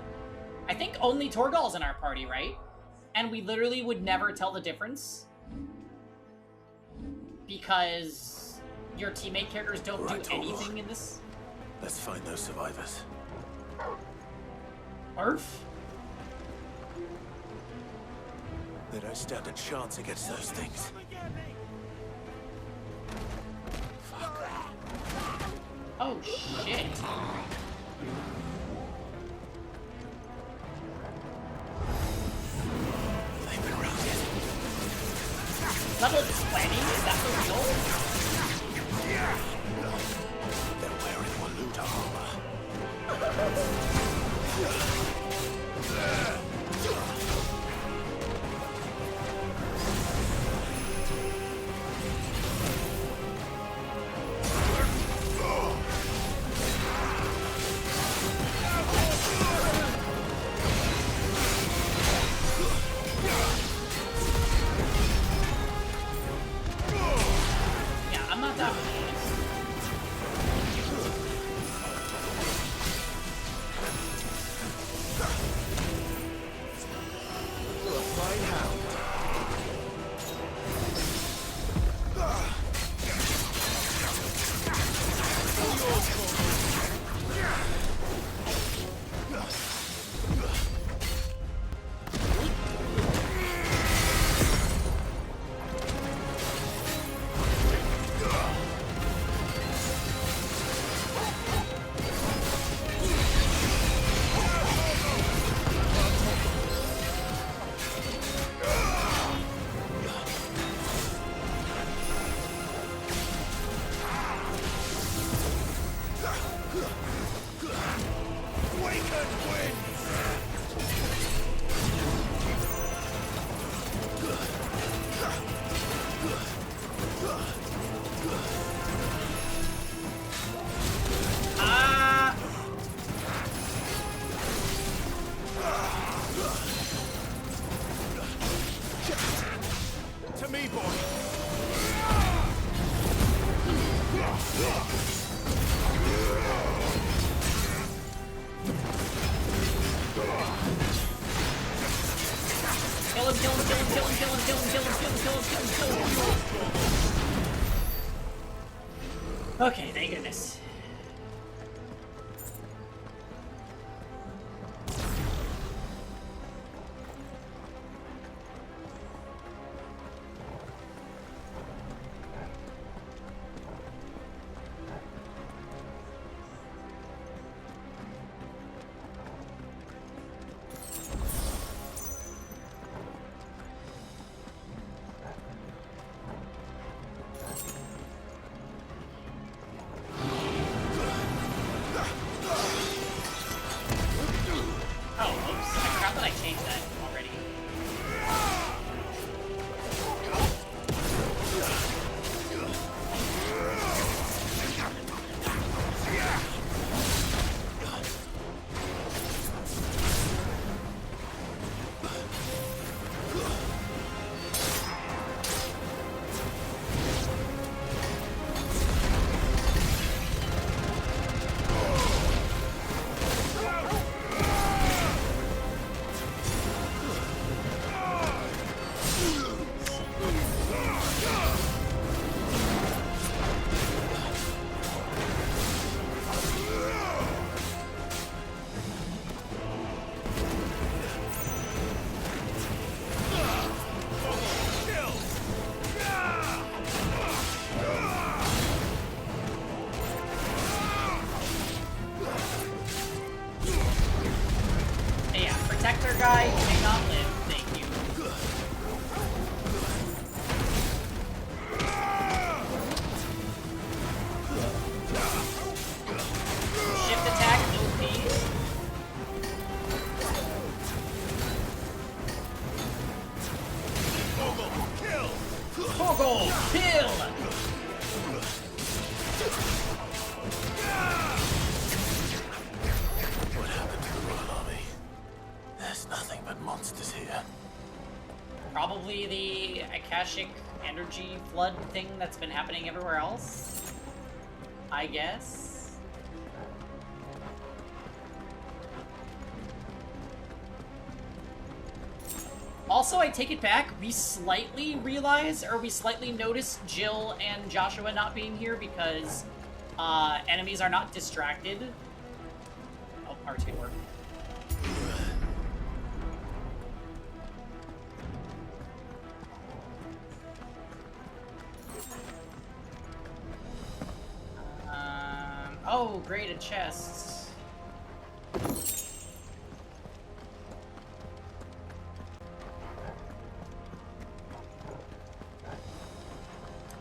I think only Torgal's in our party, right? And we literally would never tell the difference. Because your teammate characters don't Right, do Torgal. anything in this. Let's find those survivors. Arf? They don't stand a chance against those things. Oh, shit. They've been routed. Level 20? Is that for real? They're wearing Waluta Yeah, I'm not that with To me, boy! Kill him, kill him, kill him, kill him, kill him, kill him, kill him, kill him, kill him, kill him, kill him. Okay, thank goodness. Protector guy, you may not live. Thank you. Shift attack, OP. Toggle, kill! What happened to the Royal Army? There's nothing but monsters here. Probably the Akashic energy flood thing that's been happening everywhere else, I guess. Also, I take it back, we slightly notice Jill and Joshua not being here because enemies are not distracted. Oh, R2 worked. Oh, great, a chest.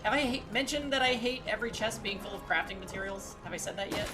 Have I mentioned that I hate every chest being full of crafting materials? Have I said that yet?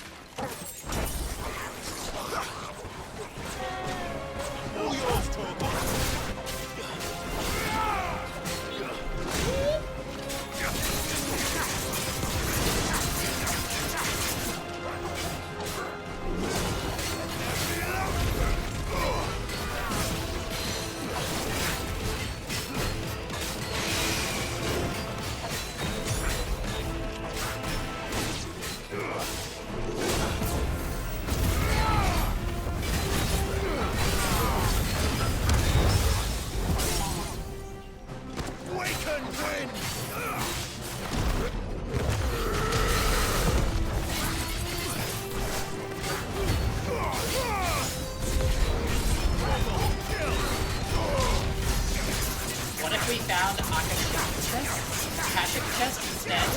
What if we found Akashic chest instead?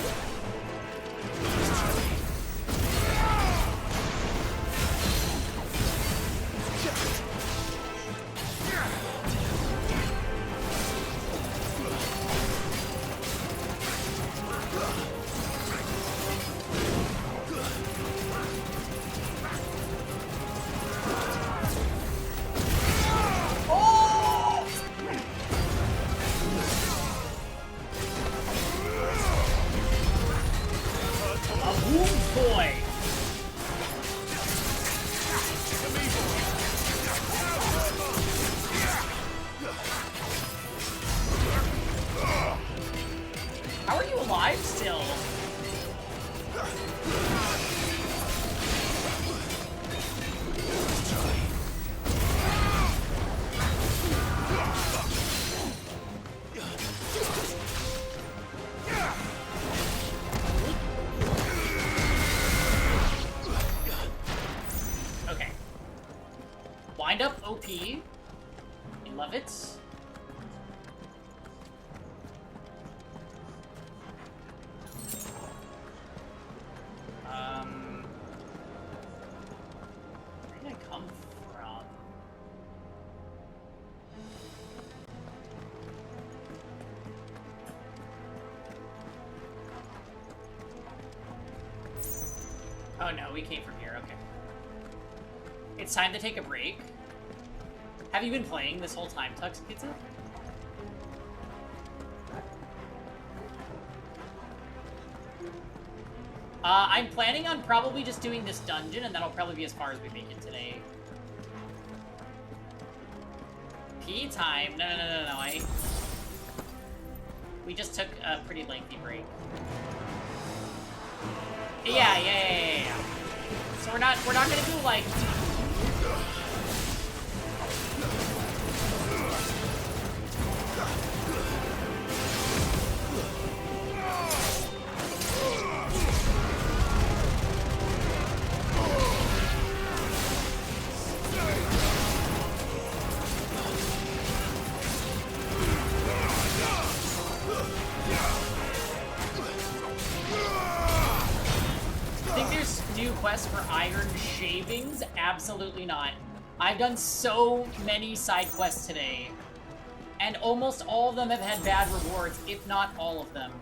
Boy! How are you alive still? Okay. Wind up OP. You love it. Where did I come from? Oh no, we came from here, okay. It's time to take a break. Have you been playing this whole time, Tux Pizza? I'm planning on probably just doing this dungeon, and that'll probably be as far as we make it today. Pee time? No, we just took a pretty lengthy break. Yeah. So we're not gonna do like... Think there's new quests for iron shavings? Absolutely not. I've done so many side quests today, and almost all of them have had bad rewards, if not all of them.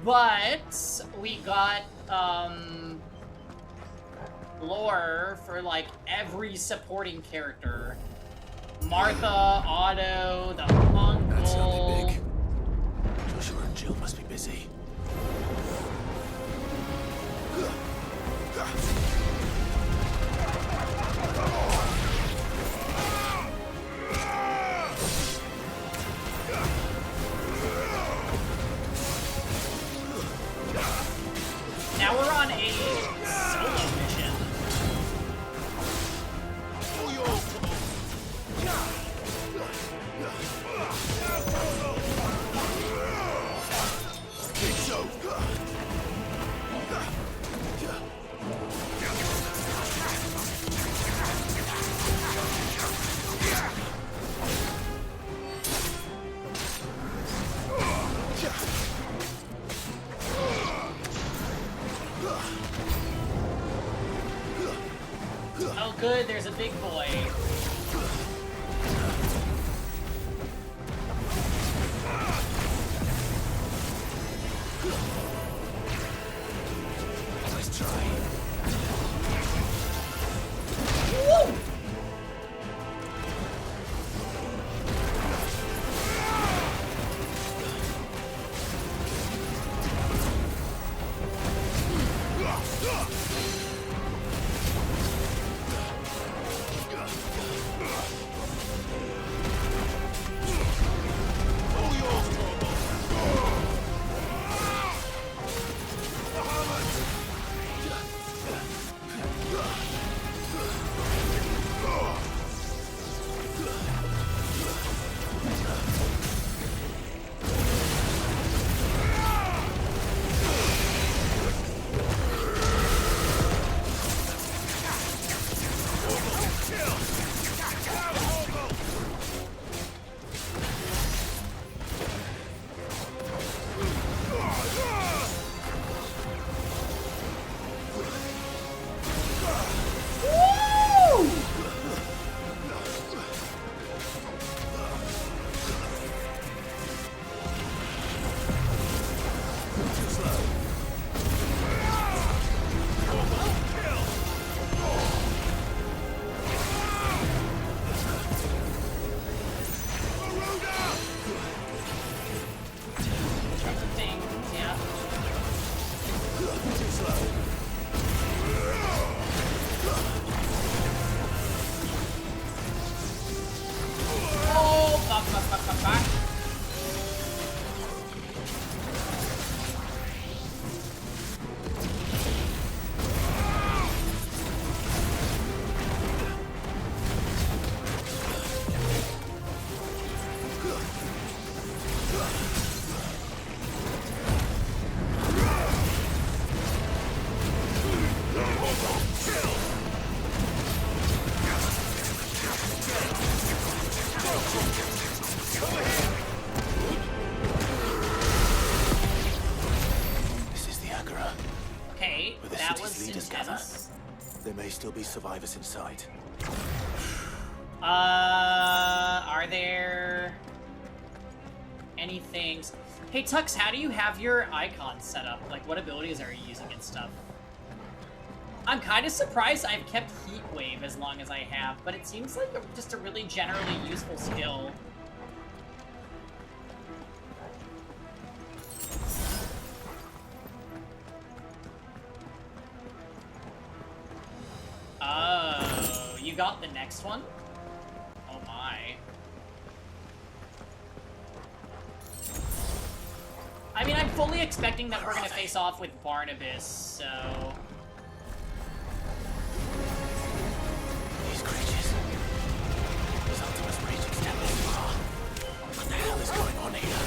But we got lore for like every supporting character. Martha, Otto, the uncle. That sounded big. Joshua and Jill must be busy. Now we're on a solo mission. Oh good, there's a big boy. Let's try. Woo! There may still be survivors inside. Are there any things? Hey Tux, how do you have your icons set up? Like, what abilities are you using and stuff? I'm kind of surprised I've kept Heat Wave as long as I have, but it seems like just a really generally useful skill. Oh, you got the next one? Oh my. I mean, I'm fully expecting that we're gonna face off with Barnabas, so... These creatures. These Ultimus rage extend this far. What the hell is going on here?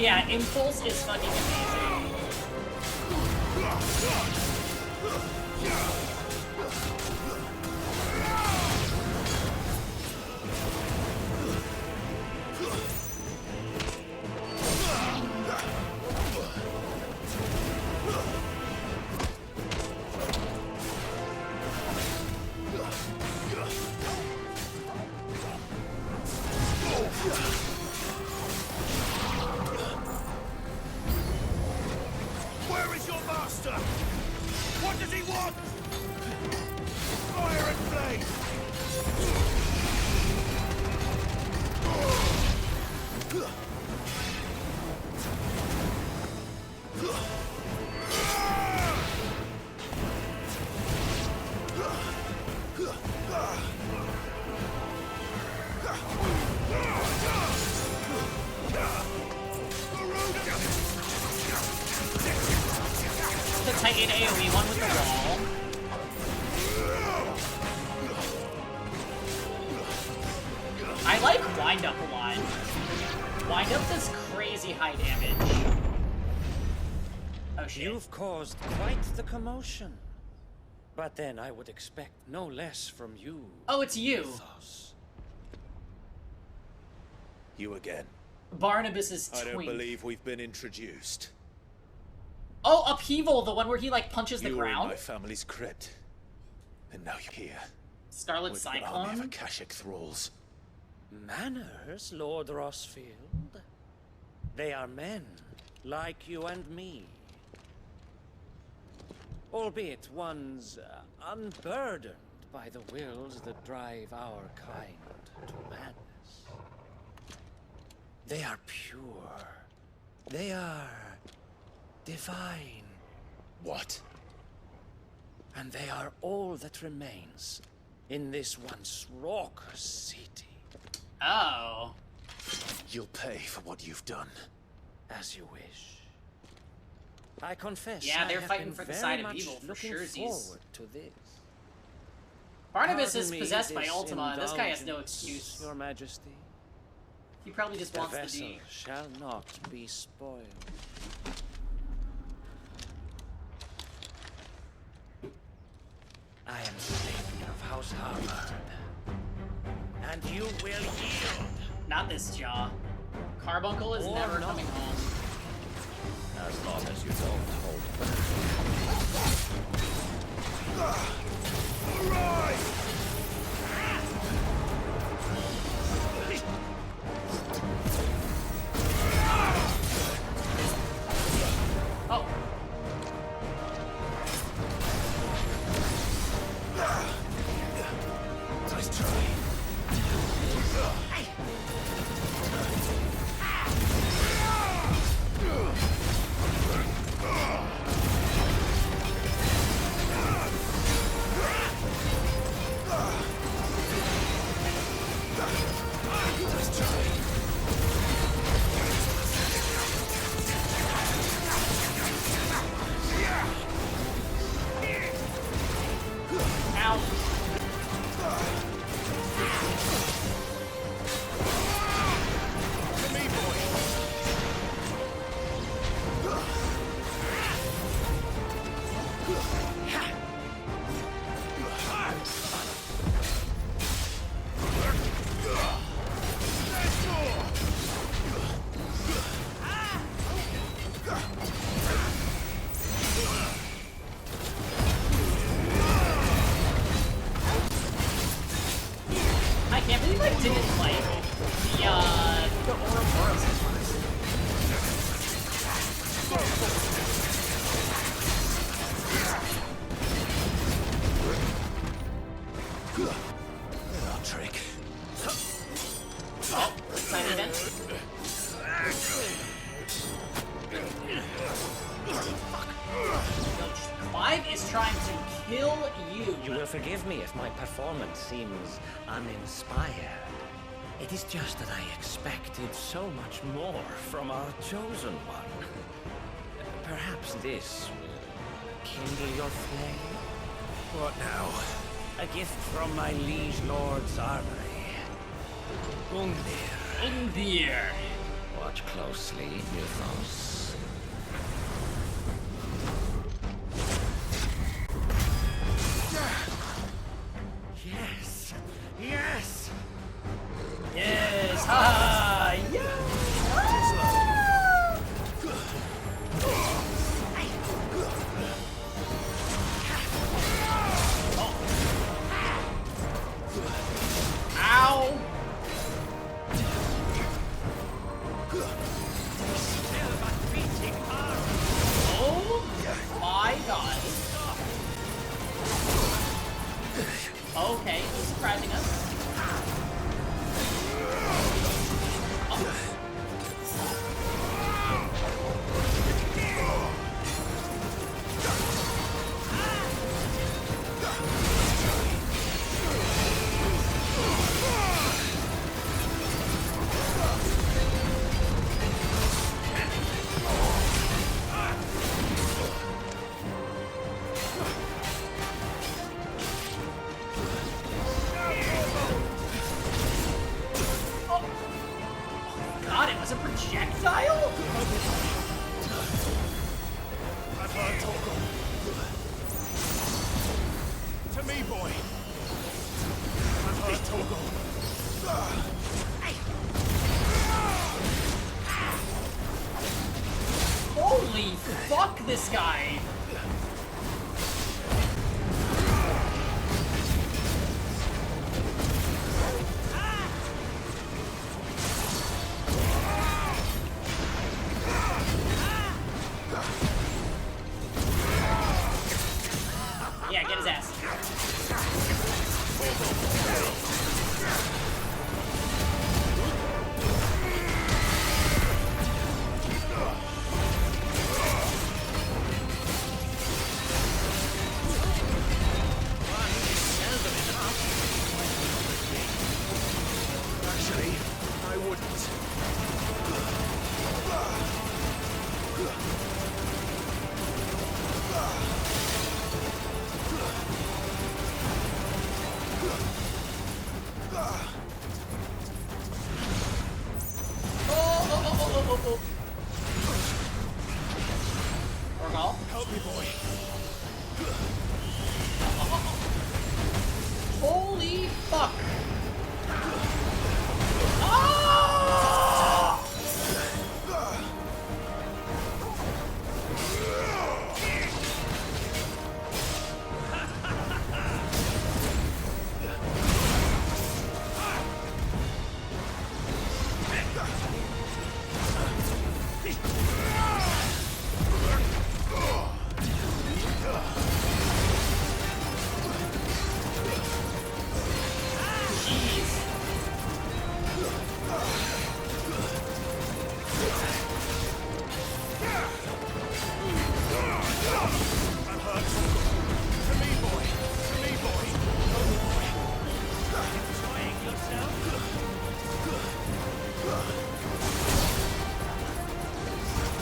Yeah, Impulse is fucking amazing. monster! What does he want? Fire and flame! The Titan AoE one with the wall. I like Wind Up a lot. Wind Up does crazy high damage. Oh shit. You've caused quite the commotion. But then I would expect no less from you. Oh, it's you. Mythos. You again. Barnabas's I don't twink. believe we've been introduced. Oh, Upheaval, the one where he like punches the You were in ground. my family's crypt, and now you're here. Scarlet with an army of Cyclone. Akashic thralls. Manners, Lord Rossfield. They are men, like you and me. Albeit ones unburdened by the wills that drive our kind to madness. They are pure. They are divine. What? And they are all that remains in this once raucous city. Oh. You'll pay for what you've done. As you wish. I confess. Yeah, they're I have fighting been for the very side of much evil for looking surezies. forward to this. Barnabas Pardon is me possessed by this Ultima. This guy has no indulgence, excuse. Your Majesty. He probably just The wants the vessel D. shall not be spoiled. I am Savior of House Harvard. And you will yield. Not this jaw. Carbuncle is Or never not. coming home. As long as you don't hold Oh. Nice try. I can't believe I didn't like the Ouroboros at first. Little trick. Oh, side event. Clive is trying to kill you. You will forgive me if my performance seems uninspired. It is just that I expected so much more from our chosen one. Perhaps this will kindle your flame? What now? A gift from my liege lord's armory. Gundir. Gundir. Watch closely, Mythos. Yes! Yes! Yes! Ha! Ow! Okay, he's surprising us. God, it was a projectile? I've heard talk. To me, boy. I've heard talk. Holy fuck, this guy! Yeah, get his ass. Actually, I wouldn't. Oh. Orgal? Help me, boy. Holy fuck! Ah!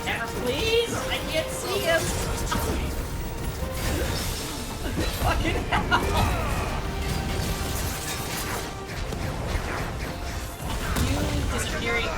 Camera, please! I can't see him! Fucking hell! You disappearing.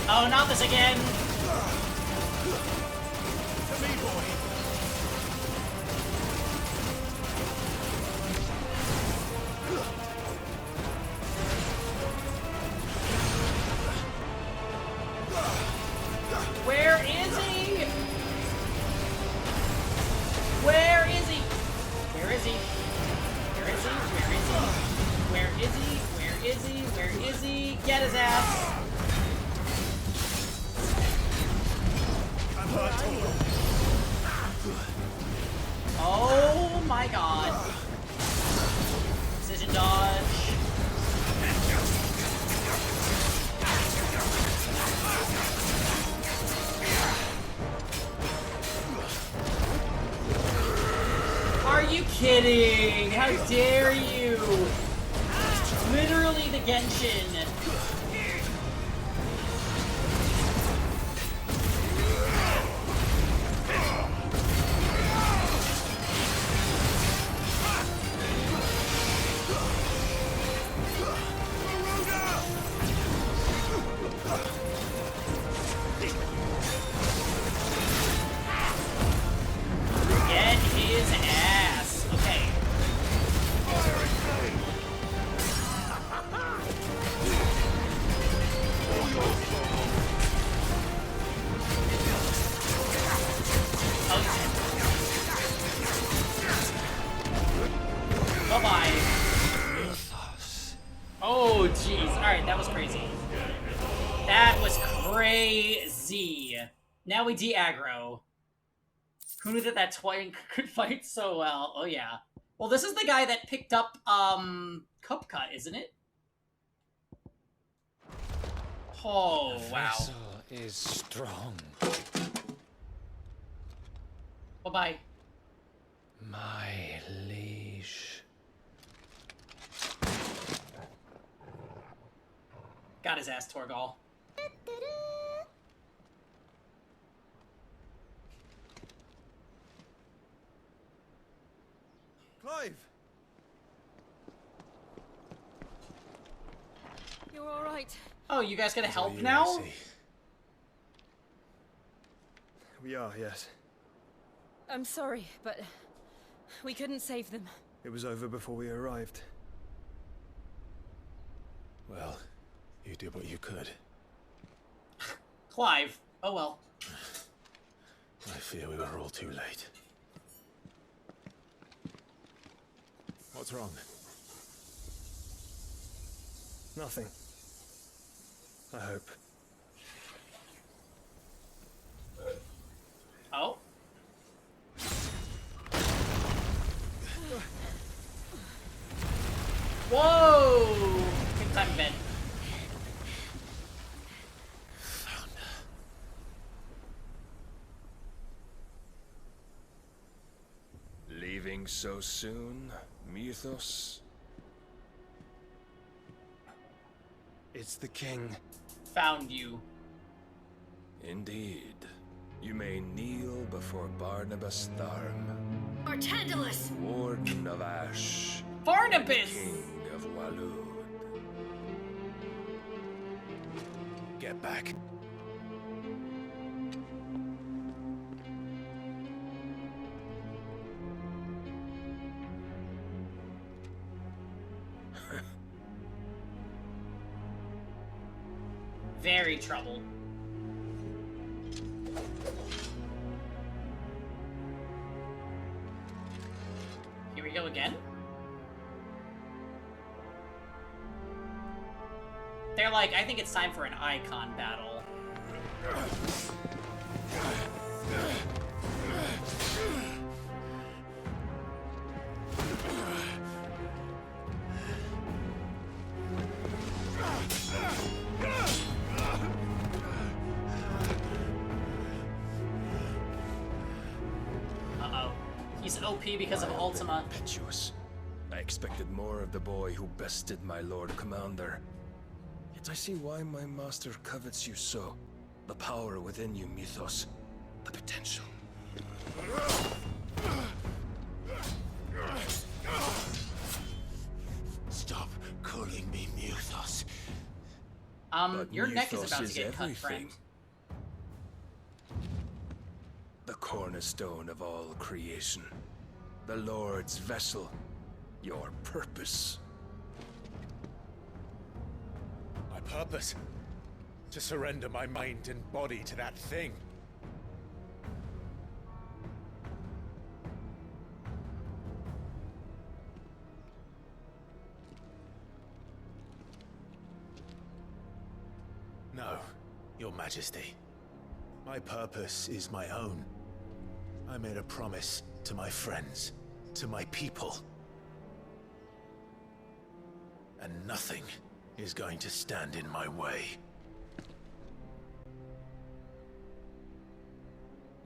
Oh, not this again! To me, boy. Where is he? Where is he? Where is he? Where is he? Where is he? Where is he? Where is he? Where is he? Get his ass! Oh my god. Precision dodge. Are you kidding? How dare you? Literally the Genshin. Oh, jeez. Alright, that was crazy. That was crazy. Now we de-aggro. Who knew that twang could fight so well? Oh, yeah. Well, this is the guy that picked up, Cupcut, isn't it? Oh, The wow. vessel is strong. Bye-bye. My liege. Got his ass, Torgal. Clive! You're all right. Oh, you guys gonna help now? We are, yes. I'm sorry, but we couldn't save them. It was over before we arrived. Well, you did what you could. Clive. Oh well. I fear we were all too late. What's wrong? Nothing. I hope. Oh? Whoa! Big time event. Leaving so soon, Mythos? It's the king. Found you. Indeed. You may kneel before Barnabas Tharm, Artandalus! Warden of Ash, Barnabas! King of Walud. Get back. Very troubled. Here we go again. They're like, I think it's time for an icon battle. Uh-oh. He's OP because of Ultima. Impetuous. I expected more of the boy who bested my Lord Commander. Yet I see why my master covets you so. The power within you, Mythos. The potential. Stop calling me Mythos. But Your neck is Mythos about to get cut, everything. friend. The cornerstone of all creation. The Lord's vessel. Your purpose. My purpose? To surrender my mind and body to that thing. No, Your Majesty. My purpose is my own. I made a promise to my friends, to my people. And nothing is going to stand in my way.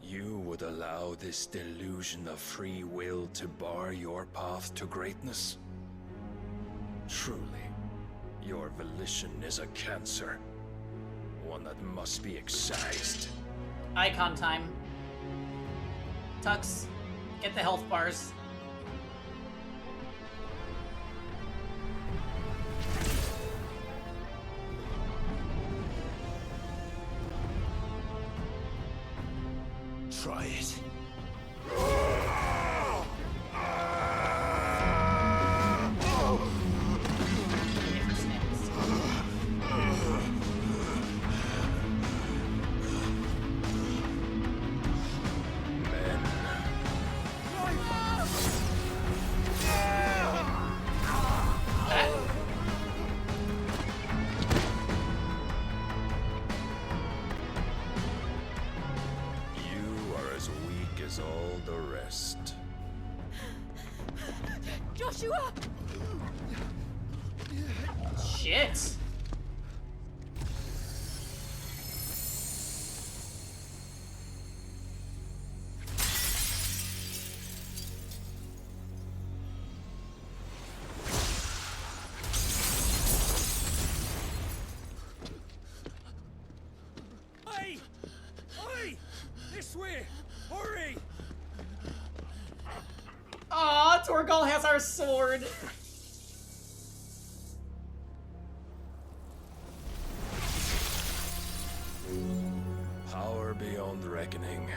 You would allow this delusion of free will to bar your path to greatness? Truly, your volition is a cancer. One that must be excised. Icon time. Tux, get the health bars. Try it. Joshua! Shit. Hey! Hey! This way! Hurry! Aw, Torgal has our sword. Power beyond reckoning.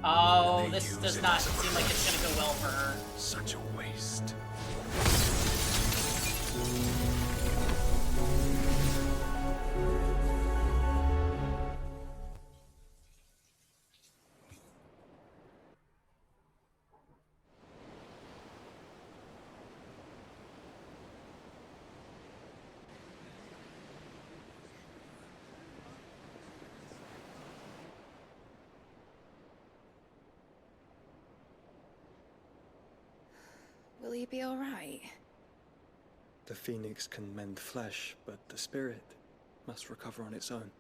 Oh, And they this use does it not as a seem like it's gonna go well for her. Such a waste. Will he be alright? The phoenix can mend flesh, but the spirit must recover on its own.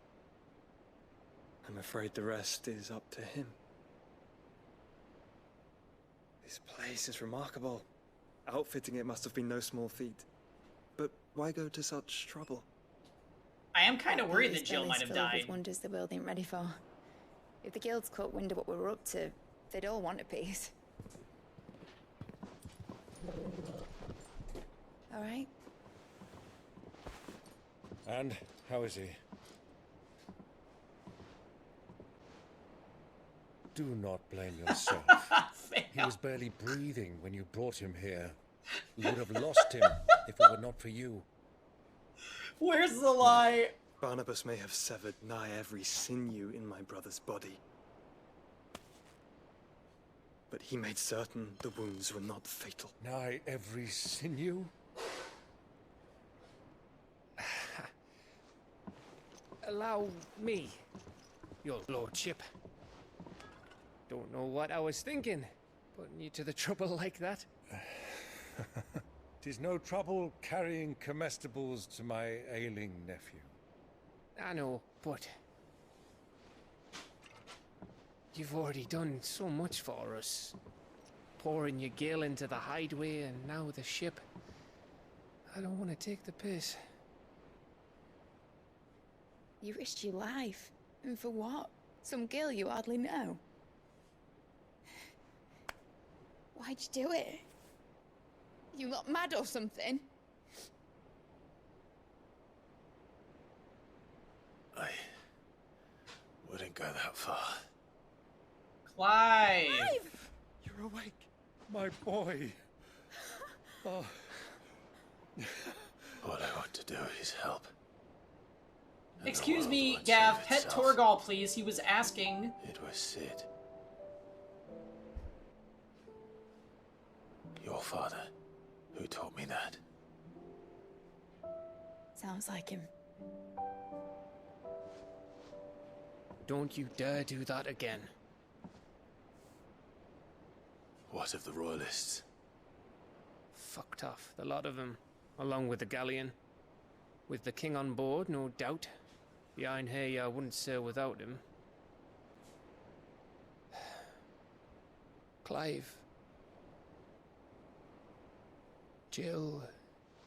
I'm afraid the rest is up to him. This place is remarkable. Outfitting it must have been no small feat. But why go to such trouble? I am kind of worried His that Jill belly's might have filled died. with wonders the world ain't ready for. If the guilds caught wind of what we were up to, they'd all want a piece. All right. And how is he? Do not blame yourself. He was barely breathing when you brought him here. We would have lost him if it were not for you. Where's the lie? Barnabas may have severed nigh every sinew in my brother's body. But he made certain the wounds were not fatal. Nigh every sinew? Allow me, your lordship. Don't know what I was thinking, putting you to the trouble like that. 'Tis no trouble carrying comestibles to my ailing nephew. I know, but you've already done so much for us. Pouring your gale into the hideaway and now the ship. I don't want to take the piss. You risked your life. And for what? Some girl you hardly know. Why'd you do it? You not mad or something? I wouldn't go that far. Clive! You're awake, my boy. Oh. All I want to do is help. And the Excuse world me, won't Gav. save Pet itself. Torgal, please. He was asking. It was Sid. Your father, who taught me that. Sounds like him. Don't you dare do that again. What of the royalists? Fucked off, the lot of them, along with the galleon. With the king on board, no doubt. Behind here, I wouldn't sail without him. Clive. Jill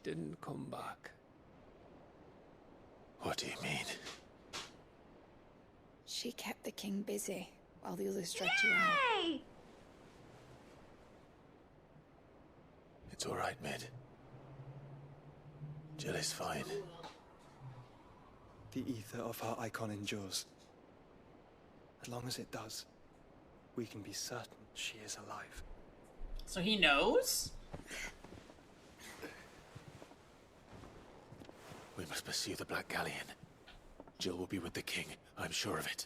didn't come back. What do you mean? She kept the king busy while the others dragged you out. It's all right, Mid. Jill is fine. The ether of her icon endures. As long as it does, we can be certain she is alive. So he knows? We must pursue the Black Galleon. Jill will be with the king, I'm sure of it.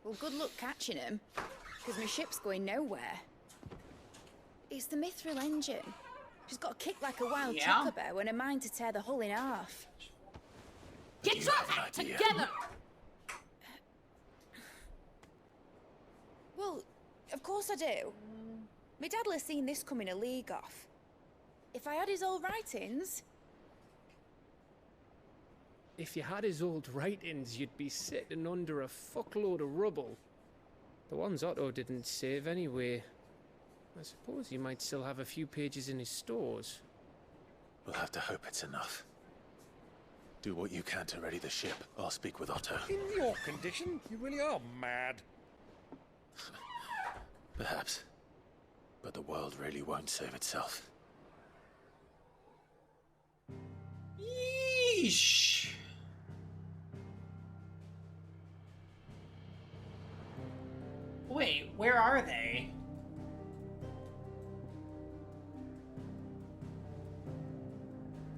Well, good luck catching him, because my ship's going nowhere. It's the Mithril engine. She's got a kick like a wild chocobo and a mind to tear the hull in half. Get your act together! Well, of course I do. My dad'll have seen this coming a league off. If I had his old writings... If you had his old writings, you'd be sitting under a fuckload of rubble. The ones Otto didn't save anyway. I suppose he might still have a few pages in his stores. We'll have to hope it's enough. Do what you can to ready the ship. I'll speak with Otto. In your condition, you really are mad. Perhaps. But the world really won't save itself. Yeesh. Wait, where are they?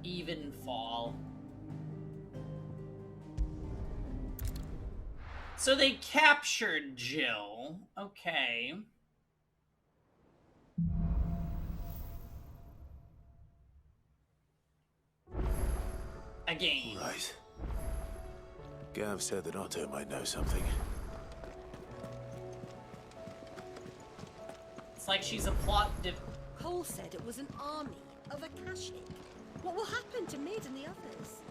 Evenfall. So they captured Jill. Okay. Again. Right. Gav said that Otto might know something. It's like she's a plot Cole said it was an army of Akashic. What will happen to Mid and the others?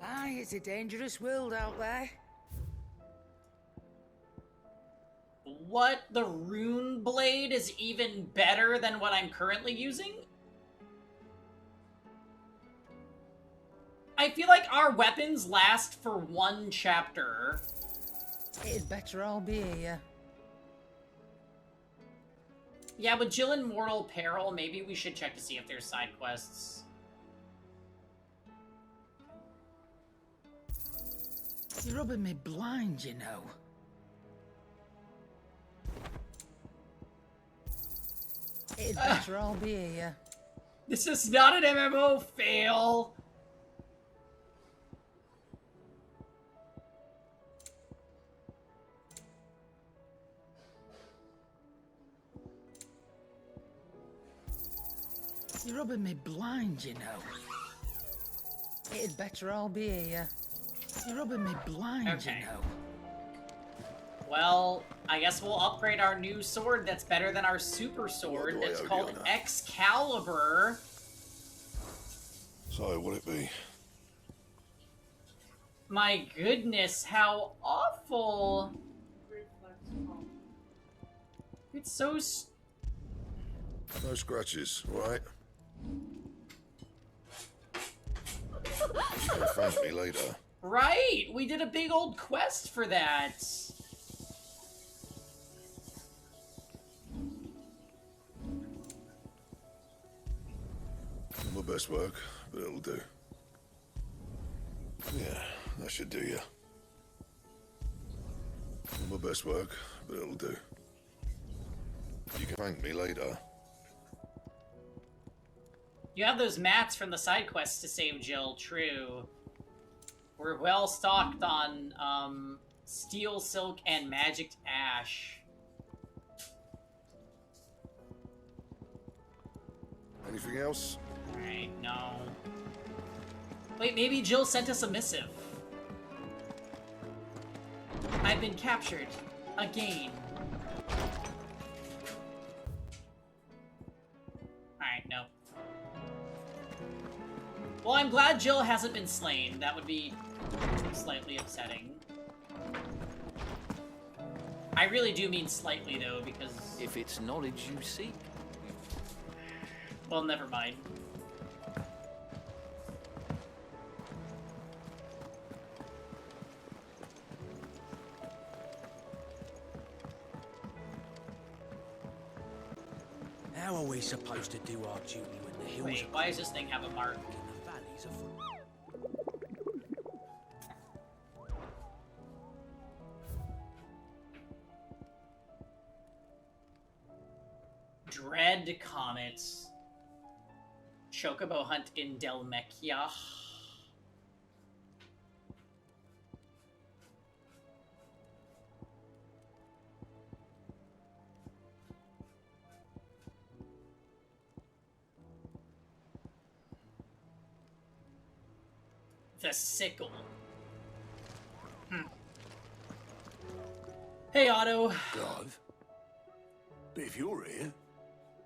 Aye, it's a dangerous world out there. What? The rune blade is even better than what I'm currently using? I feel like our weapons last for one chapter. It'd better all be here. Yeah, but Jill in Mortal Peril, maybe we should check to see if there's side quests. You're rubbing me blind, you know. It'd better all be here. This is not an MMO fail. You're rubbing me blind, you know. It'd better all be here. You're rubbing me blind, Okay. you know. Well, I guess we'll upgrade our new sword that's better than our super sword What do I that's owe called you on Excalibur. So, what'd it be? My goodness, how awful. It's so... No scratches, right? You can thank me later. Right! We did a big old quest for that. Not my best work, but it'll do. Yeah, that should do you. Not my best work, but it'll do. You can thank me later. You have those mats from the side quests to save Jill, true. We're well stocked on steel, silk, and magic ash. Anything else? Alright, no. Wait, maybe Jill sent us a missive. I've been captured. Again. Alright, no. Well, I'm glad Jill hasn't been slain. That would be slightly upsetting. I really do mean slightly, though, because... If it's knowledge you seek. Well, never mind. How are we supposed to do our duty when the hills Wait, why does this thing have a mark? and the valleys are full? Dread Comets. Chocobo Hunt in Delmechia. The sickle. Hey, Otto. Clive? But if you're here,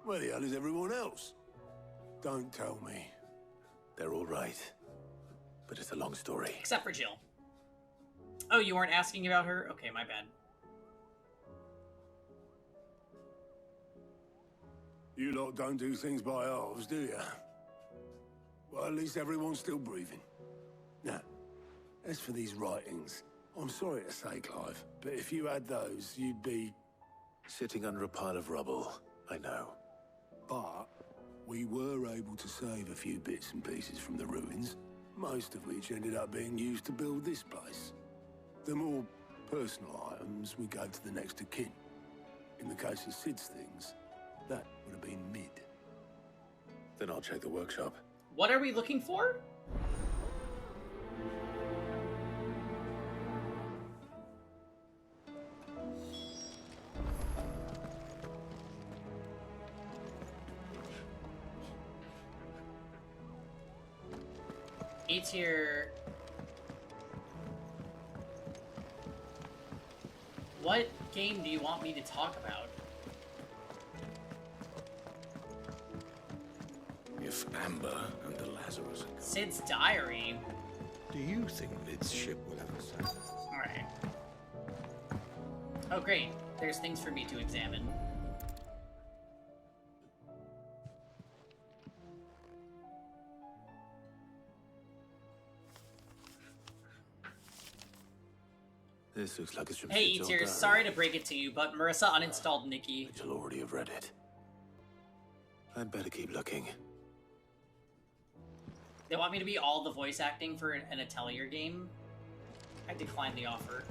where the hell is everyone else? Don't tell me. They're all right. But it's a long story. Except for Jill. Oh, you weren't asking about her? Okay, my bad. You lot don't do things by halves, do you? Well, at least everyone's still breathing. Now, as for these writings, I'm sorry to say, Clive, but if you had those, you'd be... Sitting under a pile of rubble, I know. But we were able to save a few bits and pieces from the ruins, most of which ended up being used to build this place. The more personal items we gave to the next of kin. In the case of Sid's things, that would have been Mid. Then I'll check the workshop. What are we looking for? It's here. What game do you want me to talk about? If Amber and the Lazarus are gone. Sid's diary. Do you think Mid's ship will ever sail? Alright. Oh great, there's things for me to examine. This looks like it's from Hey, Sid's old Eater, diary. sorry to break it to you, but Marissa uninstalled Nikki. But you'll already have read it. I'd better keep looking. They want me to be all the voice acting for an Atelier game? I declined the offer.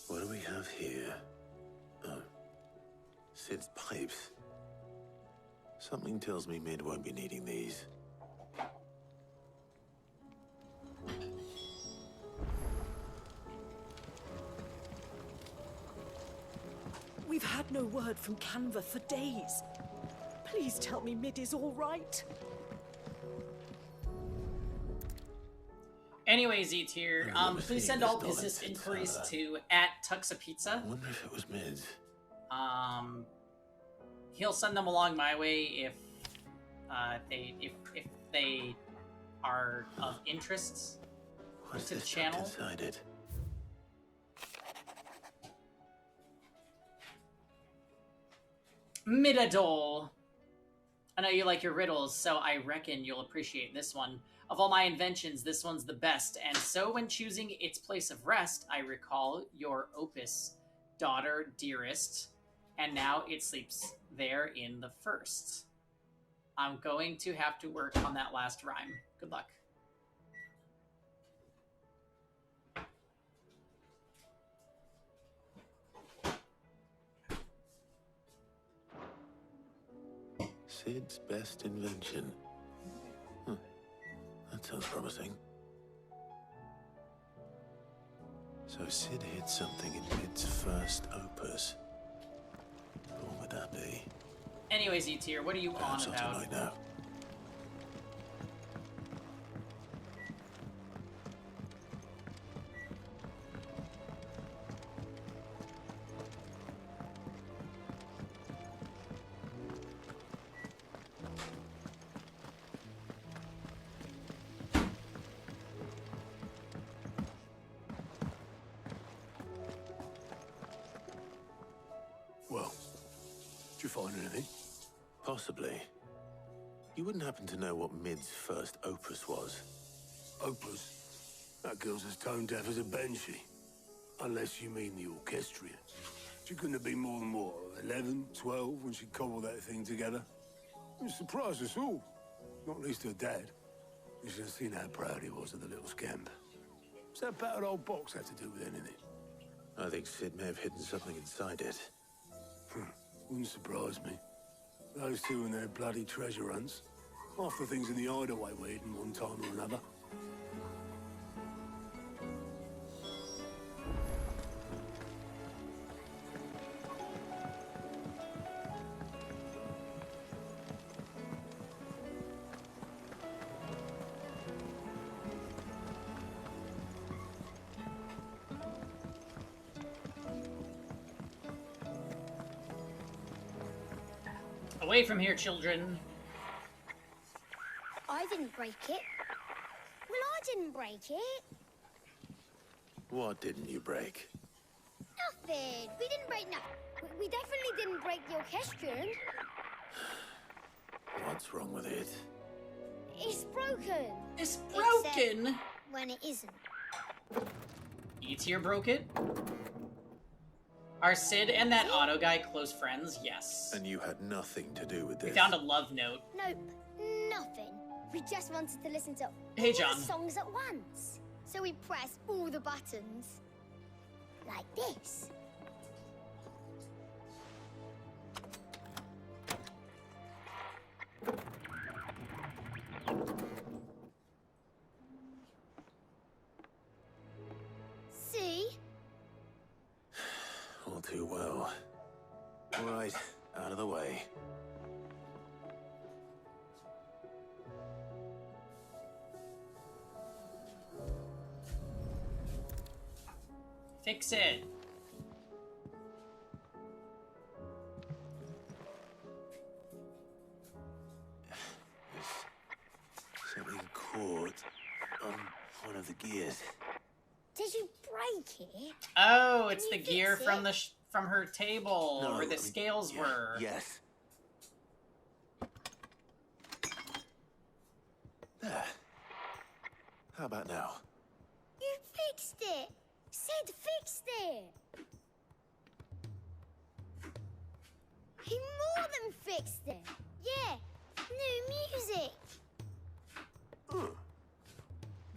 What do we have here? Oh. Sid's pipes. Something tells me Mid won't be needing these. We've had no word from Canva for days. Please tell me Mid is all right. Anyways, Eater, please send all business inquiries to @Tuxapizza. I wonder if it was Mid's. He'll send them along my way if they are of interest What's to the this channel. decided? Midadol. I know you like your riddles, so I reckon you'll appreciate this one. Of all my inventions, this one's the best, and so when choosing its place of rest, I recall your opus, daughter dearest, and now it sleeps there in the first. I'm going to have to work on that last rhyme. Good luck. Sid's best invention. That sounds promising. So Sid hid something in Mid's first opus. What would that be? Anyways, E-Tier, what are you on Something about? like that. Well, did you find anything? Possibly. You wouldn't happen to know what Mid's first opus was? Opus? That girl's as tone deaf as a banshee. Unless you mean the orchestrion. She couldn't have been more than, what, 11, 12 when she cobbled that thing together? It surprised us all. Not least her dad. You should have seen how proud he was of the little scamp. What's that battered old box have to do with anything? I think Sid may have hidden something inside it. Wouldn't surprise me. Those two and their bloody treasure hunts. Half the things in the hideaway were hidden one time or another. away from here, children. I didn't break it. Well, I didn't break it. What didn't you break? Nothing. We didn't break nothing. We definitely didn't break the orchestrion. What's wrong with it? It's broken. It's broken? Except when it isn't. Eats here broke it? Are Sid and that auto guy close friends? Yes. And you had nothing to do with this? We found a love note. Nope. Nothing. We just wanted to listen to Hey, all John. the songs at once. So we pressed all the buttons. Like this. See? All too well. All right, out of the way. Fix it. Something caught on one of the gears. Did you break it? Oh, it's Can the you gear fix from it? from her table, No, where the I mean, scales were. Yes. There. How about now? You fixed it. Sid fixed it. He more than fixed it. Yeah. New music. Huh.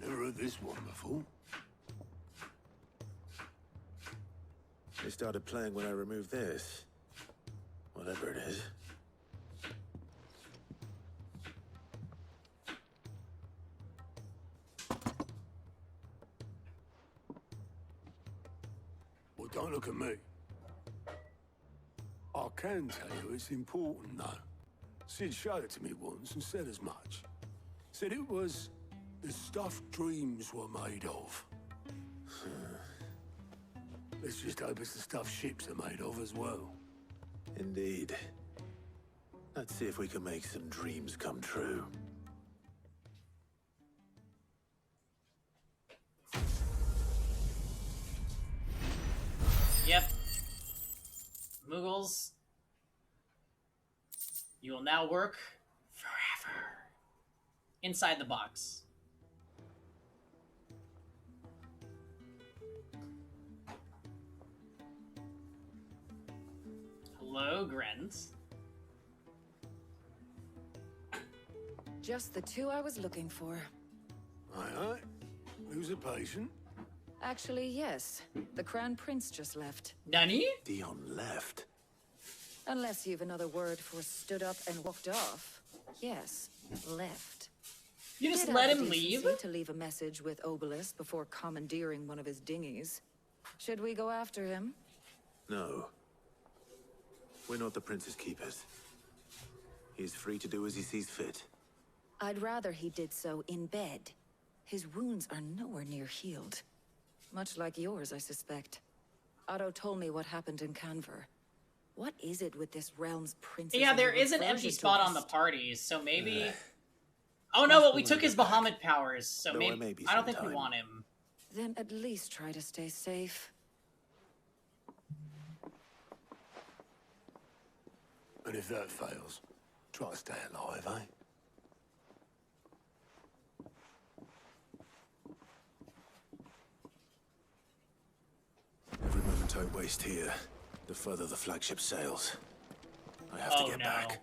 Never heard this one before. They started playing when I removed this. Whatever it is. Well, don't look at me. I can tell you it's important, though. Sid showed it to me once and said as much. Said it was the stuff dreams were made of. Let's just hope it's the stuff ships are made of as well. Indeed. Let's see if we can make some dreams come true. Yep. Muggles, you will now work forever. Inside the box. Hello, Grens. Just the two I was looking for. Aye. Who's a patient? Actually, yes. The Crown Prince just left. Nani? Dion left. Unless you've another word for stood up and walked off. Yes, left. You just Did let have him the leave? decency to leave a message with Obelisk before commandeering one of his dinghies. Should we go after him? No. We're not the Prince's keepers. He is free to do as he sees fit. I'd rather he did so in bed. His wounds are nowhere near healed. Much like yours, I suspect. Otto told me what happened in Canver. What is it with this realm's princess? Yeah, there is an empty spot on the parties, so maybe... Oh no, but we took his Bahamut powers, so Though maybe... I don't think we want him. Then at least try to stay safe. And if that fails, try to stay alive, eh? Every moment I waste here, the further the flagship sails. I have to get back.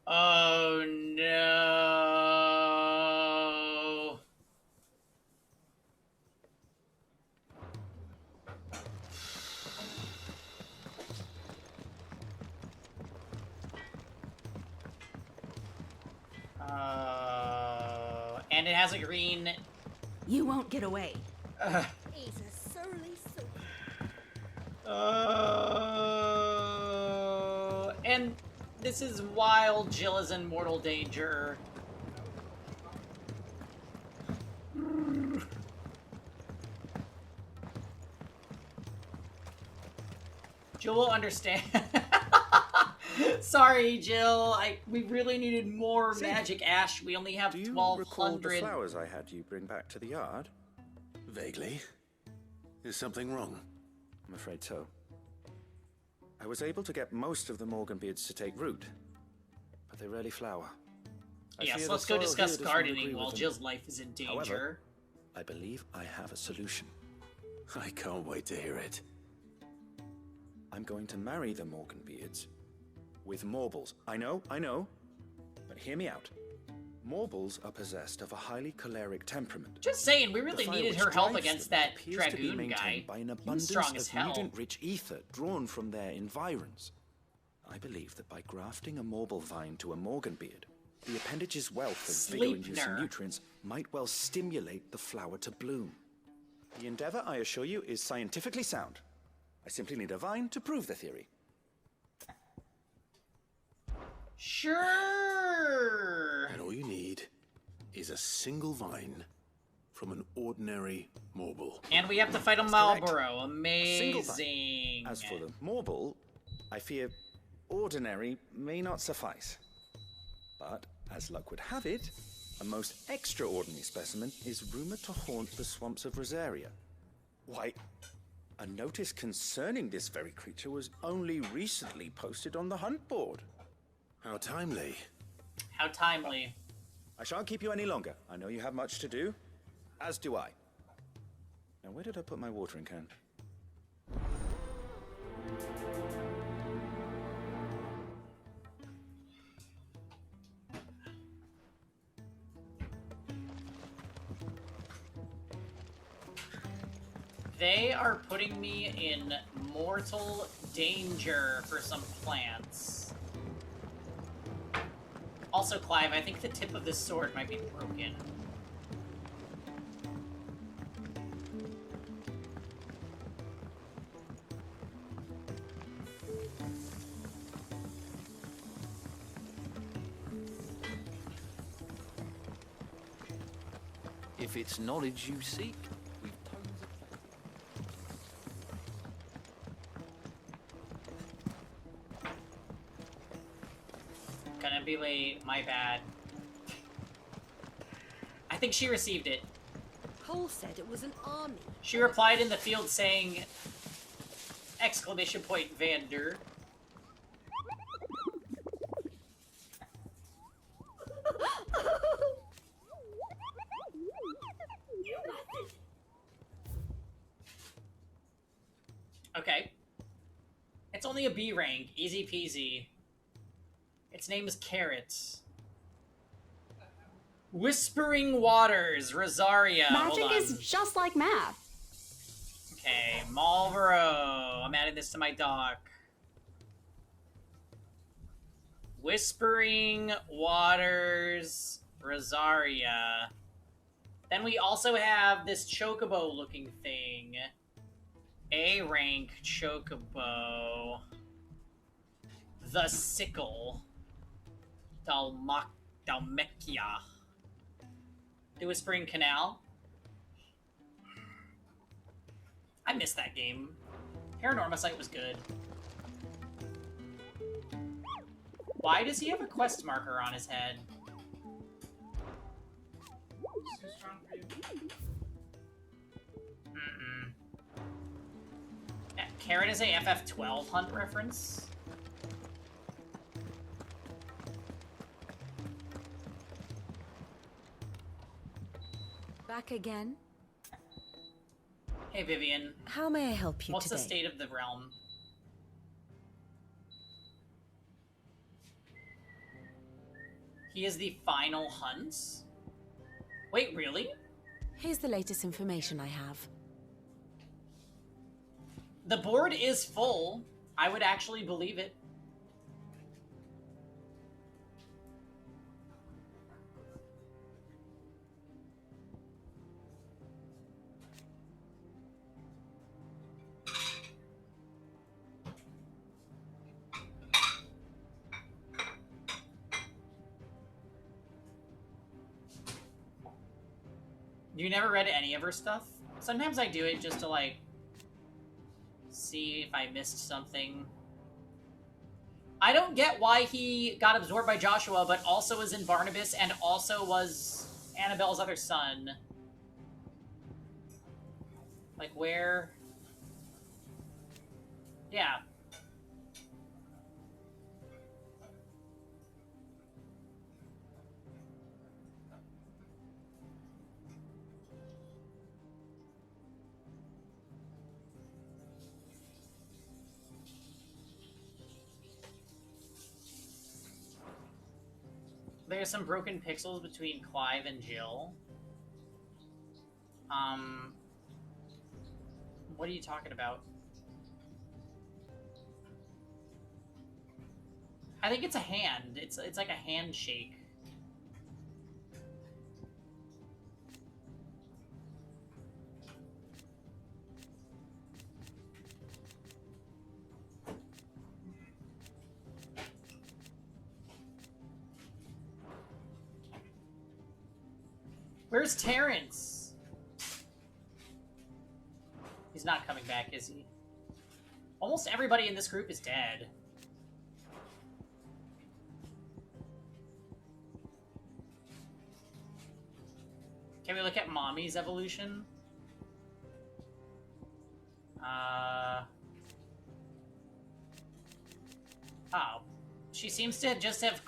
Oh no. And it has a green. You won't get away. He's a surly soul. And this is while Jill is in mortal danger. Jill will understand. Sorry, Jill. We really needed more magic ash. We only have 1,200. Recall the flowers I had you bring back to the yard? Vaguely. Is something wrong? I'm afraid so. I was able to get most of the Morganbeards to take root, but they rarely flower. Yes, let's go discuss gardening while Jill's life is in danger. However, I believe I have a solution. I can't wait to hear it. I'm going to marry the Morganbeards with Morbles. I know, but hear me out. Morbles are possessed of a highly choleric temperament. Just saying, we really needed her help against that dragoon guy. By an He was strong as abundance of hell. mutant-rich ether drawn from their environs. I believe that by grafting a Morble vine to a Morganbeard, the appendage's wealth of vigor-inducing Sleipnir. nutrients might well stimulate the flower to bloom. The endeavor, I assure you, is scientifically sound. I simply need a vine to prove the theory. Sure. And all you need is a single vine from an ordinary Morble. And we have to fight a Marlboro. Amazing. As for the Morble, I fear ordinary may not suffice. But, as luck would have it, a most extraordinary specimen is rumored to haunt the swamps of Rosaria. Why, a notice concerning this very creature was only recently posted on the hunt board. How timely. How timely. I shan't keep you any longer. I know you have much to do, as do I. Now, where did I put my watering can? They are putting me in mortal danger for some plants. Also, Clive, I think the tip of this sword might be broken. If it's knowledge you seek, we've Gonna be late, my bad. I think she received it. Cole said it was an army. She replied in the field saying, exclamation point, Vander. Okay. It's only a B rank, easy peasy. Its name is Carrot. Whispering Waters, Rosaria. Magic Hold on. is just like math. Okay, Marlboro. I'm adding this to my dock. Whispering Waters, Rosaria. Then we also have this chocobo looking thing. A rank chocobo. The Sickle. Dalmekia. The Whispering Canal. I missed that game. Paranormacite was good. Why does he have a quest marker on his head? Mm-mm. Karen is a FF12 hunt reference. Back again? Hey, Vivian. How may I help you What's today? the state of the realm? He is the final hunt? Wait, really? Here's the latest information I have. The board is full. I would actually believe it. You never read any of her stuff? Sometimes I do it just to, like, see if I missed something. I don't get why he got absorbed by Joshua, but also was in Barnabas and also was Annabelle's other son. Like, where? Yeah. There's some broken pixels between Clive and Jill. What are you talking about? I think it's a hand. It's like a handshake. Where's Terrence? He's not coming back, is he? Almost everybody in this group is dead. Can we look at Mommy's evolution? Oh. She seems to just have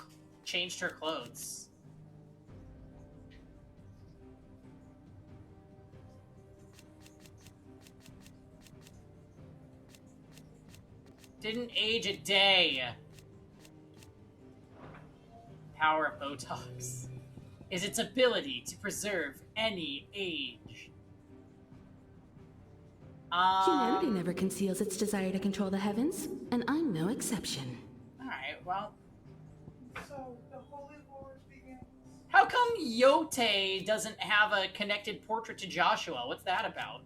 changed her clothes. Didn't age a day. Power of Botox is its ability to preserve any age. Humanity never conceals its desire to control the heavens, and I'm no exception. Alright, well. So, the Holy Wars begins. How come Yote doesn't have a connected portrait to Joshua? What's that about?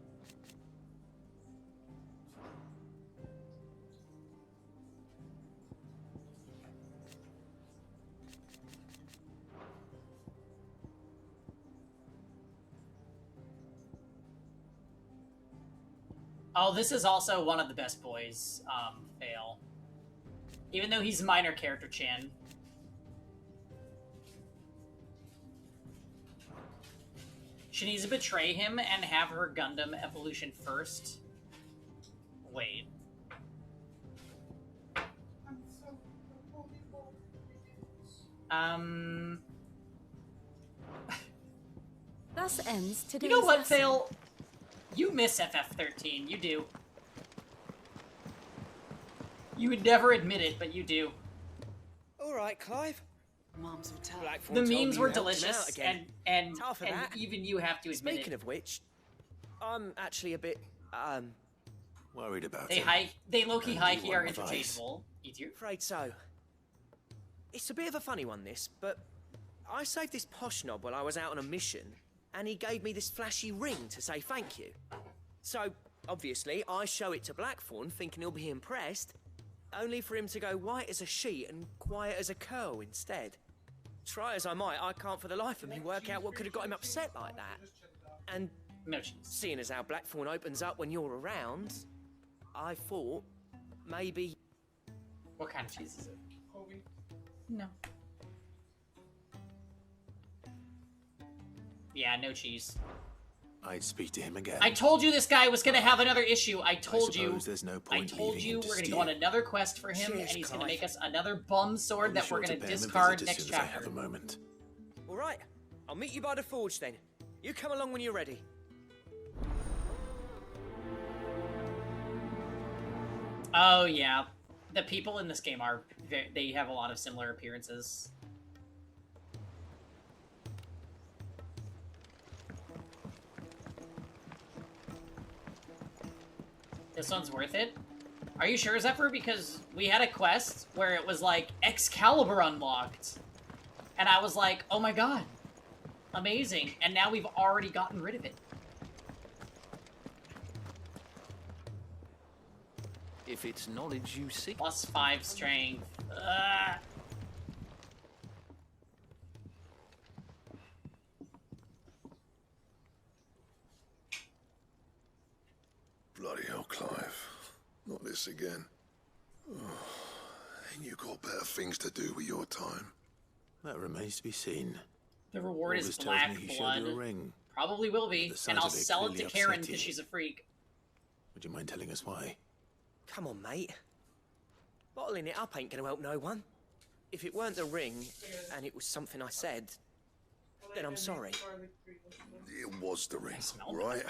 Oh, this is also one of the best boys, fail. Even though he's minor character Chan. Shaniza betray him and have her Gundam evolution first? Wait. Thus ends today's You know what, lesson. Fail? You miss FF13, you do. You would never admit it, but you do. Alright, Clive. Moms were tough. The memes were delicious, and even you have to admit Speaking it. of which, I'm actually a bit, worried about They low-key And high-key you are want advice? interchangeable. Easier. Afraid so. It's a bit of a funny one, this, but I saved this posh knob while I was out on a mission, and he gave me this flashy ring to say thank you. So, obviously, I show it to Blackthorn, thinking he'll be impressed, only for him to go white as a sheet and quiet as a curl instead. Try as I might, I can't for the life of me work out what could have got him upset like that. And seeing as how Blackthorn opens up when you're around, I thought maybe... What kind of cheese is it? No. Yeah, no cheese. I'd speak to him again. I told you this guy was gonna have another issue. I told you. There's no point I told leaving you him to we're gonna steer. go on another quest for him, Cheers, and he's gonna Clive. make us another bum sword I'll be that sure we're to gonna pay him a discard visit as next soon as I chapter. have a moment. All right, I'll meet you by the forge then. You come along when you're ready. Oh yeah, the people in this game are they have a lot of similar appearances. This one's worth it? Are you sure, Zephyr? Because we had a quest where it was like Excalibur unlocked. And I was like, oh my god. Amazing. And now we've already gotten rid of it. If it's knowledge you seek. +5 strength. Ugh. Bloody hell, Clive. us again. Ain't you got better things to do with your time? That remains to be seen. The reward is August tells black me he blood. showed you a ring. Probably will be, The sight and I'll of it sell it to clearly Karen upset because you. she's a freak. Would you mind telling us why? Come on, mate. Bottling it up ain't gonna help no one. If it weren't the ring, and it was something I said, then I'm sorry. It was the ring, right?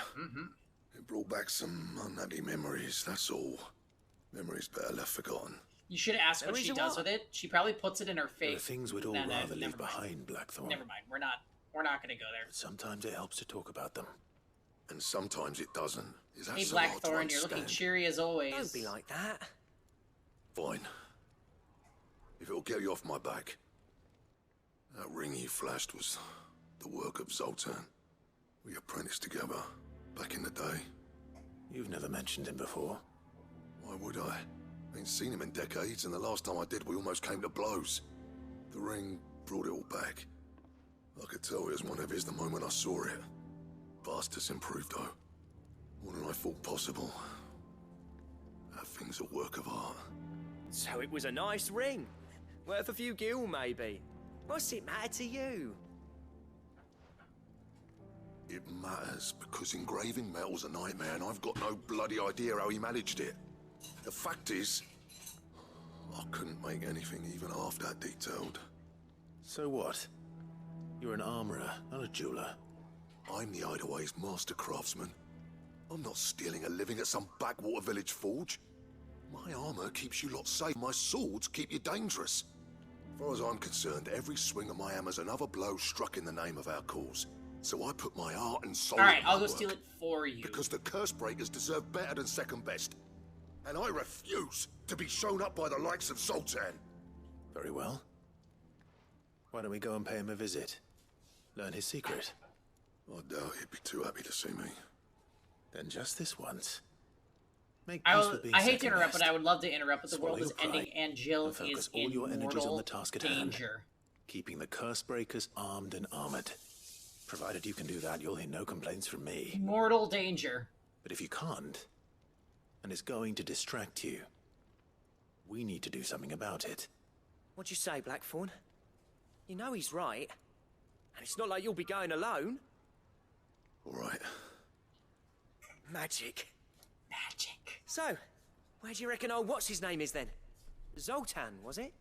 It brought back some unhappy memories, that's all. Memories better left forgotten. You should ask what she does with it. She probably puts it in her There are face. things we'd all No, rather never leave mind. behind, Blackthorn. Never mind. We're not gonna go there. Sometimes it helps to talk about them. And sometimes it doesn't. Is that Hey, so hard to Blackthorn, you're looking understand? cheery as always. Don't be like that. Fine. If it'll get you off my back. That ring you flashed was the work of Zoltan. We apprenticed together back in the day. You've never mentioned him before. Why would I? Ain't seen him in decades, and the last time I did, we almost came to blows. The ring brought it all back. I could tell it was one of his the moment I saw it. Vast has improved, though. More than I thought possible. That thing's a work of art. So it was a nice ring. Worth a few gil, maybe. What's it matter to you? It matters because engraving metal's a nightmare, and I've got no bloody idea how he managed it. The fact is, I couldn't make anything even half that detailed. So what? You're an armorer, not a jeweler. I'm the Hideaway's master craftsman. I'm not stealing a living at some backwater village forge. My armor keeps you lot safe. My swords keep you dangerous. As far as I'm concerned, every swing of my hammer's another blow struck in the name of our cause. So I put my heart and soul Alright, into my I'll go work. steal it for you. Because the curse breakers deserve better than second best. And I refuse to be shown up by the likes of Zoltan. Very well. Why don't we go and pay him a visit? Learn his secret. I doubt he'd be too happy to see me. Then just this once. Make peace with being I hate to second interrupt, best. but I would love to interrupt, but the Swallow world is your pride ending and Jill and focus is all in your energies on mortal the task at hand. danger. Keeping the curse breakers armed and armored. Provided you can do that, you'll hear no complaints from me. Mortal danger. But if you can't, and it's going to distract you, we need to do something about it. What'd you say, Blackthorn? You know he's right. And it's not like you'll be going alone. All right. Magic. Magic. So, where do you reckon old what's-his-name is then? Zoltan, was it?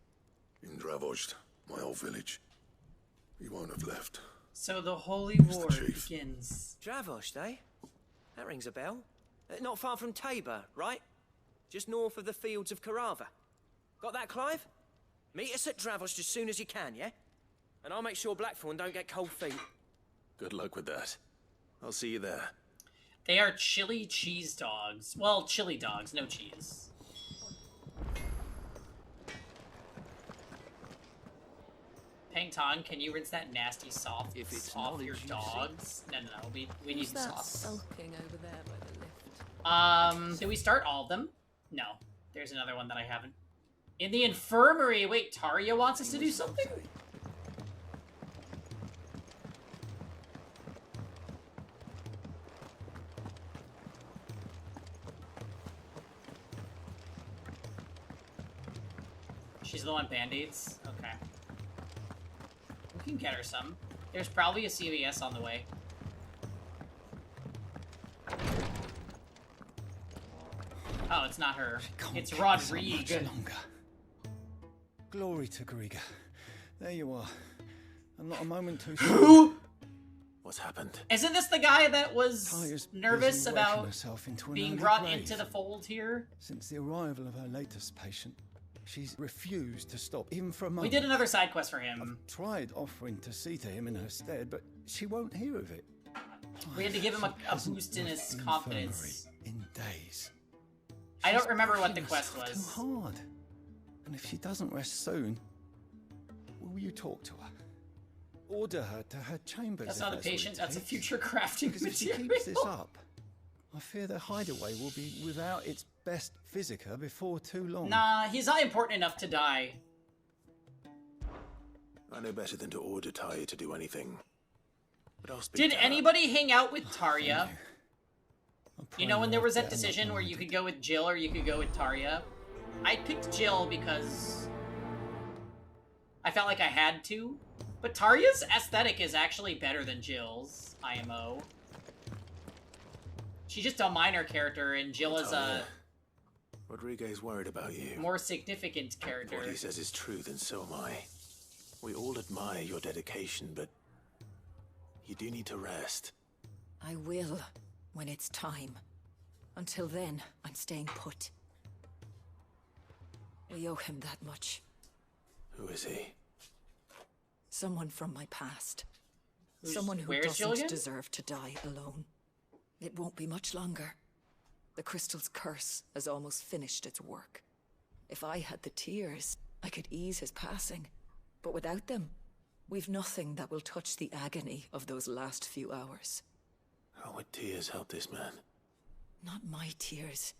In Dravozd, my old village. He won't have left. So the Holy Mr. War Chief. begins. Dravozd, eh? That rings a bell. Not far from Tabor, right? Just north of the fields of Carava. Got that, Clive? Meet us at Dravozd as soon as you can, yeah? And I'll make sure Blackthorn don't get cold feet. Good luck with that. I'll see you there. They are chili cheese dogs. Well, chili dogs, no cheese. Peng Tong, can you rinse that nasty sauce If it's off your knowledge you dogs? No, we need Who's the that sauce. sulking over there by the lift? Did we start all of them? No. There's another one that I haven't. In the infirmary! Wait, Taria wants us to do something? She's the one band-aids? Okay. We can get her some. There's probably a CVS on the way. Oh, it's not her. It's Rodrigue. Glory to Griga. There you are. And not a moment too Who? soon. What's happened? Isn't this the guy that was Taya's nervous busy working about herself into an being early brought grave. into the fold here? Since the arrival of her latest patient, she's refused to stop, even for a We moment. did another side quest for him. I've tried offering to see to him in her stead, but she won't hear of it. We had to give him a boost in his confidence. In days. I don't She's remember what the pushing quest herself was. Too hard. And if she doesn't rest soon, will you talk to her? Order her to her chambers. That's if not a what it patient, that's a takes. future crafting Because if she material. keeps this up, I fear the hideaway will be without its best physica before too long. Nah, he's not important enough to die. I know better than to order Talia to do anything. But I'll speak Did to her. anybody hang out with Taria? You know when there was that decision where you could go with Jill or you could go with Tarya? I picked Jill because I felt like I had to. But Tarya's aesthetic is actually better than Jill's IMO. She's just a minor character, and Jill is a Rodriguez worried about you. more significant character. What he says is true, then so am I. We all admire your dedication, but you do need to rest. I will, when it's time. Until then, I'm staying put. We owe him that much. Who is he? Someone from my past. Who's- Someone who where's Jill doesn't again? deserve to die alone. It won't be much longer. The crystal's curse has almost finished its work. If I had the tears, I could ease his passing. But without them, we've nothing that will touch the agony of those last few hours. How would tears help this man? Not my tears.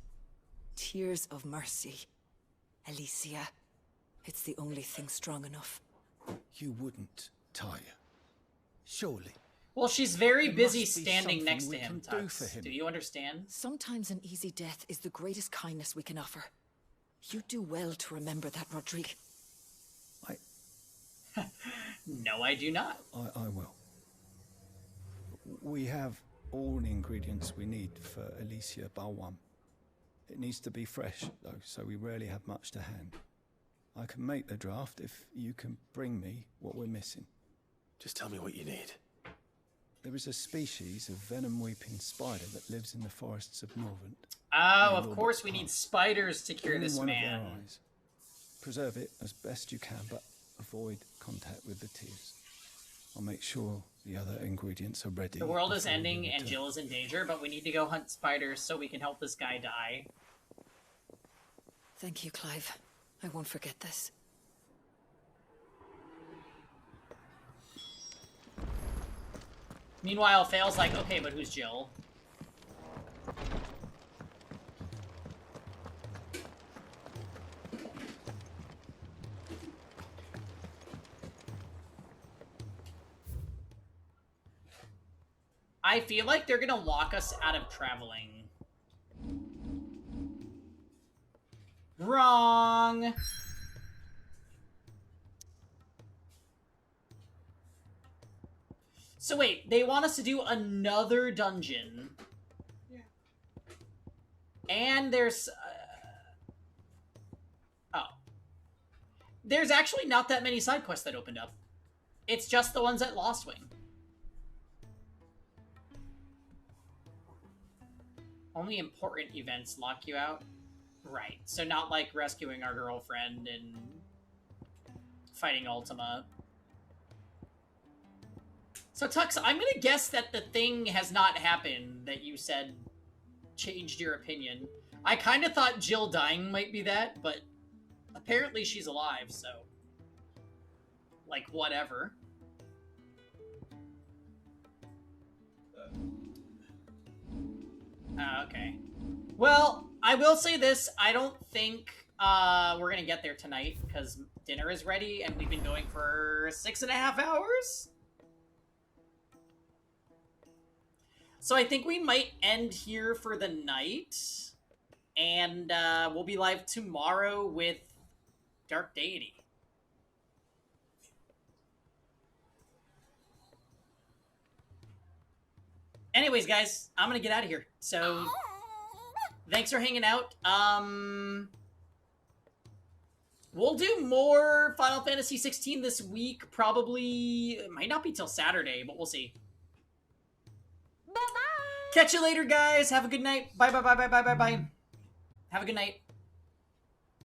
Tears of mercy. Alicia. It's the only thing strong enough. You wouldn't, Tyre. Surely. Well, she's very There busy must be standing something next to we him, can do Tux. for him. Do you understand? Sometimes an easy death is the greatest kindness we can offer. You do well to remember that, Rodrigue. No, I do not. I will. We have all the ingredients we need for Alicia Balwam. It needs to be fresh, though, so we rarely have much to hand. I can make the draft if you can bring me what we're missing. Just tell me what you need. There is a species of venom-weeping spider that lives in the forests of Norvent. Oh, near of Lord course we Park. need spiders to cure All in this one of their man. eyes. Preserve it as best you can, but avoid contact with the tears. I'll make sure the other ingredients are ready. The world is before you ending and return. Jill is in danger, but we need to go hunt spiders so we can help this guy die. Thank you, Clive. I won't forget this. Meanwhile, Fail's like, okay, but who's Jill? I feel like they're gonna lock us out of traveling. Wrong! So wait, they want us to do another dungeon. Yeah. And there's... oh. There's actually not that many side quests that opened up. It's just the ones at Lost Wing. Only important events lock you out? Right. So not like rescuing our girlfriend and fighting Ultima. So Tux, I'm gonna guess that the thing has not happened that you said changed your opinion. I kind of thought Jill dying might be that, but apparently she's alive, so... like, whatever. Okay. Well, I will say this. I don't think we're gonna get there tonight, because dinner is ready, and we've been going for 6.5 hours? So I think we might end here for the night, and we'll be live tomorrow with Dark Deity. Anyways, guys, I'm gonna get out of here. So, thanks for hanging out. We'll do more Final Fantasy 16 this week. Probably, it might not be till Saturday, but we'll see. Bye-bye! Catch you later, guys. Have a good night. Bye, bye, bye, bye, bye, bye, bye. Have a good night.